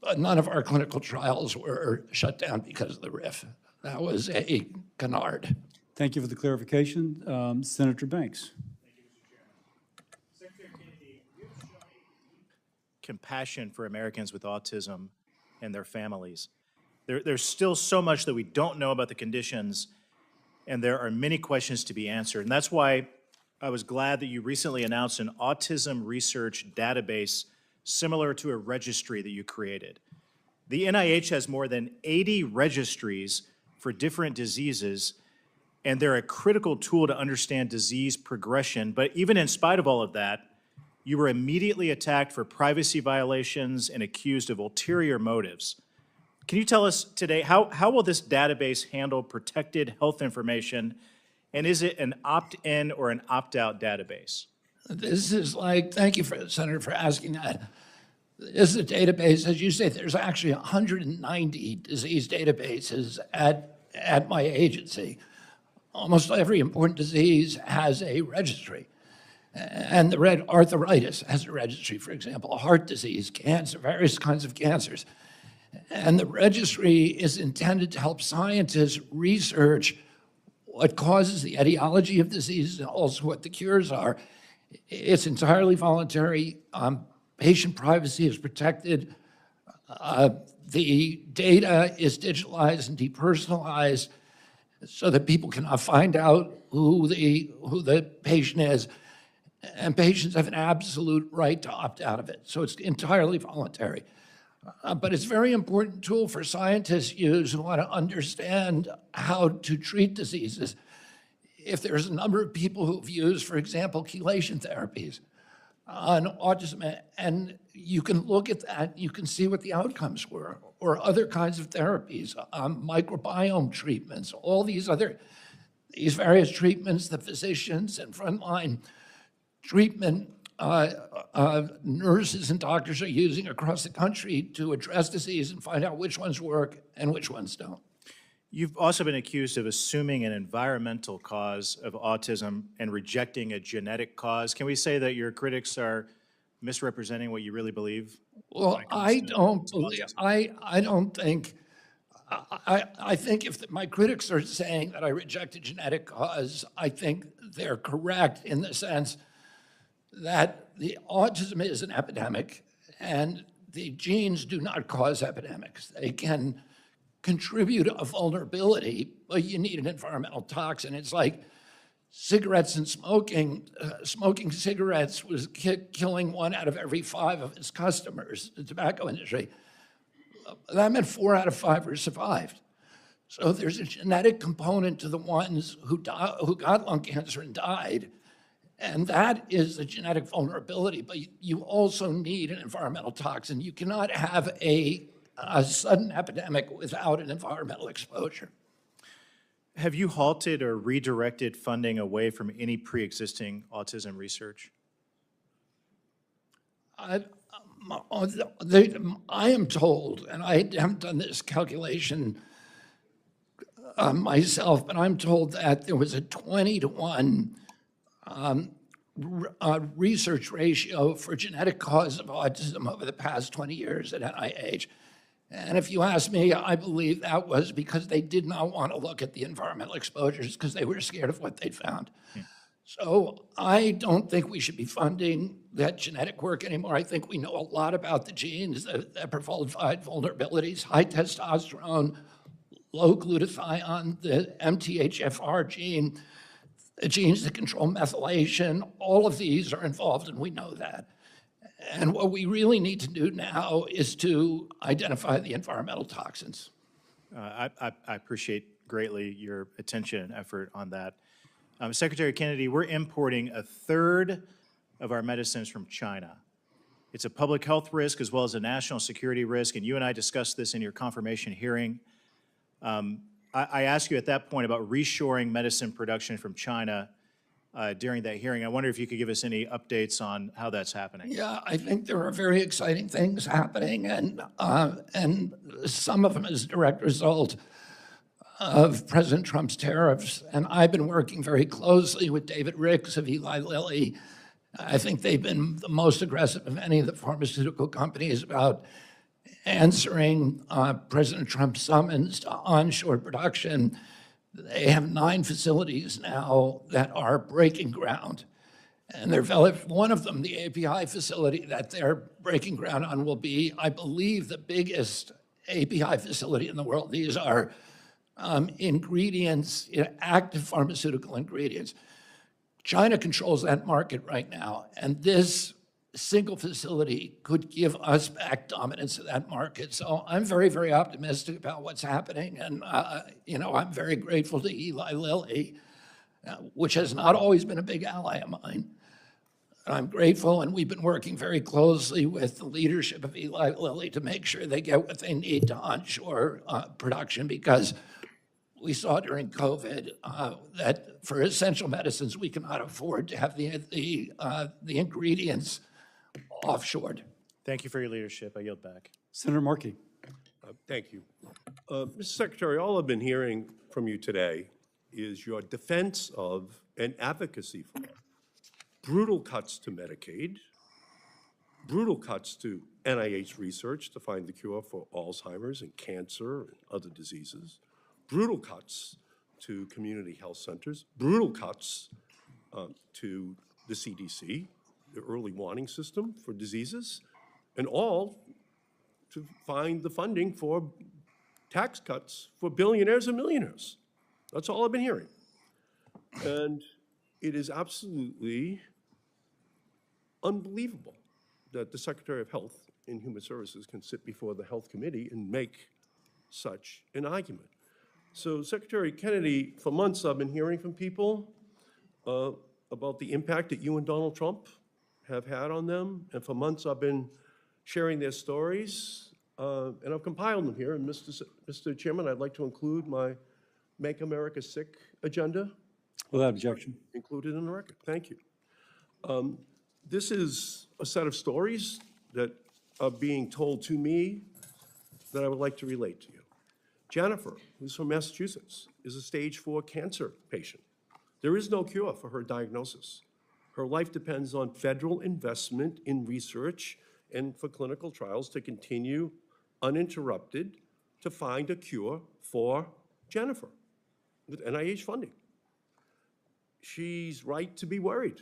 Speaker 4: but none of our clinical trials were shut down because of the RIF. That was a canard.
Speaker 19: Thank you for the clarification. Senator Banks.
Speaker 3: Compassion for Americans with autism and their families. There's still so much that we don't know about the conditions, and there are many questions to be answered. And that's why I was glad that you recently announced an autism research database similar to a registry that you created. The NIH has more than 80 registries for different diseases, and they're a critical tool to understand disease progression. But even in spite of all of that, you were immediately attacked for privacy violations and accused of ulterior motives. Can you tell us today, how will this database handle protected health information, and is it an opt-in or an opt-out database?
Speaker 4: This is thank you, Senator, for asking that. This is a database, as you say, there's actually 190 disease databases at my agency. Almost every important disease has a registry. And the red arthritis has a registry, for example, heart disease, cancer, various kinds of cancers. And the registry is intended to help scientists research what causes the etiology of disease and also what the cures are. It's entirely voluntary. patient privacy is protected. The data is digitalized and depersonalized so that people cannot find out who the patient is. And patients have an absolute right to opt out of it. So it's entirely voluntary. But it's a very important tool for scientists to use who want to understand how to treat diseases. If there's a number of people who've used, for example, chelation therapies on autism, and you can look at that, you can see what the outcomes were, or other kinds of therapies, microbiome treatments, all these various treatments that physicians and frontline treatment nurses and doctors are using across the country to address disease and find out which ones work and which ones don't.
Speaker 3: You've also been accused of assuming an environmental cause of autism and rejecting a genetic cause. Can we say that your critics are misrepresenting what you really believe?
Speaker 4: Well, I don't think, I think if my critics are saying that I reject a genetic cause, I think they're correct in the sense that the autism is an epidemic and the genes do not cause epidemics. They can contribute a vulnerability, but you need an environmental toxin. It's like cigarettes and smoking. Smoking cigarettes was killing 1 out of every 5 of its customers, the tobacco industry. That meant 4 out of 5 were survived. So there's a genetic component to the ones who got lung cancer and died, and that is a genetic vulnerability, but you also need an environmental toxin. You cannot have a sudden epidemic without an environmental exposure.
Speaker 3: Have you halted or redirected funding away from any pre-existing autism research?
Speaker 4: I am told, and I haven't done this calculation myself, but I'm told that there was a 20-to-1 research ratio for genetic cause of autism over the past 20 years at NIH. And if you ask me, I believe that was because they did not want to look at the environmental exposures because they were scared of what they'd found. So I don't think we should be funding that genetic work anymore. I think we know a lot about the genes that provide vulnerabilities, high testosterone, low glutathione, the MTHFR gene, the genes that control methylation. All of these are involved, and we know that. And what we really need to do now is to identify the environmental toxins.
Speaker 3: I appreciate greatly your attention and effort on that. Secretary Kennedy, we're importing 1/3 of our medicines from China. It's a public health risk as well as a national security risk, and you and I discussed this in your confirmation hearing. I asked you at that point about reshoring medicine production from China during that hearing. I wonder if you could give us any updates on how that's happening.
Speaker 4: Yeah, I think there are very exciting things happening, and some of them as a direct result of President Trump's tariffs. And I've been working very closely with David Ricks of Eli Lilly. I think they've been the most aggressive of any of the pharmaceutical companies about answering President Trump's summons to onshore production. They have 9 facilities now that are breaking ground. And one of them, the API facility that they're breaking ground on, will be, I believe, the biggest API facility in the world. These are ingredients, active pharmaceutical ingredients. China controls that market right now, and this single facility could give us back dominance of that market. So I'm very, very optimistic about what's happening, and I'm very grateful to Eli Lilly, which has not always been a big ally of mine. I'm grateful, and we've been working very closely with the leadership of Eli Lilly to make sure they get what they need to onshore production, because we saw during COVID that for essential medicines, we cannot afford to have the ingredients offshored.
Speaker 3: Thank you for your leadership. I yield back.
Speaker 7: Senator Markey.
Speaker 6: Thank you. Mr. Secretary, all I've been hearing from you today is your defense of and advocacy for brutal cuts to Medicaid, brutal cuts to NIH research to find the cure for Alzheimer's and cancer and other diseases, brutal cuts to community health centers, brutal cuts to the CDC, the early warning system for diseases, and all to find the funding for tax cuts for billionaires and millionaires. That's all I've been hearing. And it is absolutely unbelievable that the Secretary of Health and Human Services can sit before the Health Committee and make such an argument. So Secretary Kennedy, for months I've been hearing from people about the impact that you and Donald Trump have had on them. And for months I've been sharing their stories. And I've compiled them here. And Mr. Chairman, I'd like to include my Make America Sick agenda.
Speaker 19: Without objection.
Speaker 6: Included in the record. Thank you. This is a set of stories that are being told to me that I would like to relate to you. Jennifer, who's from Massachusetts, is a stage 4 cancer patient. There is no cure for her diagnosis. Her life depends on federal investment in research and for clinical trials to continue uninterrupted to find a cure for Jennifer with NIH funding. She's right to be worried.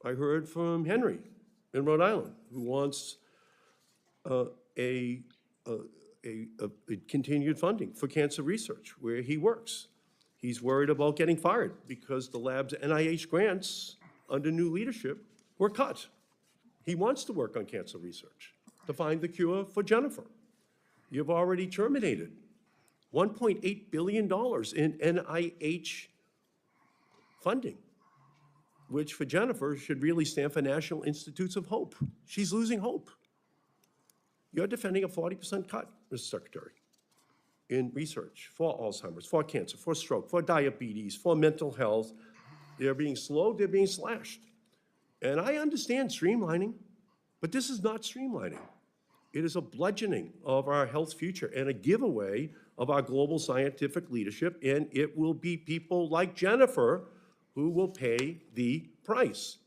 Speaker 6: I heard from Henry in Rhode Island, who wants a continued funding for cancer research where he works. He's worried about getting fired because the lab's NIH grants under new leadership were cut. He wants to work on cancer research to find the cure for Jennifer. You've already terminated $1.8 billion in NIH funding, which for Jennifer should really stand for National Institutes of Hope. She's losing hope. You're defending a 40% cut, Mr. Secretary, in research for Alzheimer's, for cancer, for stroke, for diabetes, for mental health. They're being slowed, they're being slashed. And I understand streamlining, but this is not streamlining. It is a bludgeoning of our health future and a giveaway of our global scientific leadership, and it will be people like Jennifer who will pay the price.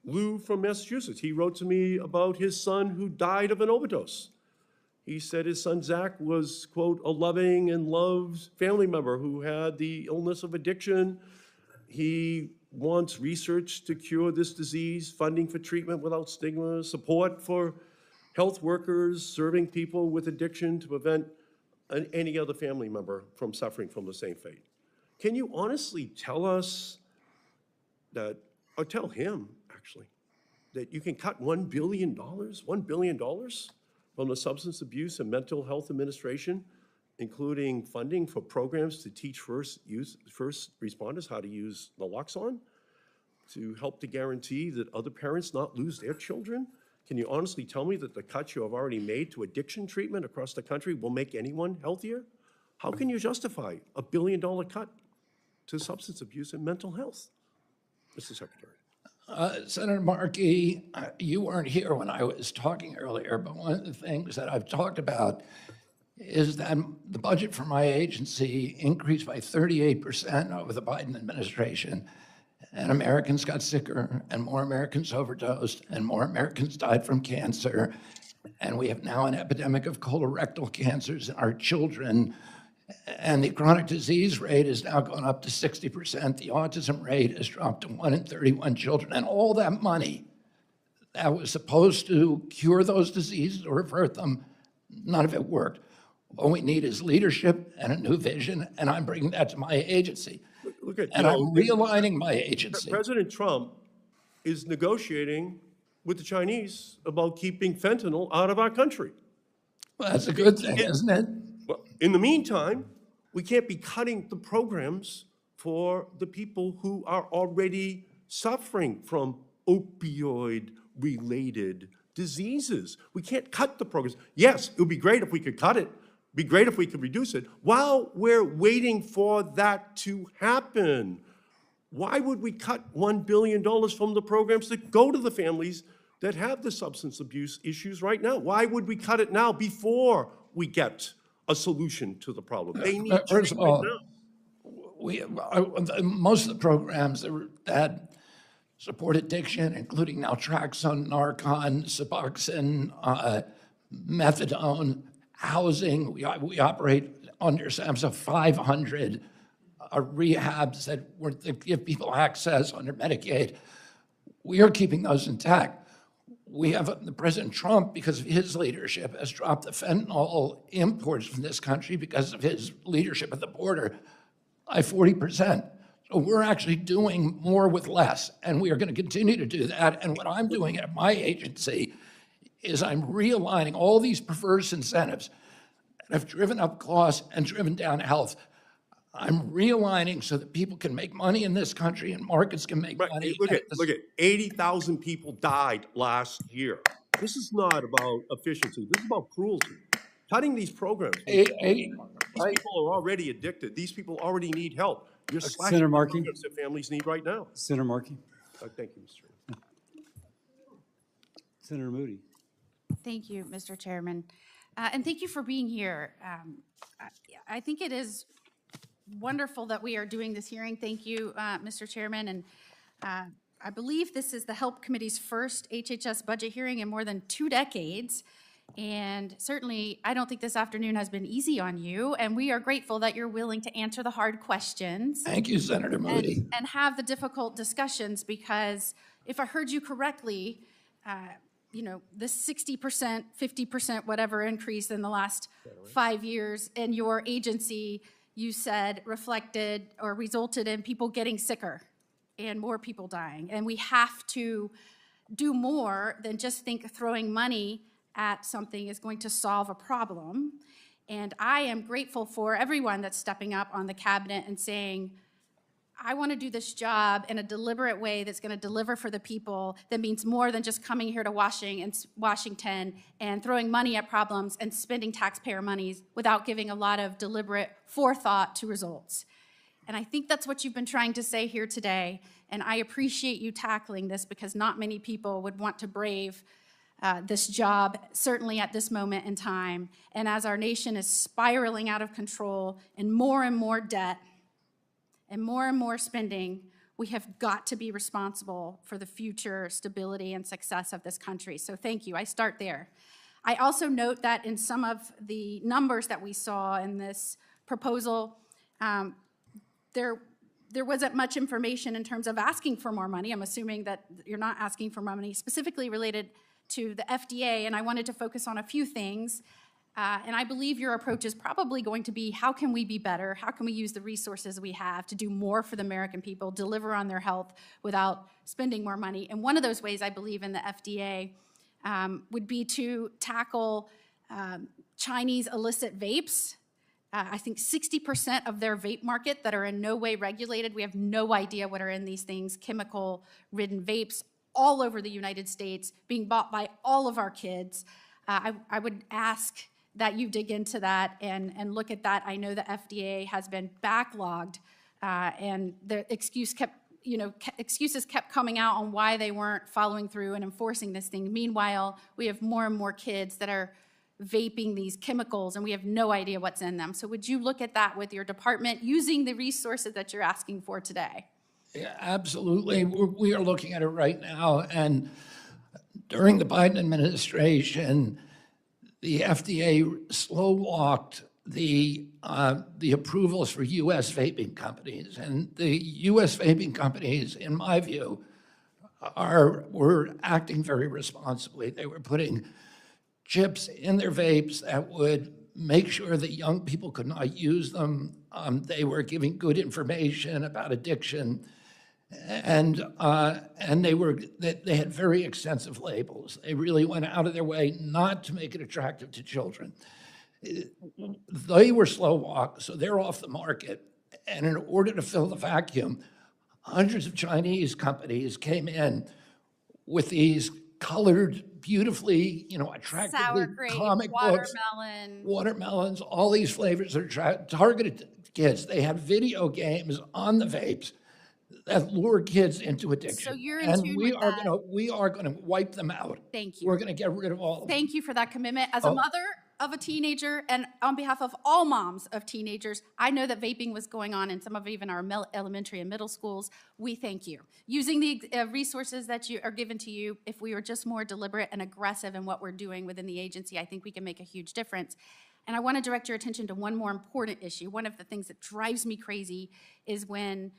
Speaker 6: Lou from Massachusetts, he wrote to me about his son who died of an overdose. He said his son Zach was, quote, a loving and loved family member who had the illness of addiction. He wants research to cure this disease, funding for treatment without stigma, support for health workers serving people with addiction to prevent any other family member from suffering from the same fate. Can you honestly tell us that, or tell him, actually, that you can cut $1 billion from the Substance Abuse and Mental Health Administration, including funding for programs to teach first responders how to use naloxone, to help to guarantee that other parents not lose their children? Can you honestly tell me that the cuts you have already made to addiction treatment across the country will make anyone healthier? How can you justify a $1 billion cut to substance abuse and mental health, Mr. Secretary?
Speaker 4: Senator Markey, you weren't here when I was talking earlier, but one of the things that I've talked about is that the budget for my agency increased by 38% over the Biden administration, and Americans got sicker, and more Americans overdosed, and more Americans died from cancer, and we have now an epidemic of colorectal cancers in our children, and the chronic disease rate has now gone up to 60%. The autism rate has dropped to 1 in 31 children. And all that money that was supposed to cure those diseases or avert them, none of it worked. All we need is leadership and a new vision, and I'm bringing that to my agency.
Speaker 6: Look at,
Speaker 4: and I'm realigning my agency.
Speaker 6: President Trump is negotiating with the Chinese about keeping fentanyl out of our country.
Speaker 4: Well, that's a good thing, isn't it?
Speaker 6: Well, in the meantime, we can't be cutting the programs for the people who are already suffering from opioid-related diseases. We can't cut the programs. Yes, it would be great if we could cut it. It'd be great if we could reduce it. While we're waiting for that to happen, why would we cut $1 billion from the programs that go to the families that have the substance abuse issues right now? Why would we cut it now before we get a solution to the problem? They need
Speaker 4: First of all,
Speaker 6: now.
Speaker 4: Most of the programs that support addiction, including naltrexone, Narcan, Suboxone, methadone, housing, we operate under SAMHSA 500 rehabs that give people access under Medicaid. We are keeping those intact. we have President Trump, because of his leadership, has dropped the fentanyl imports from this country because of his leadership at the border by 40%. So we're actually doing more with less, and we are going to continue to do that. And what I'm doing at my agency is I'm realigning all these perverse incentives that have driven up costs and driven down health. I'm realigning so that people can make money in this country and markets can make money.
Speaker 6: Look at 80,000 people died last year. This is not about efficiency. This is about cruelty. Cutting these programs. These people are already addicted. These people already need help. You're slashing
Speaker 7: Senator
Speaker 6: the
Speaker 7: Markey.
Speaker 6: programs that families need right now.
Speaker 7: Senator Markey.
Speaker 6: Thank you, Mr. Chairman.
Speaker 7: Senator Moody.
Speaker 17: Thank you, Mr. Chairman. And thank you for being here. I think it is wonderful that we are doing this hearing. Thank you, Mr. Chairman. And I believe this is the HELP Committee's first HHS budget hearing in more than 2 decades. And certainly, I don't think this afternoon has been easy on you. And we are grateful that you're willing to answer the hard questions.
Speaker 4: Thank you, Senator Moody.
Speaker 17: And have the difficult discussions, because if I heard you correctly, you know, the 60%, 50%, whatever increase in the last 5 years in your agency, you said reflected or resulted in people getting sicker and more people dying. And we have to do more than just think throwing money at something is going to solve a problem. And I am grateful for everyone that's stepping up on the cabinet and saying, I want to do this job in a deliberate way that's going to deliver for the people, that means more than just coming here to Washington and throwing money at problems and spending taxpayer monies without giving a lot of deliberate forethought to results. And I think that's what you've been trying to say here today. And I appreciate you tackling this, because not many people would want to brave this job, certainly at this moment in time. And as our nation is spiraling out of control and more debt, and more spending, we have got to be responsible for the future stability and success of this country. So thank you. I start there. I also note that in some of the numbers that we saw in this proposal, there wasn't much information in terms of asking for more money. I'm assuming that you're not asking for more money specifically related to the FDA, and I wanted to focus on a few things. And I believe your approach is probably going to be, how can we be better? How can we use the resources we have to do more for the American people, deliver on their health without spending more money? And one of those ways, I believe, in the FDA would be to tackle Chinese illicit vapes. I think 60% of their vape market that are in no way regulated. We have no idea what are in these things, chemical-ridden vapes all over the United States, being bought by all of our kids. I would ask that you dig into that and look at that. I know the FDA has been backlogged, and the excuses kept coming out on why they weren't following through and enforcing this thing. Meanwhile, we have more and more kids that are vaping these chemicals, and we have no idea what's in them. So would you look at that with your department, using the resources that you're asking for today?
Speaker 4: Yeah, absolutely. We are looking at it right now. And during the Biden administration, the FDA slow-walked the approvals for U.S. vaping companies. And the U.S. vaping companies, in my view, were acting very responsibly. They were putting chips in their vapes that would make sure that young people could not use them. They were giving good information about addiction. And they had very extensive labels. They really went out of their way not to make it attractive to children. They were slow walk, so they're off the market. And in order to fill the vacuum, hundreds of Chinese companies came in with these colored, beautifully, attractively
Speaker 17: Sour grape,
Speaker 4: comic books, watermelons, all these flavors are targeted to kids. They had video games on the vapes that lure kids into addiction.
Speaker 17: So you're in
Speaker 4: and
Speaker 17: tune
Speaker 4: we
Speaker 17: with
Speaker 4: are
Speaker 17: that.
Speaker 4: gonna we are gonna wipe them out.
Speaker 17: Thank you.
Speaker 4: We're gonna get rid of all of them.
Speaker 17: Thank you for that commitment. As a mother of a teenager, and on behalf of all moms of teenagers, I know that vaping was going on in some of even our elementary and middle schools. We thank you. Using the resources that are given to you, if we were just more deliberate and aggressive in what we're doing within the agency, I think we can make a huge difference. And I want to direct your attention to one more important issue. One of the things that drives me crazy is when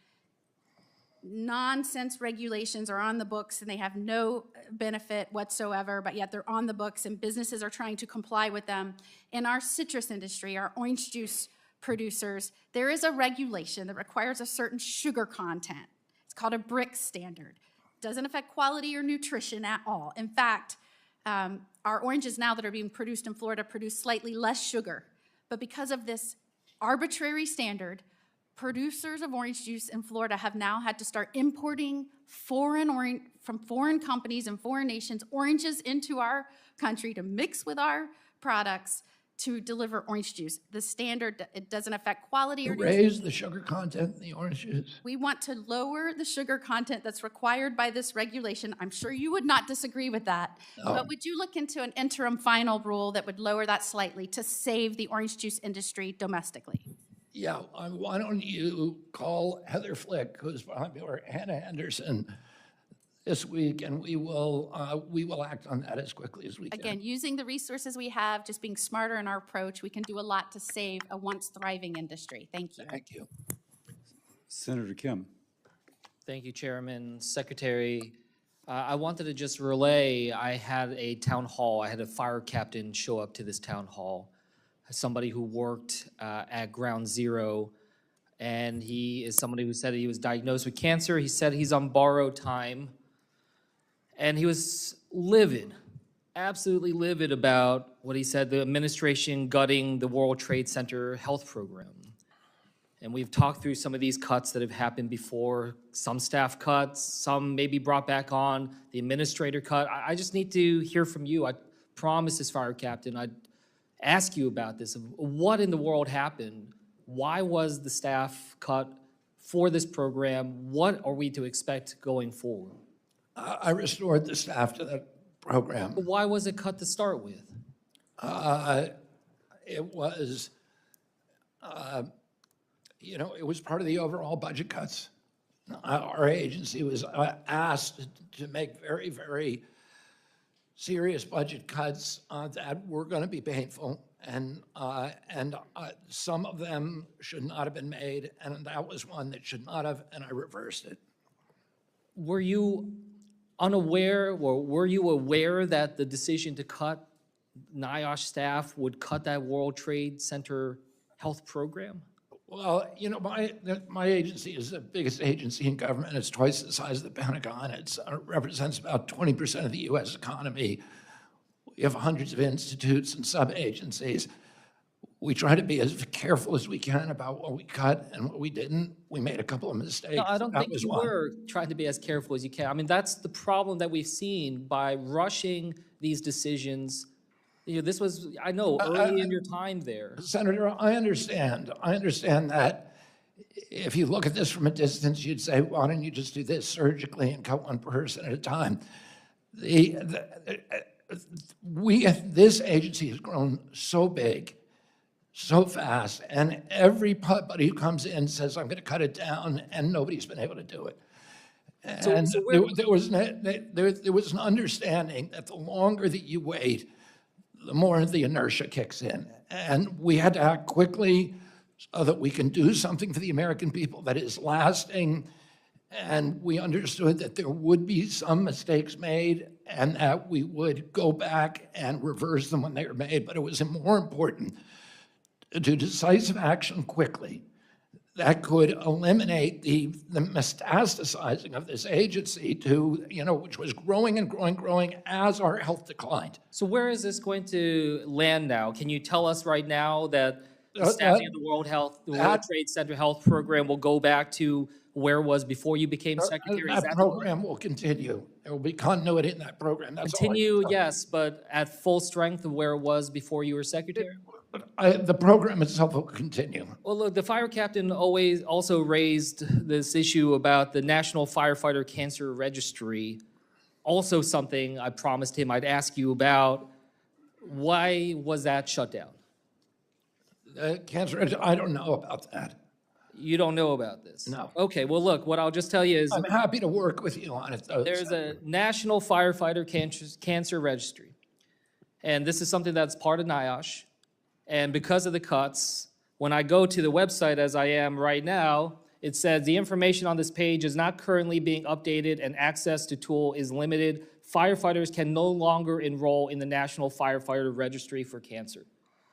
Speaker 17: nonsense regulations are on the books and they have no benefit whatsoever, but yet they're on the books and businesses are trying to comply with them. In our citrus industry, our orange juice producers, there is a regulation that requires a certain sugar content. It's called a BRIC standard. It doesn't affect quality or nutrition at all. In fact, our oranges now that are being produced in Florida produce slightly less sugar. But because of this arbitrary standard, producers of orange juice in Florida have now had to start importing from foreign companies and foreign nations oranges into our country to mix with our products to deliver orange juice. The standard, it doesn't affect quality or
Speaker 4: Raise the sugar content in the orange juice.
Speaker 17: We want to lower the sugar content that's required by this regulation. I'm sure you would not disagree with that.
Speaker 4: No.
Speaker 17: But would you look into an interim final rule that would lower that slightly to save the orange juice industry domestically?
Speaker 4: Yeah, why don't you call Heather Flick, who's popular, Hannah Henderson, this week, and we will act on that as quickly as we can.
Speaker 17: Again, using the resources we have, just being smarter in our approach, we can do a lot to save a once thriving industry. Thank you.
Speaker 4: Thank you.
Speaker 19: Senator Kim.
Speaker 9: Thank you, Chairman, Secretary. I wanted to just relay, I had a town hall, I had a fire captain show up to this town hall, somebody who worked at Ground Zero, and he is somebody who said he was diagnosed with cancer. He said he's on borrowed time, and he was livid, absolutely livid about what he said, the administration gutting the World Trade Center health program. And we've talked through some of these cuts that have happened before, some staff cuts, some maybe brought back on, the administrator cut. I just need to hear from you. I promised this fire captain I'd ask you about this. What in the world happened? Why was the staff cut for this program? What are we to expect going forward?
Speaker 4: I restored the staff to that program.
Speaker 9: Why was it cut to start with?
Speaker 4: It was, it was part of the overall budget cuts. Our agency was asked to make very, very serious budget cuts that were going to be painful, and some of them should not have been made, and that was one that should not have, and I reversed it.
Speaker 9: Were you unaware, or were you aware that the decision to cut NIOSH staff would cut that World Trade Center health program?
Speaker 4: Well, my agency is the biggest agency in government. It's twice the size of the Pentagon. It represents about 20% of the U.S. economy. We have hundreds of institutes and sub-agencies. We try to be as careful as we can about what we cut and what we didn't. We made a couple of mistakes.
Speaker 9: No, I don't think you
Speaker 4: one.
Speaker 9: were trying to be as careful as you can. I mean, that's the problem that we've seen by rushing these decisions. This was, I know, early in your time there.
Speaker 4: Senator, I understand. I understand that if you look at this from a distance, you'd say, why don't you just do this surgically and cut one person at a time? This agency has grown so big, so fast, and everybody who comes in says, I'm going to cut it down, and nobody's been able to do it. And there was an understanding that the longer that you wait, the more the inertia kicks in. And we had to act quickly so that we can do something for the American people that is lasting. And we understood that there would be some mistakes made and that we would go back and reverse them when they were made. But it was more important to do decisive action quickly that could eliminate the metastasizing of this agency to, which was growing and growing as our health declined.
Speaker 9: So where is this going to land now? Can you tell us right now that the staffing of the World Trade Center health program will go back to where it was before you became secretary?
Speaker 4: That program will continue. There will be continuity in that program. That's
Speaker 9: continue, yes, but at full strength of where it was before you were secretary?
Speaker 4: The program itself will continue.
Speaker 9: Well, look, the fire captain also raised this issue about the National Firefighter Cancer Registry, also something I promised him I'd ask you about. Why was that shut down?
Speaker 4: Cancer Registry, I don't know about that.
Speaker 9: You don't know about this?
Speaker 4: No.
Speaker 9: Okay, well, look, what I'll just tell you is...
Speaker 4: I'm happy to work with you on it, though.
Speaker 9: There's a National Firefighter Cancer Registry, and this is something that's part of NIOSH. And because of the cuts, when I go to the website as I am right now, It says the information on this page is not currently being updated and access to tool is limited. Firefighters can no longer enroll in the National Firefighter Registry for Cancer.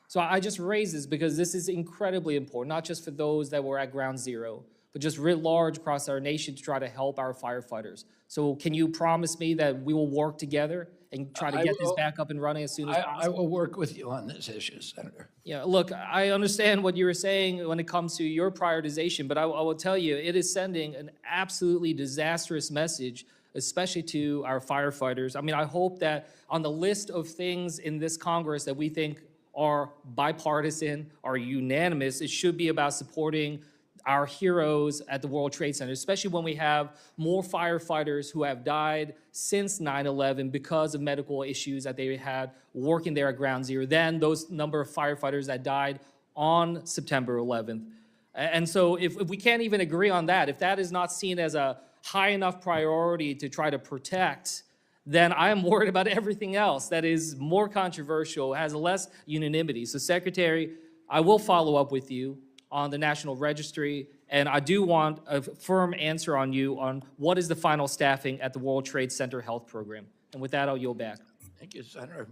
Speaker 9: So I just raise this because this is incredibly important, not just for those that were at ground zero, but just writ large across our nation to try to help our firefighters. So can you promise me that we will work together and try to get this back up and running as soon as possible?
Speaker 4: I will work with you on this issue, Senator.
Speaker 9: Yeah, look, I understand what you were saying when it comes to your prioritization, but I will tell you, it is sending an absolutely disastrous message, especially to our firefighters. I mean, I hope that on the list of things in this Congress that we think are bipartisan, are unanimous, it should be about supporting our heroes at the World Trade Center, especially when we have more firefighters who have died since 9/11 because of medical issues that they had working there at Ground Zero than those number of firefighters that died on September 11th. And so if we can't even agree on that, if that is not seen as a high enough priority to try to protect, then I am worried about everything else that is more controversial, has less unanimity. So Secretary, I will follow up with you on the National Registry, and I do want a firm answer on you on what is the final staffing at the World Trade Center Health Program. And with that, I'll yield back.
Speaker 4: Thank you, Senator.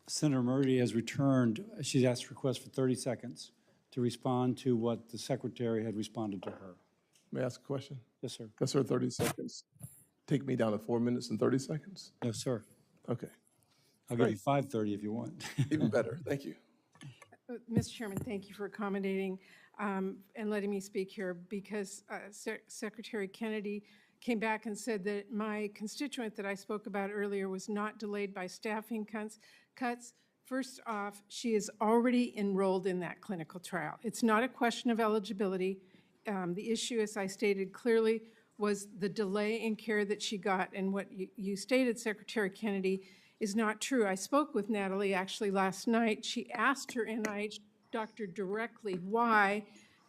Speaker 7: Senator Murray has returned. She's asked a request for 30 seconds to respond to what the Secretary had responded to her.
Speaker 10: May I ask a question?
Speaker 7: Yes, sir.
Speaker 10: Yes, sir, 30 seconds. Take me down to 4 minutes and 30 seconds?
Speaker 7: No, sir.
Speaker 10: Okay.
Speaker 7: I'll give you 5:30 if you want.
Speaker 10: Even better. Thank you.
Speaker 18: Mr. Chairman, thank you for accommodating and letting me speak here because Secretary Kennedy came back and said that my constituent that I spoke about earlier was not delayed by staffing cuts. First off, she is already enrolled in that clinical trial. It's not a question of eligibility. The issue, as I stated clearly, was the delay in care that she got, and what you stated, Secretary Kennedy, is not true. I spoke with Natalie actually last night. She asked her NIH doctor directly why,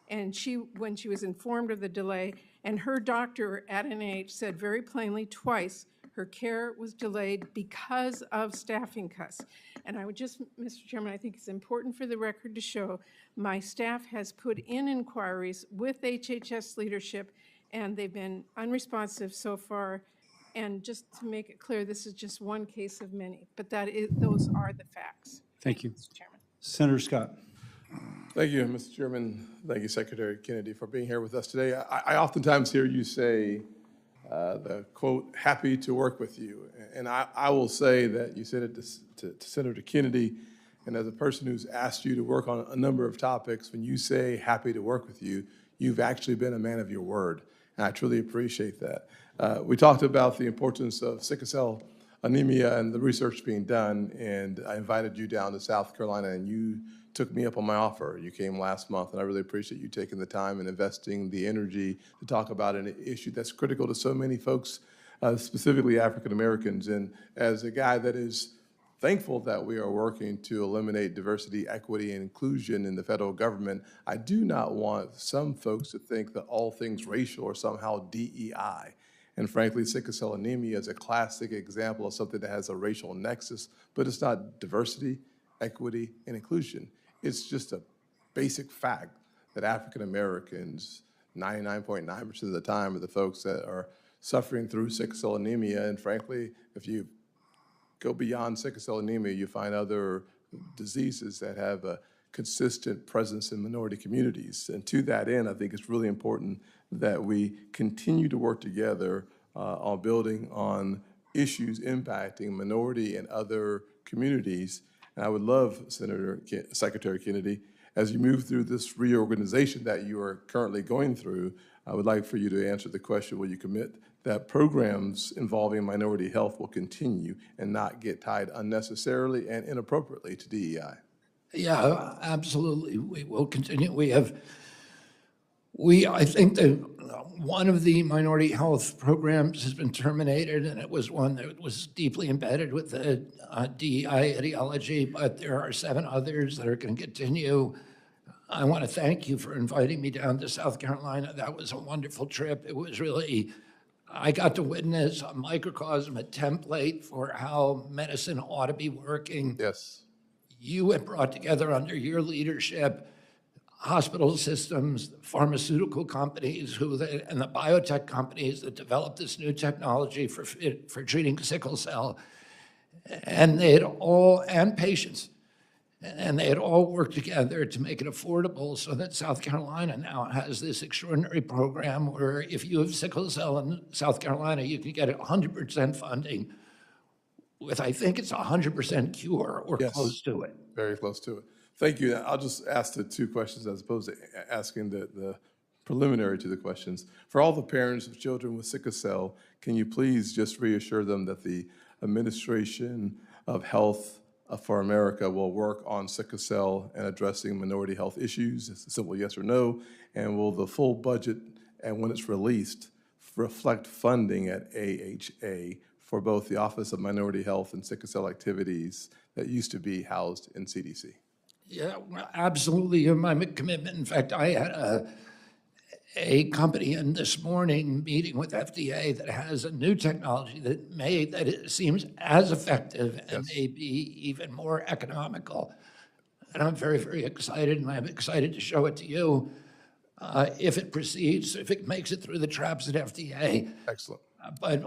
Speaker 18: and when she was informed of the delay, and her doctor at NIH said very plainly twice her care was delayed because of staffing cuts. And I would just, Mr. Chairman, I think it's important for the record to show my staff has put in inquiries with HHS leadership, and they've been unresponsive so far. And just to make it clear, this is just one case of many, but those are the facts.
Speaker 7: Thank you.
Speaker 18: Mr. Chairman.
Speaker 7: Senator Scott.
Speaker 10: Thank you, Mr. Chairman. Thank you, Secretary Kennedy, for being here with us today. I oftentimes hear you say the quote, happy to work with you. And I will say that you said it to Senator Kennedy, and as a person who's asked you to work on a number of topics, when you say happy to work with you, you've actually been a man of your word. And I truly appreciate that. We talked about the importance of sickle cell anemia and the research being done, and I invited you down to South Carolina, and you took me up on my offer. You came last month, and I really appreciate you taking the time and investing the energy to talk about an issue that's critical to so many folks, specifically African Americans. And as a guy that is thankful that we are working to eliminate diversity, equity, and inclusion in the federal government, I do not want some folks to think that all things racial are somehow DEI. And frankly, sickle cell anemia is a classic example of something that has a racial nexus, but it's not diversity, equity, and inclusion. It's just a basic fact that African Americans, 99.9% of the time, are the folks that are suffering through sickle cell anemia. And frankly, if you go beyond sickle cell anemia, you find other diseases that have a consistent presence in minority communities. And to that end, I think it's really important that we continue to work together on building on issues impacting minority and other communities. And I would love, Secretary Kennedy, as you move through this reorganization that you are currently going through, I would like for you to answer the question, will you commit that programs involving minority health will continue and not get tied unnecessarily and inappropriately to DEI?
Speaker 4: Yeah, absolutely. We will continue. I think that one of the minority health programs has been terminated, and it was one that was deeply embedded with the DEI ideology, but there are 7 others that are going to continue. I want to thank you for inviting me down to South Carolina. That was a wonderful trip. It was really, I got to witness a microcosm, a template for how medicine ought to be working.
Speaker 10: Yes.
Speaker 4: You have brought together under your leadership hospital systems, pharmaceutical companies and the biotech companies that developed this new technology for treating sickle cell, and patients. And they had all worked together to make it affordable so that South Carolina now has this extraordinary program where if you have sickle cell in South Carolina, you can get 100% funding with, I think it's 100% cure or close to it.
Speaker 10: Very close to it. Thank you. I'll just ask the two questions as opposed to asking the preliminary to the questions. For all the parents of children with sickle cell, can you please just reassure them that the Administration of Health for America will work on sickle cell and addressing minority health issues? It's a simple yes or no. And will the full budget, and when it's released, reflect funding at AHA for both the Office of Minority Health and sickle cell activities that used to be housed in CDC?
Speaker 4: Yeah, absolutely. My commitment. In fact, I had a company in this morning meeting with FDA that has a new technology that it seems as effective and may be even more economical. And I'm very, very excited, and I'm excited to show it to you if it proceeds, if it makes it through the traps at FDA.
Speaker 10: Excellent.
Speaker 4: But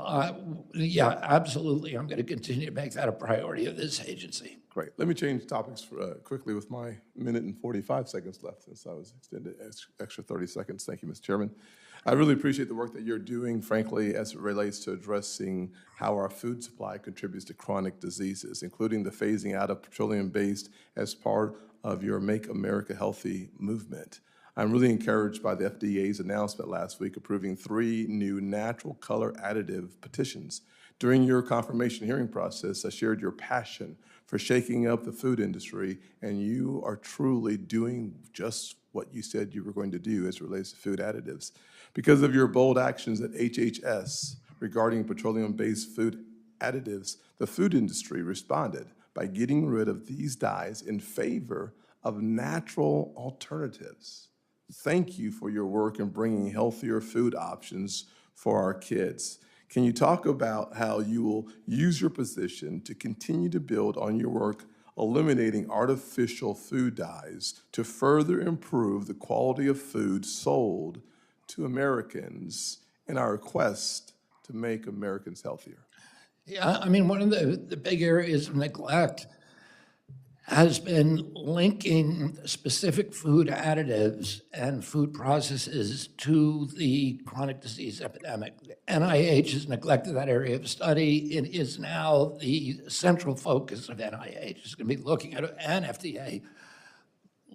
Speaker 4: yeah, absolutely. I'm going to continue to make that a priority of this agency.
Speaker 10: Great. Let me change topics quickly with my minute and 45 seconds left, since I was extended extra 30 seconds. Thank you, Mr. Chairman. I really appreciate the work that you're doing, frankly, as it relates to addressing how our food supply contributes to chronic diseases, including the phasing out of petroleum-based as part of your Make America Healthy movement. I'm really encouraged by the FDA's announcement last week approving 3 new natural color additive petitions. During your confirmation hearing process, I shared your passion for shaking up the food industry, and you are truly doing just what you said you were going to do as it relates to food additives. Because of your bold actions at HHS regarding petroleum-based food additives, the food industry responded by getting rid of these dyes in favor of natural alternatives. Thank you for your work in bringing healthier food options for our kids. Can you talk about how you will use your position to continue to build on your work eliminating artificial food dyes to further improve the quality of food sold to Americans in our quest to make Americans healthier?
Speaker 4: Yeah, I mean, one of the big areas of neglect has been linking specific food additives and food processes to the chronic disease epidemic. NIH has neglected that area of study. It is now the central focus of NIH. It's going to be looking at, and FDA,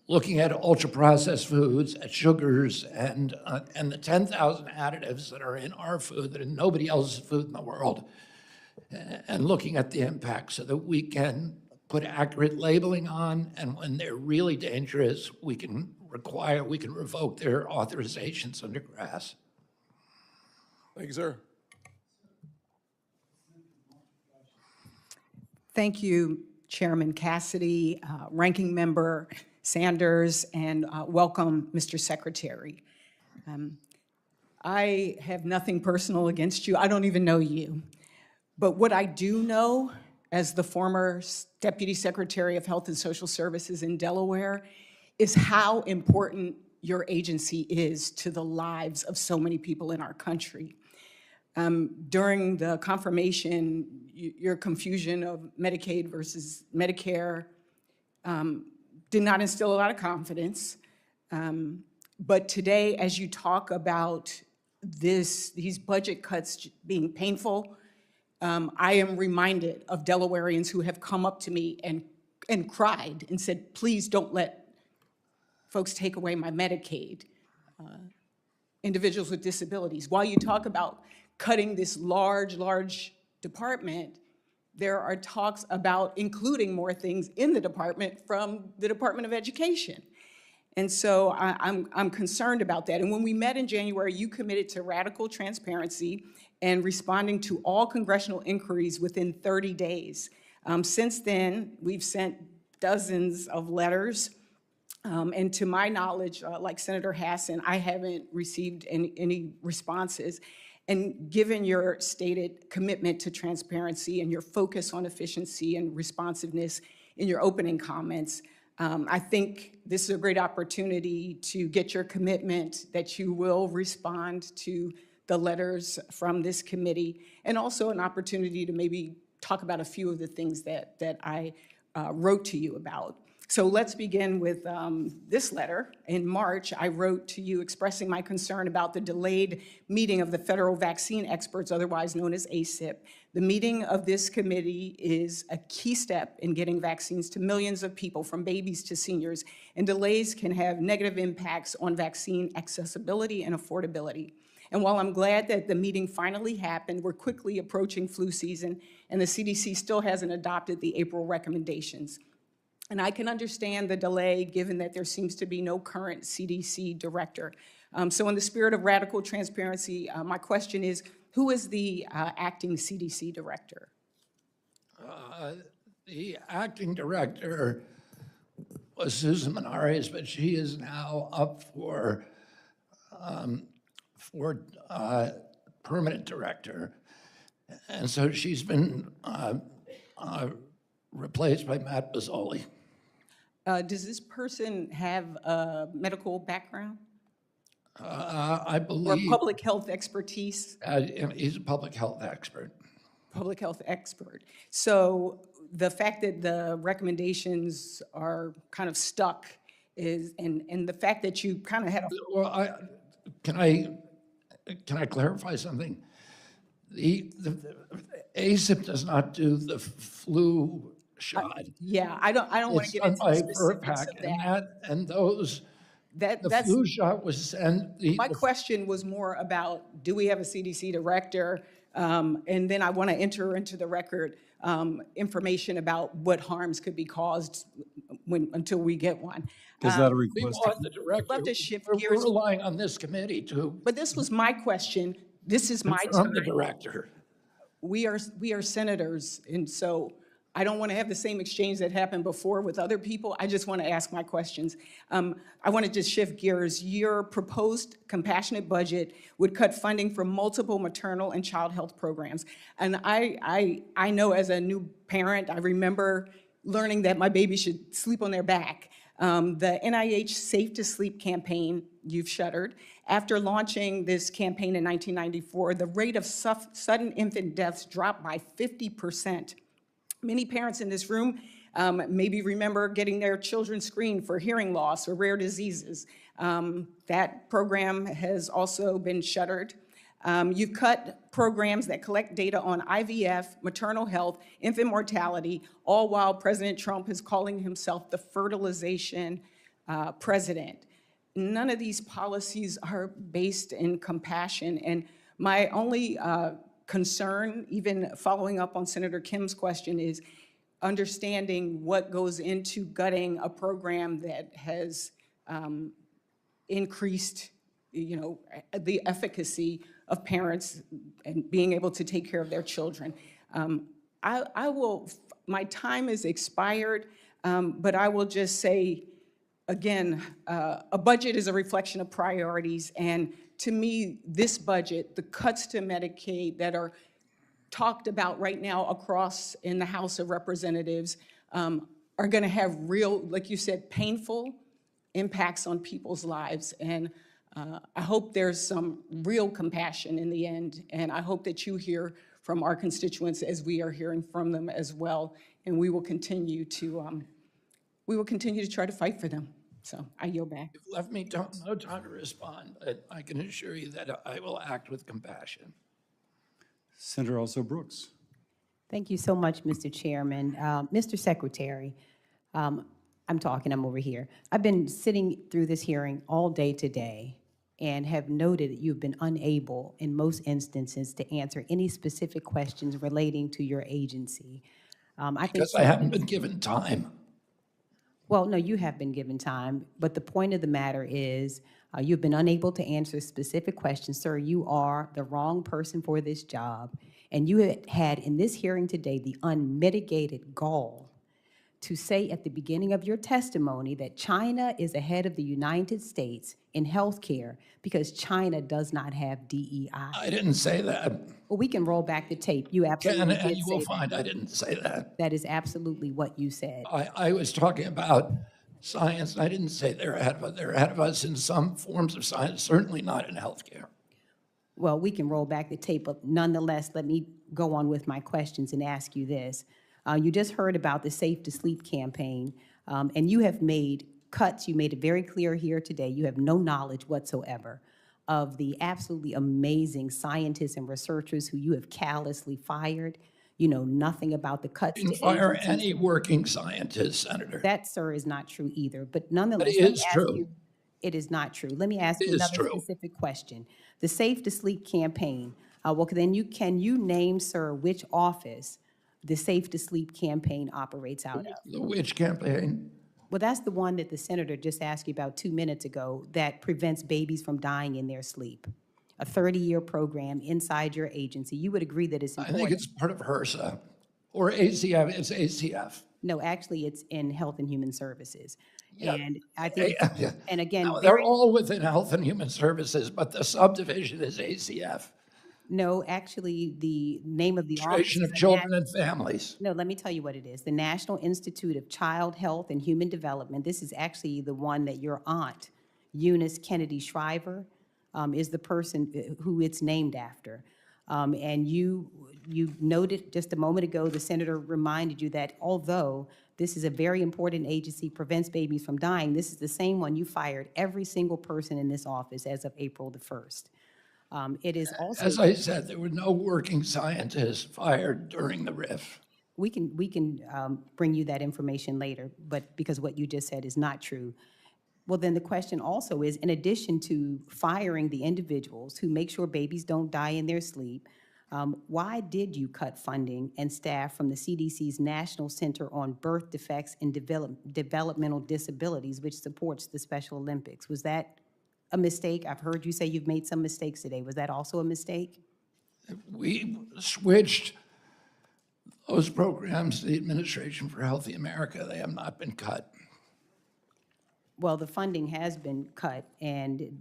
Speaker 4: looking at ultra-processed foods, at sugars, and the 10,000 additives that are in our food that are in nobody else's food in the world, and looking at the impact so that we can put accurate labeling on, and when they're really dangerous, we can revoke their authorizations under GRAS.
Speaker 10: Thank you, sir.
Speaker 11: Thank you, Chairman Cassidy, Ranking Member Sanders, and welcome, Mr. Secretary. I have nothing personal against you. I don't even know you. But what I do know, as the former Deputy Secretary of Health and Social Services in Delaware, is how important your agency is to the lives of so many people in our country. During the confirmation, your confusion of Medicaid versus Medicare did not instill a lot of confidence. But today, as you talk about these budget cuts being painful, I am reminded of Delawareans who have come up to me and cried and said, please don't let folks take away my Medicaid, individuals with disabilities. While you talk about cutting this large department, there are talks about including more things in the department from the Department of Education. And so I'm concerned about that. And when we met in January, you committed to radical transparency and responding to all congressional inquiries within 30 days. Since then, we've sent dozens of letters. And to my knowledge, like Senator Hassan, I haven't received any responses. And given your stated commitment to transparency and your focus on efficiency and responsiveness in your opening comments, I think this is a great opportunity to get your commitment that you will respond to the letters from this committee, and also an opportunity to maybe talk about a few of the things that I wrote to you about. So let's begin with this letter. In March, I wrote to you expressing my concern about the delayed meeting of the federal vaccine experts, otherwise known as ACIP. The meeting of this committee is a key step in getting vaccines to millions of people, from babies to seniors, and delays can have negative impacts on vaccine accessibility and affordability. And while I'm glad that the meeting finally happened, we're quickly approaching flu season, and the CDC still hasn't adopted the April recommendations. And I can understand the delay given that there seems to be no current CDC director. So in the spirit of radical transparency, my question is, who is the acting CDC director?
Speaker 4: The acting director was Susan Menares, but she is now up for permanent director. And so she's been replaced by Matt Bozzoli.
Speaker 11: Does this person have a medical background?
Speaker 4: I believe.
Speaker 11: Or public health expertise?
Speaker 4: He's a public health expert.
Speaker 11: Public health expert. So the fact that the recommendations are kind of stuck is, and the fact that you kind of had a.
Speaker 4: Well, can I clarify something? The ACIP does not do the flu shot.
Speaker 11: Yeah, I don't want to get into the specifics of that.
Speaker 4: And those, the flu shot was sent.
Speaker 11: My question was more about, do we have a CDC director? And then I want to enter into the record information about what harms could be caused until we get one.
Speaker 19: Is that a request?
Speaker 4: We want the director.
Speaker 11: Love to shift
Speaker 4: We're
Speaker 11: gears.
Speaker 4: relying on this committee to.
Speaker 11: But this was my question. This is my
Speaker 4: confirm the
Speaker 11: time.
Speaker 4: director.
Speaker 11: We are senators, and so I don't want to have the same exchange that happened before with other people. I just want to ask my questions. I want to just shift gears. Your proposed compassionate budget would cut funding for multiple maternal and child health programs. And I know as a new parent, I remember learning that my baby should sleep on their back. The NIH Safe to Sleep campaign, you've shuttered. After launching this campaign in 1994, the rate of sudden infant deaths dropped by 50%. Many parents in this room maybe remember getting their children screened for hearing loss or rare diseases. That program has also been shuttered. You've cut programs that collect data on IVF, maternal health, infant mortality, all while President Trump is calling himself the fertilization president. None of these policies are based in compassion. And my only concern, even following up on Senator Kim's question, is understanding what goes into gutting a program that has increased, the efficacy of parents and being able to take care of their children. My time is expired, but I will just say, again, a budget is a reflection of priorities, and to me, this budget, the cuts to Medicaid that are talked about right now across in the House of Representatives are gonna have real, like you said, painful impacts on people's lives. And I hope there's some real compassion in the end, and I hope that you hear from our constituents as we are hearing from them as well, and we will continue to try to fight for them. So I yield back.
Speaker 4: You've left me no time to respond, but I can assure you that I will act with compassion.
Speaker 7: Senator Also Brooks.
Speaker 12: Thank you so much, Mr. Chairman. Mr. Secretary, I'm over here. I've been sitting through this hearing all day today and have noted that you've been unable, in most instances, to answer any specific questions relating to your agency.
Speaker 4: Because I haven't been given time.
Speaker 12: Well, no, you have been given time, but the point of the matter is you've been unable to answer specific questions. Sir, you are the wrong person for this job, and you had in this hearing today the unmitigated gall to say at the beginning of your testimony that China is ahead of the United States in healthcare because China does not have DEI.
Speaker 4: I didn't say that.
Speaker 12: Well, we can roll back the tape. You absolutely did
Speaker 4: And you will
Speaker 12: say
Speaker 4: find
Speaker 12: that.
Speaker 4: I didn't say that.
Speaker 12: That is absolutely what you said.
Speaker 4: I was talking about science. I didn't say they're ahead of us. They're ahead of us in some forms of science, certainly not in healthcare.
Speaker 12: Well, we can roll back the tape, but nonetheless, let me go on with my questions and ask you this. You just heard about the Safe to Sleep campaign, and you have made cuts. You made it very clear here today. You have no knowledge whatsoever of the absolutely amazing scientists and researchers who you have callously fired. You know nothing about the cuts
Speaker 4: Didn't
Speaker 12: to
Speaker 4: fire
Speaker 12: agencies.
Speaker 4: any working scientists, Senator.
Speaker 12: That, sir, is not true either. But nonetheless,
Speaker 4: But it
Speaker 12: let me
Speaker 4: is
Speaker 12: ask
Speaker 4: true.
Speaker 12: you, it is not true. Let me ask
Speaker 4: It
Speaker 12: you
Speaker 4: is
Speaker 12: another
Speaker 4: true.
Speaker 12: specific question. The Safe to Sleep campaign, well, then can you name, sir, which office the Safe to Sleep campaign operates out of?
Speaker 4: The which campaign?
Speaker 12: Well, that's the one that the senator just asked you about 2 minutes ago that prevents babies from dying in their sleep. A 30-year program inside your agency. You would agree that it's
Speaker 4: I
Speaker 12: important.
Speaker 4: think it's part of HRSA or ACF. It's ACF.
Speaker 12: No, actually, it's in Health and Human Services.
Speaker 4: Yeah.
Speaker 12: And I think, and again,
Speaker 4: No, they're
Speaker 12: very,
Speaker 4: all within Health and Human Services, but the subdivision is ACF.
Speaker 12: no, actually, the name of the office
Speaker 4: Administration
Speaker 12: is
Speaker 4: of
Speaker 12: the
Speaker 4: Children and Families.
Speaker 12: No, let me tell you what it is. The National Institute of Child Health and Human Development. This is actually the one that your aunt, Eunice Kennedy Shriver, is the person who it's named after. And you noted just a moment ago, the senator reminded you that although this is a very important agency, prevents babies from dying, this is the same one you fired every single person in this office as of April the 1st. It is also—
Speaker 4: As I said, there were no working scientists fired during the RIF.
Speaker 12: We can bring you that information later, but because what you just said is not true. Well, then the question also is, in addition to firing the individuals who make sure babies don't die in their sleep, why did you cut funding and staff from the CDC's National Center on Birth Defects and Developmental Disabilities, which supports the Special Olympics? Was that a mistake? I've heard you say you've made some mistakes today. Was that also a mistake?
Speaker 4: We switched those programs to the Administration for Healthy America. They have not been cut.
Speaker 12: Well, the funding has been cut, and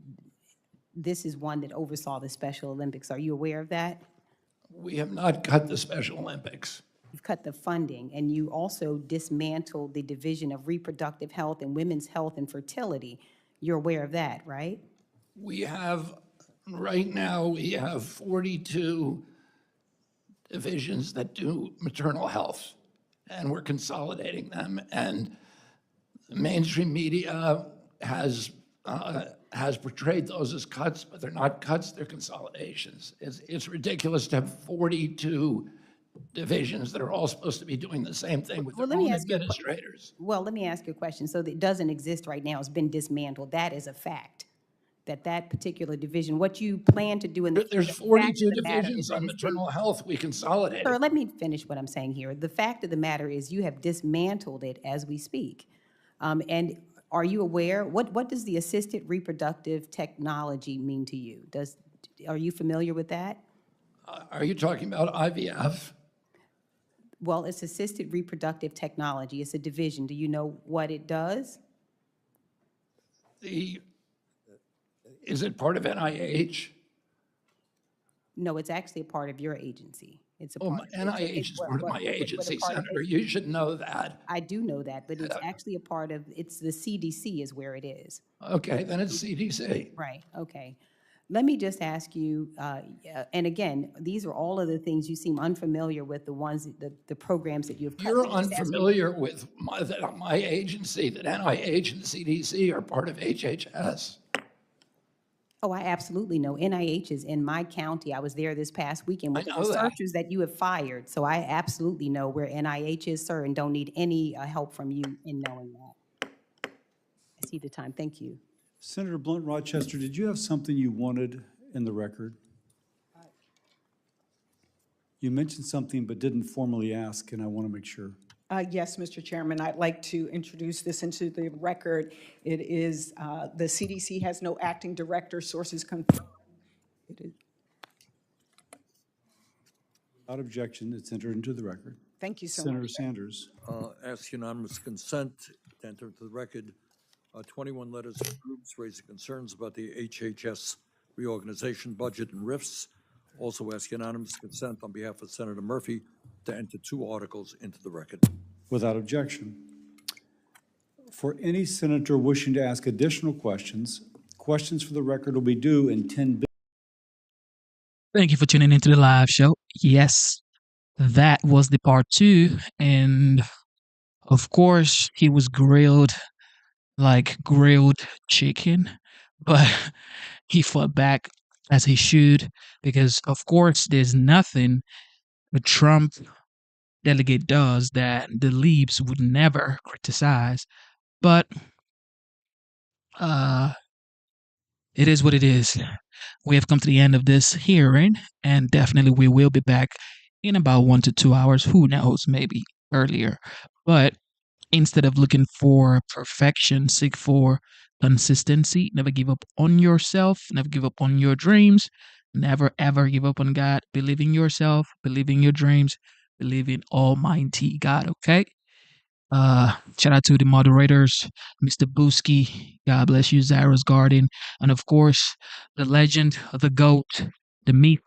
Speaker 12: this is one that oversaw the Special Olympics. Are you aware of that?
Speaker 4: We have not cut the Special Olympics.
Speaker 12: You've cut the funding, and you also dismantled the Division of Reproductive Health and Women's Health and Fertility. You're aware of that, right?
Speaker 4: We have, right now, we have 42 divisions that do maternal health, and we're consolidating them. And the mainstream media has portrayed those as cuts, but they're not cuts, they're consolidations. It's ridiculous to have 42 divisions that are all supposed to be doing the same thing with their own administrators.
Speaker 12: Well, let me ask you a question. So it doesn't exist right now. It's been dismantled. That is a fact, that particular division, what you plan to do in the—
Speaker 4: There's
Speaker 12: the fact
Speaker 4: 42
Speaker 12: of the matter
Speaker 4: divisions
Speaker 12: is
Speaker 4: on
Speaker 12: that it's been—
Speaker 4: maternal health. We consolidated.
Speaker 12: Sir, let me finish what I'm saying here. The fact of the matter is you have dismantled it as we speak. And are you aware, what does the assisted reproductive technology mean to you? Are you familiar with that?
Speaker 4: Are you talking about IVF?
Speaker 12: Well, it's assisted reproductive technology. It's a division. Do you know what it does?
Speaker 4: Is it part of NIH?
Speaker 12: No, it's actually a part of your agency. It's a
Speaker 4: Oh,
Speaker 12: part
Speaker 4: NIH is part of my agency, Senator. You should know that.
Speaker 12: I do know that, but it's actually a part of, it's the CDC is where it is.
Speaker 4: Okay, then it's CDC.
Speaker 12: Right, okay. Let me just ask you, and again, these are all of the things you seem unfamiliar with, the ones, the programs that you've cut.
Speaker 4: You're
Speaker 12: Let me just ask you—
Speaker 4: unfamiliar with my agency, that NIH and CDC are part of HHS.
Speaker 12: Oh, I absolutely know. NIH is in my county. I was there this past weekend with the
Speaker 4: I know that.
Speaker 12: researchers that you have fired. So I absolutely know where NIH is, sir, and don't need any help from you in knowing that. I see the time. Thank you.
Speaker 7: Senator Blunt Rochester, did you have something you wanted in the record? You mentioned something but didn't formally ask, and I want to make sure.
Speaker 11: Yes, Mr. Chairman, I'd like to introduce this into the record. It is, the CDC has no acting director, sources confirm. It is.
Speaker 7: Without objection, it's entered into the record.
Speaker 11: Thank you so
Speaker 7: Senator
Speaker 11: much.
Speaker 7: Sanders.
Speaker 20: Ask unanimous consent to enter into the record 21 letters from groups raising concerns about the HHS reorganization budget and RIFs. Also ask unanimous consent on behalf of Senator Murphy to enter 2 articles into the record.
Speaker 7: Without objection.
Speaker 19: For any senator wishing to ask additional questions, questions for the record will be due in 10
Speaker 2: Thank you for tuning into the live show. Yes, that was the part 2. And of course, he was grilled like grilled chicken, but he fought back as he should because, of course, there's nothing a Trump delegate does that the Leaves would never criticize. But it is what it is. We have come to the end of this hearing, and definitely we will be back in about 1 to 2 hours. Who knows, maybe earlier. But instead of looking for perfection, seek for consistency. Never give up on yourself. Never give up on your dreams. Never ever give up on God. Believe in yourself. Believe in your dreams. Believe in Almighty God. Okay. Shout out to the moderators, Mr. Booski. God bless you, Zara's Garden, and of course, the legend, the goat, the meat.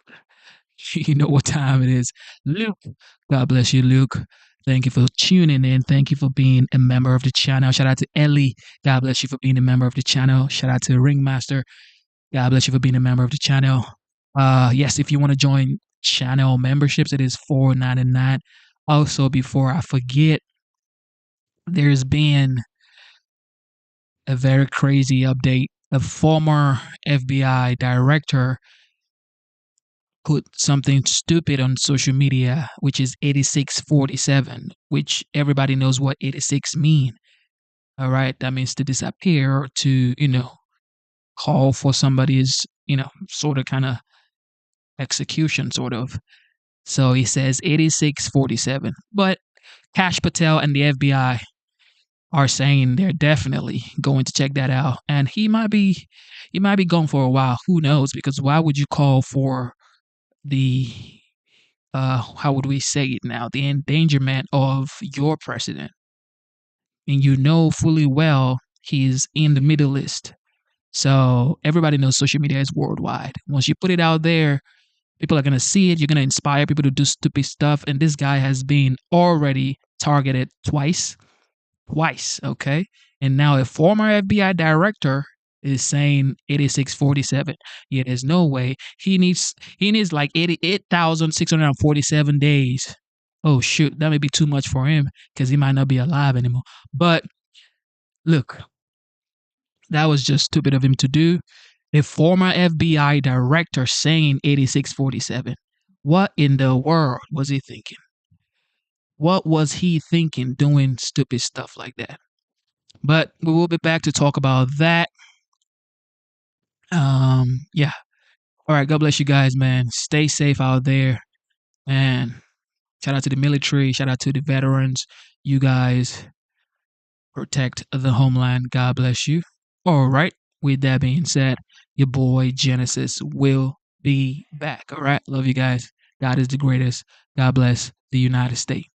Speaker 2: You know what time it is, Luke. God bless you, Luke. Thank you for tuning in. Thank you for being a member of the channel. Shout out to Ellie. God bless you for being a member of the channel. Shout out to Ringmaster. God bless you for being a member of the channel. Yes, if you want to join channel memberships, it is $4.99. Also, before I forget, there's been a very crazy update. A former FBI director put something stupid on social media, which is 8647, which everybody knows what 86 mean. All right, that means to disappear or to, call for somebody's, sort of kind of execution, sort of. So he says 8647. But Kash Patel and the FBI are saying they're definitely going to check that out, and he might be gone for a while. Who knows? Because why would you call for the how would we say it now, the endangerment of your president, and you know fully well he's in the Middle East? So everybody knows social media is worldwide. Once you put it out there, people are going to see it. You're going to inspire people to do stupid stuff, and this guy has been already targeted twice, okay? And now a former FBI director is saying 8647. Yeah, there's no way. He needs like 88,647 days. Oh shoot, that may be too much for him because he might not be alive anymore. But look, that was just stupid of him to do. A former FBI director saying 8647. What in the world was he thinking? What was he thinking doing stupid stuff like that? But we will be back to talk about that. Yeah. All right. God bless you guys, man. Stay safe out there. And shout out to the military. Shout out to the veterans. You guys protect the homeland. God bless you. All right. With that being said, your boy Genesis will be back. All right. Love you guys. God is the greatest. God bless the United States.